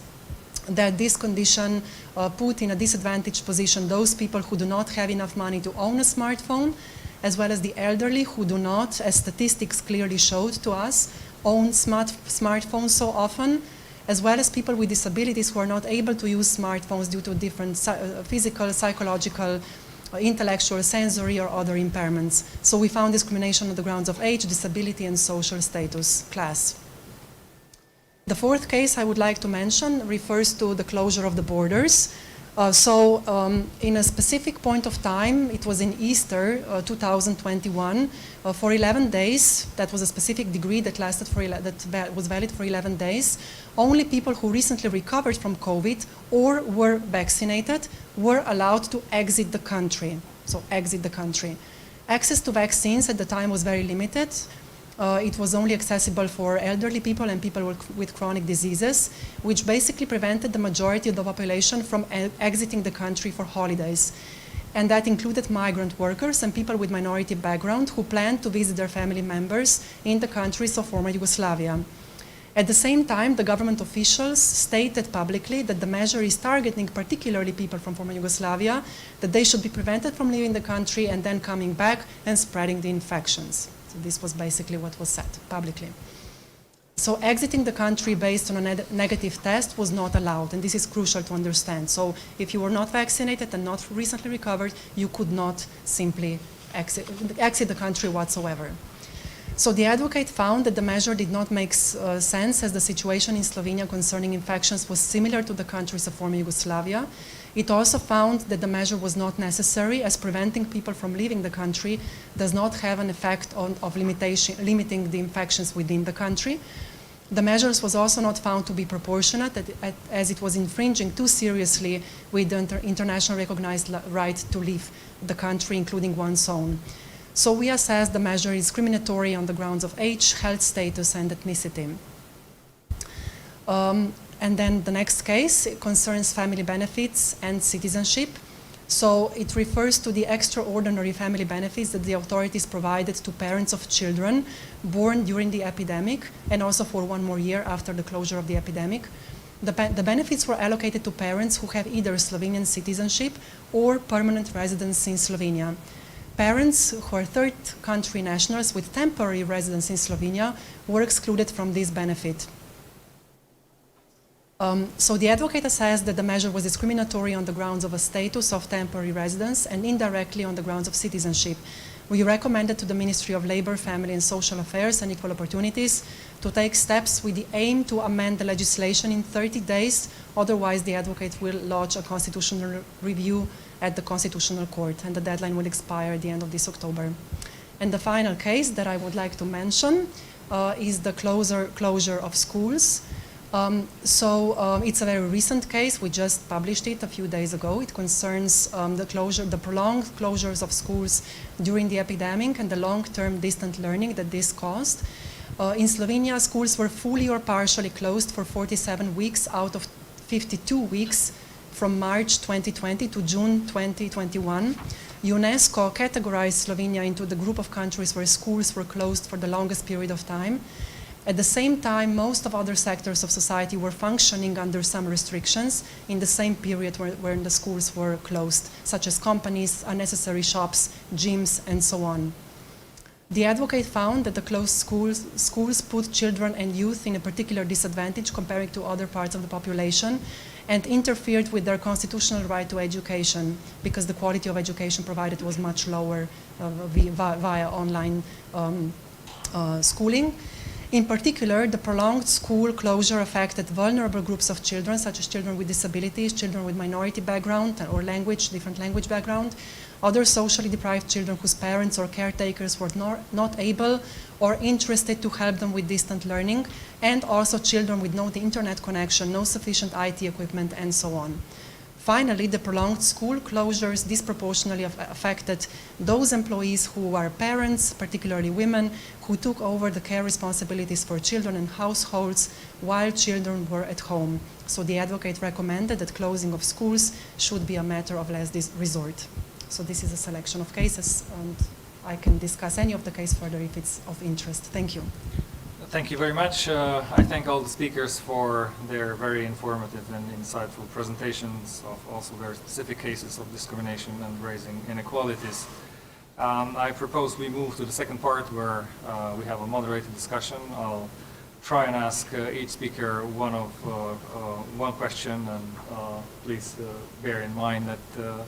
that this condition put in a disadvantaged position those people who do not have enough money to own a smartphone, as well as the elderly who do not, as statistics clearly showed to us, own smartphones so often, as well as people with disabilities who are not able to use smartphones due to different physical, psychological, intellectual, sensory, or other impairments. So we found discrimination on the grounds of age, disability, and social status, class. The fourth case I would like to mention refers to the closure of the borders. In a specific point of time, it was in Easter 2021, for 11 days, that was a specific degree that lasted that was valid for 11 days, only people who recently recovered from COVID or were vaccinated were allowed to exit the country, so exit the country. Access to vaccines at the time was very limited. It was only accessible for elderly people and people with chronic diseases, which basically prevented the majority of the population from exiting the country for holidays. And that included migrant workers and people with minority background who planned to visit their family members in the countries of former Yugoslavia. At the same time, the government officials stated publicly that the measure is targeting particularly people from former Yugoslavia, that they should be prevented from leaving the country and then coming back and spreading the infections. So this was basically what was said publicly. So exiting the country based on a negative test was not allowed, and this is crucial to understand. So if you were not vaccinated and not recently recovered, you could not simply exit the country whatsoever. So the advocate found that the measure did not make sense, as the situation in Slovenia concerning infections was similar to the countries of former Yugoslavia. It also found that the measure was not necessary, as preventing people from leaving the country does not have an effect of limiting the infections within the country. The measures was also not found to be proportionate, as it was infringing too seriously with the international recognized right to leave the country, including one's own. So we assessed the measure discriminatory on the grounds of age, health status, and ethnicity. And then the next case concerns family benefits and citizenship. So it refers to the extraordinary family benefits that the authorities provided to parents of children born during the epidemic and also for 1 more year after the closure of the epidemic. The benefits were allocated to parents who have either Slovenian citizenship or permanent residence in Slovenia. Parents who are third country nationals with temporary residence in Slovenia were excluded from this benefit. So the advocate assessed that the measure was discriminatory on the grounds of a status of temporary residence and indirectly on the grounds of citizenship. We recommended to the Ministry of Labour, Family and Social Affairs and Equal Opportunities to take steps with the aim to amend the legislation in 30 days, otherwise the advocate will lodge a constitutional review at the Constitutional Court, and the deadline will expire at the end of this October. And the final case that I would like to mention is the closure of schools. It's a very recent case. We just published it a few days ago. It concerns the prolonged closures of schools during the epidemic and the long-term distant learning that this caused. In Slovenia, schools were fully or partially closed for 47 weeks out of 52 weeks from March 2020 to June 2021. UNESCO categorized Slovenia into the group of countries where schools were closed for the longest period of time. At the same time, most of other sectors of society were functioning under some restrictions in the same period when the schools were closed, such as companies, unnecessary shops, gyms, and so on. The advocate found that the closed schools put children and youth in a particular disadvantage compared to other parts of the population and interfered with their constitutional right to education because the quality of education provided was much lower via online schooling. In particular, the prolonged school closure affected vulnerable groups of children, such as children with disabilities, children with minority background or different language background, other socially deprived children whose parents or caretakers were not able or interested to help them with distant learning, and also children with no internet connection, no sufficient IT equipment, and so on. Finally, the prolonged school closures disproportionately affected those employees who are parents, particularly women, who took over the care responsibilities for children and households while children were at home. So the advocate recommended that closing of schools should be a matter of last resort. So this is a selection of cases, and I can discuss any of the case further if it's of interest. Thank you. Thank you very much. I thank all the speakers for their very informative and insightful presentations of also very specific cases of discrimination and raising inequalities. I propose we move to the second part where we have a moderated discussion. I'll try and ask each speaker one question, and please bear in mind that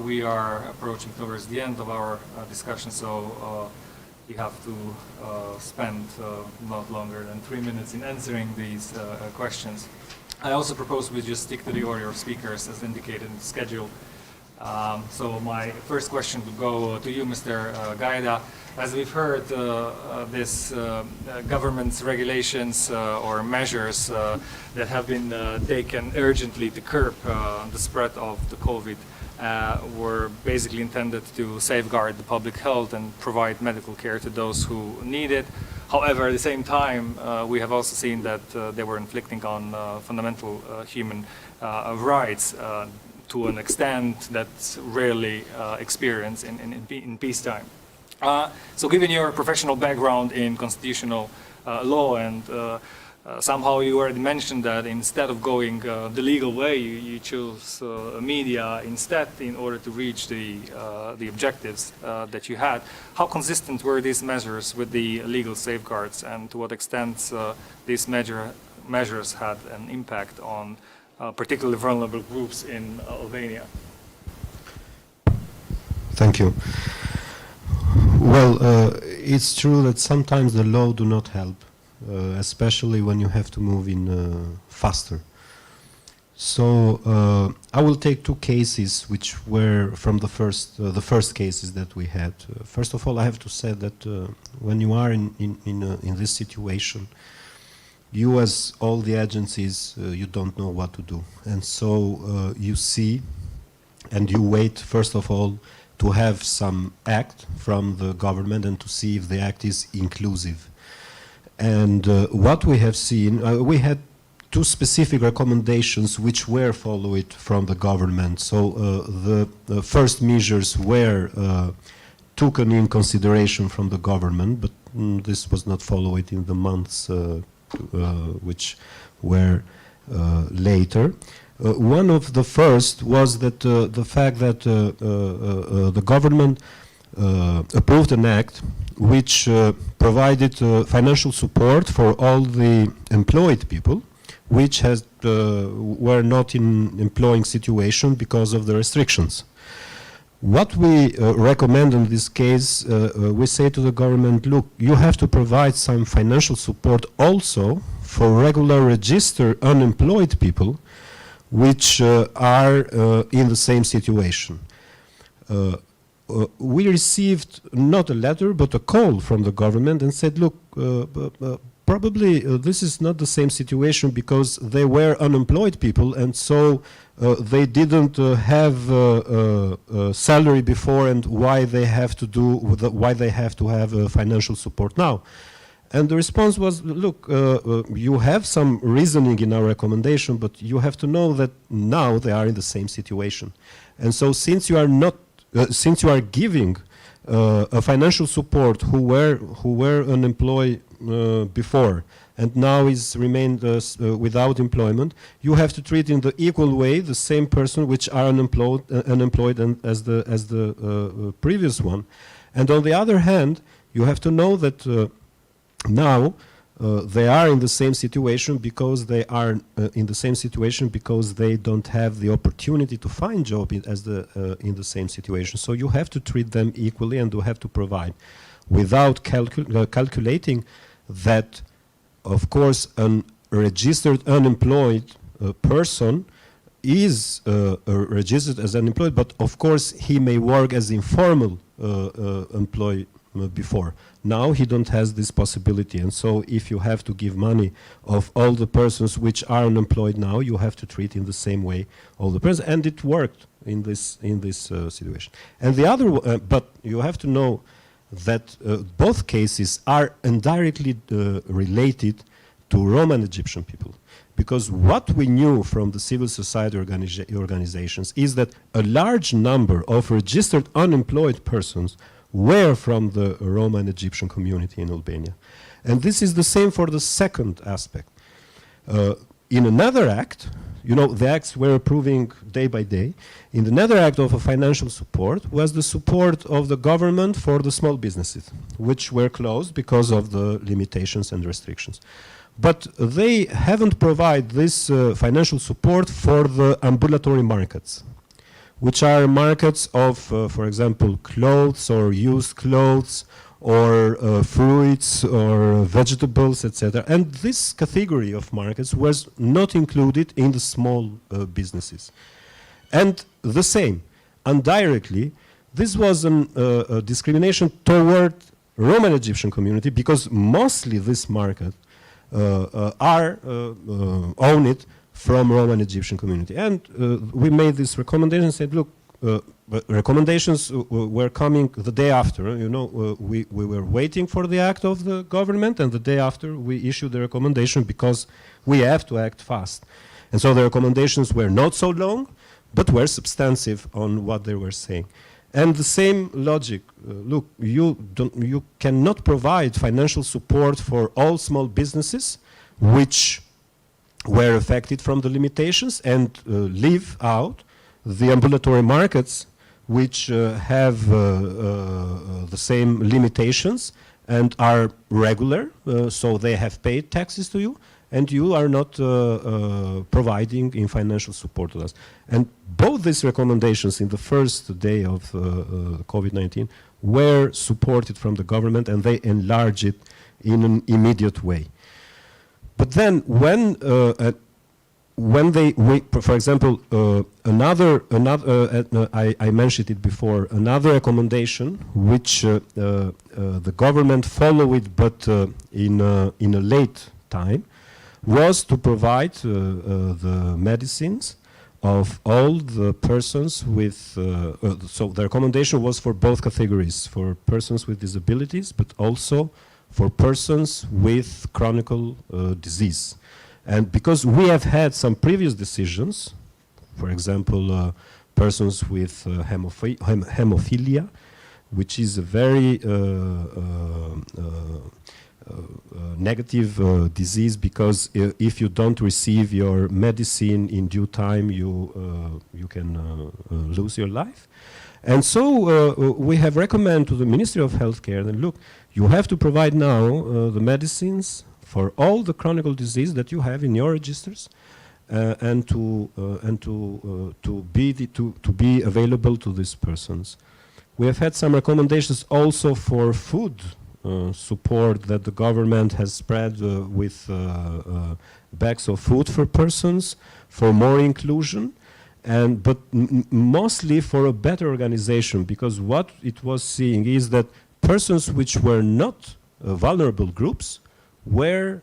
we are approaching towards the end of our discussion, so you have to spend not longer than 3 minutes in answering these questions. I also propose we just stick to the order of speakers as indicated in the schedule. So my first question would go to you, Mr. Gaida. As we've heard, this government's regulations or measures that have been taken urgently to curb the spread of the COVID were basically intended to safeguard the public health and provide medical care to those who need it. However, at the same time, we have also seen that they were inflicting on fundamental human rights to an extent that's rarely experienced in peacetime. So given your professional background in constitutional law and somehow you already mentioned that instead of going the legal way, you chose media instead in order to reach the objectives that you had. How consistent were these measures with the legal safeguards, and to what extent these measures had an impact on particularly vulnerable groups in Albania? Thank you. Well, it's true that sometimes the law do not help. Especially when you have to move in faster. So I will take two cases which were from the first cases that we had. First of all, I have to say that when you are in this situation, you as all the agencies, you don't know what to do. And so you see and you wait, first of all, to have some act from the government and to see if the act is inclusive. And what we have seen, we had two specific recommendations which were followed from the government. So the first measures were taken in consideration from the government, but this was not followed in the months which were later. One of the first was that the fact that the government approved an act which provided financial support for all the employed people which were not in employing situation because of the restrictions. What we recommend in this case, we say to the government, look, you have to provide some financial support also for regular registered unemployed people which are in the same situation. We received not a letter but a call from the government and said, look, probably this is not the same situation because they were unemployed people and so they didn't have salary before, and why they have to have financial support now. And the response was, look, you have some reasoning in our recommendation, but you have to know that now they are in the same situation. And so since you are giving a financial support who were unemployed before and now is remained without employment, you have to treat in the equal way the same person which are unemployed and as the previous one. And on the other hand, you have to know that now they are in the same situation because they are in the same situation because they don't have the opportunity to find job in the same situation. So you have to treat them equally and you have to provide without calculating that, of course, a registered unemployed person is registered as unemployed, but of course he may work as informal employee before. Now he don't has this possibility, and so if you have to give money of all the persons which are unemployed now, you have to treat in the same way all the persons, and it worked in this situation. And the other, but you have to know that both cases are indirectly related to Roman Egyptian people. Because what we knew from the civil society organizations is that a large number of registered unemployed persons were from the Roman Egyptian community in Albania. And this is the same for the second aspect. In another act, you know, the acts we're approving day by day. In another act of a financial support was the support of the government for the small businesses, which were closed because of the limitations and restrictions. But they haven't provided this financial support for the ambulatory markets, which are markets of, for example, clothes or used clothes or fruits or vegetables, etc. And this category of markets was not included in the small businesses. And the same, indirectly, this was a discrimination toward Roman Egyptian community because mostly this market are owned from Roman Egyptian community. And we made this recommendation and said, look, recommendations were coming the day after. You know, we were waiting for the act of the government, and the day after we issued the recommendation because we have to act fast. And so the recommendations were not so long, but were substantive on what they were saying. And the same logic, look, you cannot provide financial support for all small businesses which were affected from the limitations and leave out the ambulatory markets which have the same limitations and are regular, so they have paid taxes to you, and you are not providing in financial support to us. And both these recommendations in the first day of COVID-19 were supported from the government, and they enlarged it in an immediate way. But then when they, for example, I mentioned it before, another recommendation which the government followed but in a late time, was to provide the medicines of all the persons with, so the recommendation was for both categories, for persons with disabilities, but also for persons with chronic disease. And because we have had some previous decisions, for example, persons with hemophilia, which is a very negative disease, because if you don't receive your medicine in due time, you can lose your life. And so we have recommended to the Ministry of Healthcare that, look, you have to provide now the medicines for all the chronic disease that you have in your registers, and to be available to these persons. We have had some recommendations also for food support that the government has spread with bags of food for persons, for more inclusion, but mostly for a better organization, because what it was seeing is that persons which were not vulnerable groups were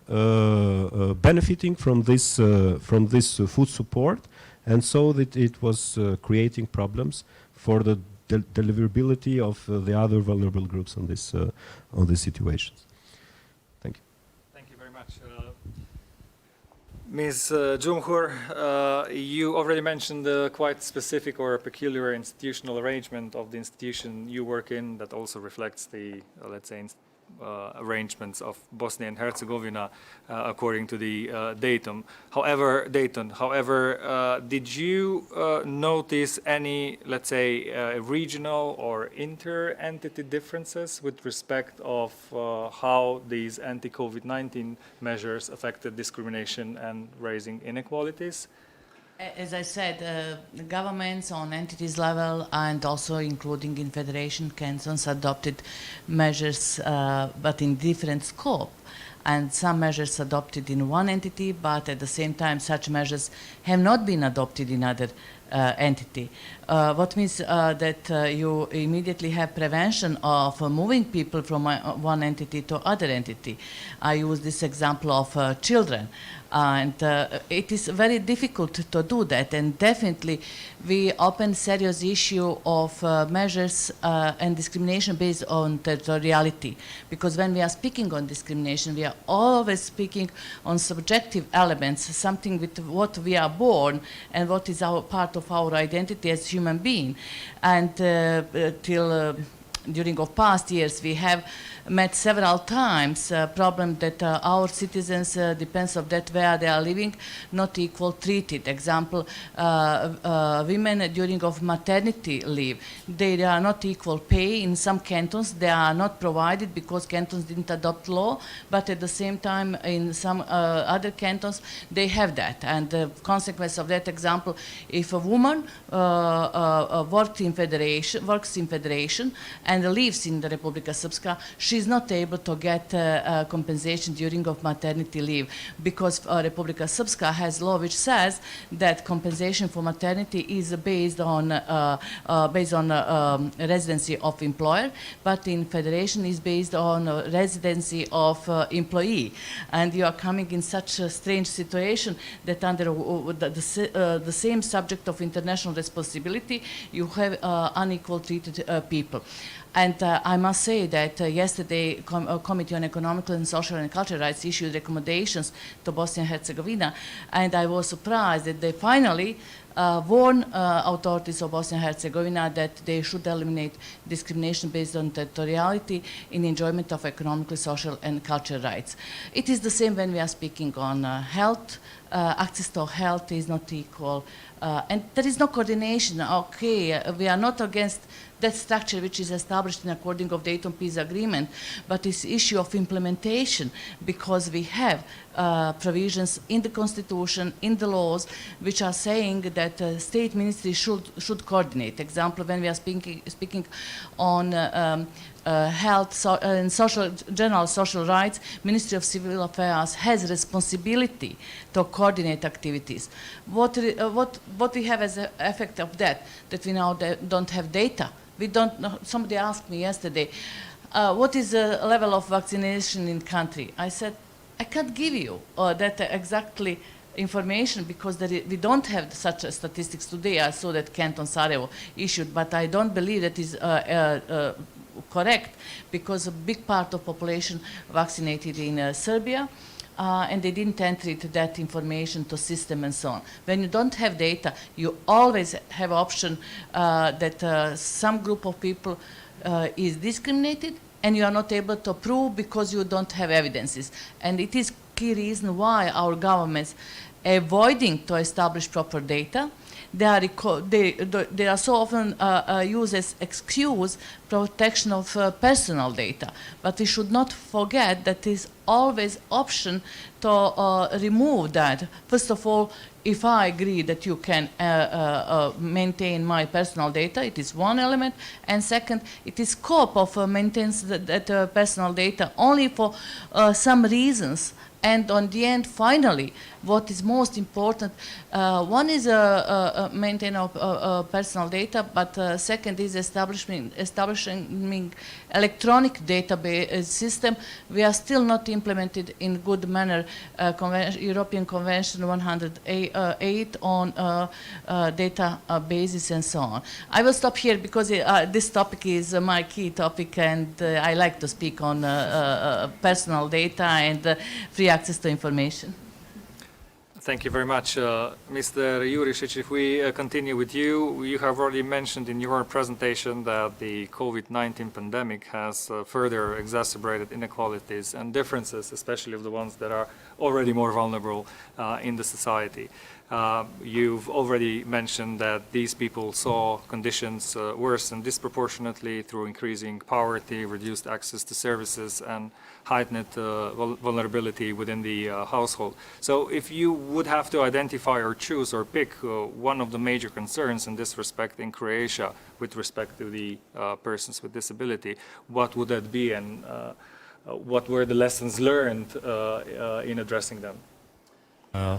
benefiting from this food support, and so that it was creating problems for the deliverability of the other vulnerable groups on these situations. Thank you. Thank you very much. Ms. Jumhur, you already mentioned the quite specific or peculiar institutional arrangement of the institution you work in that also reflects the, let's say, arrangements of Bosnia and Herzegovina according to the Dayton. However, did you notice any, let's say, regional or inter-entity differences with respect of how these anti-COVID-19 measures affected discrimination and raising inequalities? As I said, the governments on entities level and also including in federation cantons adopted measures, but in different scope. And some measures adopted in one entity, but at the same time such measures have not been adopted in other entity. What means that you immediately have prevention of moving people from one entity to other entity. I use this example of children. And it is very difficult to do that, and definitely we open serious issue of measures and discrimination based on territoriality, because when we are speaking on discrimination, we are always speaking on subjective elements, something with what we are born and what is our part of our identity as human being. And during of past years, we have met several times problem that our citizens, depends of that where they are living, not equal treated. Example, women during of maternity leave, they are not equal pay. In some cantons, they are not provided because cantons didn't adopt law, but at the same time, in some other cantons, they have that. And the consequence of that example, if a woman works in federation and lives in the Republika Srpska, she is not able to get compensation during of maternity leave, because Republika Srpska has law which says that compensation for maternity is based on residency of employer, but in federation is based on residency of employee. And you are coming in such a strange situation that under the same subject of international responsibility, you have unequal treated people. And I must say that yesterday, Committee on Economic and Social and Cultural Rights issued recommendations to Bosnia and Herzegovina, and I was surprised that they finally warned authorities of Bosnia and Herzegovina that they should eliminate discrimination based on territoriality in enjoyment of economic, social and cultural rights. It is the same when we are speaking on health. Access to health is not equal, and there is no coordination. Okay, we are not against that structure which is established in according of Dayton Peace Agreement, but it's issue of implementation, because we have provisions in the Constitution, in the laws, which are saying that state ministries should coordinate. Example, when we are speaking on health and general social rights, Ministry of Civil Affairs has responsibility to coordinate activities. What we have as an effect of that we now don't have data. We don't know. Somebody asked me yesterday, what is the level of vaccination in country? I said, I can't give you that exactly information, because we don't have such statistics today. I saw that Canton Sarajevo issued, but I don't believe that is correct, because a big part of population vaccinated in Serbia, and they didn't enter into that information to system and so on. When you don't have data, you always have option that some group of people is discriminated, and you are not able to prove because you don't have evidences. And it is key reason why our governments avoiding to establish proper data. They are so often used as excuse protection of personal data. But we should not forget that there is always option to remove that. First of all, if I agree that you can maintain my personal data, it is one element. And second, it is scope of maintains that personal data only for some reasons. And on the end, finally, what is most important, one is maintain of personal data, but second is establishing electronic database system. We are still not implemented in good manner European Convention 108 on databases and so on. I will stop here because this topic is my key topic, and I like to speak on personal data and free access to information. Thank you very much. Mr. Uršič, if we continue with you, you have already mentioned in your presentation that the COVID-19 pandemic has further exacerbated inequalities and differences, especially of the ones that are already more vulnerable in the society. You've already mentioned that these people saw conditions worsen disproportionately through increasing poverty, reduced access to services, and heightened vulnerability within the household. So if you would have to identify or choose or pick one of the major concerns in this respect in Croatia with respect to the persons with disability, what would that be, and what were the lessons learned in addressing them?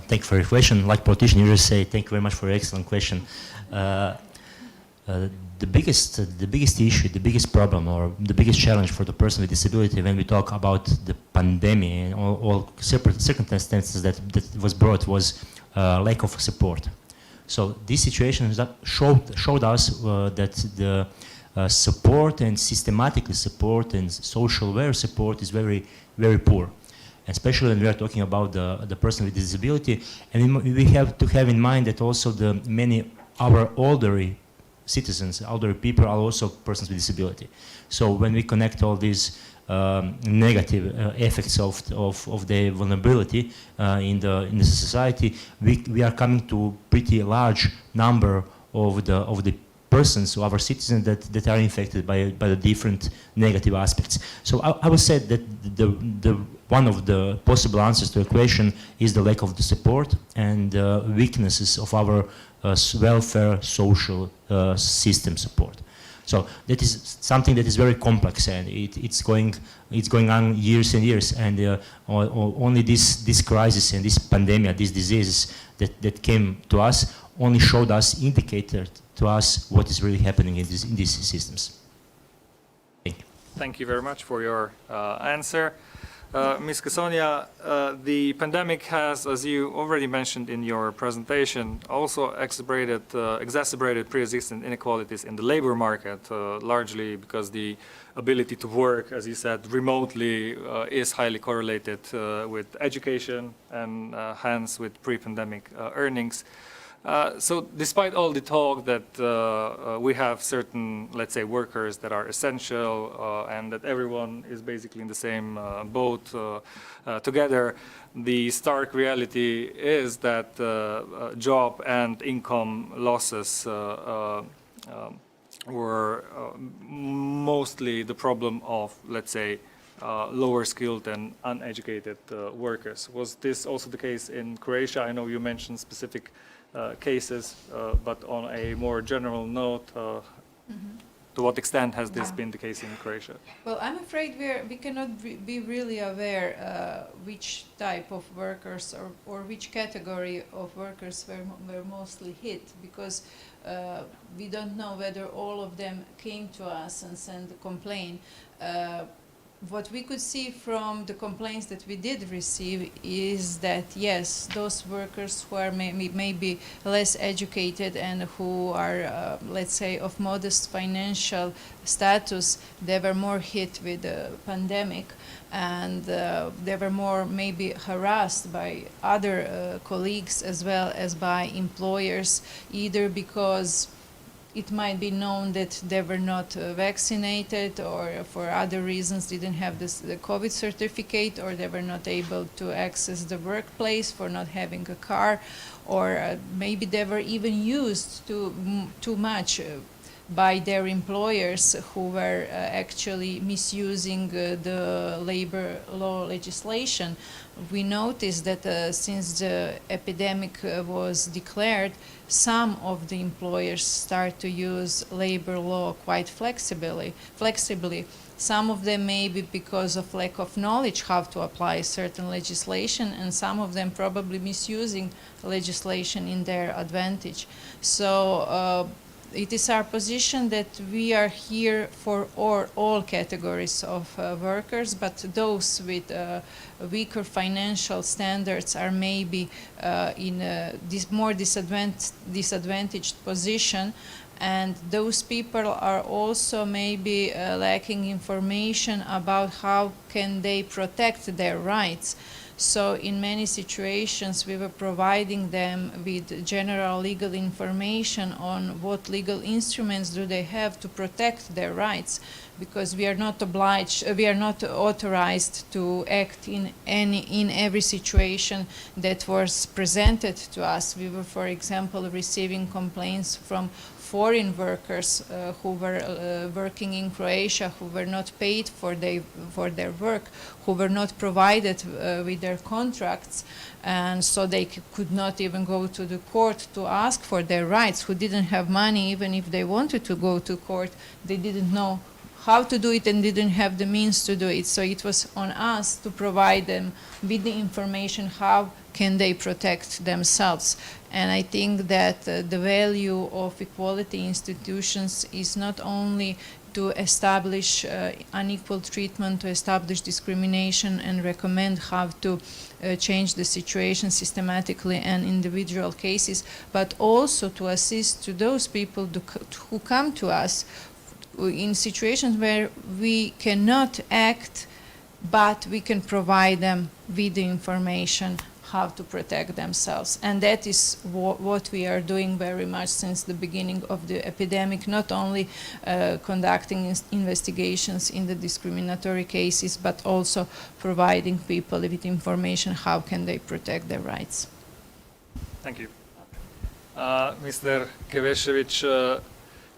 Thank you for your question. Like politicians usually say, thank you very much for your excellent question. The biggest issue, the biggest problem, or the biggest challenge for the person with disability when we talk about the pandemic and all separate circumstances that was brought was lack of support. So this situation showed us that the support and systematically support and social aware support is very, very poor. Especially when we are talking about the person with disability, and we have to have in mind that also our older citizens, elderly people are also persons with disability. So when we connect all these negative effects of the vulnerability in the society, we are coming to pretty large number of the persons, our citizens that are infected by the different negative aspects. So I would say that the one of the possible answers to the question is the lack of the support and weaknesses of our welfare social system support. So that is something that is very complex, and it's going on years and years, and only this crisis and this pandemic, these diseases that came to us only showed us, indicated to us what is really happening in these systems. Thank you. Thank you very much for your answer. Ms. Kasonia, the pandemic has, as you already mentioned in your presentation, also exacerbated pre-existing inequalities in the labor market, largely because the ability to work, as you said, remotely is highly correlated with education and hence with pre-pandemic earnings. So despite all the talk that we have certain, let's say, workers that are essential and that everyone is basically in the same boat together, the stark reality is that job and income losses were mostly the problem of, let's say, lower skilled and uneducated workers. Was this also the case in Croatia? I know you mentioned specific cases, but on a more general note, to what extent has this been the case in Croatia? Well, I'm afraid we cannot be really aware which type of workers or which category of workers were mostly hit, because we don't know whether all of them came to us and sent a complaint. What we could see from the complaints that we did receive is that, yes, those workers who are maybe less educated and who are, let's say, of modest financial status, they were more hit with the pandemic, and they were more maybe harassed by other colleagues as well as by employers, either because it might be known that they were not vaccinated, or for other reasons didn't have the COVID certificate, or they were not able to access the workplace for not having a car, or maybe they were even used too much by their employers, who were actually misusing the labor law legislation. We noticed that since the epidemic was declared, some of the employers start to use labor law quite flexibly. Some of them maybe because of lack of knowledge how to apply certain legislation, and some of them probably misusing legislation in their advantage. So it is our position that we are here for all categories of workers, but those with weaker financial standards are maybe in this more disadvantaged position, and those people are also maybe lacking information about how can they protect their rights. So in many situations we were providing them with general legal information on what legal instruments do they have to protect their rights, because we are not authorized to act in every situation that was presented to us. We were, for example, receiving complaints from foreign workers who were working in Croatia, who were not paid for their work, who were not provided with their contracts, and so they could not even go to the court to ask for their rights, who didn't have money. Even if they wanted to go to court, they didn't know how to do it and didn't have the means to do it. So it was on us to provide them with the information how can they protect themselves. And I think that the value of equality institutions is not only to establish unequal treatment, to establish discrimination and recommend how to change the situation systematically and individual cases, but also to assist to those people who come to us in situations where we cannot act, but we can provide them with the information how to protect themselves. And that is what we are doing very much since the beginning of the epidemic, not only conducting investigations in the discriminatory cases, but also providing people with information how can they protect their rights. Thank you. Mr. Keveshević,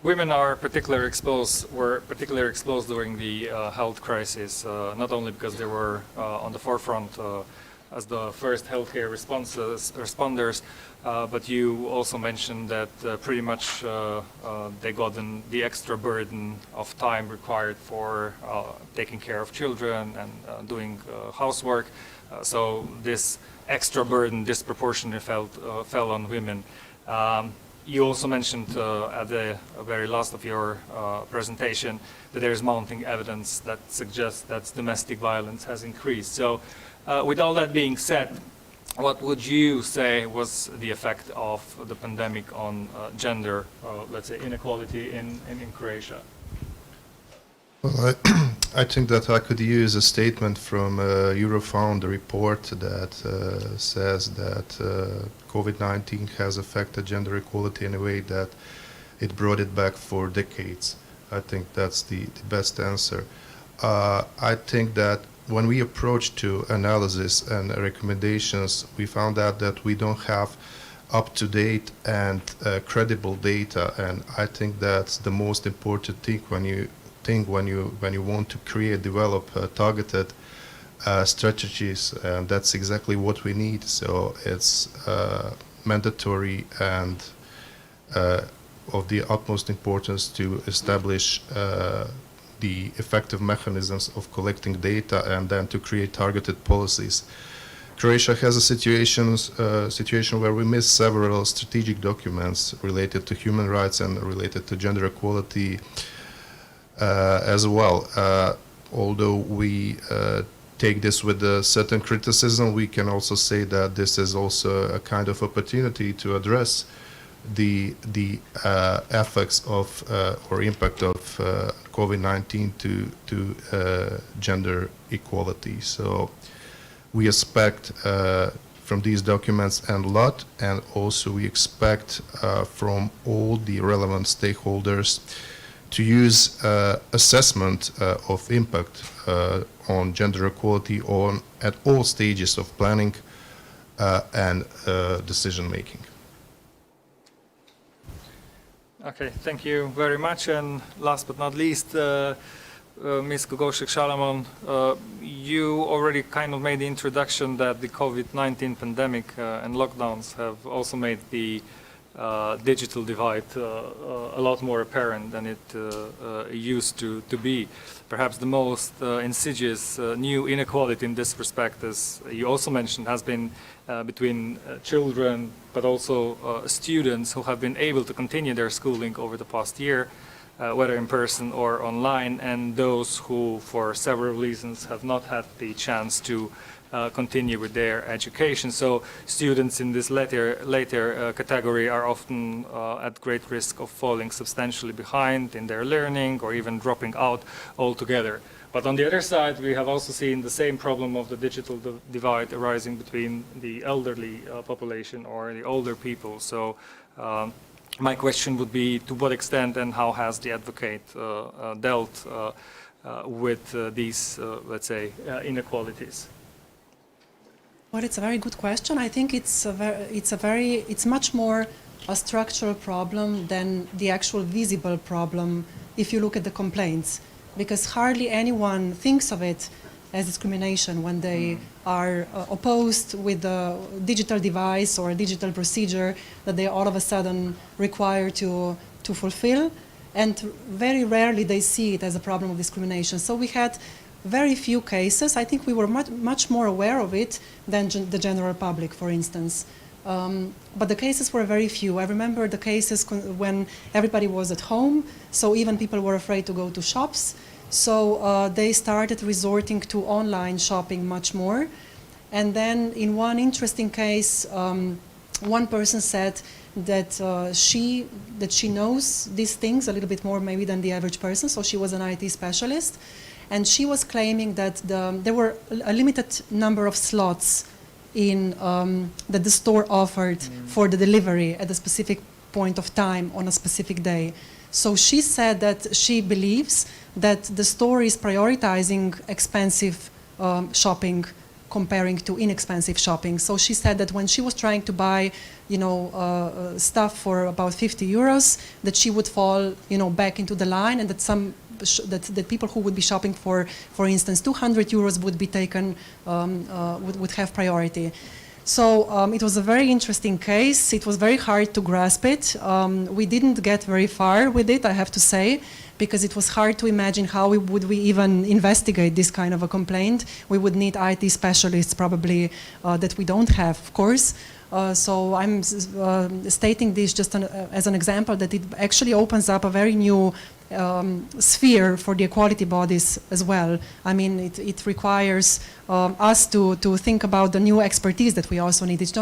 women are particularly exposed during the health crisis, not only because they were on the forefront as the first healthcare responders, but you also mentioned that pretty much they got the extra burden of time required for taking care of children and doing housework. So this extra burden disproportionately fell on women. You also mentioned at the very last of your presentation that there is mounting evidence that suggests that domestic violence has increased. So with all that being said, what would you say was the effect of the pandemic on gender, let's say, inequality in Croatia? Well, I think that I could use a statement from Eurofound, a report that says that COVID-19 has affected gender equality in a way that it brought it back for decades. I think that's the best answer. I think that when we approach to analysis and recommendations, we found out that we don't have up-to-date and credible data, and I think that's the most important thing when you want to develop targeted strategies, and that's exactly what we need. So it's mandatory and of the utmost importance to establish the effective mechanisms of collecting data and then to create targeted policies. Croatia has a situation where we miss several strategic documents related to human rights and related to gender equality as well. Although we take this with a certain criticism, we can also say that this is also a kind of opportunity to address the effects of or impact of COVID-19 to gender equality. So we expect from these documents a lot, and also we expect from all the relevant stakeholders to use assessment of impact on gender equality at all stages of planning and decision making. Okay, thank you very much. And last but not least, Ms. Gogosek-Salamon, you already kind of made the introduction that the COVID-19 pandemic and lockdowns have also made the digital divide a lot more apparent than it used to be. Perhaps the most insidious new inequality in this respect, as you also mentioned, has been between children, but also students who have been able to continue their schooling over the past year, whether in person or online, and those who, for several reasons, have not had the chance to continue with their education. So students in this later category are often at great risk of falling substantially behind in their learning or even dropping out altogether. But on the other side, we have also seen the same problem of the digital divide arising between the elderly population or the older people. So my question would be, to what extent and how has the advocate dealt with these, let's say, inequalities? Well, it's a very good question. I think it's much more a structural problem than the actual visible problem if you look at the complaints, because hardly anyone thinks of it as discrimination when they are opposed with a digital device or a digital procedure that they all of a sudden require to fulfill, and very rarely they see it as a problem of discrimination. So we had very few cases. I think we were much more aware of it than the general public, for instance. But the cases were very few. I remember the cases when everybody was at home, so even people were afraid to go to shops. So they started resorting to online shopping much more. And then in one interesting case, one person said that she knows these things a little bit more maybe than the average person, so she was an IT specialist. And she was claiming that there were a limited number of slots in that the store offered for the delivery at a specific point of time on a specific day. So she said that she believes that the store is prioritizing expensive shopping comparing to inexpensive shopping. So she said that when she was trying to buy, stuff for about 50 euros, that she would fall, back into the line, and that that people who would be shopping for instance, 200 euros would be taken, would have priority. So it was a very interesting case. It was very hard to grasp it. We didn't get very far with it, I have to say, because it was hard to imagine how would we even investigate this kind of a complaint. We would need IT specialists probably that we don't have, of course. So I'm stating this just as an example that it actually opens up a very new sphere for the equality bodies as well. I mean, it requires us to think about the new expertise that we also need. It's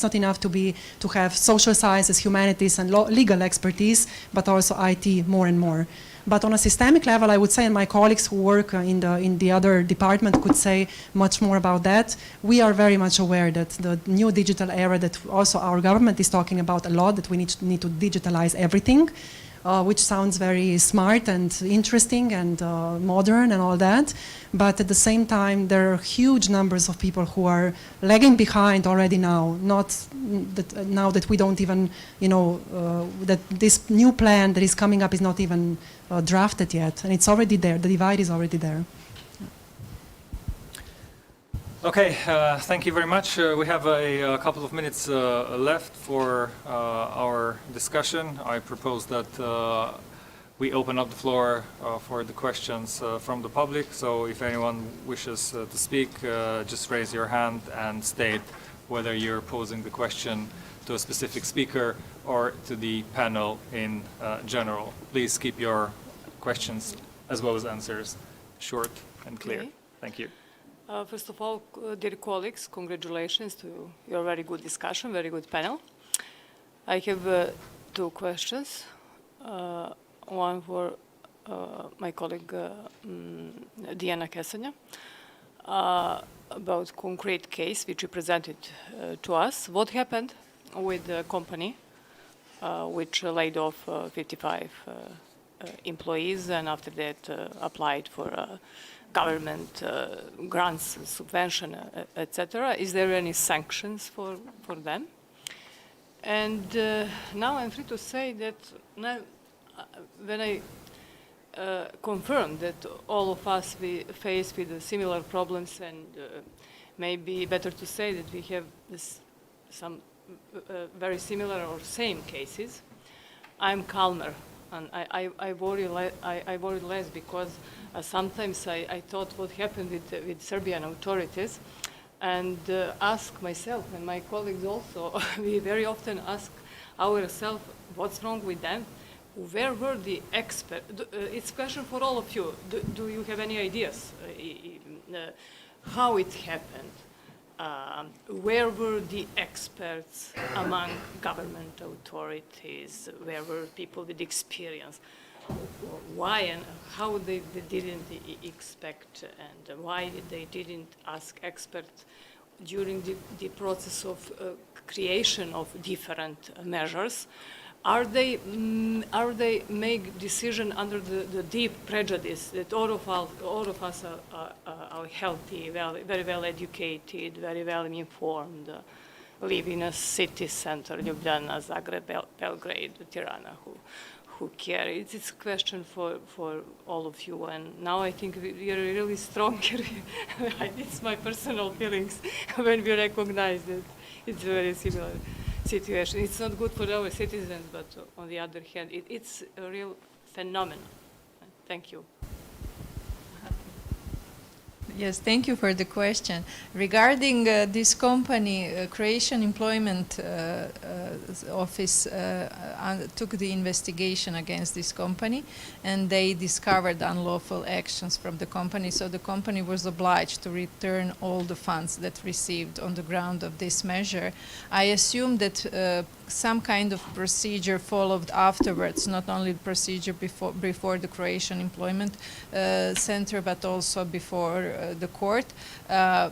not enough to have social sciences, humanities, and legal expertise, but also IT more and more. But on a systemic level, I would say, and my colleagues who work in the other department could say much more about that, we are very much aware that the new digital era that also our government is talking about a lot, that we need to digitalize everything, which sounds very smart and interesting and modern and all that. But at the same time, there are huge numbers of people who are lagging behind already now. Now that we don't even, that this new plan that is coming up is not even drafted yet, and it's already there. The divide is already there. Okay, thank you very much. We have a couple of minutes left for our discussion. I propose that we open up the floor for the questions from the public. So if anyone wishes to speak, just raise your hand and state whether you're posing the question to a specific speaker or to the panel in general. Please keep your questions as well as answers short and clear. Okay. Thank you. First of all, dear colleagues, congratulations to your very good discussion, very good panel. I have two questions. One for my colleague Diana Kesanja about concrete case which you presented to us. What happened with the company which laid off 55 employees and after that applied for government grants, subvention, etc. Is there any sanctions for them? And now I'm free to say that now, when I confirm that all of us we face with similar problems, and maybe better to say that we have some very similar or same cases, I'm calmer. And I worry less because sometimes I thought what happened with Serbian authorities, and ask myself and my colleagues also, we very often ask ourselves what's wrong with them, where were the experts? It's a question for all of you. Do you have any ideas how it happened? Where were the experts among government authorities? Where were people with experience? Why and how they didn't expect, and why they didn't ask experts during the process of creation of different measures? Are they make decision under the deep prejudice that all of us are healthy, very well educated, very well informed, live in a city center, Ljubljana, Zagreb, Belgrade, Tirana, who care? It's a question for all of you, and now I think we are really stronger. It's my personal feelings when we recognize that it's very similar situation. It's not good for our citizens, but on the other hand, it's a real phenomenon. Thank you. Yes, thank you for the question. Regarding this company, Croatian Employment Office took the investigation against this company, and they discovered unlawful actions from the company, so the company was obliged to return all the funds that received on the ground of this measure. I assume that some kind of procedure followed afterwards, not only the procedure before the Croatian Employment Center, but also before the court.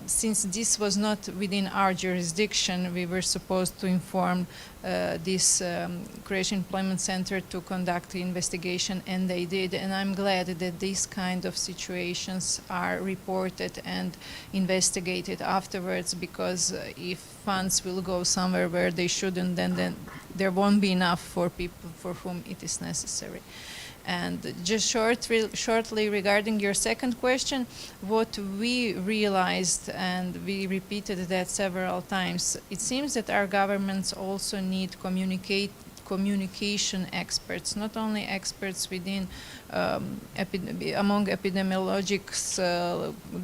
Since this was not within our jurisdiction, we were supposed to inform this Croatian Employment Center to conduct the investigation, and they did. And I'm glad that these kind of situations are reported and investigated afterwards, because if funds will go somewhere where they shouldn't, then there won't be enough for people for whom it is necessary. And just shortly regarding your second question, what we realized, and we repeated that several times, it seems that our governments also need communication experts, not only experts within among epidemiologists,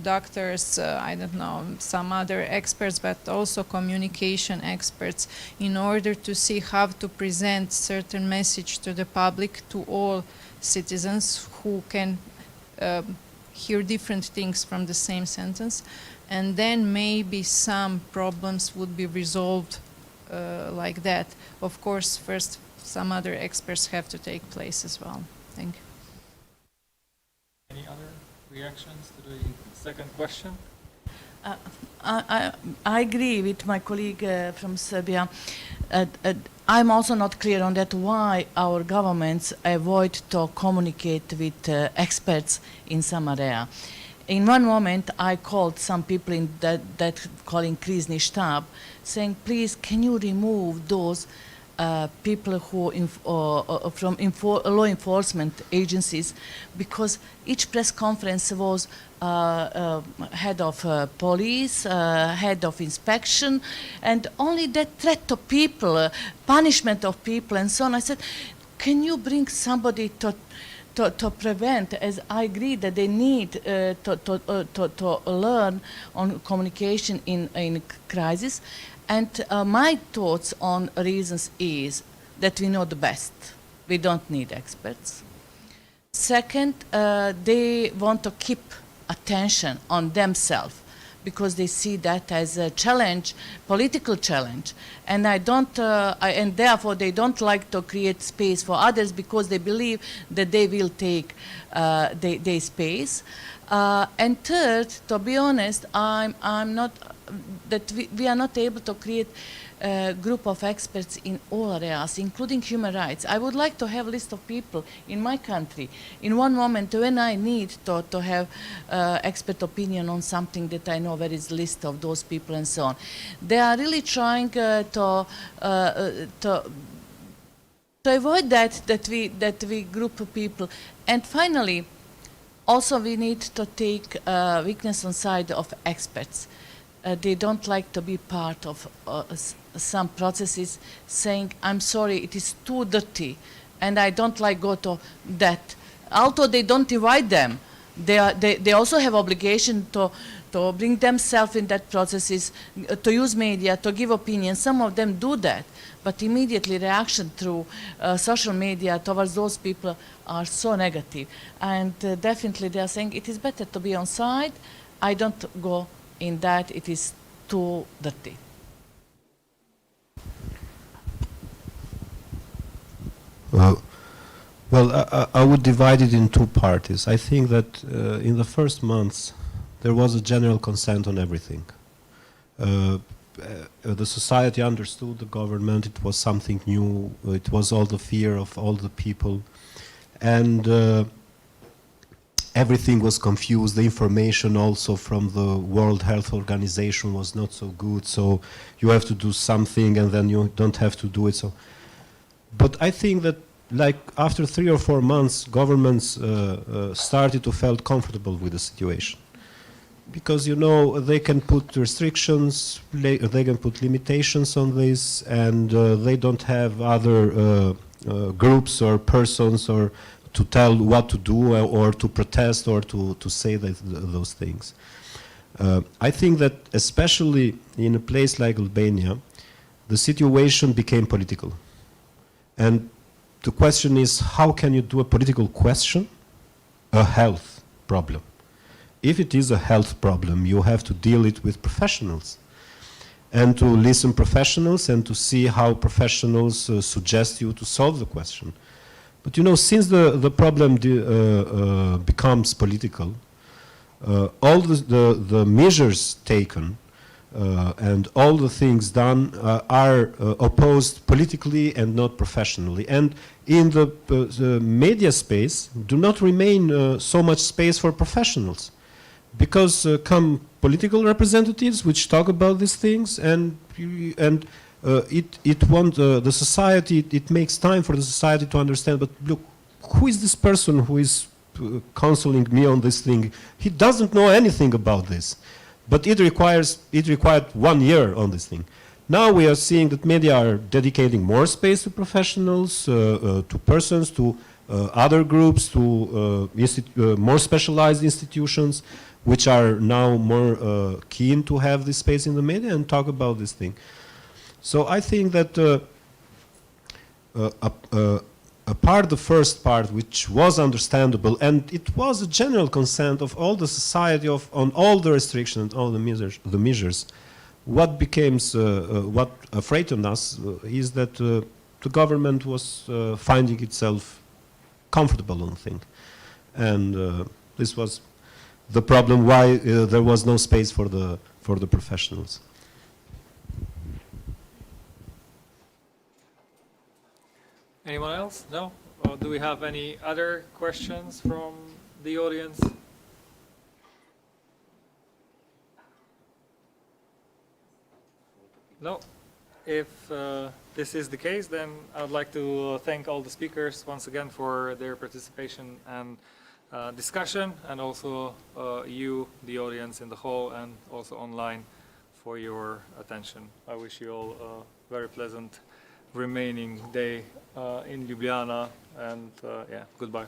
doctors, I don't know, some other experts, but also communication experts, in order to see how to present certain message to the public, to all citizens who can hear different things from the same sentence, and then maybe some problems would be resolved like that. Of course, first some other experts have to take place as well. Thank you. Any other reactions to the second question? I agree with my colleague from Serbia. I'm also not clear on that why our governments avoid to communicate with experts in some area. In one moment, I called some people in that calling krizni štab, saying, please, can you remove those people who from law enforcement agencies, because each press conference was head of police, head of inspection, and only that threat to people, punishment of people, and so on. I said, can you bring somebody to prevent, as I agree that they need to learn on communication in crisis. And my thoughts on reasons is that we know the best. We don't need experts. Second, they want to keep attention on themselves because they see that as a challenge, political challenge. And and therefore they don't like to create space for others because they believe that they will take their space. And third, to be honest, I'm not that we are not able to create a group of experts in all areas, including human rights. I would like to have a list of people in my country. In one moment, when I need to have expert opinion on something that I know, where is a list of those people and so on. They are really trying to avoid that we group of people. And finally, also we need to take weakness on side of experts. They don't like to be part of some processes, saying, I'm sorry, it is too dirty, and I don't like go to that. Although they don't invite them, they also have obligation to bring themselves in that processes, to use media, to give opinions. Some of them do that, but immediately reaction through social media towards those people are so negative. And definitely they are saying, it is better to be on side. I don't go in that, it is too dirty. Well, I would divide it in two parties. I think that in the first months there was a general consent on everything. The society understood the government, it was something new, it was all the fear of all the people, and everything was confused. The information also from the World Health Organization was not so good, so you have to do something and then you don't have to do it. So, but I think that like after 3 or 4 months, governments started to feel comfortable with the situation. Because, you know, they can put restrictions, they can put limitations on this, and they don't have other groups or persons or to tell what to do or to protest or to say those things. I think that especially in a place like Albania, the situation became political. And the question is, how can you do a political question a health problem? If it is a health problem, you have to deal it with professionals and to listen professionals and to see how professionals suggest you to solve the question. But you know, since the problem becomes political, all the measures taken and all the things done are opposed politically and not professionally. And in the media space, do not remain so much space for professionals. Because come political representatives which talk about these things, and it wants the society. It makes time for the society to understand. But look, who is this person who is counseling me on this thing? He doesn't know anything about this. But it required 1 year on this thing. Now we are seeing that media are dedicating more space to professionals, to persons, to other groups, to more specialized institutions, which are now more keen to have this space in the media and talk about this thing. So I think that the first part, which was understandable, and it was a general consent of all the society on all the restrictions, all the measures, what becomes, what frightened us is that the government was finding itself comfortable on the thing. And this was the problem why there was no space for the professionals. Anyone else? No? Or do we have any other questions from the audience? No? If this is the case, then I would like to thank all the speakers once again for their participation and discussion, and also you, the audience in the hall and also online, for your attention. I wish you all a very pleasant remaining day in Ljubljana, and yeah, goodbye.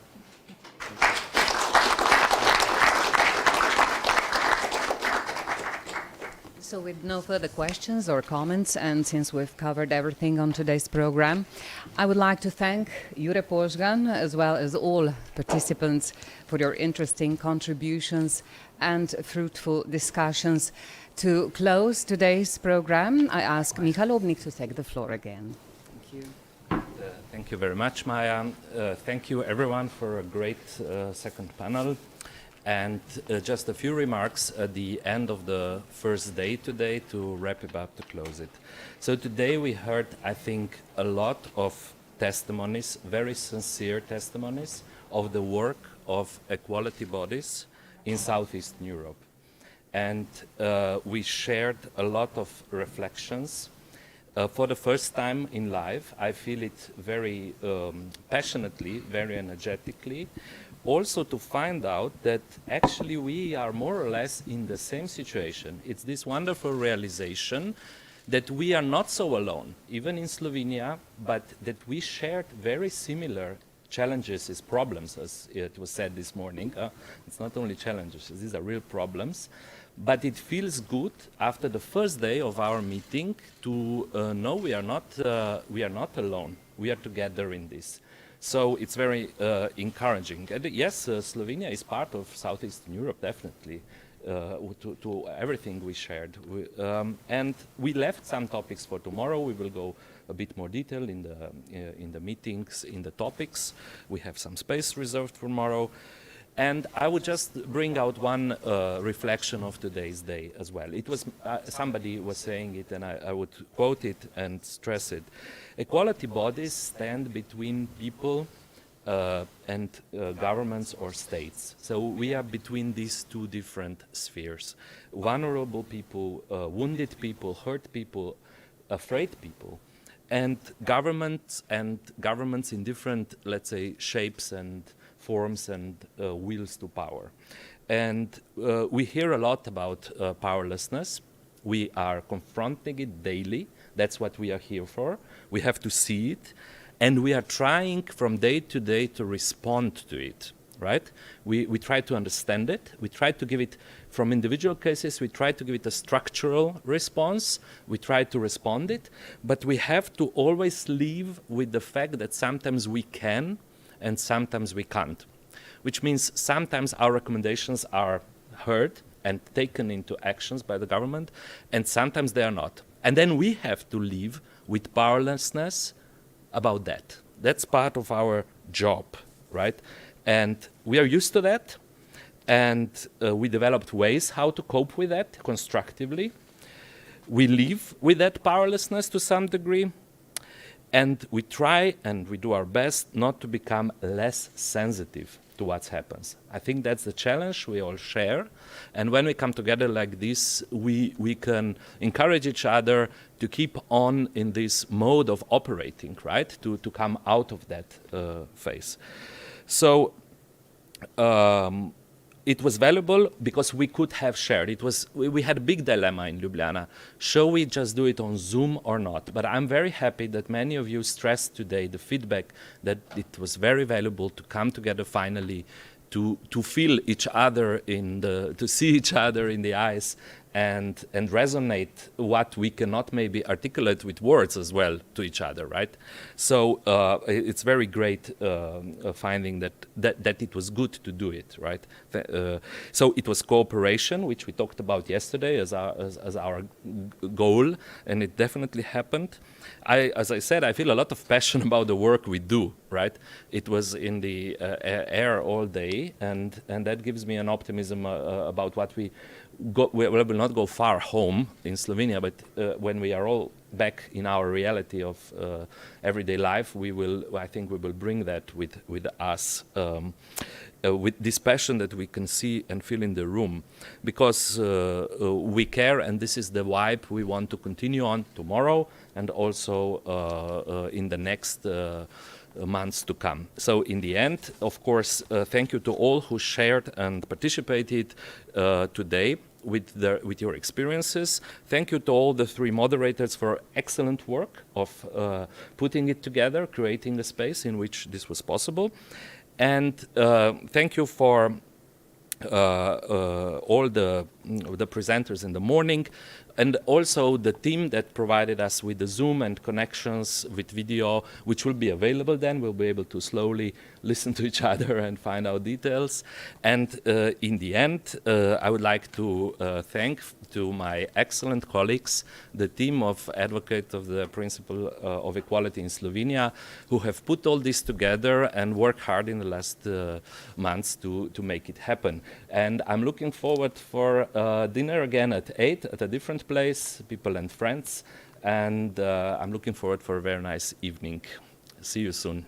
So with no further questions or comments, and since we've covered everything on today's program, I would like to thank Jure Požgan as well as all participants for your interesting contributions and fruitful discussions. To close today's program, I ask Miha Lobnik to take the floor again. Thank you. Thank you very much, Maja. Thank you everyone for a great second panel. And just a few remarks at the end of the first day today to wrap it up, to close it. So today we heard, I think, a lot of testimonies, very sincere testimonies of the work of equality bodies in Southeastern Europe. And we shared a lot of reflections. For the first time in life, I feel it very passionately, very energetically. Also to find out that actually we are more or less in the same situation. It's this wonderful realization that we are not so alone, even in Slovenia, but that we shared very similar challenges as problems, as it was said this morning. It's not only challenges, these are real problems. But it feels good after the first day of our meeting to know we are not alone. We are together in this. So it's very encouraging. And yes, Slovenia is part of Southeastern Europe, definitely, to everything we shared. And we left some topics for tomorrow. We will go a bit more detail in the meetings, in the topics. We have some space reserved for tomorrow. And I would just bring out one reflection of today's day as well. It was somebody was saying it, and I would quote it and stress it. Equality bodies stand between people and governments or states. So we are between these two different spheres. Vulnerable people, wounded people, hurt people, afraid people, and governments in different, let's say, shapes and forms and wheels to power. And we hear a lot about powerlessness. We are confronting it daily. That's what we are here for. We have to see it. And we are trying from day to day to respond to it, right? We try to understand it. We try to give it, from individual cases, we try to give it a structural response. We try to respond it, but we have to always live with the fact that sometimes we can and sometimes we can't, which means sometimes our recommendations are heard and taken into actions by the government, and sometimes they are not. And then we have to live with powerlessness about that. That's part of our job, right? And we are used to that, and we developed ways how to cope with that constructively. We live with that powerlessness to some degree, and we try and we do our best not to become less sensitive to what happens. I think that's the challenge we all share, and when we come together like this, we can encourage each other to keep on in this mode of operating, right? To come out of that phase. So it was valuable because we could have shared. It was, we had a big dilemma in Ljubljana. Shall we just do it on Zoom or not? But I'm very happy that many of you stressed today the feedback that it was very valuable to come together finally, to feel each other to see each other in the eyes and resonate what we cannot maybe articulate with words as well to each other, right? So it's very great finding that it was good to do it, right? So it was cooperation, which we talked about yesterday as our goal, and it definitely happened. As I said, I feel a lot of passion about the work we do, right? It was in the air all day, and that gives me an optimism about what we will not go far home in Slovenia, but when we are all back in our reality of everyday life, I think we will bring that with us, with this passion that we can see and feel in the room, because we care, and this is the vibe we want to continue on tomorrow and also in the next months to come. So in the end, of course, thank you to all who shared and participated today with your experiences. Thank you to all the three moderators for excellent work of putting it together, creating the space in which this was possible. And thank you for all the presenters in the morning, and also the team that provided us with the Zoom and connections with video, which will be available then. We'll be able to slowly listen to each other and find out details. And in the end, I would like to thank to my excellent colleagues, the team of advocates of the principle of equality in Slovenia, who have put all this together and worked hard in the last months to make it happen. And I'm looking forward for dinner again at 8 at a different place, people and friends, and I'm looking forward for a very nice evening. See you soon.